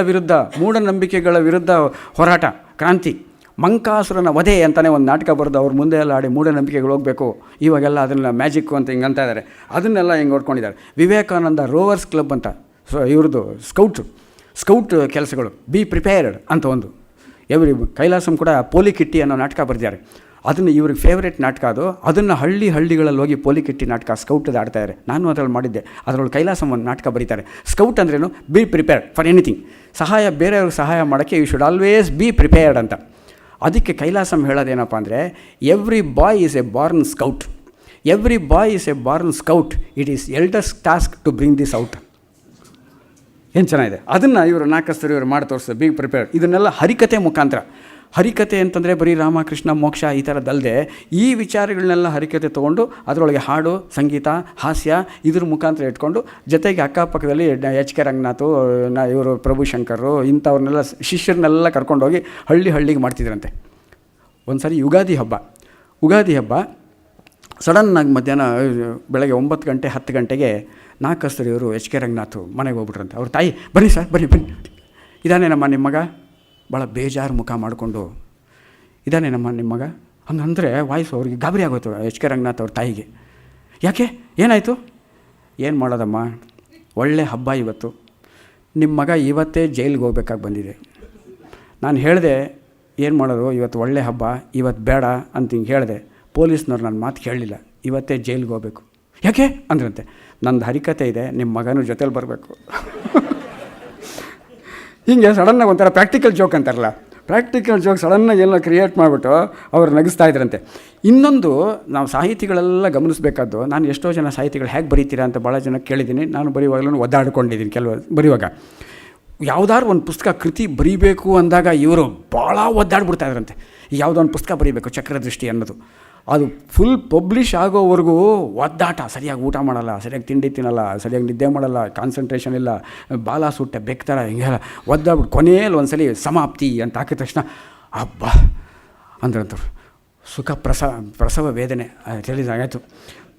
ವಿರುದ್ಧ ಹೋರಾಟ, ಕ್ರಾಂತಿ. ಮಂಕಾಸುರನ ವಧೆ ಅಂತಲೇ ಒಂದು ನಾಟಕ ಬರೆದು ಅವ್ರ ಮುಂದೆ ಎಲ್ಲ ಆಡಿ ಮೂಢನಂಬಿಕೆಗಳು ಹೋಗಬೇಕು, ಇವಾಗೆಲ್ಲ ಅದನ್ನು ಮ್ಯಾಜಿಕ್ಕು ಅಂತ ಹಿಂಗೆ ಅಂತ ಇದ್ದಾರೆ, ಅದನ್ನೆಲ್ಲ ಹಿಂಗೆ ಹೊಡ್ಕೊಂಡಿದ್ದಾರೆ. ವಿವೇಕಾನಂದ ರೋವರ್ಸ್ ಕ್ಲಬ್ ಅಂತ ಇವ್ರದ್ದು ಸ್ಕೌಟ್ ಕೆಲಸಗಳು, ಬಿ ಪ್ರಿಪೇರ್ಡ್ ಅಂತ ಒಂದು. ಕೈಲಾಸಂ ಕೂಡ ಪೋಲಿ ಕಿಟ್ಟಿ ಅನ್ನೋ ನಾಟಕ ಬರೆದಿದ್ದಾರೆ. ಅದನ್ನು ಇವ್ರಿಗೆ ಫೇವ್ರೇಟ್ ನಾಟಕ ಅದು. ಅದನ್ನು ಹಳ್ಳಿಗಳಲ್ಲಿ ಹೋಗಿ ಪೋಲಿ ಕಿಟ್ಟಿ ನಾಟಕ ಸ್ಕೌಟದ್ದು ಆಡ್ತಾಯಿದ್ದಾರೆ. ನಾನು ಅದರಲ್ಲಿ ಮಾಡಿದ್ದೆ. ಅದರೊಳಗೆ ಕೈಲಾಸಂ ಒಂದು ನಾಟಕ ಬರೀತಾರೆ. ಸ್ಕೌಟ್ ಅಂದ್ರೇನು? Be prepared for anything. ಬೇರೆಯವ್ರಿಗೆ ಸಹಾಯ ಮಾಡೋಕ್ಕೆ you should always be prepared ಅಂತ. ಅದಕ್ಕೆ ಕೈಲಾಸಂ ಹೇಳೋದೇನಪ್ಪ ಅಂದರೆ, every boy is a born scout, it is elders task to bring this out. ಏನು ಚೆನ್ನಾಗಿದೆ. ಅದನ್ನು ಇವರು ನಾ ಕಸ್ತೂರಿಯವರು ಮಾಡಿ ತೋರಿಸ್ತಾರೆ, ಬಿ ಪ್ರಿಪೇರ್ಡ್. ಇದನ್ನೆಲ್ಲ ಹರಿಕತೆ ಮುಖಾಂತರ. ಹರಿಕತೆ ಅಂತಂದರೆ ಬರೀ ರಾಮಕೃಷ್ಣ ಮೋಕ್ಷ ಈ ಥರದ್ದಲ್ಲದೆ ಈ ವಿಚಾರಗಳನ್ನೆಲ್ಲ ಹರಿಕತೆ ತೊಗೊಂಡು ಅದರೊಳಗೆ ಹಾಡು, ಸಂಗೀತ, ಹಾಸ್ಯ ಇದ್ರ ಮುಖಾಂತರ ಇಟ್ಕೊಂಡು ಜೊತೆಗೆ ಅಕ್ಕಪಕ್ಕದಲ್ಲಿ HK ರಂಗನಾಥ್, ಇವರು ಪ್ರಭುಶಂಕರು ಇಂಥವ್ರನ್ನೆಲ್ಲ ಶಿಷ್ಯರನ್ನೆಲ್ಲ ಕರ್ಕೊಂಡೋಗಿ ಹಳ್ಳಿಗೆ ಮಾಡ್ತಿದ್ರಂತೆ. ಒಂದು ಸಾರಿ ಯುಗಾದಿ ಹಬ್ಬ ಸಡನ್ನಾಗಿ ಮಧ್ಯಾಹ್ನ ಬೆಳಗ್ಗೆ 9 ಗಂಟೆ 10 ಗಂಟೆಗೆ ನಾ ಕಸ್ತೂರಿಯವರು HK ರಂಗನಾಥ್ ಮನೆಗೆ ಹೋಗ್ಬಿಟ್ರಂತೆ. ಅವ್ರ ತಾಯಿ, ಬನ್ನಿ ಸರ್ ಬನ್ನಿ, ಇದಾನೆ ನಮ್ಮ ನಿಮ್ಮ ಮಗ, ಭಾಳ ಬೇಜಾರು ಮುಖ ಮಾಡಿಕೊಂಡು, ಇದಾನೆ ನಮ್ಮ ನಿಮ್ಮ ಮಗ ಹಂಗಂದರೆ ವಾಯ್ಸು ಅವ್ರಿಗೆ ಗಾಬರಿ ಆಗೋಯ್ತು HK ರಂಗನಾಥ್ ಅವ್ರ ತಾಯಿಗೆ. ಯಾಕೆ, ಏನಾಯಿತು? ಏನು ಮಾಡೋದಮ್ಮ, ಒಳ್ಳೆ ಹಬ್ಬ ಇವತ್ತು, ನಿಮ್ಮ ಮಗ ಇವತ್ತೇ ಜೈಲಿಗೆ ಹೋಗ್ಬೇಕಾಗಿ ಬಂದಿದೆ. ನಾನು ಹೇಳಿದೆ ಏನು ಮಾಡೋದು, ಇವತ್ತು ಒಳ್ಳೆ ಹಬ್ಬ, ಇವತ್ತು ಬೇಡ ಅಂತ ಹಿಂಗೆ ಹೇಳಿದೆ. ಪೊಲೀಸ್ನವ್ರು ನನ್ನ ಮಾತು ಕೇಳಲಿಲ್ಲ, ಇವತ್ತೇ ಜೈಲಿಗೆ ಹೋಗಬೇಕು. ಯಾಕೆ ಅಂದ್ರಂತೆ, ನಂದು ಹರಿಕತೆ ಇದೆ, ನಿಮ್ಮ ಮಗನೂ ಜೊತೇಲಿ ಬರಬೇಕು. ಹೀಗೆ ಸಡನ್ನಾಗಿ ಒಂಥರ ಪ್ರಾಕ್ಟಿಕಲ್ ಜೋಕ್ ಅಂತಾರಲ್ಲ, ಪ್ರಾಕ್ಟಿಕಲ್ ಜೋಕ್ ಸಡನ್ನಾಗಿ ಎಲ್ಲ ಕ್ರಿಯೇಟ್ ಮಾಡಿಬಿಟ್ಟು ಅವ್ರು ನಗಿಸ್ತಾ ಇದ್ರಂತೆ. ಇನ್ನೊಂದು ನಾವು ಸಾಹಿತಿಗಳೆಲ್ಲ ಗಮನಿಸಬೇಕಾದ್ದು, ನಾನು ಎಷ್ಟೋ ಜನ ಸಾಹಿತಿಗಳು ಹೇಗೆ ಬರೀತೀರಾ ಅಂತ ಭಾಳ ಜನ ಕೇಳಿದ್ದೀನಿ. ನಾನು ಬರೆಯುವಾಗಲೂ ಒದ್ದಾಡ್ಕೊಂಡಿದ್ದೀನಿ. ಕೆಲವು ಬರೆಯುವಾಗ ಯಾವುದಾದ್ರು ಒಂದು ಪುಸ್ತಕ ಕೃತಿ ಬರೀಬೇಕು ಅಂದಾಗ ಇವರು ಭಾಳ ಒದ್ದಾಡ್ಬಿಡ್ತಾ ಇದ್ರಂತೆ. ಯಾವುದೋ ಒಂದು ಪುಸ್ತಕ ಬರೀಬೇಕು, ಚಕ್ರದೃಷ್ಟಿ ಅನ್ನೋದು, ಅದು ಫುಲ್ ಪಬ್ಲಿಷ್ ಆಗೋವರೆಗೂ ಒದ್ದಾಟ. ಸರಿಯಾಗಿ ಊಟ ಮಾಡಲ್ಲ, ಸರಿಯಾಗಿ ತಿಂಡಿ ತಿನ್ನಲ್ಲ, ಸರಿಯಾಗಿ ನಿದ್ದೆ ಮಾಡಲ್ಲ, ಕಾನ್ಸಂಟ್ರೇಷನ್ ಇಲ್ಲ, ಬಾಲ ಸುಟ್ಟೆ ಬೆಕ್ತಾರ, ಹಿಂಗೆಲ್ಲ ಒದ್ದಾಡ್ಬಿಟ್ಟು ಕೊನೆಯಲ್ಲಿ ಒಂದು ಸಲ ಸಮಾಪ್ತಿ ಅಂತ ಹಾಕಿದ ತಕ್ಷಣ ಅಬ್ಬಾ ಅಂದ್ರಂತವ್ರು. ಸುಖ ಪ್ರಸವ ವೇದನೆ ರಿಲೀಸ್ ಆಯಿತು,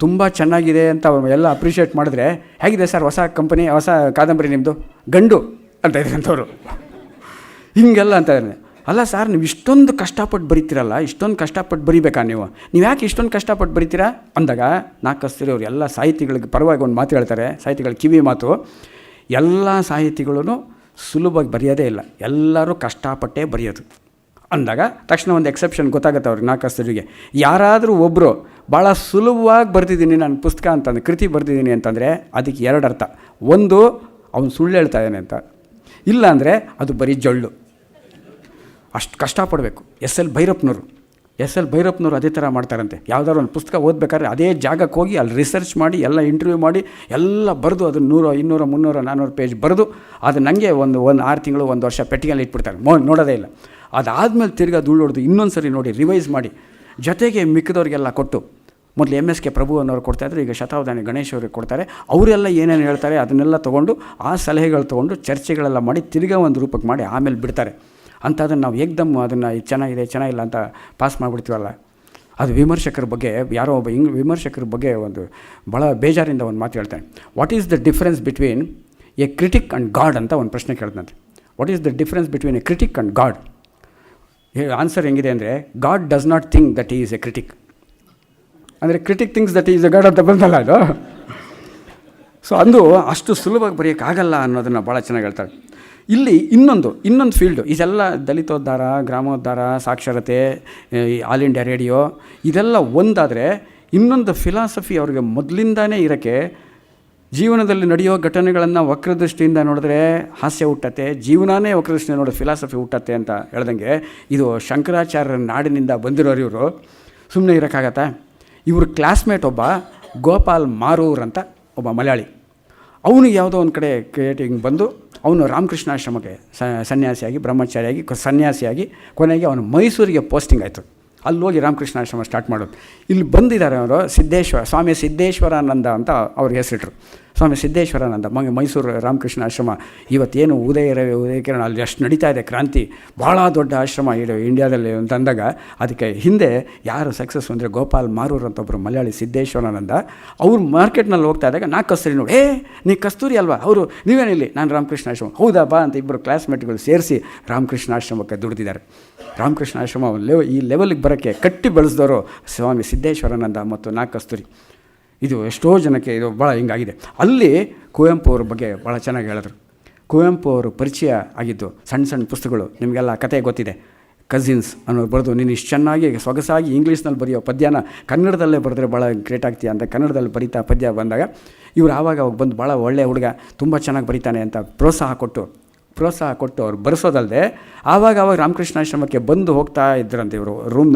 ತುಂಬ ಚೆನ್ನಾಗಿದೆ ಅಂತ ಎಲ್ಲ ಅಪ್ರಿಷಿಯೇಟ್ ಮಾಡಿದ್ರೆ, ಹೇಗಿದೆ ಸರ್ ಹೊಸ ಕಂಪನಿ, ಹೊಸ ಕಾದಂಬರಿ ನಿಮ್ಮದು, ಗಂಡು ಅಂತ ಇದ್ರಂಥವ್ರು. ಹಿಂಗೆಲ್ಲ ಅಂತ ಇದ್ದಾರೆ. ಅಲ್ಲ ಸರ್, ನೀವು ಇಷ್ಟೊಂದು ಕಷ್ಟಪಟ್ಟು ಬರೀತೀರಲ್ಲ, ಇಷ್ಟೊಂದು ಕಷ್ಟಪಟ್ಟು ಬರೀಬೇಕಾ ನೀವು ಯಾಕೆ ಇಷ್ಟೊಂದು ಕಷ್ಟಪಟ್ಟು ಬರೀತೀರಾ ಅಂದಾಗ ನಾ ಕಸ್ತೂರಿಯವರು ಎಲ್ಲ ಸಾಹಿತಿಗಳಿಗೆ ಪರವಾಗಿ ಒಂದು ಮಾತು ಹೇಳ್ತಾರೆ. ಸಾಹಿತಿಗಳ ಕಿವಿ ಮಾತು, ಎಲ್ಲ ಸಾಹಿತಿಗಳೂ ಸುಲಭವಾಗಿ ಬರೆಯೋದೇ ಇಲ್ಲ, ಎಲ್ಲರೂ ಕಷ್ಟಪಟ್ಟೇ ಬರೆಯೋದು ಅಂದಾಗ ತಕ್ಷಣ ಒಂದು ಎಕ್ಸೆಪ್ಷನ್ ಗೊತ್ತಾಗುತ್ತೆ ಅವ್ರಿಗೆ. ನಾ ಕಸ್ತೂರಿಗೆ ಯಾರಾದರೂ ಒಬ್ಬರು ಭಾಳ ಸುಲಭವಾಗಿ ಬರೆದಿದ್ದೀನಿ ನಾನು ಪುಸ್ತಕ ಅಂತಂದರೆ, ಕೃತಿ ಬರೆದಿದ್ದೀನಿ ಅಂತಂದರೆ ಅದಕ್ಕೆ 2 ಅರ್ಥ. ಒಂದು, ಅವನು ಸುಳ್ಳು ಹೇಳ್ತಾ ಇದ್ದಾನೆ ಅಂತ, ಇಲ್ಲ ಅಂದರೆ ಅದು ಬರೀ ಜೊಳ್ಳು. ಅಷ್ಟು ಕಷ್ಟಪಡಬೇಕು. ಎಸ್ ಎಲ್ ಭೈರಪ್ಪನವರು ಅದೇ ಥರ ಮಾಡ್ತಾರಂತೆ. ಯಾವುದಾದ್ರು ಒಂದು ಪುಸ್ತಕ ಓದಬೇಕಾದ್ರೆ ಅದೇ ಜಾಗಕ್ಕೆ ಹೋಗಿ ಅಲ್ಲಿ ರಿಸರ್ಚ್ ಮಾಡಿ ಎಲ್ಲ ಇಂಟರ್ವ್ಯೂ ಮಾಡಿ ಎಲ್ಲ ಬರೆದು ಅದನ್ನು 100, 200, 300, 400 ಪೇಜ್ ಬರೆದು ಅದು ನನಗೆ ಒಂದು 6 ತಿಂಗಳು 1 ವರ್ಷ ಪೆಟ್ಟಿಗೆಯಲ್ಲಿ ಇಟ್ಬಿಡ್ತಾರೆ, ನೋಡೋದೇ ಇಲ್ಲ. ಅದಾದಮೇಲೆ ತಿರ್ಗಾ ಧೂಳು ಹೊಡೆದು ಇನ್ನೊಂದು ಸರಿ ನೋಡಿ ರಿವೈಸ್ ಮಾಡಿ ಜೊತೆಗೆ ಮಿಕ್ಕಿದವ್ರಿಗೆಲ್ಲ ಕೊಟ್ಟು, ಮೊದಲು MSK ಪ್ರಭು ಅನ್ನೋರು ಕೊಡ್ತಾಯಿದ್ರು, ಈಗ ಶತಾವಧಾನಿ ಗಣೇಶ್ ಅವ್ರಿಗೆ ಕೊಡ್ತಾರೆ. ಅವರೆಲ್ಲ ಏನೇನು ಹೇಳ್ತಾರೆ ಅದನ್ನೆಲ್ಲ ತೊಗೊಂಡು ಆ ಸಲಹೆಗಳು ತೊಗೊಂಡು ಚರ್ಚೆಗಳೆಲ್ಲ ಮಾಡಿ ತಿರ್ಗಾ ಒಂದು ರೂಪಕ್ಕೆ ಮಾಡಿ ಆಮೇಲೆ ಬಿಡ್ತಾರೆ. ಅಂಥದನ್ನು ನಾವು ಏಕ್ದಮ್ ಅದನ್ನು ಚೆನ್ನಾಗಿಲ್ಲ ಅಂತ ಪಾಸ್ ಮಾಡಿಬಿಡ್ತೀವಲ್ಲ. ಅದು ವಿಮರ್ಶಕರ ಬಗ್ಗೆ ಯಾರೋ ಒಬ್ಬ ವಿಮರ್ಶಕರ ಬಗ್ಗೆ ಒಂದು ಭಾಳ ಬೇಜಾರಿಂದ ಒಂದು ಮಾತು ಹೇಳ್ತಾನೆ. What is the difference between a critic and God ಅಂತ ಒಂದು ಪ್ರಶ್ನೆ ಕೇಳ್ದಂತೆ. What is the difference between a critic and God? Answer ಹೆಂಗಿದೆ ಅಂದರೆ, God does not think that is a critic. ಅಂದರೆ critic thinks that is a God ಅಂತ ಬಂದಲ್ಲ ಅದು. ಸೊ ಅಂದು ಅಷ್ಟು ಸುಲಭವಾಗಿ ಬರೆಯೋಕ್ಕಾಗಲ್ಲ ಅನ್ನೋದನ್ನು ಭಾಳ ಚೆನ್ನಾಗಿ ಹೇಳ್ತಾರೆ. ಇಲ್ಲಿ ಇನ್ನೊಂದು ಫೀಲ್ಡು, ಇದೆಲ್ಲ ದಲಿತೋದ್ಧಾರ, ಗ್ರಾಮೋದ್ಧಾರ, ಸಾಕ್ಷರತೆ, ಆಲ್ ಇಂಡಿಯಾ ರೇಡಿಯೋ ಇದೆಲ್ಲ ಒಂದಾದರೆ, ಇನ್ನೊಂದು ಫಿಲಾಸಫಿ ಅವ್ರಿಗೆ ಮೊದಲಿಂದಾನೇ ಇರೋಕ್ಕೆ, ಜೀವನದಲ್ಲಿ ನಡೆಯೋ ಘಟನೆಗಳನ್ನು ವಕ್ರದೃಷ್ಟಿಯಿಂದ ನೋಡಿದ್ರೆ ಹಾಸ್ಯ ಹುಟ್ಟತ್ತೆ, ಜೀವನನೇ ವಕ್ರದೃಷ್ಟಿಯಿಂದ ನೋಡೋ ಫಿಲಾಸಫಿ ಹುಟ್ಟತ್ತೆ ಅಂತ ಹೇಳ್ದಂಗೆ, ಇದು ಶಂಕರಾಚಾರ್ಯರ ನಾಡಿನಿಂದ ಬಂದಿರೋರು ಇವರು. ಸುಮ್ಮನೆ ಇರೋಕ್ಕಾಗತ್ತಾ? ಇವ್ರ ಕ್ಲಾಸ್ಮೇಟ್ ಒಬ್ಬ ಗೋಪಾಲ್ ಮಾರೂರ್ ಅಂತ ಒಬ್ಬ ಮಲಯಾಳಿ. ಅವನಿಗೆ ಯಾವುದೋ ಒಂದು ಕಡೆ ಕ್ರಿಯೇಟಿಂಗ್ ಬಂದು ಅವನು ರಾಮಕೃಷ್ಣಾಶ್ರಮಕ್ಕೆ ಸನ್ಯಾಸಿಯಾಗಿ, ಬ್ರಹ್ಮಚಾರಿಯಾಗಿ, ಸನ್ಯಾಸಿಯಾಗಿ ಕೊನೆಗೆ ಅವನು ಮೈಸೂರಿಗೆ ಪೋಸ್ಟಿಂಗ್ ಆಯಿತು. ಅಲ್ಲಿ ಹೋಗಿ ರಾಮಕೃಷ್ಣಾಶ್ರಮ ಸ್ಟಾರ್ಟ್ ಮಾಡೋದು. ಇಲ್ಲಿ ಬಂದಿದ್ದಾರೆ ಅವರು ಸ್ವಾಮಿ ಸಿದ್ದೇಶ್ವರಾನಂದ ಅಂತ ಅವ್ರಿಗೆ ಹೆಸರಿಟ್ರು. ಸ್ವಾಮಿ ಸಿದ್ದೇಶ್ವರಾನಂದ ಮೈಸೂರು ರಾಮಕೃಷ್ಣ ಆಶ್ರಮ ಇವತ್ತೇನು ಉದಯಕಿರಣ ಅಲ್ಲಿ ಎಷ್ಟು ನಡೀತಾ ಇದೆ ಕ್ರಾಂತಿ, ಭಾಳ ದೊಡ್ಡ ಆಶ್ರಮ ಇಂಡಿಯಾದಲ್ಲಿ ಅಂತ ಅಂದಾಗ ಅದಕ್ಕೆ ಹಿಂದೆ ಯಾರು ಸಕ್ಸಸ್ ಅಂದರೆ ಗೋಪಾಲ್ ಮಾರೂರ್ ಅಂತ ಒಬ್ಬರು ಮಲಯಾಳಿ ಸಿದ್ದೇಶ್ವರಾನಂದ. ಅವ್ರು ಮಾರ್ಕೆಟ್ನಲ್ಲಿ ಹೋಗ್ತಾ ಇದ್ದಾಗ ನಾ ಕಸ್ತೂರಿ ನೋಡಿ, ನೀ ಕಸ್ತೂರಿ ಅಲ್ವಾ? ಅವರು ನೀವೇನಿಲ್ಲಿ, ನಾನು ರಾಮಕೃಷ್ಣ ಆಶ್ರಮ. ಹೌದಾ ಬಾ ಅಂತ ಇಬ್ಬರು ಕ್ಲಾಸ್ಮೇಟ್ಗಳು ಸೇರಿಸಿ ರಾಮಕೃಷ್ಣ ಆಶ್ರಮಕ್ಕೆ ದುಡಿದಿದ್ದಾರೆ. ರಾಮಕೃಷ್ಣ ಆಶ್ರಮ ಈ ಲೆವೆಲ್ಗೆ ಬರೋಕ್ಕೆ ಕಟ್ಟಿ ಬೆಳೆಸಿದವರು ಸ್ವಾಮಿ ಸಿದ್ದೇಶ್ವರಾನಂದ ಮತ್ತು ನಾ ಕಸ್ತೂರಿ. ಇದು ಎಷ್ಟೋ ಜನಕ್ಕೆ ಇದು ಭಾಳ ಹಿಂಗಾಗಿದೆ. ಅಲ್ಲಿ ಕುವೆಂಪು ಅವ್ರ ಬಗ್ಗೆ ಭಾಳ ಚೆನ್ನಾಗಿ ಹೇಳಿದ್ರು. ಕುವೆಂಪು ಅವರು ಪರಿಚಯ ಆಗಿದ್ದು ಸಣ್ಣ ಸಣ್ಣ ಪುಸ್ತಕಗಳು, ನಿಮಗೆಲ್ಲ ಕತೆ ಗೊತ್ತಿದೆ. ಕಝಿನ್ಸ್ ಅನ್ನೋದು ಬರೆದು, ನೀನು ಇಷ್ಟು ಚೆನ್ನಾಗಿ ಸೊಗಸಾಗಿ ಇಂಗ್ಲೀಷ್ನಲ್ಲಿ ಬರೆಯೋ ಪದ್ಯನ ಕನ್ನಡದಲ್ಲೇ ಬರೆದ್ರೆ ಭಾಳ ಗ್ರೇಟ್ ಆಗ್ತೀಯ ಅಂತ ಕನ್ನಡದಲ್ಲಿ ಬರೀತಾ ಪದ್ಯ ಬಂದಾಗ ಇವರು ಆವಾಗ ಬಂದು ಭಾಳ ಒಳ್ಳೆಯ ಹುಡುಗ, ತುಂಬ ಚೆನ್ನಾಗಿ ಬರೀತಾನೆ ಅಂತ ಪ್ರೋತ್ಸಾಹ ಕೊಟ್ಟು ಅವ್ರು ಬರೆಸೋದಲ್ಲದೆ ಆವಾಗ ರಾಮಕೃಷ್ಣಾಶ್ರಮಕ್ಕೆ ಬಂದು ಹೋಗ್ತಾ ಇದ್ದರಂತೆ. ಇವರು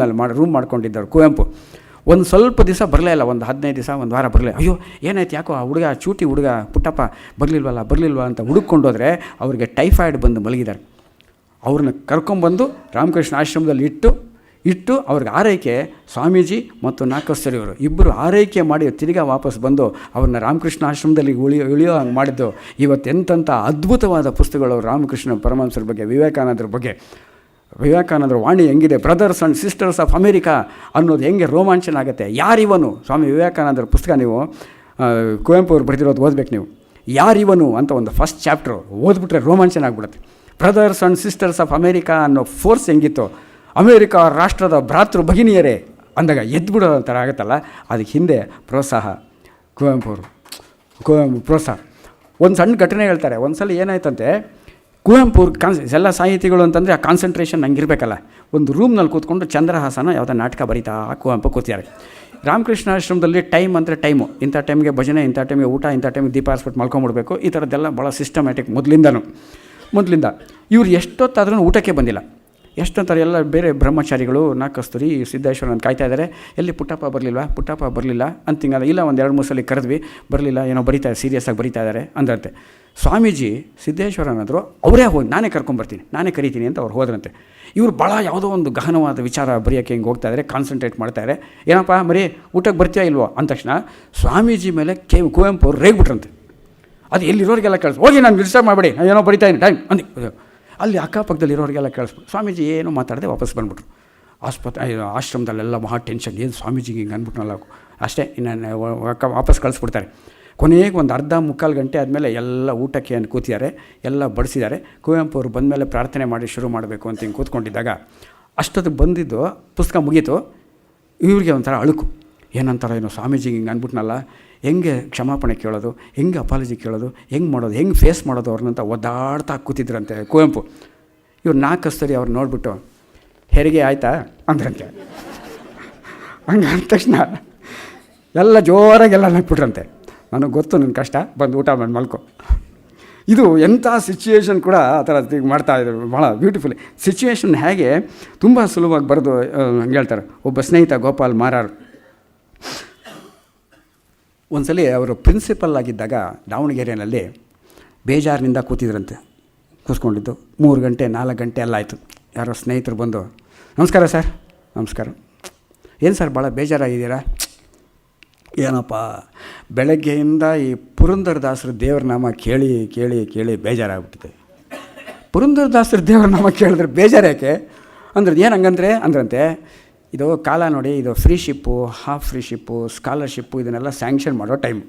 ರೂಮ್ ಮಾಡ್ಕೊಂಡಿದ್ದರು ಕುವೆಂಪು. ಒಂದು ಸ್ವಲ್ಪ ದಿವಸ ಬರಲೇ ಇಲ್ಲ, ಒಂದು 15 ದಿವಸ, ಒಂದು ವಾರ ಬರಲೇ. ಅಯ್ಯೋ ಏನಾಯ್ತು, ಯಾಕೋ ಆ ಹುಡುಗ ಚೂಟಿ ಹುಡುಗ ಪುಟ್ಟಪ್ಪ ಬರಲಿಲ್ವಾ ಅಂತ ಹುಡುಕೊಂಡೋದ್ರೆ ಅವ್ರಿಗೆ ಟೈಫಾಯ್ಡ್ ಬಂದು ಮಲಗಿದ್ದಾರೆ. ಅವ್ರನ್ನ ಕರ್ಕೊಂಬಂದು ರಾಮಕೃಷ್ಣ ಆಶ್ರಮದಲ್ಲಿ ಇಟ್ಟು ಅವ್ರಿಗೆ ಆರೈಕೆ ಸ್ವಾಮೀಜಿ ಮತ್ತು ನಾಕಸ್ತರಿಯವರು ಇಬ್ಬರು ಆರೈಕೆ ಮಾಡಿ ತಿರ್ಗಾ ವಾಪಸ್ ಬಂದು ಅವ್ರನ್ನ ರಾಮಕೃಷ್ಣ ಆಶ್ರಮದಲ್ಲಿ ಉಳಿಯೋ ಹಂಗೆ ಮಾಡಿದ್ದು. ಇವತ್ತೆಂಥ ಅದ್ಭುತವಾದ ಪುಸ್ತಕಗಳು ರಾಮಕೃಷ್ಣ ಪರಮಹಂಸರ ಬಗ್ಗೆ, ವಿವೇಕಾನಂದರ ಬಗ್ಗೆ. ವಿವೇಕಾನಂದರ ವಾಣಿ ಹೆಂಗಿದೆ, brothers and sisters of America ಅನ್ನೋದು ಹೆಂಗೆ ರೋಮಾಂಚನ ಆಗುತ್ತೆ. ಯಾರಿವನು? ಸ್ವಾಮಿ ವಿವೇಕಾನಂದರ ಪುಸ್ತಕ ನೀವು ಕುವೆಂಪು ಅವ್ರು ಬರೆದಿರೋದು ಓದಬೇಕು ನೀವು. ಯಾರಿವನು ಅಂತ ಒಂದು ಫಸ್ಟ್ ಚಾಪ್ಟ್ರು ಓದ್ಬಿಟ್ರೆ ರೋಮಾಂಚನ ಆಗಿಬಿಡುತ್ತೆ. Brothers and sisters of America ಅನ್ನೋ ಫೋರ್ಸ್ ಹೆಂಗಿತ್ತು, ಅಮೇರಿಕಾ ರಾಷ್ಟ್ರದ ಭ್ರಾತೃ ಭಗಿನಿಯರೇ ಅಂದಾಗ ಎದ್ಬಿಡೋ ಥರ ಆಗುತ್ತಲ್ಲ, ಅದಕ್ಕೆ ಹಿಂದೆ ಪ್ರೋತ್ಸಾಹ ಕುವೆಂಪು ಪ್ರೋತ್ಸಾಹ. ಒಂದು ಸಣ್ಣ ಘಟನೆ ಹೇಳ್ತಾರೆ. ಒಂದು ಸಲ ಏನಾಯ್ತಂತೆ, ಕುವೆಂಪು ಎಲ್ಲ ಸಾಹಿತಿಗಳು ಅಂತಂದರೆ ಆ ಕಾನ್ಸಂಟ್ರೇಷನ್ ಹಂಗಿರಬೇಕಲ್ಲ. ಒಂದು ರೂಮ್ನಲ್ಲಿ ಕೂತ್ಕೊಂಡು ಚಂದ್ರಹಾಸನ ಯಾವುದೋ ನಾಟಕ ಬರೀತಾ ಕುವೆಂಪು ಕೂತಿದ್ದಾರೆ. ರಾಮಕೃಷ್ಣಾಶ್ರಮದಲ್ಲಿ ಟೈಮ್ ಅಂದರೆ ಟೈಮು, ಇಂಥ ಟೈಮ್ಗೆ ಭಜನೆ, ಇಂಥ ಟೈಮ್ಗೆ ಊಟ, ಇಂಥ ಟೈಮ್ಗೆ ದೀಪ ಹಾರಿಸ್ಬಿಟ್ಟು ಮಲ್ಕೊಂಬಿಡ್ಬೇಕು. ಈ ಥರದ್ದೆಲ್ಲ ಭಾಳ ಸಿಸ್ಟಮ್ಯಾಟಿಕ್ ಮೊದಲಿಂದ. ಇವ್ರು ಎಷ್ಟೊತ್ತಾದ್ರೂ ಊಟಕ್ಕೆ ಬಂದಿಲ್ಲ. ಎಷ್ಟೊತ್ತಾರೆ ಎಲ್ಲ ಬೇರೆ ಬ್ರಹ್ಮಚಾರಿಗಳು ನಾಕಸ್ತೂರಿ ಸಿದ್ದೇಶ್ವರನ ಕಾಯ್ತಾ ಇದ್ದಾರೆ. ಎಲ್ಲಿ ಪುಟ್ಟಪ್ಪ ಬರಲಿಲ್ಲ ಅಂತಿಂಗಲ್ಲ. ಇಲ್ಲ, ಒಂದು 2-3 ಸಲ ಕರೆದ್ವಿ, ಬರಲಿಲ್ಲ, ಏನೋ ಸೀರಿಯಸ್ಸಾಗಿ ಬರೀತಾ ಇದ್ದಾರೆ ಅಂದ್ರಂತೆ. ಸ್ವಾಮೀಜಿ ಸಿದ್ದೇಶ್ವರನಾದರು ಅವರೇ ಹೋಗಿ ನಾನೇ ಕರ್ಕೊಂಬರ್ತೀನಿ, ನಾನೇ ಕರಿತೀನಿ ಅಂತ ಅವ್ರು ಹೋದ್ರಂತೆ. ಇವರು ಭಾಳ ಯಾವುದೋ ಒಂದು ಗಹನವಾದ ವಿಚಾರ ಬರೆಯೋಕ್ಕೆ ಹಿಂಗೆ ಹೋಗ್ತಾಯಿದ್ದಾರೆ, ಕಾನ್ಸಂಟ್ರೇಟ್ ಮಾಡ್ತಾಯಿದ್ದಾರೆ. ಏನಪ್ಪ ಮರಿ ಊಟಕ್ಕೆ ಬರ್ತೀಯಾ ಇಲ್ವೋ ಅಂದ ತಕ್ಷಣ ಸ್ವಾಮೀಜಿ ಮೇಲೆ ಕುವೆಂಪು ಅವ್ರು ರೇಗ್ಬಿಟ್ರಂತೆ. ಅದು ಎಲ್ಲಿರೋರಿಗೆಲ್ಲ ಹೋಗಿ ನಾನು ಡಿಸ್ಟರ್ಬ್ ಮಾಡಬೇಡಿ, ನಾನು ಏನೋ ಬರಿತಾ ಇದ್ದೀನಿ ಟೈಮ್ ಅಂದು. ಅಲ್ಲಿ ಅಕ್ಕಪಕ್ಕದಲ್ಲಿ ಇರೋರಿಗೆಲ್ಲ ಕೇಳಿಸ್ಬಿಟ್ಟು ಸ್ವಾಮೀಜಿ ಏನೂ ಮಾತಾಡದೆ ವಾಪಸ್ ಬಂದ್ಬಿಟ್ರು. ಆಶ್ರಮದಲ್ಲೆಲ್ಲ ಮಹಾ ಟೆನ್ಷನ್, ಏನು ಸ್ವಾಮೀಜಿಗೆ ಹಿಂಗೆ ಅಂದ್ಬಿಟ್ನಲ್ಲ ಅಷ್ಟೇ. ಇನ್ನು ವಾಪಸ್ ಕಳಿಸ್ಬಿಡ್ತಾರೆ. ಕೊನೆಗೆ ಒಂದು 1/2-3/4 ಗಂಟೆ ಆದಮೇಲೆ ಎಲ್ಲ ಊಟಕ್ಕೆ ಅಂತ ಕೂತಿದ್ದಾರೆ, ಎಲ್ಲ ಬಡಿಸಿದ್ದಾರೆ. ಕುವೆಂಪು ಅವರು ಬಂದಮೇಲೆ ಪ್ರಾರ್ಥನೆ ಮಾಡಿ ಶುರು ಮಾಡಬೇಕು ಅಂತ ಹಿಂಗೆ ಕೂತ್ಕೊಂಡಿದ್ದಾಗ ಅಷ್ಟೊತ್ತಿಗೆ ಬಂದಿದ್ದು ಪುಸ್ತಕ ಮುಗೀತು. ಇವ್ರಿಗೆ ಒಂಥರ ಅಳುಕು, ಏನಂತಾರೋ ಏನೋ ಸ್ವಾಮೀಜಿಗೆ ಹಿಂಗೆ ಅಂದ್ಬಿಟ್ನಲ್ಲ, ಹೆಂಗೆ ಕ್ಷಮಾಪಣೆ ಕೇಳೋದು, ಹೆಂಗೆ ಅಪಾಲಜಿ ಕೇಳೋದು, ಹೆಂಗೆ ಮಾಡೋದು, ಹೆಂಗೆ ಫೇಸ್ ಮಾಡೋದು ಅವ್ರನ್ನಂತ ಒದ್ದಾಡ್ತಾ ಕೂತಿದ್ರಂತೆ ಕುವೆಂಪು. ಇವ್ರು ನಾಕಸ್ತರಿ ಅವ್ರು ನೋಡಿಬಿಟ್ಟು ಹೆರಿಗೆ ಆಯಿತಾ ಅಂದ್ರಂತೆ. ಹಂಗೆ ಅಂದ ತಕ್ಷಣ ಎಲ್ಲ ಜೋರಾಗೆಲ್ಲ ನಕ್ಬಿಟ್ರಂತೆ. ನನಗೆ ಗೊತ್ತು ನನ್ನ ಕಷ್ಟ, ಬಂದು ಊಟ ಮಾಡಿ ಮಲ್ಕೊ. ಇದು ಎಂಥ ಸಿಚುವೇಶನ್ ಕೂಡ ಆ ಥರ ಮಾಡ್ತಾಯಿದ್ರು. ಭಾಳ ಬ್ಯೂಟಿಫುಲ್ ಸಿಚುವೇಶನ್. ಹೇಗೆ ತುಂಬ ಸುಲಭವಾಗಿ ಬರೆದು ಹಂಗೆ ಹೇಳ್ತಾರೆ. ಒಬ್ಬ ಸ್ನೇಹಿತ ಗೋಪಾಲ್ ಮಾರಾರ್ ಒಂದ್ಸಲಿ ಅವರು ಪ್ರಿನ್ಸಿಪಲ್ ಆಗಿದ್ದಾಗ ದಾವಣಗೆರೆಯಲ್ಲಿ ಬೇಜಾರಿನಿಂದ ಕೂತ್ಕೊಂಡಿದ್ದು 3 ಗಂಟೆ 4 ಗಂಟೆ ಎಲ್ಲ ಆಯಿತು. ಯಾರೋ ಸ್ನೇಹಿತರು ಬಂದು, ನಮಸ್ಕಾರ ಸರ್. ನಮಸ್ಕಾರ. ಏನು ಸರ್ ಭಾಳ ಬೇಜಾರಾಗಿದ್ದೀರಾ? ಏನಪ್ಪ, ಬೆಳಗ್ಗೆಯಿಂದ ಈ ಪುರಂದರದಾಸರು ದೇವ್ರ ನಾಮ ಕೇಳಿ ಬೇಜಾರಾಗ್ಬಿಟ್ಟಿದೆ. ಪುರಂದರದಾಸರು ದೇವ್ರ ನಾಮ ಕೇಳಿದ್ರೆ ಬೇಜಾರು ಯಾಕೆ ಅಂದ್ರೆ ಏನು ಹಂಗಂದ್ರೆ ಅಂದ್ರಂತೆ, ಇದು ಕಾಲ ನೋಡಿ, ಇದು free ship, half free ship, scholarship ಇದನ್ನೆಲ್ಲ ಸ್ಯಾಂಕ್ಷನ್ ಮಾಡೋ ಟೈಮ್.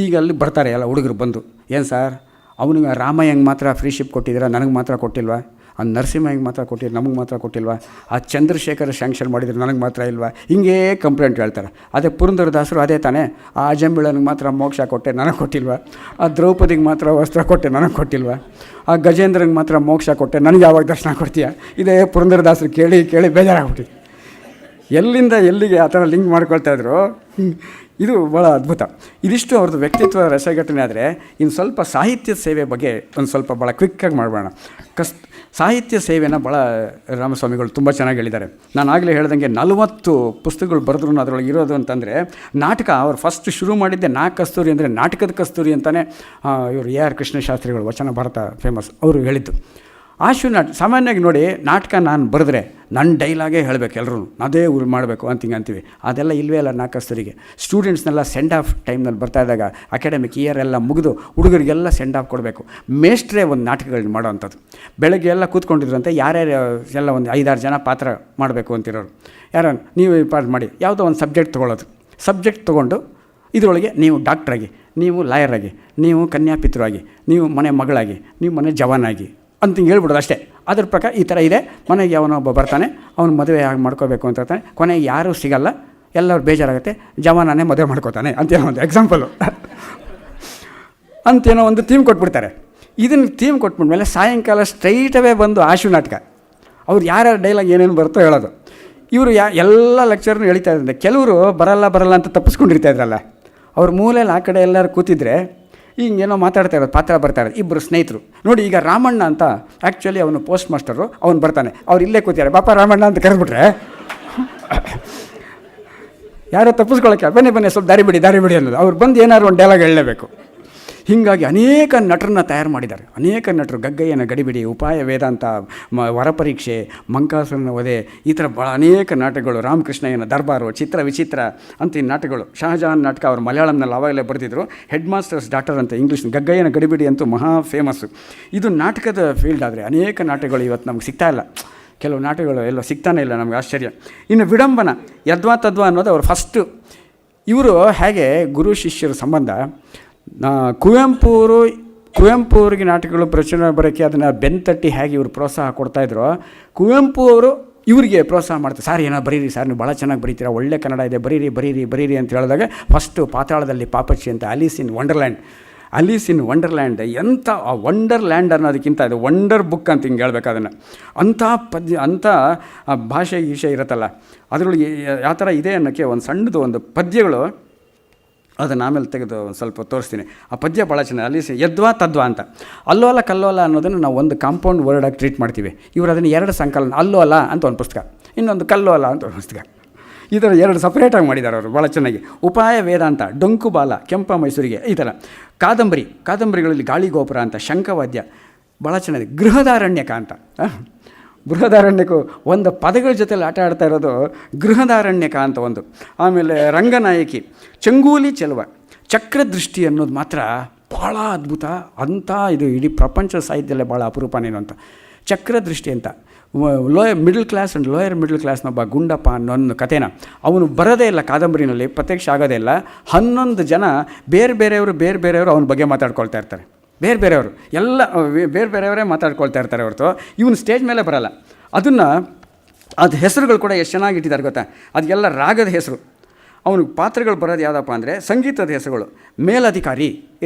ಈಗ ಅಲ್ಲಿ ಬರ್ತಾರೆ ಎಲ್ಲ ಹುಡುಗರು ಬಂದು, ಏನು ಸರ್ ಅವನಿಗೆ ರಾಮಯ್ಯಂಗೆ ಮಾತ್ರ ಫ್ರೀ ಶಿಪ್ ಕೊಟ್ಟಿದ್ದೀರಾ, ನನಗೆ ಮಾತ್ರ ಕೊಟ್ಟಿಲ್ವಾ? ಆ ನರಸಿಂಹಂಗೆ ಮಾತ್ರ ಕೊಟ್ಟಿದ್ರು, ನಮಗೆ ಮಾತ್ರ ಕೊಟ್ಟಿಲ್ವಾ? ಆ ಚಂದ್ರಶೇಖರ್ ಸ್ಯಾಂಕ್ಷನ್ ಮಾಡಿದ್ರು, ನನಗೆ ಮಾತ್ರ ಇಲ್ವಾ? ಹಿಂಗೇ ಕಂಪ್ಲೇಂಟ್ ಹೇಳ್ತಾರೆ. ಅದೇ ಪುರಂದರದಾಸರು ಅದೇ ತಾನೇ, ಆ ಅಜಂಬಿಳನಿಗೆ ಮಾತ್ರ ಮೋಕ್ಷ ಕೊಟ್ಟೆ, ನನಗೆ ಕೊಟ್ಟಿಲ್ವಾ? ಆ ದ್ರೌಪದಿಗೆ ಮಾತ್ರ ವಸ್ತ್ರ ಕೊಟ್ಟೆ, ನನಗೆ ಕೊಟ್ಟಿಲ್ವಾ? ಆ ಗಜೇಂದ್ರನಿಗೆ ಮಾತ್ರ ಮೋಕ್ಷ ಕೊಟ್ಟೆ, ನನಗೆ ಯಾವಾಗ ದರ್ಶನ ಕೊಡ್ತೀಯ? ಇದೇ ಪುರಂದರದಾಸರು ಕೇಳಿ ಬೇಜಾರಾಗ್ಬಿಟ್ಟಿದೆ. ಎಲ್ಲಿಂದ ಎಲ್ಲಿಗೆ ಆ ಥರ ಲಿಂಕ್ ಮಾಡ್ಕೊಳ್ತಾಯಿದ್ರು. ಇದು ಭಾಳ ಅದ್ಭುತ. ಇದಿಷ್ಟು ಅವ್ರದ್ದು ವ್ಯಕ್ತಿತ್ವ ರಸಘಟನೆ. ಆದರೆ ಇನ್ನು ಸ್ವಲ್ಪ ಸಾಹಿತ್ಯದ ಸೇವೆ ಬಗ್ಗೆ ಒಂದು ಸ್ವಲ್ಪ ಭಾಳ ಕ್ವಿಕ್ಕಾಗಿ ಮಾಡೋಣ. ಸಾಹಿತ್ಯ ಸೇವೆನ ಭಾಳ ರಾಮಸ್ವಾಮಿಗಳು ತುಂಬ ಚೆನ್ನಾಗಿ ಹೇಳಿದ್ದಾರೆ. ನಾನು ಆಗಲೇ ಹೇಳ್ದಂಗೆ 40 ಪುಸ್ತಕಗಳು ಬರೆದ್ರು ಅದರೊಳಗೆ ಇರೋದು ಅಂತಂದರೆ ನಾಟಕ. ಅವ್ರು ಫಸ್ಟ್ ಶುರು ಮಾಡಿದ್ದೆ ಕಸ್ತೂರಿ ಅಂದರೆ ನಾಟಕದ ಕಸ್ತೂರಿ ಅಂತಲೇ ಇವರು AR ಕೃಷ್ಣಶಾಸ್ತ್ರಿಗಳು, ವಚನ ಭಾರತ ಫೇಮಸ್, ಅವರು ಹೇಳಿದ್ದು. ಸಾಮಾನ್ಯವಾಗಿ ನೋಡಿ, ನಾಟಕ ನಾನು ಬರೆದ್ರೆ ನನ್ನ ಡೈಲಾಗೇ ಹೇಳಬೇಕು, ಎಲ್ಲರೂ ಅದೇ ಊರು ಮಾಡಬೇಕು ಅಂತೀವಿ. ಅದೆಲ್ಲ ಇಲ್ಲವೇ ಇಲ್ಲ ಕಸ್ತೂರಿಗೆ. ಸ್ಟೂಡೆಂಟ್ಸ್ನೆಲ್ಲ ಸೆಂಡ್ ಆಫ್ ಟೈಮ್ನಲ್ಲಿ ಬರ್ತಾ ಇದ್ದಾಗ ಅಕಾಡೆಮಿಕ್ ಇಯರ್ ಎಲ್ಲ ಮುಗಿದು ಹುಡುಗರಿಗೆಲ್ಲ ಸೆಂಡ್ ಆಫ್ ಕೊಡಬೇಕು. ಮೇಷ್ಟ್ರೇ ಒಂದು ನಾಟಕಗಳನ್ನ ಮಾಡೋವಂಥದ್ದು. ಬೆಳಗ್ಗೆ ಎಲ್ಲ ಕೂತ್ಕೊಂಡಿದ್ರಂತೆ, ಯಾರ್ಯಾರು ಎಲ್ಲ ಒಂದು 5-6 ಜನ ಪಾತ್ರ ಮಾಡಬೇಕು ಅಂತಿರೋರು. ಯಾರು ನೀವು ಪಾಠ ಮಾಡಿ, ಯಾವುದೋ ಒಂದು ಸಬ್ಜೆಕ್ಟ್ ತೊಗೊಳ್ಳೋದು. ಸಬ್ಜೆಕ್ಟ್ ತೊಗೊಂಡು ಇದರೊಳಗೆ ನೀವು ಡಾಕ್ಟ್ರಾಗಿ, ನೀವು ಲಾಯರಾಗಿ, ನೀವು ಕನ್ಯಾಪಿತೃವಾಗಿ, ನೀವು ಮನೆ ಮಗಳಾಗಿ, ನೀವು ಮನೆ ಜವಾನಾಗಿ ಅಂತ ಹೇಳ್ಬಿಡೋದು ಅಷ್ಟೇ. ಅದ್ರ ಪ್ರಕಾರ ಈ ಥರ ಇದೆ. ಮನೆಗೆ ಅವನೊಬ್ಬ ಬರ್ತಾನೆ, ಅವನು ಮದುವೆ ಆಗಿ ಮಾಡ್ಕೋಬೇಕು ಅಂತ ಹೇಳ್ತಾನೆ. ಕೊನೆಗೆ ಯಾರೂ ಸಿಗಲ್ಲ, ಎಲ್ಲರೂ ಬೇಜಾರಾಗುತ್ತೆ, ಜವಾನೇ ಮದುವೆ ಮಾಡ್ಕೋತಾನೆ ಅಂತೇನೋ ಒಂದು ಎಕ್ಸಾಂಪಲು ಅಂತೇನೋ ಒಂದು ಥೀಮ್ ಕೊಟ್ಬಿಡ್ತಾರೆ. ಇದನ್ನು ಥೀಮ್ ಕೊಟ್ಬಿಟ್ಮೇಲೆ ಸಾಯಂಕಾಲ ಸ್ಟ್ರೈಟವೇ ಬಂದು ಆಶು ನಾಟಕ. ಅವ್ರು ಯಾರ್ಯಾರು ಡೈಲಾಗ್ ಏನೇನು ಬರುತ್ತೋ ಹೇಳೋದು. ಇವರು ಎಲ್ಲ ಲೆಕ್ಚರ್ನೂ ಹೇಳ್ತಾ ಇದ್ದಂತೆ. ಕೆಲವರು ಬರಲ್ಲ ಅಂತ ತಪ್ಪಿಸ್ಕೊಂಡಿರ್ತಾಯಿದ್ರಲ್ಲ, ಅವ್ರ ಮೂಲೆಯಲ್ಲಿ ಆ ಕಡೆ ಎಲ್ಲರೂ ಕೂತಿದ್ರೆ ಹಿಂಗೇನೋ ಮಾತಾಡ್ತಾ ಇರೋದು, ಪಾತ್ರ ಬರ್ತಾ ಇರೋದು. ಇಬ್ಬರು ಸ್ನೇಹಿತರು ನೋಡಿ, ಈಗ ರಾಮಣ್ಣ ಅಂತ ಆ್ಯಕ್ಚುಲಿ ಅವನು ಪೋಸ್ಟ್ ಮಾಸ್ಟರು, ಅವನು ಬರ್ತಾನೆ, ಅವ್ರು ಇಲ್ಲೇ ಕೂತಿದ್ದಾರೆ, ಬಾಪ ರಾಮಣ್ಣ ಅಂತ ಕರೆದ್ಬಿಟ್ರೆ ಯಾರೋ ತಪ್ಪಿಸ್ಕೊಳ್ಳೋಕ್ಕೆ ಬನ್ನಿ ಸ್ವಲ್ಪ ದಾರಿ ಬಿಡಿ ಅನ್ನೋದು. ಅವ್ರು ಬಂದು ಏನಾದ್ರು ಒಂದು ಡೈಲಾಗ್ ಹೇಳಲೇಬೇಕು. ಹೀಗಾಗಿ ಅನೇಕ ನಟರನ್ನ ತಯಾರು ಮಾಡಿದ್ದಾರೆ. ಅನೇಕ ನಟರು, ಗಗ್ಗಯ್ಯನ ಗಡಿಬಿಡಿ, ಉಪಾಯ ವೇದಾಂತ, ವರಪರೀಕ್ಷೆ, ಮಂಕಾಸುರನ ವಧೆ, ಈ ಥರ ಭಾಳ ಅನೇಕ ನಾಟಕಗಳು, ರಾಮಕೃಷ್ಣಯ್ಯನ ದರ್ಬಾರು, ಚಿತ್ರ ವಿಚಿತ್ರ ಅಂತ ಈ ನಾಟಕಗಳು. ಶಹಜಹಾನ್ ನಾಟಕ ಅವರು ಮಲಯಾಳಂನಲ್ಲಿ ಆವಾಗಲೇ ಬರೆದಿದ್ರು. ಹೆಡ್ ಮಾಸ್ಟರ್ಸ್ ಡಾಕ್ಟರ್ ಅಂತ ಇಂಗ್ಲೀಷ್. ಗಗ್ಗಯ್ಯನ ಗಡಿಬಿಡಿ ಅಂತೂ ಮಹಾ ಫೇಮಸ್ಸು. ಇದು ನಾಟಕದ ಫೀಲ್ಡ್. ಆದರೆ ಅನೇಕ ನಾಟಕಗಳು ಇವತ್ತು ನಮ್ಗೆ ಸಿಗ್ತಾ ಇಲ್ಲ. ಕೆಲವು ನಾಟಕಗಳು ಎಲ್ಲೋ ಸಿಗ್ತಾನೆ ಇಲ್ಲ, ನಮ್ಗೆ ಆಶ್ಚರ್ಯ. ಇನ್ನು ವಿಡಂಬನ, ಯದ್ವಾ ತದ್ವಾ ಅನ್ನೋದು ಅವರು ಫಸ್ಟು. ಇವರು ಹೇಗೆ ಗುರು ಶಿಷ್ಯರ ಸಂಬಂಧ. ಕುವೆಂಪು ಅವ್ರಿಗೆ ನಾಟಕಗಳು ಪ್ರಚುರ ಬರೋಕ್ಕೆ ಅದನ್ನು ಬೆನ್ತಟ್ಟಿ ಹೇಗೆ ಇವರು ಪ್ರೋತ್ಸಾಹ ಕೊಡ್ತಾಯಿದ್ರು, ಕುವೆಂಪು ಅವರು ಇವರಿಗೆ ಪ್ರೋತ್ಸಾಹ ಮಾಡ್ತಾರೆ. ಸರ್ ಏನೋ ಬರೀರಿ ಸರ್, ನೀವು ಭಾಳ ಚೆನ್ನಾಗಿ ಬರೀತೀರಾ, ಒಳ್ಳೆ ಕನ್ನಡ ಇದೆ, ಬರೀರಿ ಅಂತ ಹೇಳಿದಾಗ ಫಸ್ಟು ಪಾತಾಳದಲ್ಲಿ ಪಾಪಚ್ಚಿ ಅಂತ ಆಲೀಸ್ ಇನ್ ವಂಡರ್ಲ್ಯಾಂಡ್ ಎಂಥ ಆ ವಂಡರ್ಲ್ಯಾಂಡ್ ಅನ್ನೋದಕ್ಕಿಂತ ಇದು ವಂಡರ್ ಬುಕ್ ಅಂತ ಹಿಂಗೆ ಹೇಳ್ಬೇಕು ಅದನ್ನು. ಅಂಥ ಪದ್ಯ, ಅಂಥ ಭಾಷೆ ಗೀಷೆ ಇರುತ್ತಲ್ಲ, ಅದರೊಳಗೆ ಯಾವ ಥರ ಇದೆ ಅನ್ನೋಕ್ಕೆ ಒಂದು ಸಣ್ಣದು ಒಂದು ಪದ್ಯಗಳು, ಅದನ್ನು ಆಮೇಲೆ ತೆಗೆದು ಒಂದು ಸ್ವಲ್ಪ ತೋರಿಸ್ತೀನಿ. ಆ ಪದ್ಯ ಭಾಳ ಚೆನ್ನಾಗಿ. ಅಲ್ಲಿ ಯದ್ವಾ ತದ್ವಾ ಅಂತ, ಅಲ್ಲೋಲ ಕಲ್ಲೋಲ ಅನ್ನೋದನ್ನು ನಾವು ಒಂದು ಕಾಂಪೌಂಡ್ ವರ್ಡಾಗಿ ಟ್ರೀಟ್ ಮಾಡ್ತೀವಿ. ಇವರು ಅದನ್ನು 2 ಸಂಕಲನ, ಅಲ್ಲೋಲ ಅಂತ ಒಂದು ಪುಸ್ತಕ, ಇನ್ನೊಂದು ಕಲ್ಲೋಲ ಅಂತ ಒಂದು ಪುಸ್ತಕ, ಈ ಥರ 2 ಸಪ್ರೇಟಾಗಿ ಮಾಡಿದ್ದಾರೆ ಅವರು ಭಾಳ ಚೆನ್ನಾಗಿ. ಉಪಾಯ ವೇದಾಂತ, ಡೊಂಕು ಬಾಲ, ಕೆಂಪ ಮೈಸೂರಿಗೆ, ಈ ಥರ ಕಾದಂಬರಿಗಳಲ್ಲಿ ಗಾಳಿಗೋಪುರ ಅಂತ, ಶಂಖವಾದ್ಯ ಭಾಳ ಚೆನ್ನಾಗಿದೆ. ಗೃಹದಾರಣ್ಯಕ ಅಂತ, ಬೃಹದಾರಣ್ಯಕ್ಕೂ ಒಂದು ಪದಗಳ ಜೊತೆಲಿ ಆಟ ಆಡ್ತಾ ಇರೋದು ಗೃಹದಾರಣ್ಯಕ ಅಂತ ಒಂದು. ಆಮೇಲೆ ರಂಗನಾಯಕಿ, ಚಂಗೂಲಿ ಚೆಲುವ, ಚಕ್ರದೃಷ್ಟಿ ಅನ್ನೋದು ಮಾತ್ರ ಭಾಳ ಅದ್ಭುತ. ಅಂಥ ಇದು ಇಡೀ ಪ್ರಪಂಚ ಸಾಹಿತ್ಯದಲ್ಲೇ ಭಾಳ ಅಪರೂಪನೇನು ಅಂತ. ಚಕ್ರದೃಷ್ಟಿ ಅಂತ ಮಿಡಲ್ ಕ್ಲಾಸ್ ಲೋಯರ್ ಮಿಡಲ್ ಕ್ಲಾಸ್ನೊಬ್ಬ ಗುಂಡಪ್ಪ ಅನ್ನೋ ಕಥೆನ ಅವನು ಬರೋದೇ ಇಲ್ಲ, ಕಾದಂಬರಿನಲ್ಲಿ ಪ್ರತ್ಯಕ್ಷ ಆಗೋದೇ ಇಲ್ಲ. 11 ಜನ ಬೇರೆ ಬೇರೆಯವರು ಅವನ ಬಗ್ಗೆ ಮಾತಾಡ್ಕೊಳ್ತಾ ಇರ್ತಾರೆ. ಬೇರೆಯವರು ಎಲ್ಲ ಬೇರೆಯವರೇ ಮಾತಾಡ್ಕೊಳ್ತಾ ಇರ್ತಾರೆ ಹೊರತು ಇವನು ಸ್ಟೇಜ್ ಮೇಲೆ ಬರೋಲ್ಲ. ಅದು ಹೆಸರುಗಳು ಕೂಡ ಎಷ್ಟು ಚೆನ್ನಾಗಿ ಇಟ್ಟಿದ್ದಾರೆ ಗೊತ್ತಾ. ಅದಕ್ಕೆಲ್ಲ ರಾಗದ ಹೆಸರು. ಅವನಿಗೆ ಪಾತ್ರಗಳು ಬರೋದು ಯಾವುದಪ್ಪ ಅಂದರೆ ಸಂಗೀತದ ಹೆಸರುಗಳು. ಮೇಲಧಿಕಾರಿ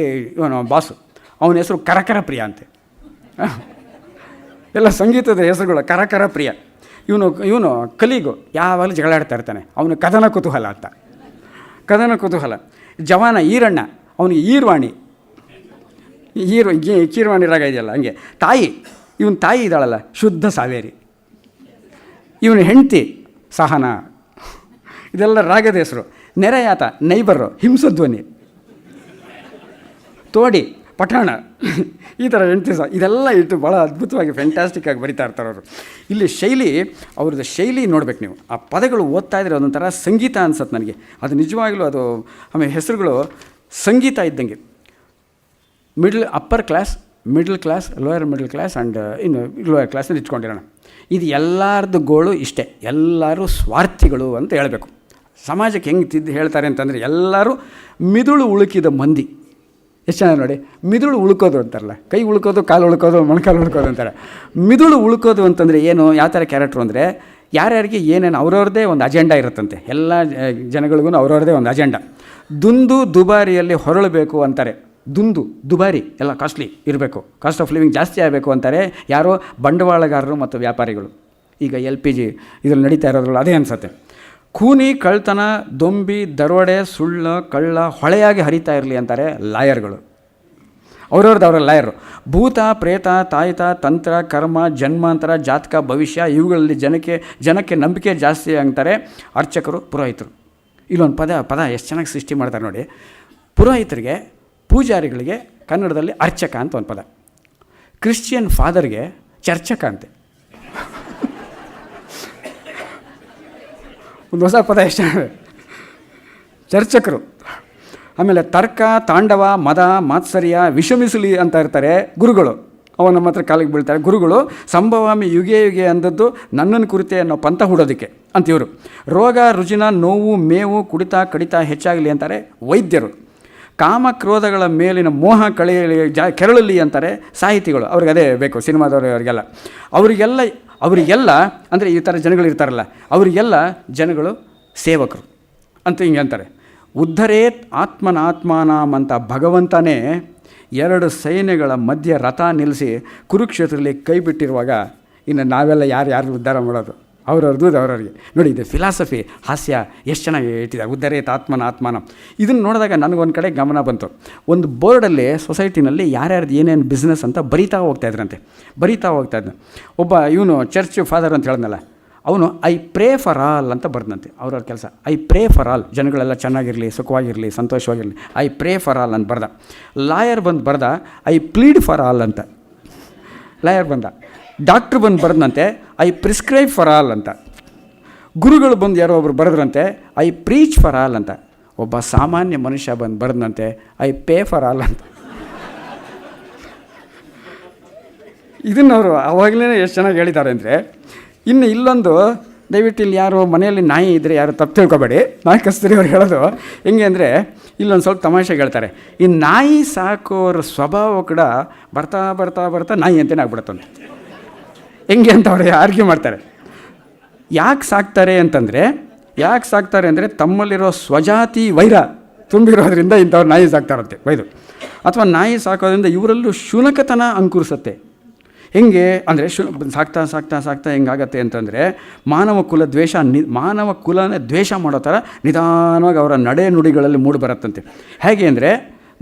ಇವನು ಬಾಸು, ಅವನ ಹೆಸರು ಕರಕರ ಪ್ರಿಯ ಅಂತೆ. ಎಲ್ಲ ಸಂಗೀತದ ಹೆಸರುಗಳು ಕರಕರ ಪ್ರಿಯ. ಇವನು ಕಲಿಗು ಯಾವಾಗಲೂ ಜಗಳಾಡ್ತಾ ಇರ್ತಾನೆ, ಅವನು ಕದನ ಕುತೂಹಲ. ಜವಾನ ಈರಣ್ಣ, ಅವನಿಗೆ ಈರ್ವಾಣಿ ಕೀರ್ವಾಣಿ ರಾಗ ಇದೆಯಲ್ಲ ಹಂಗೆ. ಇವನ ತಾಯಿ ಇದ್ದಾಳಲ್ಲ ಶುದ್ಧ ಸಾವೇರಿ. ಇವನು ಹೆಂಡತಿ ಸಹನ. ಇದೆಲ್ಲ ರಾಗದ ಹೆಸರು. ನೆರೆಯಾತ, ನೈಬರು, ಹಿಂಸಧ್ವನಿ, ತೋಡಿ, ಪಠಾಣ, ಈ ಥರ ಹೆಂಡತಿ ಇದೆಲ್ಲ ಇಟ್ಟು ಭಾಳ ಅದ್ಭುತವಾಗಿ ಫ್ಯಾಂಟಾಸ್ಟಿಕ್ಕಾಗಿ ಬರಿತಾ ಇರ್ತಾರೆ ಅವರು. ಇಲ್ಲಿ ಅವ್ರದ್ದು ಶೈಲಿ ನೋಡ್ಬೇಕು ನೀವು. ಆ ಪದಗಳು ಓದ್ತಾ ಇದ್ರೆ ಅದೊಂಥರ ಸಂಗೀತ ಅನ್ಸತ್ತೆ ನನಗೆ. ಅದು ನಿಜವಾಗ್ಲೂ ಅದು. ಆಮೇಲೆ ಹೆಸರುಗಳು ಸಂಗೀತ ಇದ್ದಂಗೆ. Upper class, middle class, lower middle class and ಇನ್ನು ಲೋಯರ್ ಕ್ಲಾಸ್ನಲ್ಲಿ ಇಟ್ಕೊಂಡಿರೋಣ. ಇದು ಎಲ್ಲರದ್ದು ಗೋಳು ಇಷ್ಟೇ, ಎಲ್ಲರೂ ಸ್ವಾರ್ಥಿಗಳು ಅಂತ ಹೇಳಬೇಕು. ಸಮಾಜಕ್ಕೆ ಹೆಂಗೆ ಹೇಳ್ತಾರೆ ಅಂತಂದರೆ ಎಲ್ಲರೂ ಮಿದುಳು ಉಳುಕಿದ ಮಂದಿ. ಎಷ್ಟು ಚೆನ್ನಾಗಿ ನೋಡಿ, ಮಿದುಳು ಉಳ್ಕೋದು ಅಂತಾರಲ್ಲ, ಕೈ ಉಳ್ಕೋದು, ಕಾಲು ಉಳ್ಕೋದು, ಮೊಣಕಾಲು ಉಳ್ಕೋದು ಅಂತಾರೆ. ಮಿದುಳು ಉಳ್ಕೋದು ಅಂತಂದರೆ ಏನು, ಯಾವ ಥರ ಕ್ಯಾರೆಕ್ಟ್ರು ಅಂದರೆ ಯಾರ್ಯಾರಿಗೆ ಏನೇನು ಅವ್ರವ್ರದ್ದೇ ಒಂದು ಅಜೆಂಡಾ ಇರುತ್ತಂತೆ. ಎಲ್ಲ ಜನಗಳಿಗೂ ಅವ್ರವ್ರದ್ದೇ ಒಂದು ಅಜೆಂಡಾ. ದುಬಾರಿಯಲ್ಲಿ ಹೊರಳಬೇಕು ಅಂತಾರೆ. ದುಬಾರಿ ಎಲ್ಲ ಕಾಸ್ಟ್ಲಿ ಇರಬೇಕು, ಕಾಸ್ಟ್ ಆಫ್ ಲಿವಿಂಗ್ ಜಾಸ್ತಿ ಆಗಬೇಕು ಅಂತಾರೆ ಯಾರೋ ಬಂಡವಾಳಗಾರರು ಮತ್ತು ವ್ಯಾಪಾರಿಗಳು. ಈಗ LPG ಇದ್ರಲ್ಲಿ ನಡೀತಾ ಇರೋದ್ರಲ್ಲಿ ಅದೇ ಅನಿಸುತ್ತೆ. ಕೂನಿ, ಕಳ್ತನ, ದೊಂಬಿ, ದರೋಡೆ, ಸುಳ್ಳು, ಕಳ್ಳ ಹೊಳೆಯಾಗಿ ಹರಿತಾ ಇರಲಿ ಅಂತಾರೆ ಲಾಯರ್ಗಳು. ಅವ್ರವ್ರ ಲಾಯರು. ಭೂತ, ಪ್ರೇತ, ತಾಯಿತ, ತಂತ್ರ, ಕರ್ಮ, ಜನ್ಮಾಂತರ, ಜಾತಕ, ಭವಿಷ್ಯ ಇವುಗಳಲ್ಲಿ ಜನಕ್ಕೆ ನಂಬಿಕೆ ಜಾಸ್ತಿ ಅಂತಾರೆ ಅರ್ಚಕರು, ಪುರೋಹಿತರು. ಇಲ್ಲೊಂದು ಪದ ಎಷ್ಟು ಚೆನ್ನಾಗಿ ಸೃಷ್ಟಿ ಮಾಡ್ತಾರೆ ನೋಡಿ. ಪುರೋಹಿತರಿಗೆ, ಪೂಜಾರಿಗಳಿಗೆ ಕನ್ನಡದಲ್ಲಿ ಅರ್ಚಕ ಅಂತ ಒಂದು ಪದ. ಕ್ರಿಶ್ಚಿಯನ್ ಫಾದರ್ಗೆ ಚರ್ಚಕ ಅಂತೆ. ಒಂದು ಹೊಸ ಪದ ಎಷ್ಟು ಚರ್ಚಕರು. ಆಮೇಲೆ ತರ್ಕ, ತಾಂಡವ, ಮದ, ಮಾತ್ಸರ್ಯ, ವಿಷಮಿಸಲಿ ಅಂತ ಇರ್ತಾರೆ ಗುರುಗಳು. ಅವ ನಮ್ಮ ಹತ್ರ ಕಾಲಿಗೆ ಬೀಳ್ತಾರೆ ಗುರುಗಳು. ಸಂಭವಾಮಿ ಯುಗೆ ಯುಗೆ ಅಂದದ್ದು ನನ್ನನ್ನು ಕುರಿತೆ ಅನ್ನೋ ಪಂಥ ಹೂಡೋದಕ್ಕೆ ಅಂತಿವರು. ರೋಗ, ರುಜಿನ, ನೋವು, ಮೇವು, ಕುಡಿತ, ಕಡಿತ ಹೆಚ್ಚಾಗಲಿ ಅಂತಾರೆ ವೈದ್ಯರು. ಕಾಮ, ಕ್ರೋಧಗಳ ಮೇಲಿನ ಮೋಹ ಕೆರಳಲಿ ಅಂತಾರೆ ಸಾಹಿತಿಗಳು. ಅವ್ರಿಗೆ ಅದೇ ಬೇಕು, ಸಿನಿಮಾದವರು ಅವರಿಗೆಲ್ಲ ಅಂದರೆ ಈ ಥರ ಜನಗಳು ಇರ್ತಾರಲ್ಲ, ಅವರಿಗೆಲ್ಲ ಜನಗಳು ಸೇವಕರು ಅಂತ ಹಿಂಗೆ ಅಂತಾರೆ. ಉದ್ಧರೇತ್ ಆತ್ಮನಾತ್ಮಾನಾಮ್ ಅಂತ ಭಗವಂತನೇ 2 ಸೈನ್ಯಗಳ ಮಧ್ಯೆ ರಥ ನಿಲ್ಲಿಸಿ ಕುರುಕ್ಷೇತ್ರದಲ್ಲಿ ಕೈ ಬಿಟ್ಟಿರುವಾಗ ಇನ್ನು ನಾವೆಲ್ಲ ಯಾರು ಉದ್ಧಾರ ಮಾಡೋದು? ಅವ್ರವ್ರದ್ದು ಅವ್ರವ್ರಿಗೆ ನೋಡಿ. ಇದು ಫಿಲಾಸಫಿ, ಹಾಸ್ಯ ಎಷ್ಟು ಚೆನ್ನಾಗಿ ಇಟ್ಟಿದ್ದಾರೆ. ಉದ್ಧರೇತ್ ಆತ್ಮನಾತ್ಮಾನಂ. ಇದನ್ನು ನೋಡಿದಾಗ ನನಗೊಂದು ಕಡೆ ಗಮನ ಬಂತು. ಒಂದು ಬೋರ್ಡಲ್ಲಿ ಸೊಸೈಟಿನಲ್ಲಿ ಯಾರ್ಯಾರ್ದು ಏನೇನು ಬಿಸ್ನೆಸ್ ಅಂತ ಬರಿತಾ ಹೋಗ್ತಾಯಿದ್ನು. ಒಬ್ಬ ಇವನು ಚರ್ಚ್ ಫಾದರ್ ಅಂತ ಹೇಳಿದ್ನಲ್ಲ, ಅವನು ಐ ಪ್ರೇ ಫಾರ್ ಆಲ್ ಅಂತ ಬರ್ದಂತೆ. ಅವ್ರವ್ರ ಕೆಲಸ ಐ ಪ್ರೇ ಫಾರ್ ಆಲ್, ಜನಗಳೆಲ್ಲ ಚೆನ್ನಾಗಿರಲಿ, ಸುಖವಾಗಿರಲಿ, ಸಂತೋಷವಾಗಿರಲಿ, ಐ ಪ್ರೇ ಫಾರ್ ಆಲ್ ಅಂತ ಬರ್ದ. ಲಾಯರ್ ಬರ್ದ ಐ ಪ್ಲೀಡ್ ಫಾರ್ ಆಲ್ ಅಂತ. ಲಾಯರ್ ಡಾಕ್ಟ್ರ್ ಬರ್ದಂತೆ ಐ ಪ್ರಿಸ್ಕ್ರೈಬ್ ಫಾರ್ ಆಲ್ ಅಂತ. ಗುರುಗಳು ಯಾರೋ ಒಬ್ರು ಬರೆದ್ರಂತೆ ಐ ಪ್ರೀಚ್ ಫಾರ್ ಆಲ್ ಅಂತ. ಒಬ್ಬ ಸಾಮಾನ್ಯ ಮನುಷ್ಯ ಬರೆದಂತೆ ಐ ಪೇ ಫಾರ್ ಆಲ್ ಅಂತ. ಇದನ್ನು ಅವರು ಆವಾಗಲೇ ಎಷ್ಟು ಚೆನ್ನಾಗಿ ಹೇಳಿದ್ದಾರೆ ಅಂದರೆ. ಇನ್ನು ಇಲ್ಲೊಂದು, ದಯವಿಟ್ಟು ಇಲ್ಲಿ ಯಾರು ಮನೆಯಲ್ಲಿ ನಾಯಿ ಇದ್ದರೆ ಯಾರು ತಪ್ಪು ತಿಳ್ಕೊಬೇಡಿ. ನಾಯಿ ಕಸ್ತೂರಿ ಅವ್ರು ಹೇಳೋದು ಹೆಂಗೆ ಅಂದರೆ, ಇಲ್ಲೊಂದು ಸ್ವಲ್ಪ ತಮಾಷೆಗೆ ಹೇಳ್ತಾರೆ. ಈ ನಾಯಿ ಸಾಕೋರ ಸ್ವಭಾವ ಕೂಡ ಬರ್ತಾ ನಾಯಿ ಅಂತಲೇ ಆಗ್ಬಿಡುತ್ತಂತೆ. ಹೆಂಗೆ ಅಂತ ಅವ್ರು ಆರ್ಗ್ಯೂ ಮಾಡ್ತಾರೆ. ಯಾಕೆ ಸಾಕ್ತಾರೆ ಅಂದರೆ ತಮ್ಮಲ್ಲಿರೋ ಸ್ವಜಾತಿ ವೈರ ತುಂಬಿರೋದ್ರಿಂದ ಇಂಥವ್ರು ನಾಯಿ ಸಾಕ್ತಾರಂತೆ ವೈದು. ಅಥವಾ ನಾಯಿ ಸಾಕೋದ್ರಿಂದ ಇವರಲ್ಲೂ ಶುನಕತನ ಅಂಕುರಿಸುತ್ತೆ. ಹೆಂಗೆ ಅಂದರೆ ಸಾಕ್ತಾ ಹೆಂಗಾಗತ್ತೆ ಅಂತಂದರೆ ಮಾನವ ಕುಲನೇ ದ್ವೇಷ ಮಾಡೋ ಥರ ನಿಧಾನವಾಗಿ ಅವರ ನಡೆ ನುಡಿಗಳಲ್ಲಿ ಮೂಡಿ ಬರುತ್ತಂತೆ. ಹೇಗೆ ಅಂದರೆ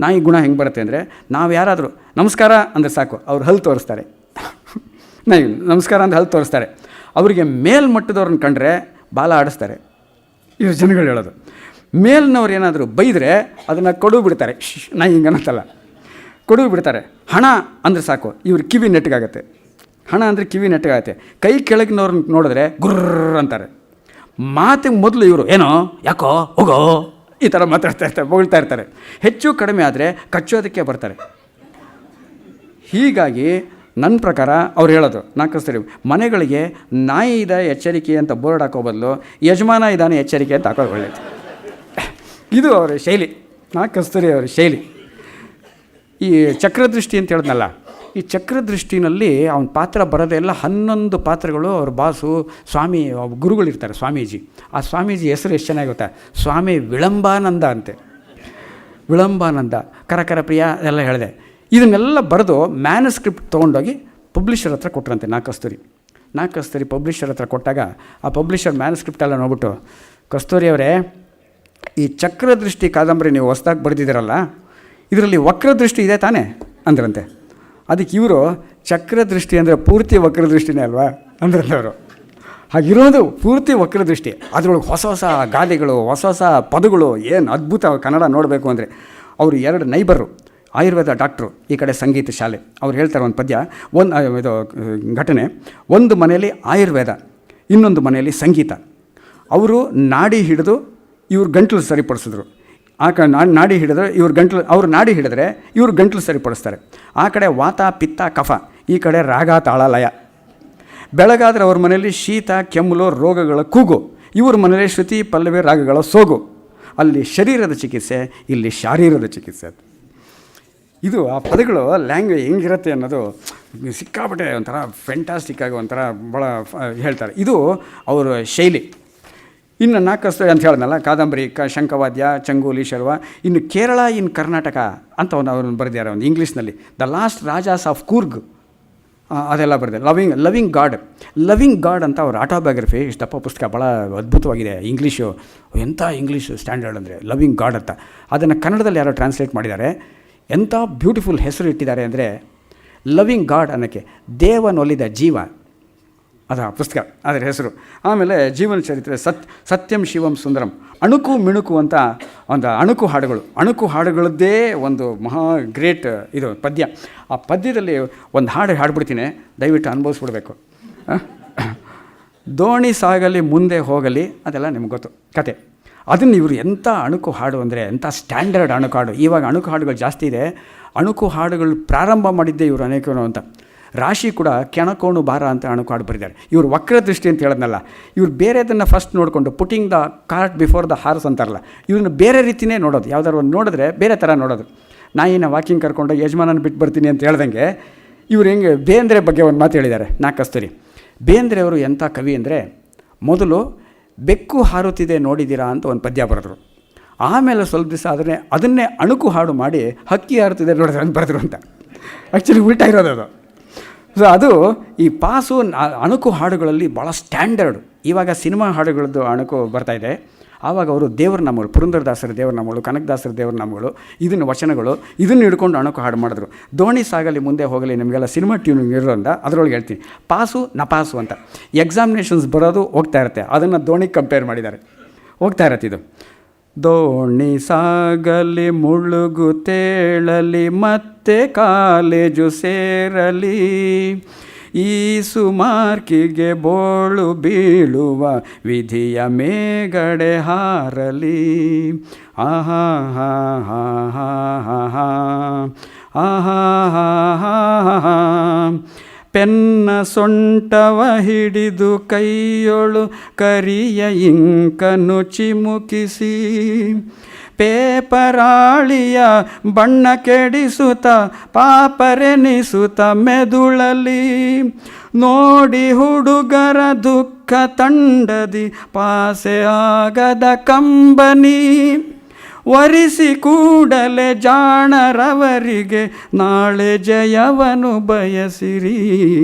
ನಾಯಿ ಗುಣ ಹೆಂಗೆ ಬರುತ್ತೆ ಅಂದರೆ, ನಾವು ಯಾರಾದರೂ ನಮಸ್ಕಾರ ಅಂದರೆ ಸಾಕು, ಅವ್ರು ಹಲ್ಲು ತೋರಿಸ್ತಾರೆ. ನಾಯಿ ನಮಸ್ಕಾರ ಅಂತ ಹಲ್ಲು ತೋರಿಸ್ತಾರೆ. ಅವರಿಗೆ ಮೇಲ್ಮಟ್ಟದವ್ರನ್ನ ಕಂಡ್ರೆ ಬಾಲ ಆಡಿಸ್ತಾರೆ. ಇವ್ರು ಜನಗಳು ಹೇಳೋದು. ಮೇಲ್ನವ್ರು ಏನಾದರೂ ಬೈದರೆ ಅದನ್ನು ಕೊಡು ಬಿಡ್ತಾರೆ. ನಾಯಿ ಹಿಂಗನ್ನತ್ತಲ್ಲ, ಕೊಡುಗೆ ಬಿಡ್ತಾರೆ. ಹಣ ಅಂದರೆ ಸಾಕು, ಇವ್ರ ಕಿವಿ ನೆಟ್ಟಗಾಗತ್ತೆ. ಹಣ ಅಂದರೆ ಕಿವಿ ನೆಟ್ಟಗಾಗತ್ತೆ. ಕೈ ಕೆಳಗಿನವ್ರನ್ನ ನೋಡಿದ್ರೆ ಗುರ್ರ ಅಂತಾರೆ. ಮಾತಿಗೆ ಮೊದಲು ಇವರು ಏನೋ ಯಾಕೋ ಹೋಗೋ ಈ ಥರ ಹೊಗಳ್ತಾ ಇರ್ತಾರೆ. ಹೆಚ್ಚು ಕಡಿಮೆ ಆದರೆ ಕಚ್ಚೋದಕ್ಕೆ ಬರ್ತಾರೆ. ಹೀಗಾಗಿ ನನ್ನ ಪ್ರಕಾರ ಅವ್ರು ಹೇಳೋದು, ನಾಲ್ಕು ಮನೆಗಳಿಗೆ ನಾಯಿ ಇದೆ ಎಚ್ಚರಿಕೆ ಅಂತ ಬೋರ್ಡ್ ಹಾಕೋ ಬದಲು ಯಜಮಾನ ಇದ್ದಾನೆ ಎಚ್ಚರಿಕೆ ಅಂತ ಹಾಕೋದು ಒಳ್ಳೆಯದು. ಇದು ಅವರ ಶೈಲಿ, ನಾಲ್ಕು ಅವರ ಶೈಲಿ. ಈ ಚಕ್ರದೃಷ್ಟಿ ಅಂತ ಹೇಳಿದ್ನಲ್ಲ, ಈ ಚಕ್ರದೃಷ್ಟಿನಲ್ಲಿ ಅವನ ಪಾತ್ರ ಬರೋದೆಲ್ಲ 11 ಪಾತ್ರಗಳು ಅವ್ರ ಬಾಸು ಸ್ವಾಮಿ ಗುರುಗಳಿರ್ತಾರೆ, ಸ್ವಾಮೀಜಿ. ಆ ಸ್ವಾಮೀಜಿ ಹೆಸರು ಎಷ್ಟು ಚೆನ್ನಾಗಿ ಗೊತ್ತಾ? ಸ್ವಾಮಿ ವಿಳಂಬಾನಂದ ಅಂತೆ. ವಿಳಂಬಾನಂದ, ಕರಕರ ಪ್ರಿಯ ಎಲ್ಲ ಹೇಳಿದೆ. ಇದನ್ನೆಲ್ಲ ಬರೆದು ಮ್ಯಾನುಸ್ಕ್ರಿಪ್ಟ್ ತೊಗೊಂಡೋಗಿ ಪಬ್ಲಿಷರ್ ಹತ್ರ ಕೊಟ್ರಂತೆ. ನಾಲ್ಕು ಪಬ್ಲಿಷರ್ ಹತ್ರ ಕೊಟ್ಟಾಗ ಆ ಪಬ್ಲಿಷರ್ ಮ್ಯಾನುಸ್ಕ್ರಿಪ್ಟ್ ಎಲ್ಲ ನೋಡ್ಬಿಟ್ಟು, ಕಸ್ತೂರಿ ಅವರೇ, ಈ ಚಕ್ರದೃಷ್ಟಿ ಕಾದಂಬರಿ ನೀವು ಹೊಸದಾಗಿ ಬರೆದಿದ್ದೀರಲ್ಲ, ಇದರಲ್ಲಿ ವಕ್ರದೃಷ್ಟಿ ಇದೆ ತಾನೇ ಅಂದ್ರಂತೆ. ಅದಕ್ಕೆ ಇವರು ಚಕ್ರದೃಷ್ಟಿ ಅಂದರೆ ಪೂರ್ತಿ ವಕ್ರದೃಷ್ಟಿನೇ ಅಲ್ವಾ ಅಂದ್ರಂತೆ ಅವರು. ಹಾಗಿರೋದು ಪೂರ್ತಿ ವಕ್ರದೃಷ್ಟಿ. ಅದರೊಳಗೆ ಹೊಸ ಗಾದೆಗಳು, ಹೊಸ ಪದಗಳು, ಏನು ಅದ್ಭುತ ಕನ್ನಡ ನೋಡಬೇಕು ಅಂದರೆ. ಅವರು 2 ನೈಬರು, ಆಯುರ್ವೇದ ಡಾಕ್ಟ್ರು, ಈ ಕಡೆ ಸಂಗೀತ ಶಾಲೆ. ಅವ್ರು ಹೇಳ್ತಾರೆ ಒಂದು ಪದ್ಯ, ಇದು ಘಟನೆ. ಒಂದು ಮನೆಯಲ್ಲಿ ಆಯುರ್ವೇದ, ಇನ್ನೊಂದು ಮನೆಯಲ್ಲಿ ಸಂಗೀತ. ಅವರು ನಾಡಿ ಹಿಡಿದು ಇವ್ರ ಗಂಟಲು ಸರಿಪಡಿಸಿದ್ರು. ನಾಡಿ ಹಿಡಿದ್ರೆ ಅವ್ರು ನಾಡಿ ಹಿಡಿದ್ರೆ ಇವ್ರು ಗಂಟಲು ಸರಿಪಡಿಸ್ತಾರೆ. ಆ ಕಡೆ ವಾತ, ಪಿತ್ತ, ಕಫ, ಈ ಕಡೆ ರಾಗ, ತಾಳ, ಲಯ. ಬೆಳಗಾದರೆ ಅವ್ರ ಮನೆಯಲ್ಲಿ ಶೀತ, ಕೆಮ್ಮಲು, ರೋಗಗಳ ಕೂಗು. ಇವ್ರ ಮನೆಯಲ್ಲಿ ಶ್ರುತಿ, ಪಲ್ಲವಿ, ರಾಗಗಳ ಸೋಗು. ಅಲ್ಲಿ ಶರೀರದ ಚಿಕಿತ್ಸೆ, ಇಲ್ಲಿ ಶಾರೀರದ ಚಿಕಿತ್ಸೆ. ಇದು ಆ ಪದಗಳು ಲ್ಯಾಂಗ್ವೇಜ್ ಹೆಂಗಿರುತ್ತೆ ಅನ್ನೋದು ಸಿಕ್ಕಾಪಟ್ಟೆ ಒಂಥರ ಫ್ಯಾಂಟಾಸ್ಟಿಕ್ ಆಗಿ ಒಂಥರ ಭಾಳ ಹೇಳ್ತಾರೆ. ಇದು ಅವರ ಶೈಲಿ. ಇನ್ನು 4 ಅಂತ ಹೇಳಿದ್ನಲ್ಲ, ಕಾದಂಬರಿ, ಶಂಖವಾದ್ಯ, ಚಂಗೋಲಿ, ಶರ್ವ. ಇನ್ನು ಕೇರಳ ಇನ್ ಕರ್ನಾಟಕ ಅಂತ ಅವ್ರನ್ನ ಬರೆದಿದ್ದಾರೆ ಒಂದು ಇಂಗ್ಲೀಷ್ನಲ್ಲಿ, the last rajas of Coorg ಅದೆಲ್ಲ ಬರೆದೆ. ಲವಿಂಗ್ ಗಾಡ್ ಅಂತ ಅವ್ರ ಆಟೋಬಯೋಗ್ರಫಿ, ಇಷ್ಟಪ್ಪ ಪುಸ್ತಕ, ಭಾಳ ಅದ್ಭುತವಾಗಿದೆ. ಎಂಥ ಇಂಗ್ಲೀಷು ಸ್ಟ್ಯಾಂಡರ್ಡ್ ಅಂದರೆ ಲವಿಂಗ್ ಗಾಡ್ ಅಂತ. ಅದನ್ನು ಕನ್ನಡದಲ್ಲಿ ಯಾರೋ ಟ್ರಾನ್ಸ್ಲೇಟ್ ಮಾಡಿದ್ದಾರೆ. ಎಂಥ ಬ್ಯೂಟಿಫುಲ್ ಹೆಸರು ಇಟ್ಟಿದ್ದಾರೆ ಅಂದರೆ, ಲವಿಂಗ್ ಗಾಡ್ ಅನ್ನೋಕ್ಕೆ ದೇವನೊಲಿದ ಜೀವ, ಅದು ಆ ಪುಸ್ತಕ, ಅದರ ಹೆಸರು. ಆಮೇಲೆ ಜೀವನ ಚರಿತ್ರೆ, ಸತ್ಯಂ ಶಿವಂ ಸುಂದರಂ, ಅಣುಕು ಮಿಣುಕು ಅಂತ ಒಂದು ಅಣುಕು ಹಾಡುಗಳದ್ದೇ ಒಂದು ಮಹಾ ಗ್ರೇಟ್ ಇದು ಪದ್ಯ. ಆ ಪದ್ಯದಲ್ಲಿ ಒಂದು ಹಾಡ್ಬಿಡ್ತೀನಿ, ದಯವಿಟ್ಟು ಅನುಭವಿಸ್ಬಿಡ್ಬೇಕು. ದೋಣಿ ಸಾಗಲಿ ಮುಂದೆ ಹೋಗಲಿ, ಅದೆಲ್ಲ ನಿಮ್ಗೆ ಗೊತ್ತು ಕತೆ. ಅದನ್ನು ಇವರು ಎಂಥ ಅಣುಕು ಹಾಡು ಅಂದರೆ, ಎಂಥ ಸ್ಟ್ಯಾಂಡರ್ಡ್ ಅಣುಕು ಹಾಡು. ಇವಾಗ ಅಣುಕು ಹಾಡುಗಳು ಜಾಸ್ತಿ ಇದೆ. ಅಣುಕು ಹಾಡುಗಳು ಪ್ರಾರಂಭ ಮಾಡಿದ್ದೆ ಇವರು ಅನೇಕನು ಅಂತ. ರಾಶಿ ಕೂಡ ಕೆಣಕೋಣು ಭಾರ ಅಂತ ಅಣುಕು ಹಾಡು ಬರೆದಿದ್ದಾರೆ. ಇವರು ವಕ್ರದೃಷ್ಟಿ ಅಂತ ಹೇಳೋದ್ನಲ್ಲ, ಇವ್ರು ಬೇರೆದನ್ನು ಫಸ್ಟ್ ನೋಡಿಕೊಂಡು putting the cart before the horse ಅಂತಾರಲ್ಲ, ಇವ್ರನ್ನ ಬೇರೆ ರೀತಿಯೇ ನೋಡೋದು. ಯಾವುದಾದ್ರು ಒಂದು ನೋಡಿದ್ರೆ ಬೇರೆ ಥರ ನೋಡೋದು. ನಾಯಿನ ವಾಕಿಂಗ್ ಕರ್ಕೊಂಡು ಯಜಮಾನನ ಬಿಟ್ಟು ಬರ್ತೀನಿ ಅಂತ ಹೇಳ್ದಂಗೆ ಇವ್ರು ಹೆಂಗೆ ಬೇಂದ್ರೆ ಬಗ್ಗೆ ಒಂದು ಮಾತು ಹೇಳಿದ್ದಾರೆ. ಕಸ್ತೂರಿ ಬೇಂದ್ರೆ ಅವರು ಎಂಥ ಕವಿ ಅಂದರೆ, ಮೊದಲು ಬೆಕ್ಕು ಹಾರುತ್ತಿದೆ ನೋಡಿದ್ದೀರಾ ಅಂತ ಒಂದು ಪದ್ಯ ಬರೆದ್ರು. ಆಮೇಲೆ ಸ್ವಲ್ಪ ದಿವಸ ಅದನ್ನೇ ಅಣುಕು ಹಾಡು ಮಾಡಿ ಹಕ್ಕಿ ಹಾರುತ್ತಿದೆ ನೋಡಿದ್ರೆ ಅಂತ ಬರೆದ್ರು ಅಂತ. ಆ್ಯಕ್ಚುಲಿ ಉಲ್ಟಾ ಇರೋದು ಅದು. ಸೊ ಅದು ಈ ಪಾಸು ಅಣುಕು ಹಾಡುಗಳಲ್ಲಿ ಭಾಳ ಸ್ಟ್ಯಾಂಡರ್ಡು. ಇವಾಗ ಸಿನಿಮಾ ಹಾಡುಗಳದ್ದು ಅಣುಕು ಬರ್ತಾಯಿದೆ. ಆವಾಗ ಅವರು ದೇವ್ರ ನಾಮಗಳು, ಪುರಂದರದಾಸರ ದೇವ್ರ ನಾಮಗಳು, ಕನಕದಾಸರ ದೇವ್ರ ನಾಮಗಳು, ವಚನಗಳು ಇದನ್ನು ಹಿಡ್ಕೊಂಡು ಅಣುಕು ಹಾಡು ಮಾಡಿದ್ರು. ದೋಣಿ ಸಾಗಲಿ ಮುಂದೆ ಹೋಗಲಿ, ನಿಮಗೆಲ್ಲ ಸಿನಿಮಾ ಟ್ಯೂನಿಂಗ್ ಇರೋದ್ರಿಂದ ಅದರೊಳಗೆ ಹೇಳ್ತೀನಿ. ಪಾಸು ನಪಾಸು ಅಂತ ಎಕ್ಸಾಮಿನೇಷನ್ಸ್ ಬರೋದು ಹೋಗ್ತಾ ಇರುತ್ತೆ. ಅದನ್ನು ದೋಣಿಗೆ ಕಂಪೇರ್ ಮಾಡಿದ್ದಾರೆ. ಹೋಗ್ತಾ ಇರತ್ತೆ ಇದು. ದೋಣಿ ಸಾಗಲಿ ಮುಳುಗು ತೇಳಲಿ ಮತ್ತೆ ಕಾಲೇಜು ಸೇರಲಿ, ಈ ಸುಮಾರ್ಕಿಗೆ ಬೋಳು ಬೀಳುವ ವಿಧಿಯ ಮೇಗಡೆ ಹಾರಲಿ. ಆಹಾ ಹಾ ಹಾ ಹಾ ಹಾ ಹಾ ಆಹಾ ಹಾ ಹಾ ಹಾ. ಪೆನ್ನ ಸೊಂಟವ ಹಿಡಿದು ಕೈಯೊಳು ಕರಿಯ ಇಂಕನು ಚಿಮುಕಿಸಿ, ಪೇಪರಾಳಿಯ ಬಣ್ಣ ಕೆಡಿಸುತ್ತ ಪಾಪರೆನಿಸುತ್ತ ಮೆದುಳಲಿ, ನೋಡಿ ಹುಡುಗರ ದುಃಖ ತಂಡದಿ ಪಾಸೆ ಆಗದ ಕಂಬನಿ, ವರಿಸಿ ಕೂಡಲೇ ಜಾಣರವರಿಗೆ ನಾಳೆ ಜಯವನು ಬಯಸಿರಿ.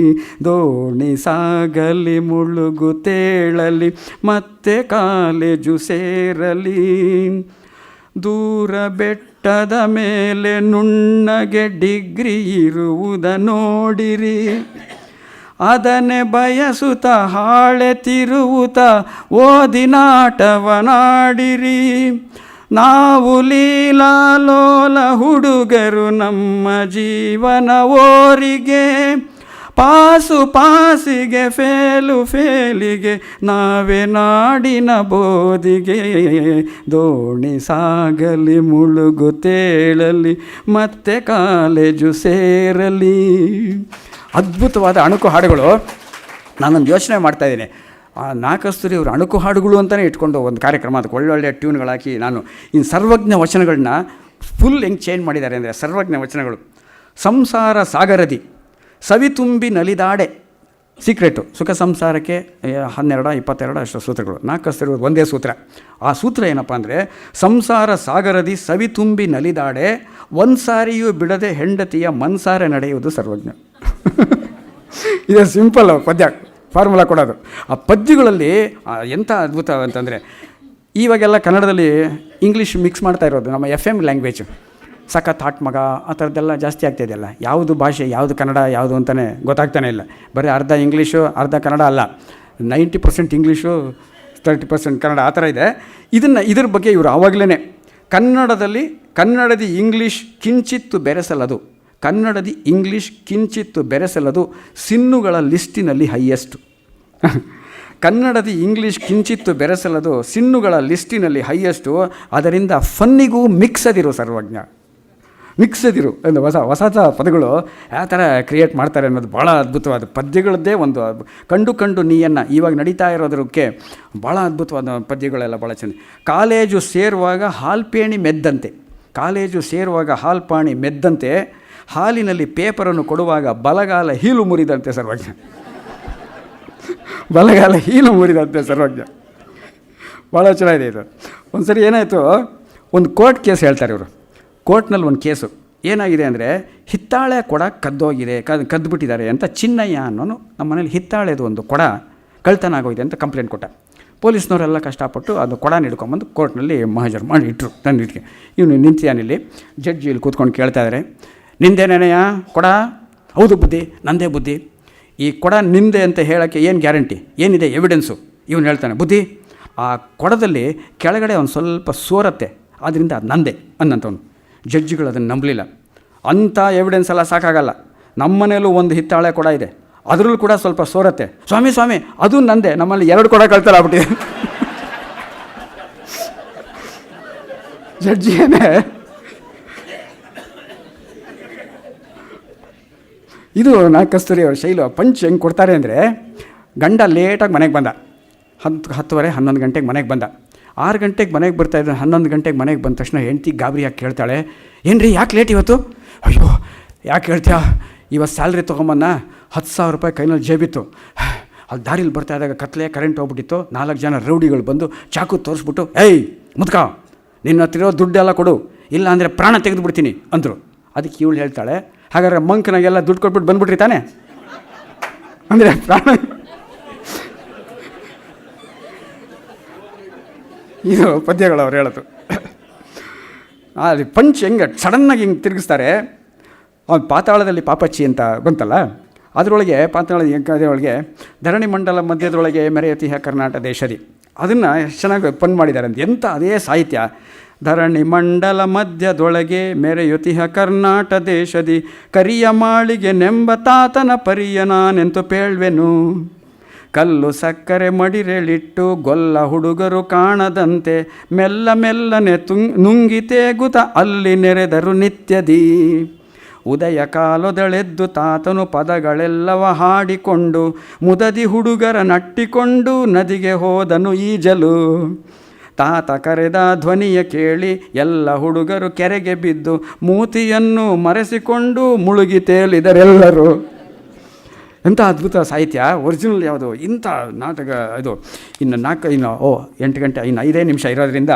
ದೋಣಿ ಸಾಗಲಿ ಮುಳುಗು ತೇಳಲಿ ಮತ್ತೆ ಕಾಲೇಜು ಸೇರಲಿ, ದೂರ ಬೆಟ್ಟದ ಮೇಲೆ ನುಣ್ಣಗೆ ಡಿಗ್ರಿ ಇರುವುದ ನೋಡಿರಿ, ಅದನ್ನೇ ಬಯಸುತ್ತ ಹಾಳೆ ತಿರುವುತ ಓದಿನಾಟವನಾಡಿರಿ. ನಾವು ಲೀಲಾಲೋಲ ಹುಡುಗರು ನಮ್ಮ ಜೀವನ ಓರಿಗೆ, ಪಾಸಿಗೆ ಫೇಲಿಗೆ ನಾವೇ ನಾಡಿನ ಬೋದಿಗೆ. ದೋಣಿ ಸಾಗಲಿ ಮುಳುಗು ತೇಳಲಿ ಮತ್ತೆ ಕಾಲೇಜು ಸೇರಲಿ. ಅದ್ಭುತವಾದ ಅಣುಕು ಹಾಡುಗಳು. ನಾನೊಂದು ಯೋಚನೆ ಮಾಡ್ತಾಯಿದ್ದೀನಿ, ಕಸ್ತೂರಿ ಅವರು ಅಣುಕು ಹಾಡುಗಳು ಅಂತಲೇ ಇಟ್ಕೊಂಡು ಒಂದು ಕಾರ್ಯಕ್ರಮ, ಅದಕ್ಕೆ ಒಳ್ಳೊಳ್ಳೆ ಟ್ಯೂನ್ಗಳಾಕಿ ನಾನು ಇನ್ನು ಸರ್ವಜ್ಞ ವಚನಗಳನ್ನ ಫುಲ್ ಹೆಂಗೆ ಚೇಂಜ್ ಮಾಡಿದ್ದಾರೆ ಅಂದರೆ, ಸರ್ವಜ್ಞ ವಚನಗಳು. ಸಂಸಾರ ಸಾಗರದಿ ಸವಿತುಂಬಿ ನಲಿದಾಡೆ, ಸೀಕ್ರೆಟು ಸುಖ ಸಂಸಾರಕ್ಕೆ 12-22 ಅಷ್ಟು ಸೂತ್ರಗಳು. ಕಸ್ತೂರಿ ಒಂದೇ ಸೂತ್ರ. ಆ ಸೂತ್ರ ಏನಪ್ಪ ಅಂದರೆ, ಸಂಸಾರ ಸಾಗರದಿ ಸವಿತುಂಬಿ ನಲಿದಾಡೆ, ಒಂದು ಸಾರಿಯೂ ಬಿಡದೆ ಹೆಂಡತಿಯ ಮನ್ಸಾರೆ ನಡೆಯುವುದು ಸರ್ವಜ್ಞ. ಇದು ಸಿಂಪಲ್ ಪದ್ಯ, ಫಾರ್ಮುಲಾ ಕೊಡೋದು. ಆ ಪದ್ಯಗಳಲ್ಲಿ ಎಂಥ ಅದ್ಭುತ ಅಂತಂದರೆ, ಇವಾಗೆಲ್ಲ ಕನ್ನಡದಲ್ಲಿ ಇಂಗ್ಲೀಷ್ ಮಿಕ್ಸ್ ಮಾಡ್ತಾ ಇರೋದು, ನಮ್ಮ FM ಲ್ಯಾಂಗ್ವೇಜು ಸಖತ್ ಹಾಟ್ ಮಗ ಆ ಥರದ್ದೆಲ್ಲ ಜಾಸ್ತಿ ಆಗ್ತಾಯಿದೆಯಲ್ಲ. ಯಾವುದು ಭಾಷೆ, ಯಾವುದು ಕನ್ನಡ, ಯಾವುದು ಅಂತಲೇ ಗೊತ್ತಾಗ್ತಾನೆ ಇಲ್ಲ. ಬರೀ ಅರ್ಧ ಇಂಗ್ಲೀಷು ಅರ್ಧ ಕನ್ನಡ ಅಲ್ಲ, 90% ಇಂಗ್ಲೀಷು 30% ಕನ್ನಡ, ಆ ಥರ ಇದೆ. ಇದ್ರ ಬಗ್ಗೆ ಇವರು ಆವಾಗಲೇ ಕನ್ನಡದಿ ಇಂಗ್ಲೀಷ್ ಕಿಂಚಿತ್ತು ಬೆರೆಸಲದು, ಕನ್ನಡದಿ ಇಂಗ್ಲೀಷ್ ಕಿಂಚಿತ್ತು ಬೆರೆಸಲದು ಸಿನ್ನುಗಳ ಲಿಸ್ಟಿನಲ್ಲಿ ಹೈಯೆಸ್ಟು. ಕನ್ನಡದಿ ಇಂಗ್ಲೀಷ್ ಕಿಂಚಿತ್ತು ಬೆರೆಸಲದು ಸಿನ್ನುಗಳ ಲಿಸ್ಟಿನಲ್ಲಿ ಹೈಯೆಸ್ಟು. ಅದರಿಂದ ಫನ್ನಿಗೂ ಮಿಕ್ಸದಿರು ಸರ್ವಜ್ಞ, ಮಿಕ್ಸದಿರು ಎಂದು ಹೊಸ ಪದಗಳು ಯಾವ ಥರ ಕ್ರಿಯೇಟ್ ಮಾಡ್ತಾರೆ ಅನ್ನೋದು ಭಾಳ ಅದ್ಭುತವಾದ ಪದ್ಯಗಳದ್ದೇ ಒಂದು ಕಂಡು ನೀಯನ್ನು ಇವಾಗ ನಡೀತಾ ಇರೋದಕ್ಕೆ ಭಾಳ ಅದ್ಭುತವಾದ ಪದ್ಯಗಳೆಲ್ಲ ಭಾಳ ಚೆಂದ. ಕಾಲೇಜು ಸೇರುವಾಗ ಹಾಲ್ಪಾಣಿ ಮೆದ್ದಂತೆ, ಹಾಲಿನಲ್ಲಿ ಪೇಪರನ್ನು ಕೊಡುವಾಗ ಬಲಗಾಲ ಹೀಲು ಮುರಿದಂತೆ ಸರ್ವಜ್ಞ. ಸರ್ವಜ್ಞ ಭಾಳ ಚೆನ್ನಾಗಿದೆ ಇದು. ಒಂದು ಸರಿ ಏನಾಯಿತು, ಒಂದು ಕೋರ್ಟ್ ಕೇಸ್ ಹೇಳ್ತಾರೆ ಇವರು. ಕೋರ್ಟ್ನಲ್ಲಿ ಒಂದು ಕೇಸು, ಏನಾಗಿದೆ ಅಂದರೆ ಹಿತ್ತಾಳೆ ಕೊಡ ಕದ್ದೋಗಿದೆ, ಕದ್ದುಬಿಟ್ಟಿದ್ದಾರೆ ಅಂತ ಚಿನ್ನಯ್ಯ ಅನ್ನೋನು ನಮ್ಮ ಮನೇಲಿ ಹಿತ್ತಾಳೆದು ಒಂದು ಕೊಡ ಕಳ್ತನ ಆಗೋಗಿದೆ ಅಂತ ಕಂಪ್ಲೇಂಟ್ ಕೊಟ್ಟ. ಪೊಲೀಸ್ನವರೆಲ್ಲ ಕಷ್ಟಪಟ್ಟು ಅದು ಕೊಡ ಹಿಡ್ಕೊಂಬಂದು ಕೋರ್ಟ್ನಲ್ಲಿ ಮಹಾಜರು ಮಾಡಿ ಇಟ್ಟರು. ತಂದು ಇಟ್ಕೆ ಇವನು ನಿಂತಿಯಾನಿಲ್ಲಿ, ಜಡ್ಜಿ ಇಲ್ಲಿ ಕೂತ್ಕೊಂಡು ಕೇಳ್ತಾ ಇದ್ದಾರೆ, ನಿಂದೇನೇನೆಯ ಕೊಡ? ಹೌದು ಬುದ್ಧಿ, ನಂದೇ ಬುದ್ಧಿ. ಈ ಕೊಡ ನಿಂದೆ ಅಂತ ಹೇಳೋಕ್ಕೆ ಏನು ಗ್ಯಾರಂಟಿ, ಏನಿದೆ ಎವಿಡೆನ್ಸು? ಇವನು ಹೇಳ್ತಾನೆ, ಬುದ್ಧಿ ಆ ಕೊಡದಲ್ಲಿ ಕೆಳಗಡೆ ಒಂದು ಸ್ವಲ್ಪ ಸೋರತ್ತೆ, ಆದ್ದರಿಂದ ಅದು ನಂದೆ ಅನ್ನಂಥವನು. ಜಡ್ಜಿಗಳು ಅದನ್ನು ನಂಬಲಿಲ್ಲ. ಅಂಥ ಎವಿಡೆನ್ಸ್ ಎಲ್ಲ ಸಾಕಾಗಲ್ಲ, ನಮ್ಮ ಮನೇಲೂ ಒಂದು ಹಿತ್ತಾಳೆ ಕೊಡ ಇದೆ, ಅದರಲ್ಲೂ ಕೂಡ ಸ್ವಲ್ಪ ಸೋರತ್ತೆ. ಸ್ವಾಮಿ ಅದು ನಂದೆ, ನಮ್ಮಲ್ಲಿ 2 ಕೊಡ ಕಳ್ತಲ್ಲ ಆಗ್ಬಿಟ್ಟಿದೆ. ಜಡ್ಜಿ ಏನೇ ಇದು ನಾಗಕಸ್ತೂರಿ ಅವ್ರ ಶೈಲು. ಪಂಚ್ ಹೆಂಗೆ ಕೊಡ್ತಾರೆ ಅಂದರೆ, ಗಂಡ ಲೇಟಾಗಿ ಮನೆಗೆ ಬಂದ, 10:30 11 ಗಂಟೆಗೆ ಮನೆಗೆ ಬಂದ. 6 ಗಂಟೆಗೆ ಮನೆಗೆ ಬರ್ತಾಯಿದ್ದ, 11 ಗಂಟೆಗೆ ಮನೆಗೆ ಬಂದ ತಕ್ಷಣ ಹೆಂಡ್ತಿ ಗಾಬರಿಯಾಗಿ ಕೇಳ್ತಾಳೆ, ಏನು ರೀ ಯಾಕೆ ಲೇಟ್ ಇವತ್ತು? ಅಯ್ಯೋ ಯಾಕೆ ಹೇಳ್ತೀಯಾ, ಇವತ್ತು ಸ್ಯಾಲ್ರಿ ತೊಗೊಂಬನ್ನ 10,000 ರೂಪಾಯಿ ಕೈನಲ್ಲಿ ಜೇಬಿತ್ತು. ಅಲ್ಲಿ ದಾರಿಲಿ ಬರ್ತಾಯಿದ್ದಾಗ ಕರೆಂಟ್ ಹೋಗ್ಬಿಟ್ಟಿತ್ತು. 4 ಜನ ರೌಡಿಗಳು ಬಂದು ಚಾಕು ತೋರಿಸ್ಬಿಟ್ಟು, ಏಯ್ ಮುದ್ಕ, ನಿನ್ನ ಹತ್ರ ಇರೋ ದುಡ್ಡೆಲ್ಲ ಕೊಡು, ಇಲ್ಲ ಅಂದರೆ ಪ್ರಾಣ ತೆಗೆದುಬಿಡ್ತೀನಿ ಅಂದರು. ಅದಕ್ಕೆ ಇವಳು ಹೇಳ್ತಾಳೆ, ಹಾಗಾದ್ರೆ ಮಂಕನಾಗೆಲ್ಲ ದುಡ್ಡು ಕೊಟ್ಬಿಟ್ಟು ಬಂದ್ಬಿಟ್ರಿ ತಾನೆ ಅಂದರೆ ಪ್ರಾಣ. ಇದು ಪದ್ಯಗಳು ಅವ್ರು ಹೇಳೋದು. ಅದು ಪಂಚ್ ಹೆಂಗೆ ಸಡನ್ನಾಗಿ ಹಿಂಗೆ ತಿರುಗಿಸ್ತಾರೆ. ಅವ್ನು ಪಾತಾಳದಲ್ಲಿ ಪಾಪಚ್ಚಿ ಅಂತ ಬಂತಲ್ಲ, ಅದರೊಳಗೆ ಪಾತಾಳದೊಳಗೆ ಧರಣಿ ಮಂಡಲ ಮಧ್ಯದೊಳಗೆ ಮೆರೆಯತಿಹ ಕರ್ನಾಟಕ ದೇಶದಿ, ಅದನ್ನು ಎಷ್ಟು ಚೆನ್ನಾಗಿ ಪನ್ ಮಾಡಿದ್ದಾರೆ ಅಂತ. ಎಂಥ ಅದೇ ಸಾಹಿತ್ಯ. ಧರಣಿ ಮಂಡಲ ಮಧ್ಯದೊಳಗೆ ಮೆರೆಯುತಿಹ ಕರ್ನಾಟ ದೇಶದಿ, ಕರಿಯ ಮಾಳಿಗೆ ನೆಂಬ ತಾತನ ಪರಿಯ ನಾನೆಂತು ಪೇಳ್ವೆನು, ಕಲ್ಲು ಸಕ್ಕರೆ ಮಡಿರೆಳಿಟ್ಟು ಗೊಲ್ಲ ಹುಡುಗರು ಕಾಣದಂತೆ, ಮೆಲ್ಲ ಮೆಲ್ಲನೆ ನುಂಗಿ ತೇಗುತ ಅಲ್ಲಿ ನೆರೆದರು ನಿತ್ಯದಿ, ಉದಯ ಕಾಲದಳೆದ್ದು ತಾತನು ಪದಗಳೆಲ್ಲವ ಹಾಡಿಕೊಂಡು, ಮುದದಿ ಹುಡುಗರ ನಟ್ಟಿಕೊಂಡು ನದಿಗೆ ಹೋದನು ಈಜಲು, ತಾತ ಕರೆದ ಧ್ವನಿಯ ಕೇಳಿ ಎಲ್ಲ ಹುಡುಗರು ಕೆರೆಗೆ ಬಿದ್ದು, ಮೂತಿಯನ್ನು ಮರೆಸಿಕೊಂಡು ಮುಳುಗಿ ತೇಲಿದರೆಲ್ಲರೂ. ಎಂಥ ಅದ್ಭುತ ಸಾಹಿತ್ಯ. ಒರಿಜಿನಲ್ ಯಾವುದು ಇಂಥ ನಾಟಕ ಇದು. ಇನ್ನು 8 ಗಂಟೆ ಇನ್ನು 5 ನಿಮಿಷ ಇರೋದ್ರಿಂದ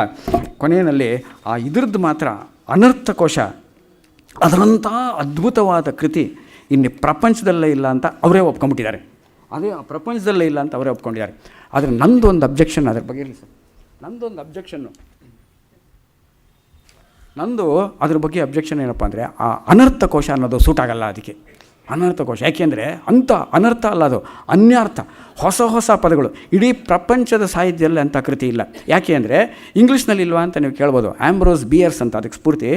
ಕೊನೆಯಲ್ಲಿ ಆ ಇದ್ರದ್ದು ಮಾತ್ರ ಅನರ್ಥಕೋಶ, ಅದರಂಥ ಅದ್ಭುತವಾದ ಕೃತಿ ಇನ್ನು ಪ್ರಪಂಚದಲ್ಲೇ ಇಲ್ಲ ಅಂತ ಅವರೇ ಒಪ್ಕೊಂಡ್ಬಿಟ್ಟಿದ್ದಾರೆ. ಅದೇ ಪ್ರಪಂಚದಲ್ಲೇ ಇಲ್ಲ ಅಂತ ಅವರೇ ಒಪ್ಕೊಂಡಿದ್ದಾರೆ. ಆದರೆ ನಂದು ಒಂದು ಅಬ್ಜೆಕ್ಷನ್ ಅದ್ರ ಬಗ್ಗೆ ಇರಲಿ ಸರ್, ನಂದೊಂದು ಅಬ್ಜೆಕ್ಷನ್ನು, ನಂದು ಅದ್ರ ಬಗ್ಗೆ ಅಬ್ಜೆಕ್ಷನ್ ಏನಪ್ಪ ಅಂದರೆ, ಆ ಅನರ್ಥಕೋಶ ಅನ್ನೋದು ಸೂಟ್ ಆಗಲ್ಲ ಅದಕ್ಕೆ. ಅನರ್ಥಕೋಶ ಯಾಕೆಂದರೆ ಅಂಥ ಅನರ್ಥ ಅಲ್ಲ, ಅದು ಅನ್ಯಾರ್ಥ, ಹೊಸ ಪದಗಳು. ಇಡೀ ಪ್ರಪಂಚದ ಸಾಹಿತ್ಯದಲ್ಲಿ ಅಂಥ ಕೃತಿ ಇಲ್ಲ. ಯಾಕೆ ಅಂದರೆ ಇಂಗ್ಲೀಷ್ನಲ್ಲಿ ಇಲ್ವಾ ಅಂತ ನೀವು ಕೇಳ್ಬೋದು. ಆಂಬ್ರೋಸ್ ಬಿಯರ್ಸ್ ಅಂತ ಅದಕ್ಕೆ ಸ್ಫೂರ್ತಿ,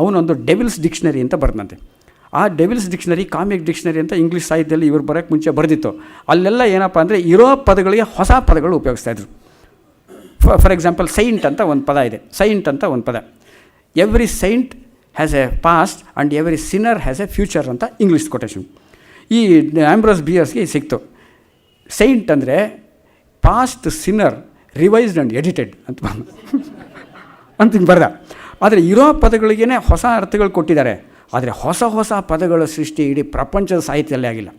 ಅವನೊಂದು ಡೆವಿಲ್ಸ್ ಡಿಕ್ಷನರಿ ಅಂತ ಬರೆದಂತೆ. ಆ ಡೆವಿಲ್ಸ್ ಡಿಕ್ಷನರಿ, ಕಾಮಿಕ್ ಡಿಕ್ಷನರಿ ಅಂತ ಇಂಗ್ಲೀಷ್ ಸಾಹಿತ್ಯದಲ್ಲಿ ಇವರು ಬರೋಕ್ಕೆ ಮುಂಚೆ ಬರೆದಿತ್ತು. ಅಲ್ಲೆಲ್ಲ ಏನಪ್ಪ ಅಂದರೆ ಇರೋ ಪದಗಳಿಗೆ ಹೊಸ ಪದಗಳು ಉಪಯೋಗಿಸ್ತಾಯಿದ್ರು. ಫಾರ್ ಎಕ್ಸಾಂಪಲ್ ಸೈಂಟ್ ಅಂತ ಒಂದು ಪದ ಇದೆ, ಸೈಂಟ್ ಅಂತ ಒಂದು ಪದ. Every Saint has A past and every Sinner has A future ಅಂತ ಇಂಗ್ಲೀಷ್ ಕೊಟೇಶನ್. ಈ ಆಂಬ್ರೋಸ್ ಬಿಯರ್ಸ್ಗೆ ಸಿಕ್ತು. ಸೈಂಟ್ ಅಂದರೆ past Sinner revised and edited ಅಂತ ಹಿಂಗೆ ಬರ್ದ. ಆದರೆ ಇರೋ ಪದಗಳಿಗೇ ಹೊಸ ಅರ್ಥಗಳು ಕೊಟ್ಟಿದ್ದಾರೆ. ಆದರೆ ಹೊಸ ಪದಗಳ ಸೃಷ್ಟಿ ಇಡೀ ಪ್ರಪಂಚದ ಸಾಹಿತ್ಯದಲ್ಲೇ ಆಗಿಲ್ಲ.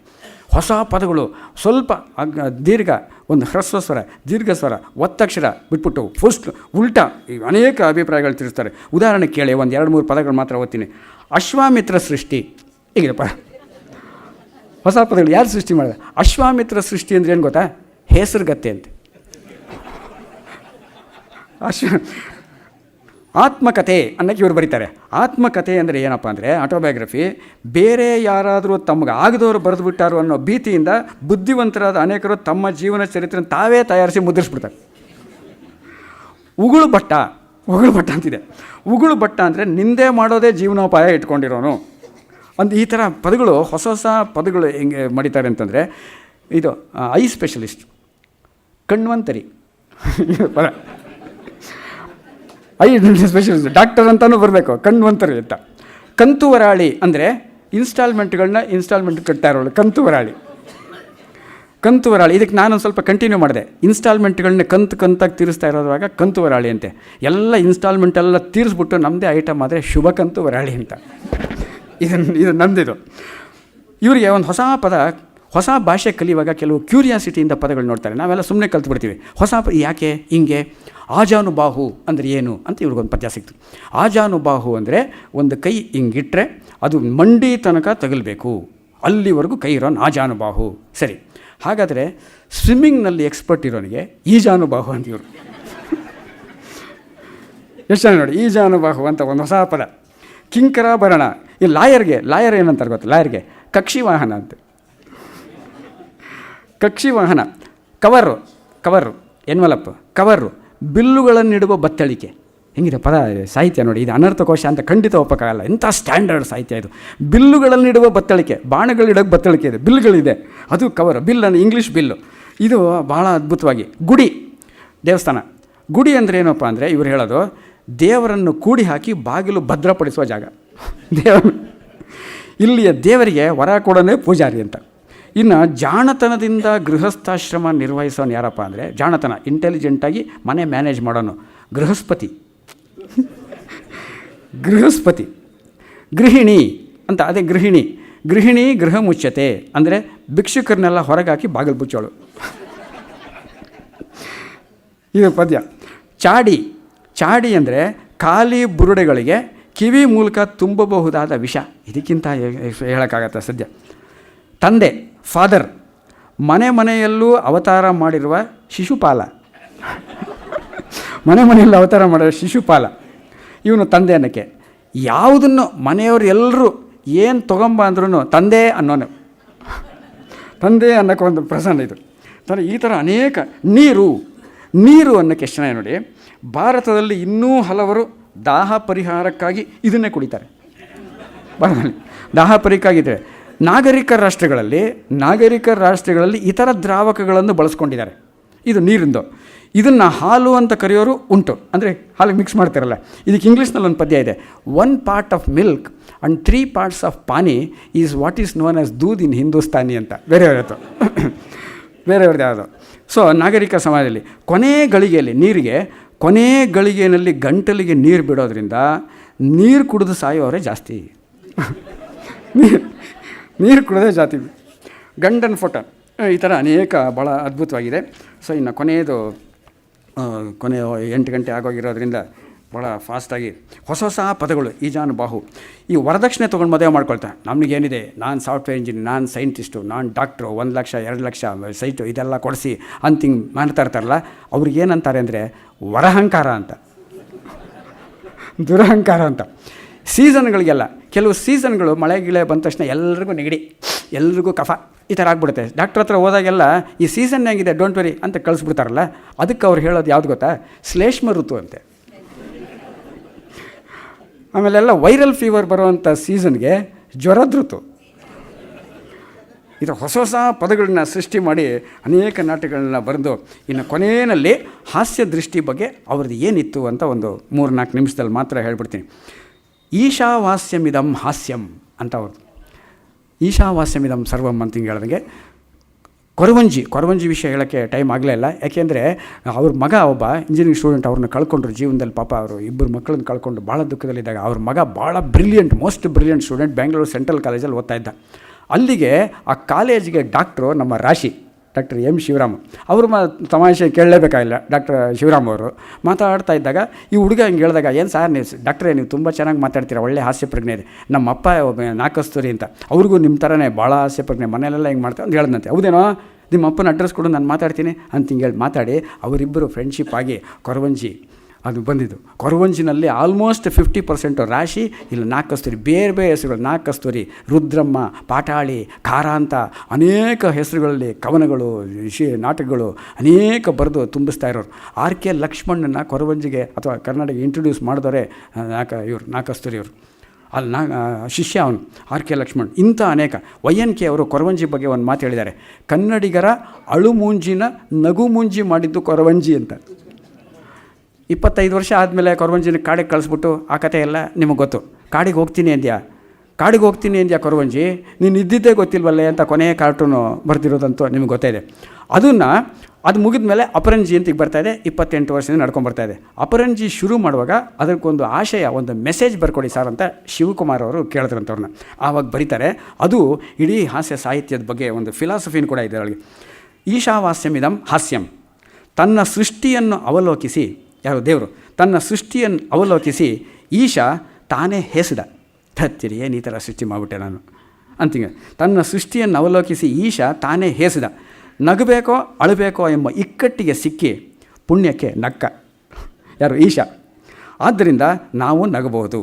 ಹೊಸ ಪದಗಳು ಸ್ವಲ್ಪ ದೀರ್ಘ, ಒಂದು ಹ್ರಸ್ವ ಸ್ವರ, ದೀರ್ಘ ಸ್ವರ, ಒತ್ತಕ್ಷರ ಬಿಟ್ಬಿಟ್ಟು ಫಸ್ಟ್ ಉಲ್ಟಾ ಅನೇಕ ಅಭಿಪ್ರಾಯಗಳು ತಿಳಿಸ್ತಾರೆ. ಉದಾಹರಣೆ ಕೇಳಿ, ಒಂದು 2-3 ಪದಗಳು ಮಾತ್ರ ಓದ್ತೀನಿ. ಅಶ್ವಾಮಿತ್ರ ಸೃಷ್ಟಿ ಹೀಗಿದೆ ಹೊಸ ಪದಗಳು ಯಾರು ಸೃಷ್ಟಿ ಮಾಡಿದೆ? ಅಶ್ವಾಮಿತ್ರ ಸೃಷ್ಟಿ ಅಂದರೆ ಏನು ಗೊತ್ತಾ? ಹೆಸರುಗತ್ತೆ ಅಂತೆ. ಆತ್ಮಕಥೆ ಅನ್ನೋಕ್ಕೆ ಇವರು ಬರೀತಾರೆ. ಆತ್ಮಕಥೆ ಅಂದರೆ ಏನಪ್ಪ ಅಂದರೆ ಆಟೋಬಯೋಗ್ರಫಿ. ಬೇರೆ ಯಾರಾದರೂ ತಮಗೆ ಆಗದವರು ಬರೆದು ಬಿಟ್ಟಾರು ಅನ್ನೋ ಭೀತಿಯಿಂದ ಬುದ್ಧಿವಂತರಾದ ಅನೇಕರು ತಮ್ಮ ಜೀವನ ಚರಿತ್ರೆ ತಾವೇ ತಯಾರಿಸಿ ಮುದ್ರಿಸ್ಬಿಡ್ತಾರೆ. ಉಗುಳು ಭಟ್ಟ ಅಂತಿದೆ. ಉಗುಳು ಭಟ್ಟ ಅಂದರೆ ನಿಂದೆ ಮಾಡೋದೇ ಜೀವನೋಪಾಯ ಇಟ್ಕೊಂಡಿರೋನು ಅಂತ. ಈ ಥರ ಪದಗಳು, ಹೊಸ ಪದಗಳು ಹೆಂಗೆ ಮಾಡಿದ್ದಾರೆ ಅಂತಂದರೆ, ಇದು ಐ ಸ್ಪೆಷಲಿಸ್ಟ್, ಕಣ್ವಂತರಿ ಪದ, ಐ ಸ್ಪೆಷಲಿಸ್ಟ್, ಡಾಕ್ಟರ್ ಅಂತಲೂ ಬರಬೇಕು, ಕಣ್ವಂತರಿ ಅಂತ. ಕಂತುವರಾಳಿ ಅಂದರೆ ಇನ್ಸ್ಟಾಲ್ಮೆಂಟ್ ಕಟ್ತಾ ಇರೋಳು ಕಂತುವರಾಳಿ. ಇದಕ್ಕೆ ನಾನೊಂದು ಸ್ವಲ್ಪ ಕಂಟಿನ್ಯೂ ಮಾಡಿದೆ. ಇನ್ಸ್ಟಾಲ್ಮೆಂಟ್ಗಳನ್ನ ಕಂತಾಗಿ ತೀರಿಸ್ತಾ ಇರೋದ್ರಾಗ ಕಂತುವರಾಳಿ ಅಂತೆ. ಎಲ್ಲ ಇನ್ಸ್ಟಾಲ್ಮೆಂಟೆಲ್ಲ ತೀರಿಸ್ಬಿಟ್ಟು ನಮ್ಮದೇ ಐಟಮ್ ಆದರೆ ಶುಭ ಕಂತುವರಾಳಿ ಅಂತ. ಇದು ನಂದಿದು. ಇವರಿಗೆ ಒಂದು ಹೊಸ ಪದ ಹೊಸ ಭಾಷೆ ಕಲಿಯುವಾಗ ಕೆಲವು ಕ್ಯೂರಿಯಾಸಿಟಿಯಿಂದ ಪದಗಳು ನೋಡ್ತಾರೆ. ನಾವೆಲ್ಲ ಸುಮ್ಮನೆ ಕಲ್ತ್ಬಿಡ್ತೀವಿ. ಯಾಕೆ ಹಿಂಗೆ? ಆಜಾನುಬಾಹು ಅಂದರೆ ಏನು ಅಂತ ಇವ್ರಿಗೊಂದು ಪದ್ಯ ಸಿಕ್ತು. ಆಜಾನುಬಾಹು ಅಂದರೆ ಒಂದು ಕೈ ಹಿಂಗಿಟ್ರೆ ಅದು ಮಂಡಿ ತನಕ ತಗಲ್ಬೇಕು, ಅಲ್ಲಿವರೆಗೂ ಕೈ ಇರೋನು ಆಜಾನುಬಾಹು. ಸರಿ, ಹಾಗಾದರೆ ಸ್ವಿಮ್ಮಿಂಗ್ನಲ್ಲಿ ಎಕ್ಸ್ಪರ್ಟ್ ಇರೋನಿಗೆ ಈಜಾನುಬಾಹು ಅಂತ ಇವರು. ಎಷ್ಟು ಜನ ನೋಡಿ, ಈಜಾನುಬಾಹು ಅಂತ ಒಂದು ಹೊಸ ಪದ. ಕಿಂಕರಾಭರಣ. ಈ ಲಾಯರ್ ಏನಂತಾರೆ ಗೊತ್ತು? ಲಾಯರ್ಗೆ ಕಕ್ಷಿವಾಹನ ಅಂತ. ಕಕ್ಷಿವಾಹನ. ಕವರು ಎನ್ವಲಪ್, ಕವರು, ಬಿಲ್ಲುಗಳನ್ನಿಡುವ ಬತ್ತಳಿಕೆ. ಹೆಂಗಿದೆ ಪದ ಸಾಹಿತ್ಯ ನೋಡಿ. ಇದು ಅನರ್ಥಕೋಶ ಅಂತ ಖಂಡಿತ ಒಪ್ಪಕ್ಕಾಗಲ್ಲ. ಇಂಥ ಸ್ಟ್ಯಾಂಡರ್ಡ್ ಸಾಹಿತ್ಯ ಇದು. ಬಿಲ್ಲುಗಳನ್ನಿಡುವ ಬತ್ತಳಿಕೆ, ಬಾಣಗಳಿಡೋಕ್ಕೆ ಬತ್ತಳಿಕೆ ಇದೆ, ಬಿಲ್ಲುಗಳಿದೆ, ಅದು ಕವರ್. ಬಿಲ್ ಅಂದರೆ ಇಂಗ್ಲೀಷ್ ಬಿಲ್ಲು. ಇದು ಭಾಳ ಅದ್ಭುತವಾಗಿ. ಗುಡಿ, ದೇವಸ್ಥಾನ. ಗುಡಿ ಅಂದರೆ ಏನಪ್ಪ ಅಂದರೆ ಇವರು ಹೇಳೋದು ದೇವರನ್ನು ಕೂಡಿ ಹಾಕಿ ಬಾಗಿಲು ಭದ್ರಪಡಿಸುವ ಜಾಗ. ಇಲ್ಲಿಯ ದೇವರಿಗೆ ವರ ಕೊಡೋನೇ ಪೂಜಾರಿ ಅಂತ. ಇನ್ನು ಜಾಣತನದಿಂದ ಗೃಹಸ್ಥಾಶ್ರಮ ನಿರ್ವಹಿಸೋನು ಯಾರಪ್ಪ ಅಂದರೆ, ಜಾಣತನ, ಇಂಟೆಲಿಜೆಂಟಾಗಿ ಮನೆ ಮ್ಯಾನೇಜ್ ಮಾಡೋನು ಗೃಹಸ್ಪತಿ. ಗೃಹಿಣಿ ಅಂತ, ಅದೇ ಗೃಹಿಣಿ ಗೃಹ ಮುಚ್ಚತೆ ಅಂದರೆ ಭಿಕ್ಷುಕರನ್ನೆಲ್ಲ ಹೊರಗಾಕಿ ಬಾಗಿಲು ಮುಚ್ಚೋಳು. ಇದು ಪದ್ಯ. ಚಾಡಿ ಅಂದರೆ ಖಾಲಿ ಬುರುಡೆಗಳಿಗೆ ಕಿವಿ ಮೂಲಕ ತುಂಬಬಹುದಾದ ವಿಷ. ಇದಕ್ಕಿಂತ ಹೇಳೋಕ್ಕಾಗತ್ತೆ ಸದ್ಯ. ತಂದೆ, ಫಾದರ್, ಮನೆಯಲ್ಲೂ ಅವತಾರ ಮಾಡಿರುವ ಶಿಶುಪಾಲ. ಮನೆಯಲ್ಲೂ ಅವತಾರ ಮಾಡಿರೋ ಶಿಶುಪಾಲ ಇವನು ತಂದೆ ಅನ್ನೋಕ್ಕೆ. ಯಾವುದನ್ನು ಮನೆಯವರು ಎಲ್ಲರೂ ಏನು ತೊಗೊಂಬ ಅಂದ್ರೂ ತಂದೆ ಅನ್ನೋನು. ತಂದೆ ಅನ್ನೋಕ್ಕೆ ಒಂದು ಪ್ರಸನ್ನ ಇದು. ಈ ಥರ ಅನೇಕ. ನೀರು ಅನ್ನೋಕ್ಕೆ ಎಷ್ಟು ಜನ ನೋಡಿ, ಭಾರತದಲ್ಲಿ ಇನ್ನೂ ಹಲವರು ದಾಹ ಪರಿಹಾರಕ್ಕಾಗಿ ಇದನ್ನೇ ಕುಡಿತಾರೆ. ಭಾರತದಲ್ಲಿ ದಾಹ ಪರಿಹಾರಕ್ಕಾಗಿದ್ದರೆ ನಾಗರಿಕ ರಾಷ್ಟ್ರಗಳಲ್ಲಿ ಇತರ ದ್ರಾವಕಗಳನ್ನು ಬಳಸ್ಕೊಂಡಿದ್ದಾರೆ. ಇದು ನೀರಿಂದು. ಇದನ್ನು ಹಾಲು ಅಂತ ಕರೆಯೋರು ಉಂಟು, ಅಂದರೆ ಹಾಲಿಗೆ ಮಿಕ್ಸ್ ಮಾಡ್ತಾರಲ್ಲ. ಇದಕ್ಕೆ ಇಂಗ್ಲೀಷ್ನಲ್ಲಿ ಒಂದು ಪದ್ಯ ಇದೆ. 1 part of milk and 3 parts of pani is what is known as doodh in Hindustani ಅಂತ ಬೇರೆಯವ್ರದ್ದು ಯಾವುದು. ಸೊ ನಾಗರಿಕ ಸಮಾಜದಲ್ಲಿ ಕೊನೆ ಗಳಿಗೆಯಲ್ಲಿ ಗಂಟಲಿಗೆ ನೀರು ಬಿಡೋದ್ರಿಂದ ನೀರು ಕುಡಿದು ಸಾಯೋರೇ ಜಾಸ್ತಿ. ನೀರು ಕುಡಿದೇ ಜಾಸ್ತಿ. ಗಂಡನ ಫೋಟೋ ಈ ಥರ ಅನೇಕ ಭಾಳ ಅದ್ಭುತವಾಗಿದೆ. ಸೊ ಇನ್ನು ಕೊನೆ 8 ಗಂಟೆ ಆಗೋಗಿರೋದ್ರಿಂದ ಭಾಳ ಫಾಸ್ಟಾಗಿ ಹೊಸ ಪದಗಳು. ಈಜಾನುಬಾಹು. ಈ ವರದಕ್ಷಿಣೆ ತೊಗೊಂಡು ಮದುವೆ ಮಾಡ್ಕೊಳ್ತಾರೆ. ನಮಗೇನಿದೆ, ನಾನು ಸಾಫ್ಟ್ವೇರ್ ಇಂಜಿನಿಯರ್, ನಾನು ಸೈಂಟಿಸ್ಟು, ನಾನು ಡಾಕ್ಟ್ರು, 1 ಲಕ್ಷ 2 ಲಕ್ಷ ಸೈಟು ಇದೆಲ್ಲ ಕೊಡಿಸಿ ಅಂತಿಂಗ್ ಮಾಡ್ತಾ ಇರ್ತಾರಲ್ಲ, ಅವ್ರಿಗೇನಂತಾರೆ ಅಂದರೆ ವರಹಂಕಾರ ಅಂತ, ದುರಹಂಕಾರ ಅಂತ. ಸೀಸನ್ಗಳಿಗೆಲ್ಲ ಕೆಲವು ಸೀಸನ್ಗಳು ಮಳೆ ಗಿಳೆ ಬಂದ ತಕ್ಷಣ ಎಲ್ರಿಗೂ ನೆಗಡಿ, ಎಲ್ರಿಗೂ ಕಫ ಈ ಥರ ಆಗ್ಬಿಡುತ್ತೆ. ಡಾಕ್ಟ್ರ್ ಹತ್ರ ಹೋದಾಗೆಲ್ಲ ಈ ಸೀಸನ್ ಹೇಗಿದೆ ಡೋಂಟ್ ವೆರಿ ಅಂತ ಕಳಿಸ್ಬಿಡ್ತಾರಲ್ಲ. ಅದಕ್ಕೆ ಅವ್ರು ಹೇಳೋದು ಯಾವ್ದು ಗೊತ್ತಾ? ಶ್ಲೇಷ್ಮ ಋತು ಅಂತೆ. ಆಮೇಲೆಲ್ಲ ವೈರಲ್ ಫೀವರ್ ಬರುವಂಥ ಸೀಸನ್ಗೆ ಜ್ವರದ ಋತು. ಇದು ಹೊಸ ಪದಗಳನ್ನ ಸೃಷ್ಟಿ ಮಾಡಿ ಅನೇಕ ನಾಟಕಗಳನ್ನ ಬರೆದು ಇನ್ನು ಕೊನೆಯಲ್ಲಿ ಹಾಸ್ಯ ದೃಷ್ಟಿ ಬಗ್ಗೆ ಅವ್ರದ್ದು ಏನಿತ್ತು ಅಂತ ಒಂದು 3-4 ನಿಮಿಷದಲ್ಲಿ ಮಾತ್ರ ಹೇಳ್ಬಿಡ್ತೀನಿ. ಈಶಾವಾಸ್ಯಮಿದಂ ಹಾಸ್ಯಂ ಅಂತ ಅವ್ರದ್ದು. ಈಶಾವಾಸ್ಯಮಿದಂ ಸರ್ವಂ ಅಂತ ಹಿಂಗೆ ಹೇಳ್ದಂಗೆ ಕೊರವಂಜಿ ವಿಷಯ ಹೇಳೋಕ್ಕೆ ಟೈಮ್ ಆಗಲೇ ಇಲ್ಲ. ಯಾಕೆಂದರೆ ಅವ್ರ ಮಗ ಒಬ್ಬ ಇಂಜಿನಿಯರಿಂಗ್ ಸ್ಟೂಡೆಂಟ್, ಅವ್ರನ್ನ ಕಳ್ಕೊಂಡ್ರು ಜೀವನದಲ್ಲಿ. ಪಾಪ ಅವರು 2 ಮಕ್ಕಳನ್ನ ಕಳ್ಕೊಂಡು ಭಾಳ ದುಃಖದಲ್ಲಿದ್ದಾಗ ಅವ್ರ ಮಗ ಭಾಳ most brilliant student, Bengaluru central ಕಾಲೇಜಲ್ಲಿ ಓದ್ತಾ ಇದ್ದ. ಅಲ್ಲಿಗೆ ಆ ಕಾಲೇಜಿಗೆ ಡಾಕ್ಟ್ರು ನಮ್ಮ ರಾಶಿ ಡಾಕ್ಟರ್ ಎಂ ಶಿವರಾಮ್ ಅವರು ತಮಾಷೆ ಕೇಳಲೇಬೇಕಾಗಿಲ್ಲ. ಡಾಕ್ಟರ್ ಶಿವರಾಮ್ ಅವರು ಮಾತಾಡ್ತಾ ಇದ್ದಾಗ ಈ ಹುಡುಗ ಹಿಂಗೆ ಹೇಳಿದಾಗ, ಏನು ಸಾರ್ ನೀವು ಡಾಕ್ಟ್ರೇ ನೀವು ತುಂಬ ಚೆನ್ನಾಗಿ ಮಾತಾಡ್ತೀರಾ, ಒಳ್ಳೆ ಹಾಸ್ಯ ಪ್ರಜ್ಞೆ ಇದೆ. ನಮ್ಮ ಅಪ್ಪ ನಾಕಸ್ತೂರಿ ಅಂತ, ಅವ್ರಿಗೂ ನಿಮ್ಮ ಥರನೇ ಭಾಳ ಹಾಸ್ಯ ಪ್ರಜ್ಞೆ, ಮನೆಯಲ್ಲೆಲ್ಲ ಹಿಂಗೆ ಮಾಡ್ತಾರೆ ಅಂತ ಹೇಳಿದಂತೆ. ಹೌದೇನೋ, ನಿಮ್ಮ ಅಪ್ಪನ ಅಡ್ರೆಸ್ ಕೊಡು ನಾನು ಮಾತಾಡ್ತೀನಿ ಅಂತ ಹಿಂಗೆ ಹೇಳಿ ಮಾತಾಡಿ ಅವರಿಬ್ಬರು ಫ್ರೆಂಡ್ಶಿಪ್ ಆಗಿ ಕೊರವಂಜಿ ಅದು ಬಂದಿದ್ದು. ಕೊರವಂಜಿನಲ್ಲಿ ಆಲ್ಮೋಸ್ಟ್ 50% ರಾಶಿ, ಇಲ್ಲ ನಾಗಕಸ್ತೂರಿ, ಬೇರೆ ಹೆಸರುಗಳು, ನಾಗಕಸ್ತೂರಿ, ರುದ್ರಮ್ಮ, ಪಾಟಾಳಿ, ಖಾರಾಂತ ಅನೇಕ ಹೆಸರುಗಳಲ್ಲಿ ಕವನಗಳು, ನಾಟಕಗಳು ಅನೇಕ ಬರೆದು ತುಂಬಿಸ್ತಾ ಇರೋರು. RK ಲಕ್ಷ್ಮಣನ ಕೊರವಂಜಿಗೆ ಅಥವಾ ಕರ್ನಾಟಕ ಇಂಟ್ರೊಡ್ಯೂಸ್ ಮಾಡಿದವರೇ ಇವರು ನಾಗಕಸ್ತೂರಿಯವರು. ಅಲ್ಲಿ ಶಿಷ್ಯ ಅವನು RK ಲಕ್ಷ್ಮಣ್. ಇಂಥ ಅನೇಕ YNK ಅವರು ಕೊರವಂಜಿ ಬಗ್ಗೆ ಒಂದು ಮಾತು ಹೇಳಿದ್ದಾರೆ. ಕನ್ನಡಿಗರ ಅಳುಮೂಂಜಿನ ನಗುಮೂಂಜಿ ಮಾಡಿದ್ದು ಕೊರವಂಜಿ ಅಂತ. 25 ವರ್ಷ ಆದಮೇಲೆ ಕೊರವಂಜಿನ ಕಾಡಿಗೆ ಕಳಿಸ್ಬಿಟ್ಟು ಆ ಕಥೆ ಎಲ್ಲ ನಿಮಗೆ ಗೊತ್ತು. ಕಾಡಿಗೆ ಹೋಗ್ತೀನಿ ಅಂದ್ಯಾ ಕೊರವಂಜಿ, ನೀನು ಇದ್ದಿದ್ದೇ ಗೊತ್ತಿಲ್ವಲ್ಲೇ ಅಂತ ಕೊನೆಯ ಕಾರ್ಟೂನು ಬರ್ತಿರೋದಂತೂ ನಿಮಗೆ ಗೊತ್ತಿದೆ. ಅದನ್ನು ಅದು ಮುಗಿದ ಮೇಲೆ ಅಪರಂಜಿ ಅಂತ ಈಗ ಬರ್ತಾಯಿದೆ, 28 ವರ್ಷದಿಂದ ನಡ್ಕೊಂಡ್ಬರ್ತಾ ಇದೆ. ಅಪರಂಜಿ ಶುರು ಮಾಡುವಾಗ ಅದಕ್ಕೊಂದು ಆಶಯ, ಒಂದು ಮೆಸೇಜ್ ಬರ್ಕೊಡಿ ಸರ್ ಅಂತ ಶಿವಕುಮಾರ್ ಅವರು ಕೇಳಿದ್ರಂಥವ್ರನ್ನ. ಆವಾಗ ಬರೀತಾರೆ, ಅದು ಇಡೀ ಹಾಸ್ಯ ಸಾಹಿತ್ಯದ ಬಗ್ಗೆ ಒಂದು ಫಿಲಾಸಫಿನ ಕೂಡ ಇದೆ ಅವಳಿಗೆ. ಈಶಾವಾಸ್ಯಮಿದಂ ಹಾಸ್ಯಂ, ತನ್ನ ಸೃಷ್ಟಿಯನ್ನು ಅವಲೋಕಿಸಿ, ಯಾರು ದೇವರು ತನ್ನ ಸೃಷ್ಟಿಯನ್ನು ಅವಲೋಕಿಸಿ ಈಶಾ ತಾನೇ ಹೇಸಿದ, ಹತ್ತಿರಿ ಏನು ಈ ಥರ ಸೃಷ್ಟಿ ಮಾಡಿಬಿಟ್ಟೆ ನಾನು ಅಂತಿಂಗ. ತನ್ನ ಸೃಷ್ಟಿಯನ್ನು ಅವಲೋಕಿಸಿ ಈಶಾ ತಾನೇ ಹೇಸಿದ, ನಗಬೇಕೋ ಅಳಬೇಕೋ ಎಂಬ ಇಕ್ಕಟ್ಟಿಗೆ ಸಿಕ್ಕಿ ಪುಣ್ಯಕ್ಕೆ ನಕ್ಕ, ಯಾರು ಈಶಾ. ಆದ್ದರಿಂದ ನಾವು ನಗಬಹುದು.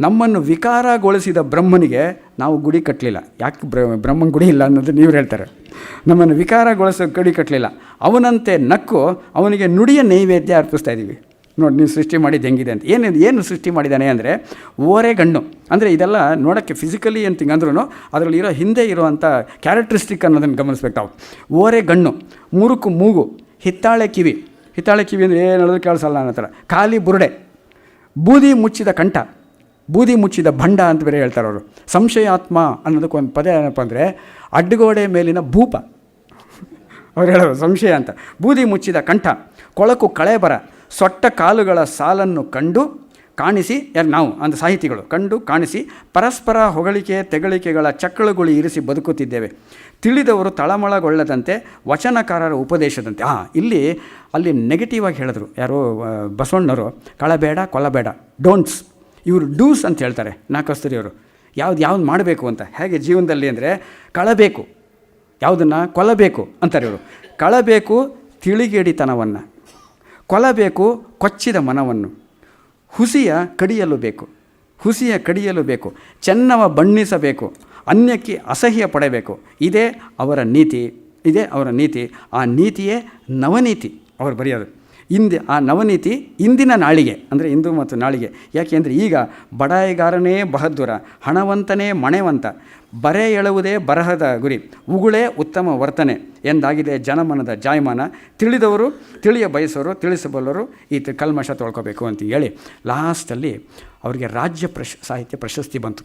ನಮ್ಮನ್ನು ವಿಕಾರಗೊಳಿಸಿದ ಬ್ರಹ್ಮನಿಗೆ ನಾವು ಗುಡಿ ಕಟ್ಟಲಿಲ್ಲ. ಯಾಕೆ ಬ್ರಹ್ಮನ ಗುಡಿ ಇಲ್ಲ ಅನ್ನೋದು ನೀವು ಹೇಳ್ತಾರೆ. ನಮ್ಮನ್ನು ವಿಕಾರಗೊಳಿಸೋ ಗುಡಿ ಕಟ್ಟಲಿಲ್ಲ. ಅವನಂತೆ ನಕ್ಕು ಅವನಿಗೆ ನುಡಿಯ ನೈವೇದ್ಯ ಅರ್ಪಿಸ್ತಾ ಇದ್ದೀವಿ. ನೋಡಿ ನೀವು ಸೃಷ್ಟಿ ಮಾಡಿದ್ದು ಹೆಂಗಿದೆ ಅಂತ. ಏನು ಸೃಷ್ಟಿ ಮಾಡಿದ್ದಾನೆ ಅಂದರೆ ಓರೆಗಣ್ಣು. ಅಂದರೆ ಇದೆಲ್ಲ ನೋಡೋಕ್ಕೆ ಫಿಸಿಕಲಿ ಅಂತ ಅಂದ್ರೂ ಅದರಲ್ಲಿ ಇರೋ ಹಿಂದೆ ಇರುವಂಥ ಕ್ಯಾರೆಕ್ಟರಿಸ್ಟಿಕ್ ಅನ್ನೋದನ್ನು ಗಮನಿಸ್ಬೇಕು ನಾವು. ಓರೆಗಣ್ಣು, ಮುರುಕು ಮೂಗು, ಹಿತ್ತಾಳೆ ಕಿವಿ. ಹಿತ್ತಾಳೆ ಕಿವಿ ಅಂದರೆ ಏನು ಹೇಳೋದು ಕೇಳಿಸಲ್ಲ ಅನ್ನೋ ಥರ. ಖಾಲಿ ಬುರುಡೆ, ಬೂದಿ ಮುಚ್ಚಿದ ಕಂಠ, ಬೂದಿ ಮುಚ್ಚಿದ ಭಂಡ ಅಂತ ಬೇರೆ ಹೇಳ್ತಾರೆ ಅವರು. ಸಂಶಯಾತ್ಮ ಅನ್ನೋದಕ್ಕೊಂದು ಪದ ಏನಪ್ಪ ಅಂದರೆ ಅಡ್ಡಗೋಡೆ ಮೇಲಿನ ಭೂಪ ಅವ್ರು ಹೇಳೋರು ಸಂಶಯ ಅಂತ. ಬೂದಿ ಮುಚ್ಚಿದ ಕಂಠ, ಕೊಳಕು ಕಳೆಬರ, ಸೊಟ್ಟ ಕಾಲುಗಳ ಸಾಲನ್ನು ಕಂಡು ಕಾಣಿಸಿ, ಯಾರು ನಾವು ಅಂದ ಸಾಹಿತಿಗಳು ಕಂಡು ಕಾಣಿಸಿ ಪರಸ್ಪರ ಹೊಗಳಿಕೆ ತೆಗಳಿಕೆಗಳ ಚಕ್ಕಳುಗಳು ಇರಿಸಿ ಬದುಕುತ್ತಿದ್ದೇವೆ. ತಿಳಿದವರು ತಳಮಳಗೊಳ್ಳದಂತೆ ವಚನಕಾರರ ಉಪದೇಶದಂತೆ. ಅಲ್ಲಿ ನೆಗೆಟಿವ್ ಆಗಿ ಹೇಳಿದ್ರು ಯಾರೋ ಬಸವಣ್ಣವರು, ಕಳಬೇಡ ಕೊಲ್ಲಬೇಡ, ಡೋಂಟ್ಸ್. ಇವರು ಡೂಸ್ ಅಂತ ಹೇಳ್ತಾರೆ ನಾಕಸ್ತೂರಿಯವರು. ಯಾವ್ದು ಮಾಡಬೇಕು ಅಂತ. ಹೇಗೆ ಜೀವನದಲ್ಲಿ ಅಂದರೆ ಕಳಬೇಕು, ಯಾವುದನ್ನು ಕೊಲ್ಲಬೇಕು ಅಂತಾರೆ ಇವರು. ಕಳಬೇಕು ತಿಳಿಗೇಡಿತನವನ್ನು, ಕೊಲ್ಲಬೇಕು ಕೊಚ್ಚಿದ ಮನವನ್ನು, ಹುಸಿಯ ಕಡಿಯಲು ಬೇಕು, ಚೆನ್ನವ ಬಣ್ಣಿಸಬೇಕು, ಅನ್ಯಕ್ಕೆ ಅಸಹ್ಯ ಪಡಬೇಕು. ಇದೇ ಅವರ ನೀತಿ. ಆ ನೀತಿಯೇ ನವನೀತಿ ಅವರು ಬರೆಯೋದು. ಆ ನವನೀತಿ ಇಂದಿನ ನಾಳಿಗೆ, ಅಂದರೆ ಇಂದು ಮತ್ತು ನಾಳಿಗೆ. ಯಾಕೆ ಅಂದರೆ ಈಗ ಬಡಾಯಿಗಾರನೇ ಬಹದ್ದೂರ, ಹಣವಂತನೇ ಮಣೆವಂತ, ಬರೆ ಎಳುವುದೇ ಬರಹದ ಗುರಿ, ಉಗುಳೇ ಉತ್ತಮ ವರ್ತನೆ ಎಂದಾಗಿದೆ ಜನಮನದ ಜಾಯಮಾನ. ತಿಳಿದವರು ತಿಳಿಯ ಬಯಸೋರು, ತಿಳಿಸಬಲ್ಲರು ಈ ಕಲ್ಮಶ ತೊಳ್ಕೊಬೇಕು ಅಂತ ಹೇಳಿ ಲಾಸ್ಟಲ್ಲಿ ಅವರಿಗೆ ರಾಜ್ಯ ಸಾಹಿತ್ಯ ಪ್ರಶಸ್ತಿ ಬಂತು.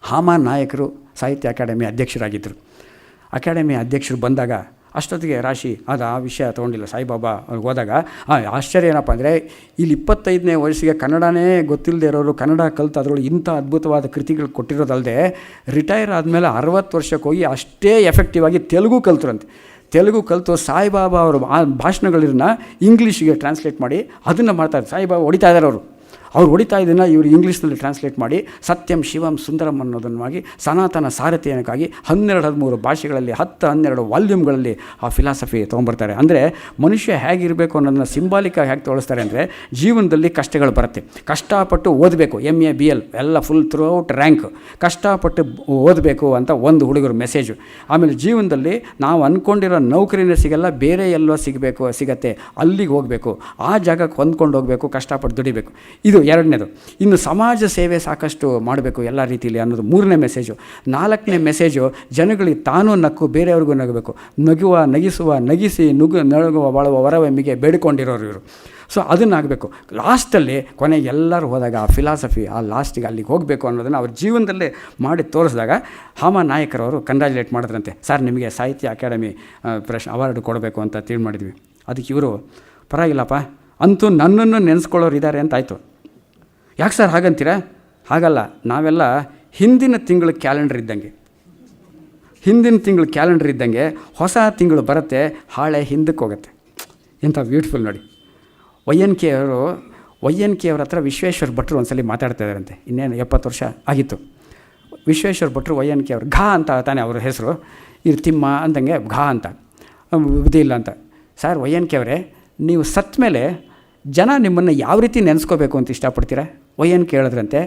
ಹಾಮ ನಾಯಕರು ಸಾಹಿತ್ಯ ಅಕಾಡೆಮಿ ಅಧ್ಯಕ್ಷರಾಗಿದ್ದರು. ಅಕಾಡೆಮಿ ಅಧ್ಯಕ್ಷರು ಬಂದಾಗ ಅಷ್ಟೊತ್ತಿಗೆ ರಾಶಿ ಅದು ಆ ವಿಷಯ ತೊಗೊಂಡಿಲ್ಲ. ಸಾಯಿಬಾಬಾ ಅವ್ರಿಗೆ ಹೋದಾಗ ಆಶ್ಚರ್ಯ ಏನಪ್ಪ ಅಂದರೆ ಇಲ್ಲಿ 25ನೇ ವಯಸ್ಸಿಗೆ ಕನ್ನಡನೇ ಗೊತ್ತಿಲ್ಲದೆ ಇರೋರು ಕನ್ನಡ ಕಲಿತು ಅದರೊಳಗೆ ಇಂಥ ಅದ್ಭುತವಾದ ಕೃತಿಗಳು ಕೊಟ್ಟಿರೋದಲ್ಲದೆ ರಿಟೈರ್ ಆದಮೇಲೆ 60 ವರ್ಷಕ್ಕೆ ಹೋಗಿ ಅಷ್ಟೇ ಎಫೆಕ್ಟಿವ್ ಆಗಿ ತೆಲುಗು ಕಲಿತು ಸಾಯಿಬಾಬಾ ಅವರು ಆ ಭಾಷಣಗಳನ್ನ ಇಂಗ್ಲೀಷಿಗೆ ಟ್ರಾನ್ಸ್ಲೇಟ್ ಮಾಡಿ ಅದನ್ನು ಮಾಡ್ತಾರೆ. ಸಾಯಿಬಾಬಾ ಹೊಡಿತಾ ಇದ್ದಾರೆ ಅವ್ರು ಹೊಡಿತಾ ಇದನ್ನು ಇವರು ಇಂಗ್ಲೀಷ್ನಲ್ಲಿ ಟ್ರಾನ್ಸ್ಲೇಟ್ ಮಾಡಿ ಸತ್ಯಂ ಶಿವಂ ಸುಂದರಂ ಅನ್ನೋದನ್ನಾಗಿ ಸನಾತನ ಸಾರಥಿಯನಕ್ಕಾಗಿ 12-13 ಭಾಷೆಗಳಲ್ಲಿ 10-12 ವಾಲ್ಯೂಮ್ಗಳಲ್ಲಿ ಆ ಫಿಲಾಸಫಿ ತೊಗೊಂಬರ್ತಾರೆ. ಅಂದರೆ ಮನುಷ್ಯ ಹೇಗಿರಬೇಕು ಅನ್ನೋದನ್ನ ಸಿಂಬಾಲಿಕಾಗಿ ಹೇಗೆ ತೋರಿಸ್ತಾರೆ ಅಂದರೆ ಜೀವನದಲ್ಲಿ ಕಷ್ಟಗಳು ಬರುತ್ತೆ, ಕಷ್ಟಪಟ್ಟು ಓದಬೇಕು, MA BL ಎಲ್ಲ ಫುಲ್ ಥ್ರೂಔಟ್ ರ್ಯಾಂಕ್, ಕಷ್ಟಪಟ್ಟು ಓದಬೇಕು ಅಂತ ಒಂದು ಹುಡುಗರು ಮೆಸೇಜು. ಆಮೇಲೆ ಜೀವನದಲ್ಲಿ ನಾವು ಅಂದ್ಕೊಂಡಿರೋ ನೌಕರಿನೇ ಸಿಗಲ್ಲ, ಬೇರೆ ಎಲ್ಲೋ ಸಿಗತ್ತೆ, ಅಲ್ಲಿಗೆ ಹೋಗಬೇಕು, ಆ ಜಾಗಕ್ಕೆ ಹೊಂದ್ಕೊಂಡು ಹೋಗಬೇಕು, ಕಷ್ಟಪಟ್ಟು ದುಡಿಬೇಕು. ಇದು 2ನೇದು. ಇನ್ನು ಸಮಾಜ ಸೇವೆ ಸಾಕಷ್ಟು ಮಾಡಬೇಕು ಎಲ್ಲ ರೀತಿಯಲ್ಲಿ ಅನ್ನೋದು 3ನೇ ಮೆಸೇಜು. 4ನೇ ಮೆಸೇಜು ಜನಗಳಿಗೆ ತಾನೂ ನಕ್ಕು ಬೇರೆಯವ್ರಿಗೂ ನಗಬೇಕು, ನಗಿಸಿ ನಗುವ ಬಾಳುವ ವರವೆಮ್ಮಿಗೆ ಬೇಡಿಕೊಂಡಿರೋರು ಇವರು. ಸೊ ಅದನ್ನಾಗಬೇಕು. ಲಾಸ್ಟಲ್ಲಿ ಕೊನೆಗೆ ಎಲ್ಲರೂ ಹೋದಾಗ ಆ ಫಿಲಾಸಫಿ ಆ ಲಾಸ್ಟಿಗೆ ಅಲ್ಲಿಗೆ ಹೋಗಬೇಕು ಅನ್ನೋದನ್ನು ಅವ್ರ ಜೀವನದಲ್ಲೇ ಮಾಡಿ ತೋರಿಸಿದಾಗ ಹಾಮ ನಾಯಕರವರು ಕಂಗ್ರ್ಯಾಚುಲೇಟ್ ಮಾಡಿದ್ರಂತೆ. ಸರ್ ನಿಮಗೆ ಸಾಹಿತ್ಯ ಅಕಾಡೆಮಿ ಅವಾರ್ಡ್ ಕೊಡಬೇಕು ಅಂತ ತಿಳಿ ಮಾಡಿದ್ವಿ. ಅದಕ್ಕೆ ಇವರು ಪರವಾಗಿಲ್ಲಪ್ಪ, ಅಂತೂ ನನ್ನನ್ನು ನೆನೆಸ್ಕೊಳ್ಳೋರು ಇದ್ದಾರೆ ಅಂತ ಆಯಿತು. ಯಾಕೆ ಸರ್ ಹಾಗಂತೀರ? ಹಾಗಲ್ಲ, ನಾವೆಲ್ಲ ಹಿಂದಿನ ತಿಂಗಳ ಕ್ಯಾಲೆಂಡರ್ ಇದ್ದಂಗೆ ಹೊಸ ತಿಂಗಳು ಬರುತ್ತೆ, ಹಾಳೆ ಹಿಂದಕ್ಕೆ ಹೋಗುತ್ತೆ. ಎಂಥ ಬ್ಯೂಟಿಫುಲ್ ನೋಡಿ. YNK ಅವರ ಹತ್ರ ವಿಶ್ವೇಶ್ವರ ಭಟ್ರು ಒಂದ್ಸಲಿ ಮಾತಾಡ್ತಾ ಇದ್ದಾರಂತೆ. ಇನ್ನೇನು 70 ವರ್ಷ ಆಗಿತ್ತು. ವಿಶ್ವೇಶ್ವರ ಭಟ್ರು YNK ಅವರು ಘಾ ಅಂತ ತಾನೇ ಅವ್ರ ಹೆಸರು, ತಿಮ್ಮ ಅಂದಂಗೆ ಘಾ ಅಂತ ಬುದ್ಧಿ ಇಲ್ಲ ಅಂತ. ಸರ್ YNK ಅವರೇ, ನೀವು ಸತ್ತ ಮೇಲೆ ಜನ ನಿಮ್ಮನ್ನು ಯಾವ ರೀತಿ ನೆನೆಸ್ಕೋಬೇಕು ಅಂತ ಇಷ್ಟಪಡ್ತೀರಾ? YNK ಹೇಳಿದ್ರಂತೆ,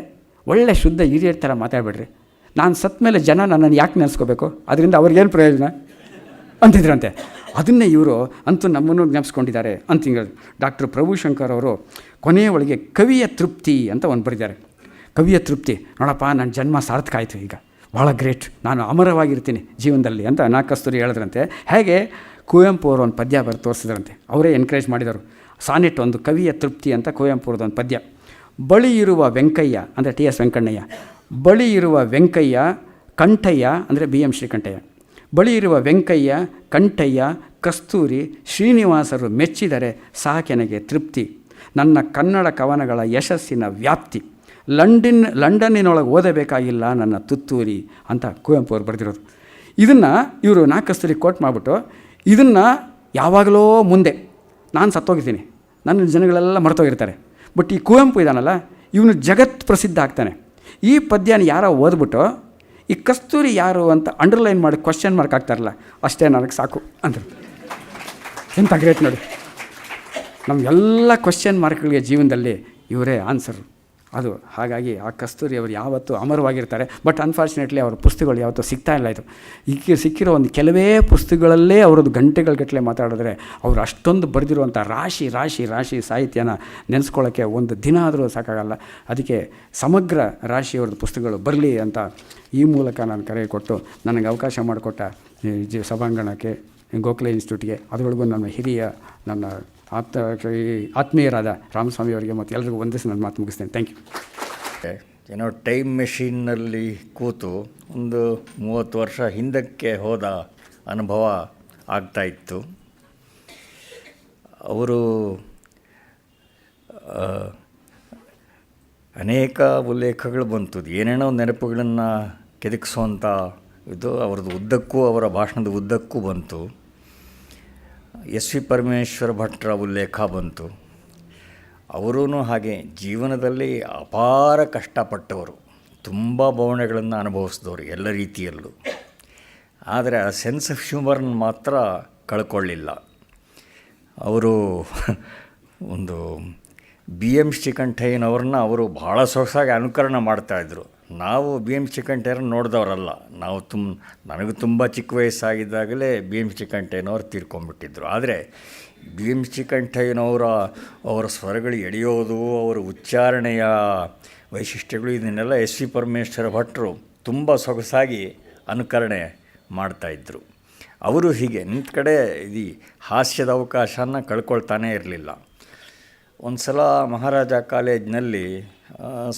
ಒಳ್ಳೆ ಶುದ್ಧ ಹಿರಿಯರ ಥರ ಮಾತಾಡಬೇಡ್ರಿ, ನಾನು ಸತ್ತ ಮೇಲೆ ಜನ ನನ್ನನ್ನು ಯಾಕೆ ನೆನೆಸ್ಕೋಬೇಕು, ಅದರಿಂದ ಅವ್ರಿಗೇನು ಪ್ರಯೋಜನ ಅಂತಿದ್ರಂತೆ. ಅದನ್ನೇ ಇವರು ಅಂತೂ ನಮ್ಮನ್ನು ಜ್ಞಾಪಿಸ್ಕೊಂಡಿದ್ದಾರೆ ಅಂತ ಹೇಳಿದ್ರು. ಡಾಕ್ಟರ್ ಪ್ರಭುಶಂಕರ್ ಅವರು ಕೊನೆಯ ಒಳಗೆ ಕವಿಯ ತೃಪ್ತಿ ಅಂತ ಒಂದು ಬರೆದಿದ್ದಾರೆ. ಕವಿಯ ತೃಪ್ತಿ, ನೋಡಪ್ಪ ನನ್ನ ಜನ್ಮ ಸಾರ್ಥಕ ಆಯಿತು, ಈಗ ಭಾಳ ಗ್ರೇಟ್, ನಾನು ಅಮರವಾಗಿರ್ತೀನಿ ಜೀವನದಲ್ಲಿ ಅಂತ ನಾಕಸ್ತೂರಿ ಹೇಳಿದ್ರಂತೆ. ಹೇಗೆ ಕುವೆಂಪು ಅವರು ಒಂದು ಪದ್ಯ ಬರೆದು ತೋರಿಸಿದ್ರಂತೆ, ಅವರೇ ಎನ್ಕರೇಜ್ ಮಾಡಿದರು. ಸಾನೆಟ್ ಒಂದು ಕವಿಯ ತೃಪ್ತಿ ಅಂತ ಕುವೆಂಪುರದೊಂದು ಒಂದು ಪದ್ಯ. ಬಳಿ ಇರುವ ವೆಂಕಯ್ಯ ಅಂದರೆ TS ವೆಂಕಣ್ಣಯ್ಯ, ಬಳಿ ಇರುವ ವೆಂಕಯ್ಯ ಕಂಠಯ್ಯ ಅಂದರೆ BM ಶ್ರೀಕಂಠಯ್ಯ, ಬಳಿ ಇರುವ ವೆಂಕಯ್ಯ, ಕಂಠಯ್ಯ, ಕಸ್ತೂರಿ, ಶ್ರೀನಿವಾಸರು ಮೆಚ್ಚಿದರೆ ಸಾಕೆನಗೆ ತೃಪ್ತಿ. ನನ್ನ ಕನ್ನಡ ಕವನಗಳ ಯಶಸ್ಸಿನ ವ್ಯಾಪ್ತಿ. ಲಂಡನ್ನಿನೊಳಗೆ ಓದಬೇಕಾಗಿಲ್ಲ ನನ್ನ ತುತ್ತೂರಿ ಅಂತ ಕುವೆಂಪು ಅವರು ಬರೆದಿರೋದು. ಇದನ್ನು ಇವರು ನಾ ಕಸ್ತೂರಿ ಕೋಟ್ ಮಾಡಿಬಿಟ್ಟು ಇದನ್ನು ಯಾವಾಗಲೋ ಮುಂದೆ ನಾನು ಸತ್ತೋಗಿದ್ದೀನಿ, ನನ್ನ ಜನಗಳೆಲ್ಲ ಮರ್ತೋಗಿರ್ತಾರೆ, ಬಟ್ ಈ ಕುವೆಂಪು ಇದ್ದಾನಲ್ಲ ಇವನು ಜಗತ್ ಪ್ರಸಿದ್ಧ ಆಗ್ತಾನೆ. ಈ ಪದ್ಯನ ಯಾರೋ ಓದ್ಬಿಟ್ಟು ಈ ಕಸ್ತೂರಿ ಯಾರು ಅಂತ ಅಂಡರ್ಲೈನ್ ಮಾಡಿ ಕ್ವಶನ್ ಮಾರ್ಕ್ ಆಗ್ತಾರಲ್ಲ, ಅಷ್ಟೇ ನನಗೆ ಸಾಕು ಅಂದರು. ಎಂಥ ಗ್ರೇಟ್ ನೋಡಿ. ನಮಗೆಲ್ಲ ಕ್ವಶನ್ ಮಾರ್ಕ್ಗಳಿಗೆ ಜೀವನದಲ್ಲಿ ಇವರೇ ಆನ್ಸರು. ಅದು ಹಾಗಾಗಿ ಆ ಕಸ್ತೂರಿ ಅವರು ಯಾವತ್ತೂ ಅಮರವಾಗಿರ್ತಾರೆ. ಬಟ್ ಅನ್ಫಾರ್ಚುನೇಟ್ಲಿ ಅವರ ಪುಸ್ತಕಗಳು ಯಾವತ್ತೂ ಸಿಗ್ತಾ ಇಲ್ಲ. ಇದು ಸಿಕ್ಕಿರೋ ಒಂದು ಕೆಲವೇ ಪುಸ್ತಕಗಳಲ್ಲೇ ಅವರದ್ದು ಗಂಟೆಗಟ್ಟಲೆ ಮಾತಾಡಿದ್ರೆ ಅವರು ಅಷ್ಟೊಂದು ಬರೆದಿರುವಂಥ ರಾಶಿ ರಾಶಿ ರಾಶಿ ಸಾಹಿತ್ಯನ ನೆನೆಸ್ಕೊಳ್ಳೋಕ್ಕೆ ಒಂದು ದಿನ ಆದರೂ ಸಾಕಾಗಲ್ಲ. ಅದಕ್ಕೆ ಸಮಗ್ರ ರಾಶಿಯವ್ರದ್ದು ಪುಸ್ತಕಗಳು ಬರಲಿ ಅಂತ ಈ ಮೂಲಕ ನಾನು ಕರೆ ಕೊಟ್ಟು ನನಗೆ ಅವಕಾಶ ಮಾಡಿಕೊಟ್ಟ ಸಭಾಂಗಣಕ್ಕೆ, ಗೋಖಲೆ ಇನ್ಸ್ಟಿಟ್ಯೂಟ್ಗೆ, ಅದರೊಳಗೂ ನನ್ನ ಹಿರಿಯ ನನ್ನ ಆತ್ಮೀಯರಾದ ರಾಮಸ್ವಾಮಿ ಅವರಿಗೆ ಮತ್ತು ಎಲ್ಲರಿಗೂ ವಂದಿಸಿ ನನ್ನ ಮಾತು ಮುಗಿಸ್ತೇನೆ. Thank you. ಏನೋ ಟೈಮ್ ಮೆಷಿನ್ನಲ್ಲಿ ಕೂತು ಒಂದು 30 ವರ್ಷ ಹಿಂದಕ್ಕೆ ಹೋದ ಅನುಭವ ಆಗ್ತಾಯಿತ್ತು. ಅವರು ಅನೇಕ ಉಲ್ಲೇಖಗಳು ಬಂತು, ಏನೇನೋ ನೆನಪುಗಳನ್ನು ಕೆದಕಿಸುವಂಥ ಇದು ಅವ್ರದ್ದು ಉದ್ದಕ್ಕೂ, ಅವರ ಭಾಷಣದ ಉದ್ದಕ್ಕೂ ಬಂತು. ಎಸ್ ವಿ ಪರಮೇಶ್ವರ ಭಟ್ರ ಉಲ್ಲೇಖ ಬಂತು. ಅವರೂ ಹಾಗೆ ಜೀವನದಲ್ಲಿ ಅಪಾರ ಕಷ್ಟಪಟ್ಟವರು, ತುಂಬ ಬವಣೆಗಳನ್ನು ಅನುಭವಿಸಿದವರು ಎಲ್ಲ ರೀತಿಯಲ್ಲೂ. ಆದರೆ ಆ ಸೆನ್ಸ್ ಆಫ್ ಹ್ಯೂಮರ್ನ ಮಾತ್ರ ಕಳ್ಕೊಳ್ಳಿಲ್ಲ. ಅವರು ಒಂದು BM ಶ್ರೀಕಂಠಯ್ಯನವ್ರನ್ನ ಅವರು ಭಾಳ ಸೊಗಸಾಗಿ ಅನುಕರಣೆ ಮಾಡ್ತಾಯಿದ್ರು. ನಾವು BM ಶ್ರೀಕಂಠಯ್ಯರನ್ನ ನೋಡಿದವರಲ್ಲ. ನನಗೂ ತುಂಬ ಚಿಕ್ಕ ವಯಸ್ಸಾಗಿದ್ದಾಗಲೇ BM ಶ್ರೀಕಂಠಯ್ಯನವ್ರು ತೀರ್ಕೊಂಡ್ಬಿಟ್ಟಿದ್ರು. ಆದರೆ BM ಶ್ರೀಕಂಠಯ್ಯನವರ ಸ್ವರಗಳು ಎಳೆಯೋದು, ಅವರ ಉಚ್ಚಾರಣೆಯ ವೈಶಿಷ್ಟ್ಯಗಳು, ಇದನ್ನೆಲ್ಲ ಎಸ್ ವಿ ಪರಮೇಶ್ವರ ಭಟ್ರು ತುಂಬ ಸೊಗಸಾಗಿ ಅನುಕರಣೆ ಮಾಡ್ತಾಯಿದ್ರು. ಅವರು ಹೀಗೆ ನಿಂತ ಕಡೆ ಇದು ಹಾಸ್ಯದ ಅವಕಾಶನ ಕಳ್ಕೊಳ್ತಾನೇ ಇರಲಿಲ್ಲ. ಒಂದು ಸಲ ಮಹಾರಾಜ ಕಾಲೇಜಿನಲ್ಲಿ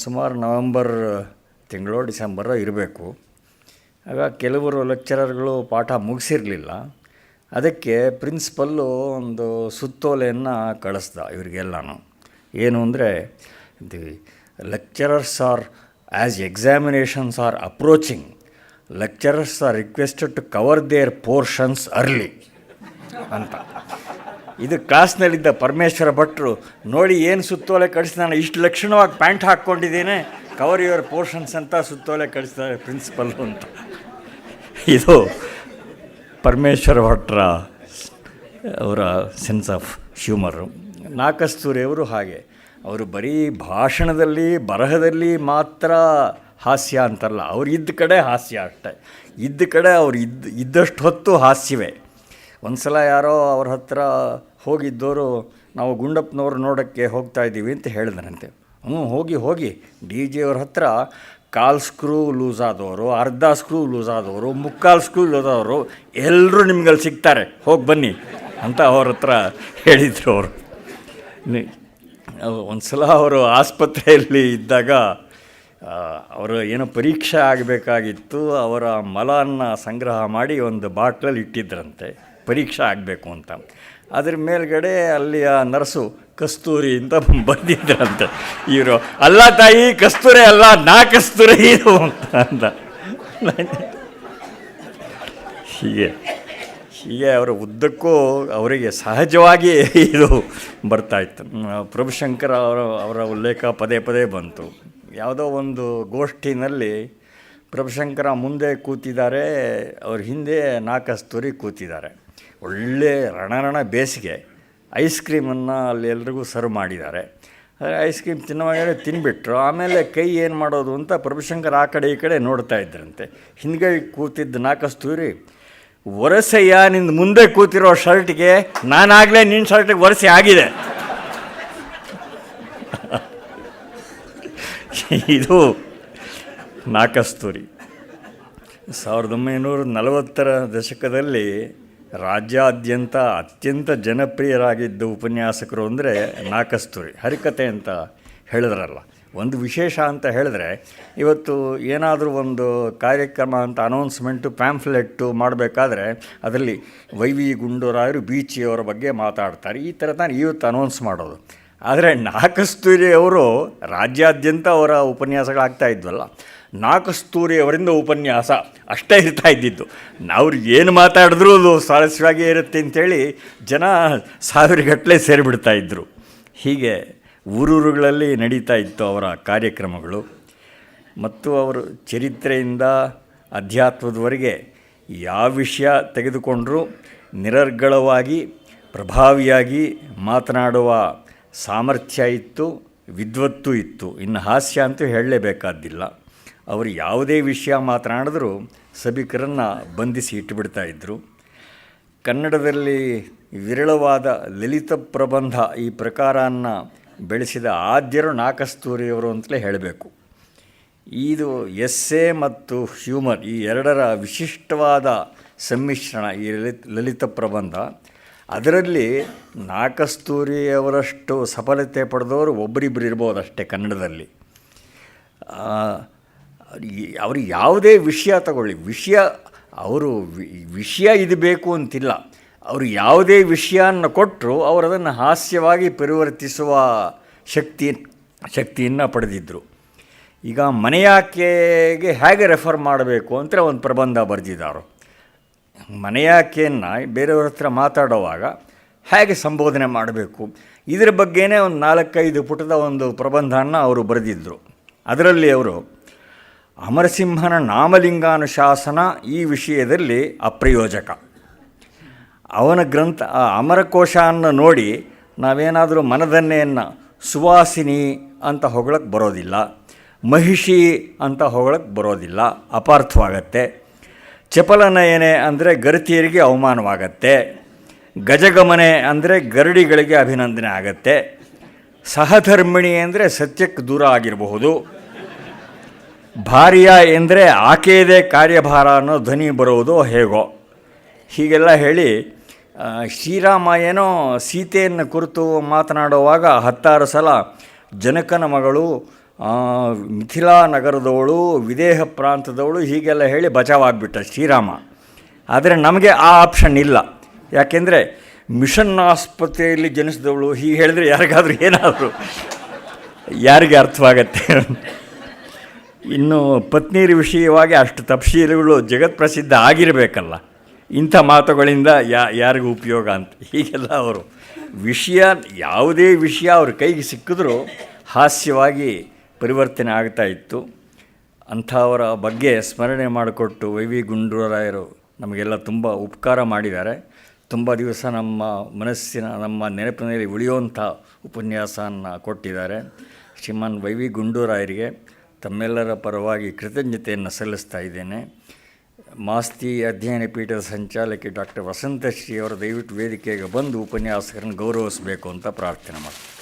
ಸುಮಾರು ನವೆಂಬರ್ ತಿಂಗಳೋ ಡಿಸೆಂಬರೋ ಇರಬೇಕು. ಆಗ ಕೆಲವರು ಲೆಕ್ಚರರ್ಗಳು ಪಾಠ ಮುಗಿಸಿರಲಿಲ್ಲ. ಅದಕ್ಕೆ ಪ್ರಿನ್ಸಿಪಲ್ಲು ಒಂದು ಸುತ್ತೋಲೆಯನ್ನು ಕಳಿಸ್ದ ಇವರಿಗೆಲ್ಲನೂ. ಏನು ಅಂದರೆ, the lecturers are as examinations are approaching, lecturers are requested to cover their portions early ಅಂತ. ಇದು ಕ್ಲಾಸ್ನಲ್ಲಿದ್ದ ಪರಮೇಶ್ವರ ಭಟ್ರು ನೋಡಿ ಏನು ಸುತ್ತೋಲೆ ಕಳಿಸಿ, ನಾನು ಇಷ್ಟು ಲಕ್ಷಣವಾಗಿ ಪ್ಯಾಂಟ್ ಹಾಕ್ಕೊಂಡಿದ್ದೇನೆ, ಕವರ್ ಯುವರ್ ಪೋರ್ಷನ್ಸ್ ಅಂತ ಸುತ್ತೋಲೆ ಕಳಿಸ್ತಾರೆ ಪ್ರಿನ್ಸಿಪಲ್ಲು ಅಂತ. ಇದು ಪರಮೇಶ್ವರ ಭಟ್ರ ಅವರ ಸೆನ್ಸ್ ಆಫ್ ಹ್ಯೂಮರು. ನಾ ಕಸ್ತೂರಿಯವರು ಹಾಗೆ, ಅವರು ಬರೀ ಭಾಷಣದಲ್ಲಿ ಬರಹದಲ್ಲಿ ಮಾತ್ರ ಹಾಸ್ಯ ಅಂತಲ್ಲ, ಅವ್ರು ಇದ್ದ ಕಡೆ ಹಾಸ್ಯ ಅಷ್ಟೇ. ಇದ್ದ ಕಡೆ ಅವ್ರು ಇದ್ದಷ್ಟು ಹೊತ್ತು ಹಾಸ್ಯವೇ. ಒಂದು ಸಲ ಯಾರೋ ಅವ್ರ ಹತ್ರ ಹೋಗಿದ್ದವರು, ನಾವು ಗುಂಡಪ್ಪನವ್ರು ನೋಡೋಕ್ಕೆ ಹೋಗ್ತಾಯಿದ್ದೀವಿ ಅಂತ ಹೇಳಿದ್ರಂತೆ. ಹೋಗಿ DJ ಅವ್ರ ಹತ್ರ 1/4 ಸ್ಕ್ರೂ ಲೂಸ್ ಆದವರು, ಅರ್ಧ ಸ್ಕ್ರೂ ಲೂಸ್ ಆದವರು, 3/4 ಸ್ಕ್ರೂ ಲೂಸ್ ಆದವರು ಎಲ್ಲರೂ ನಿಮ್ಗಲ್ಲಿ ಸಿಗ್ತಾರೆ, ಹೋಗಿ ಬನ್ನಿ ಅಂತ ಅವ್ರ ಹತ್ರ ಹೇಳಿದರು ಅವರು. ಒಂದು ಸಲ ಅವರು ಆಸ್ಪತ್ರೆಯಲ್ಲಿ ಇದ್ದಾಗ ಅವರು ಏನೋ ಪರೀಕ್ಷೆ ಆಗಬೇಕಾಗಿತ್ತು. ಅವರ ಮಲವನ್ನು ಸಂಗ್ರಹ ಮಾಡಿ ಒಂದು ಬಾಟ್ಲಲ್ಲಿ ಇಟ್ಟಿದ್ರಂತೆ, ಪರೀಕ್ಷೆ ಆಗಬೇಕು ಅಂತ. ಅದ್ರ ಮೇಲ್ಗಡೆ ಅಲ್ಲಿಯ ನರ್ಸು ಕಸ್ತೂರಿ ಅಂತ ಬಂದಿದ್ರಂತೆ. ಇವರು ಅಲ್ಲ ತಾಯಿ ಕಸ್ತೂರಿ ಅಲ್ಲ, ನಾ ಕಸ್ತೂರಿ ಇದು ಅಂತ. ಹೀಗೆ ಅವರ ಉದ್ದಕ್ಕೂ ಅವರಿಗೆ ಸಹಜವಾಗಿ ಇದು ಬರ್ತಾಯಿತ್ತು. ಪ್ರಭುಶಂಕರ ಅವರ ಉಲ್ಲೇಖ ಪದೇ ಪದೇ ಬಂತು. ಯಾವುದೋ ಒಂದು ಗೋಷ್ಠಿನಲ್ಲಿ ಪ್ರಭುಶಂಕರ ಮುಂದೆ ಕೂತಿದ್ದಾರೆ, ಅವ್ರ ಹಿಂದೆ ನಾ ಕಸ್ತೂರಿ ಕೂತಿದ್ದಾರೆ. ಒಳ್ಳೆ ರಣ ಬೇಸಿಗೆ, ಐಸ್ ಕ್ರೀಮನ್ನು ಅಲ್ಲಿ ಎಲ್ರಿಗೂ ಸರ್ವ್ ಮಾಡಿದ್ದಾರೆ. ಐಸ್ ಕ್ರೀಮ್ ತಿನ್ನುವಾಗ ತಿನ್ಬಿಟ್ರು. ಆಮೇಲೆ ಕೈ ಏನು ಮಾಡೋದು ಅಂತ ಪ್ರಭುಶಂಕರ್ ಆ ಕಡೆ ಈ ಕಡೆ ನೋಡ್ತಾ ಇದ್ರಂತೆ. ಹಿಂದ್ಗೈ ಕೂತಿದ್ದು ನಾ ಕಸ್ತೂರಿ, ಒರೆಸಯ್ಯ ನಿಂದು ಮುಂದೆ ಕೂತಿರೋ ಶರ್ಟ್ಗೆ, ನಾನಾಗಲೇ ನಿನ್ನ ಶರ್ಟಿಗೆ ಒರೆಸಿ ಆಗಿದೆ. ಇದು ನಾ ಕಸ್ತೂರಿ. 1940ರ ದಶಕದಲ್ಲಿ ರಾಜ್ಯಾದ್ಯಂತ ಅತ್ಯಂತ ಜನಪ್ರಿಯರಾಗಿದ್ದ ಉಪನ್ಯಾಸಕರು ಅಂದರೆ ನಾ ಕಸ್ತೂರಿ. ಹರಿಕತೆ ಅಂತ ಹೇಳಿದ್ರಲ್ಲ, ಒಂದು ವಿಶೇಷ ಅಂತ ಹೇಳಿದ್ರೆ, ಇವತ್ತು ಏನಾದರೂ ಒಂದು ಕಾರ್ಯಕ್ರಮ ಅಂತ ಅನೌನ್ಸ್ಮೆಂಟು ಪ್ಯಾಂಫ್ಲೆಟ್ಟು ಮಾಡಬೇಕಾದ್ರೆ ಅದರಲ್ಲಿ ವೈ ವಿ ಗುಂಡೂರಾಯರು ಬೀಚಿಯವರ ಬಗ್ಗೆ ಮಾತಾಡ್ತಾರೆ. ಈ ಥರ ತಾನು ಇವತ್ತು ಅನೌನ್ಸ್ ಮಾಡೋದು. ಆದರೆ ನಾಕಸ್ತೂರಿ ಅವರು ರಾಜ್ಯಾದ್ಯಂತ ಅವರ ಉಪನ್ಯಾಸಗಳಾಗ್ತಾ ಇದ್ವಲ್ಲ, ನಾಕಸ್ತೂರಿ ಅವರಿಂದ ಉಪನ್ಯಾಸ ಅಷ್ಟೇ ಇರ್ತಾ ಇದ್ದಿದ್ದು. ಅವ್ರು ಏನು ಮಾತಾಡಿದ್ರೂ ಅದು ಸ್ವಾರಸ್ಯವಾಗೇ ಇರುತ್ತೆ ಅಂಥೇಳಿ ಜನ ಸಾವಿರಗಟ್ಟಲೆ ಸೇರಿಬಿಡ್ತಾಯಿದ್ರು. ಹೀಗೆ ಊರೂರುಗಳಲ್ಲಿ ನಡೀತಾ ಇತ್ತು ಅವರ ಕಾರ್ಯಕ್ರಮಗಳು. ಮತ್ತು ಅವರು ಚರಿತ್ರೆಯಿಂದ ಅಧ್ಯಾತ್ಮದವರೆಗೆ ಯಾವ ವಿಷಯ ತೆಗೆದುಕೊಂಡರೂ ನಿರರ್ಗಳವಾಗಿ ಪ್ರಭಾವಿಯಾಗಿ ಮಾತನಾಡುವ ಸಾಮರ್ಥ್ಯ ಇತ್ತು, ವಿದ್ವತ್ತು ಇತ್ತು. ಇನ್ನು ಹಾಸ್ಯ ಅಂತೂ ಹೇಳಲೇಬೇಕಾದ್ದಿಲ್ಲ. ಅವರು ಯಾವುದೇ ವಿಷಯ ಮಾತನಾಡಿದ್ರೂ ಸಭಿಕರನ್ನು ಬಂಧಿಸಿ ಇಟ್ಟುಬಿಡ್ತಾಯಿದ್ರು. ಕನ್ನಡದಲ್ಲಿ ವಿರಳವಾದ ಲಲಿತ ಪ್ರಬಂಧ ಈ ಪ್ರಕಾರವನ್ನು ಬೆಳೆಸಿದ ಆದ್ಯರು ನಾಕಸ್ತೂರಿಯವರು ಅಂತಲೇ ಹೇಳಬೇಕು. ಇದು ಎಸ್ಸೆ ಮತ್ತು ಹ್ಯೂಮರ್ ಈ ಎರಡರ ವಿಶಿಷ್ಟವಾದ ಸಮ್ಮಿಶ್ರಣ ಈ ಲಲಿತ ಪ್ರಬಂಧ. ಅದರಲ್ಲಿ ನಾಕಸ್ತೂರಿಯವರಷ್ಟು ಸಫಲತೆ ಪಡೆದವರು ಒಬ್ಬರಿಬ್ಬರು ಇರ್ಬೋದು ಅಷ್ಟೇ ಕನ್ನಡದಲ್ಲಿ. ಅವರು ಯಾವುದೇ ವಿಷಯ ತಗೊಳ್ಳಿ, ವಿಷಯ ಇದು ಬೇಕು ಅಂತಿಲ್ಲ. ಅವರು ಯಾವುದೇ ವಿಷಯವನ್ನು ಕೊಟ್ಟರು ಅವರು ಅದನ್ನು ಹಾಸ್ಯವಾಗಿ ಪರಿವರ್ತಿಸುವ ಶಕ್ತಿಯನ್ನು ಪಡೆದಿದ್ದರು. ಈಗ ಮನೆಯಾಕೆಗೆ ಹೇಗೆ ರೆಫರ್ ಮಾಡಬೇಕು ಅಂತ ಒಂದು ಪ್ರಬಂಧ ಬರೆದಿದ್ದಾರೆ. ಮನೆಯಾಕೆಯನ್ನು ಬೇರೆಯವ್ರ ಹತ್ರ ಮಾತಾಡುವಾಗ ಹೇಗೆ ಸಂಬೋಧನೆ ಮಾಡಬೇಕು, ಇದರ ಬಗ್ಗೆನೇ ಒಂದು 4-5 ಪುಟದ ಒಂದು ಪ್ರಬಂಧವನ್ನು ಅವರು ಬರೆದಿದ್ದರು. ಅದರಲ್ಲಿ ಅವರು ಅಮರಸಿಂಹನ ನಾಮಲಿಂಗಾನುಶಾಸನ ಈ ವಿಷಯದಲ್ಲಿ ಅಪ್ರಯೋಜಕ. ಅವನ ಗ್ರಂಥ ಅಮರಕೋಶವನ್ನು ನೋಡಿ ನಾವೇನಾದರೂ ಮನದನ್ನೆಯನ್ನು ಸುವಾಸಿನಿ ಅಂತ ಹೊಗಳಕ್ಕೆ ಬರೋದಿಲ್ಲ, ಮಹಿಷಿ ಅಂತ ಹೊಗಳಕ್ಕೆ ಬರೋದಿಲ್ಲ, ಅಪಾರ್ಥವಾಗತ್ತೆ. ಚಪಲನಯನೆ ಅಂದರೆ ಗರತಿಯರಿಗೆ ಅವಮಾನವಾಗತ್ತೆ. ಗಜಗಮನೆ ಅಂದರೆ ಗರಡಿಗಳಿಗೆ ಅಭಿನಂದನೆ ಆಗತ್ತೆ. ಸಹಧರ್ಮಿಣಿ ಅಂದರೆ ಸತ್ಯಕ್ಕೆ ದೂರ ಆಗಿರಬಹುದು. ಭಾರ್ಯ ಎಂದರೆ ಆಕೆಯದೇ ಕಾರ್ಯಭಾರ ಅನ್ನೋ ಧ್ವನಿ ಬರುವುದು ಹೇಗೋ. ಹೀಗೆಲ್ಲ ಹೇಳಿ ಶ್ರೀರಾಮ ಏನೋ ಸೀತೆಯನ್ನು ಕುರಿತು ಮಾತನಾಡುವಾಗ 16 ಸಲ ಜನಕನ ಮಗಳು, ಮಿಥಿಲಾ ನಗರದವಳು, ವಿದೇಹ ಪ್ರಾಂತದವಳು ಹೀಗೆಲ್ಲ ಹೇಳಿ ಬಚಾವಾಗಿಬಿಟ್ಟ ಶ್ರೀರಾಮ. ಆದರೆ ನಮಗೆ ಆ ಆಪ್ಷನ್ ಇಲ್ಲ. ಯಾಕೆಂದರೆ ಮಿಷನ್ ಆಸ್ಪತ್ರೆಯಲ್ಲಿ ಜನಿಸಿದವಳು ಹೀಗೆ ಹೇಳಿದ್ರೆ ಯಾರಿಗಾದರೂ ಏನಾದರೂ ಯಾರಿಗೆ ಅರ್ಥವಾಗತ್ತೆ. ಇನ್ನು ಪತ್ನಿಯರ ವಿಷಯವಾಗಿ ಅಷ್ಟು ತಪ್ಶೀಲುಗಳು ಜಗತ್ಪ್ರಸಿದ್ಧ ಆಗಿರಬೇಕಲ್ಲ, ಇಂಥ ಮಾತುಗಳಿಂದ ಯಾರಿಗೂ ಉಪಯೋಗ ಅಂತ. ಹೀಗೆಲ್ಲ ಅವರು ಯಾವುದೇ ವಿಷಯ ಅವ್ರ ಕೈಗೆ ಸಿಕ್ಕಿದ್ರೂ ಹಾಸ್ಯವಾಗಿ ಪರಿವರ್ತನೆ ಆಗ್ತಾ ಇತ್ತು. ಅಂಥವರ ಬಗ್ಗೆ ಸ್ಮರಣೆ ಮಾಡಿಕೊಟ್ಟು ವೈ ವಿ ಗುಂಡೂರಾಯರು ನಮಗೆಲ್ಲ ತುಂಬ ಉಪಕಾರ ಮಾಡಿದ್ದಾರೆ. ತುಂಬ ದಿವಸ ನಮ್ಮ ನೆನಪಿನಲ್ಲಿ ಉಳಿಯುವಂಥ ಉಪನ್ಯಾಸವನ್ನು ಕೊಟ್ಟಿದ್ದಾರೆ. ಶ್ರೀಮಾನ್ ವೈ ವಿ ಗುಂಡೂರಾಯರಿಗೆ ತಮ್ಮೆಲ್ಲರ ಪರವಾಗಿ ಕೃತಜ್ಞತೆಯನ್ನು ಸಲ್ಲಿಸ್ತಾ ಇದ್ದೇನೆ. ಮಾಸ್ತಿ ಅಧ್ಯಯನ ಪೀಠದ ಸಂಚಾಲಕಿ ಡಾಕ್ಟರ್ ವಸಂತಶ್ರೀ ಅವರು ದಯವಿಟ್ಟು ವೇದಿಕೆಗೆ ಬಂದು ಉಪನ್ಯಾಸಕರನ್ನು ಗೌರವಿಸಬೇಕು ಅಂತ ಪ್ರಾರ್ಥನೆ ಮಾಡ್ತೀನಿ.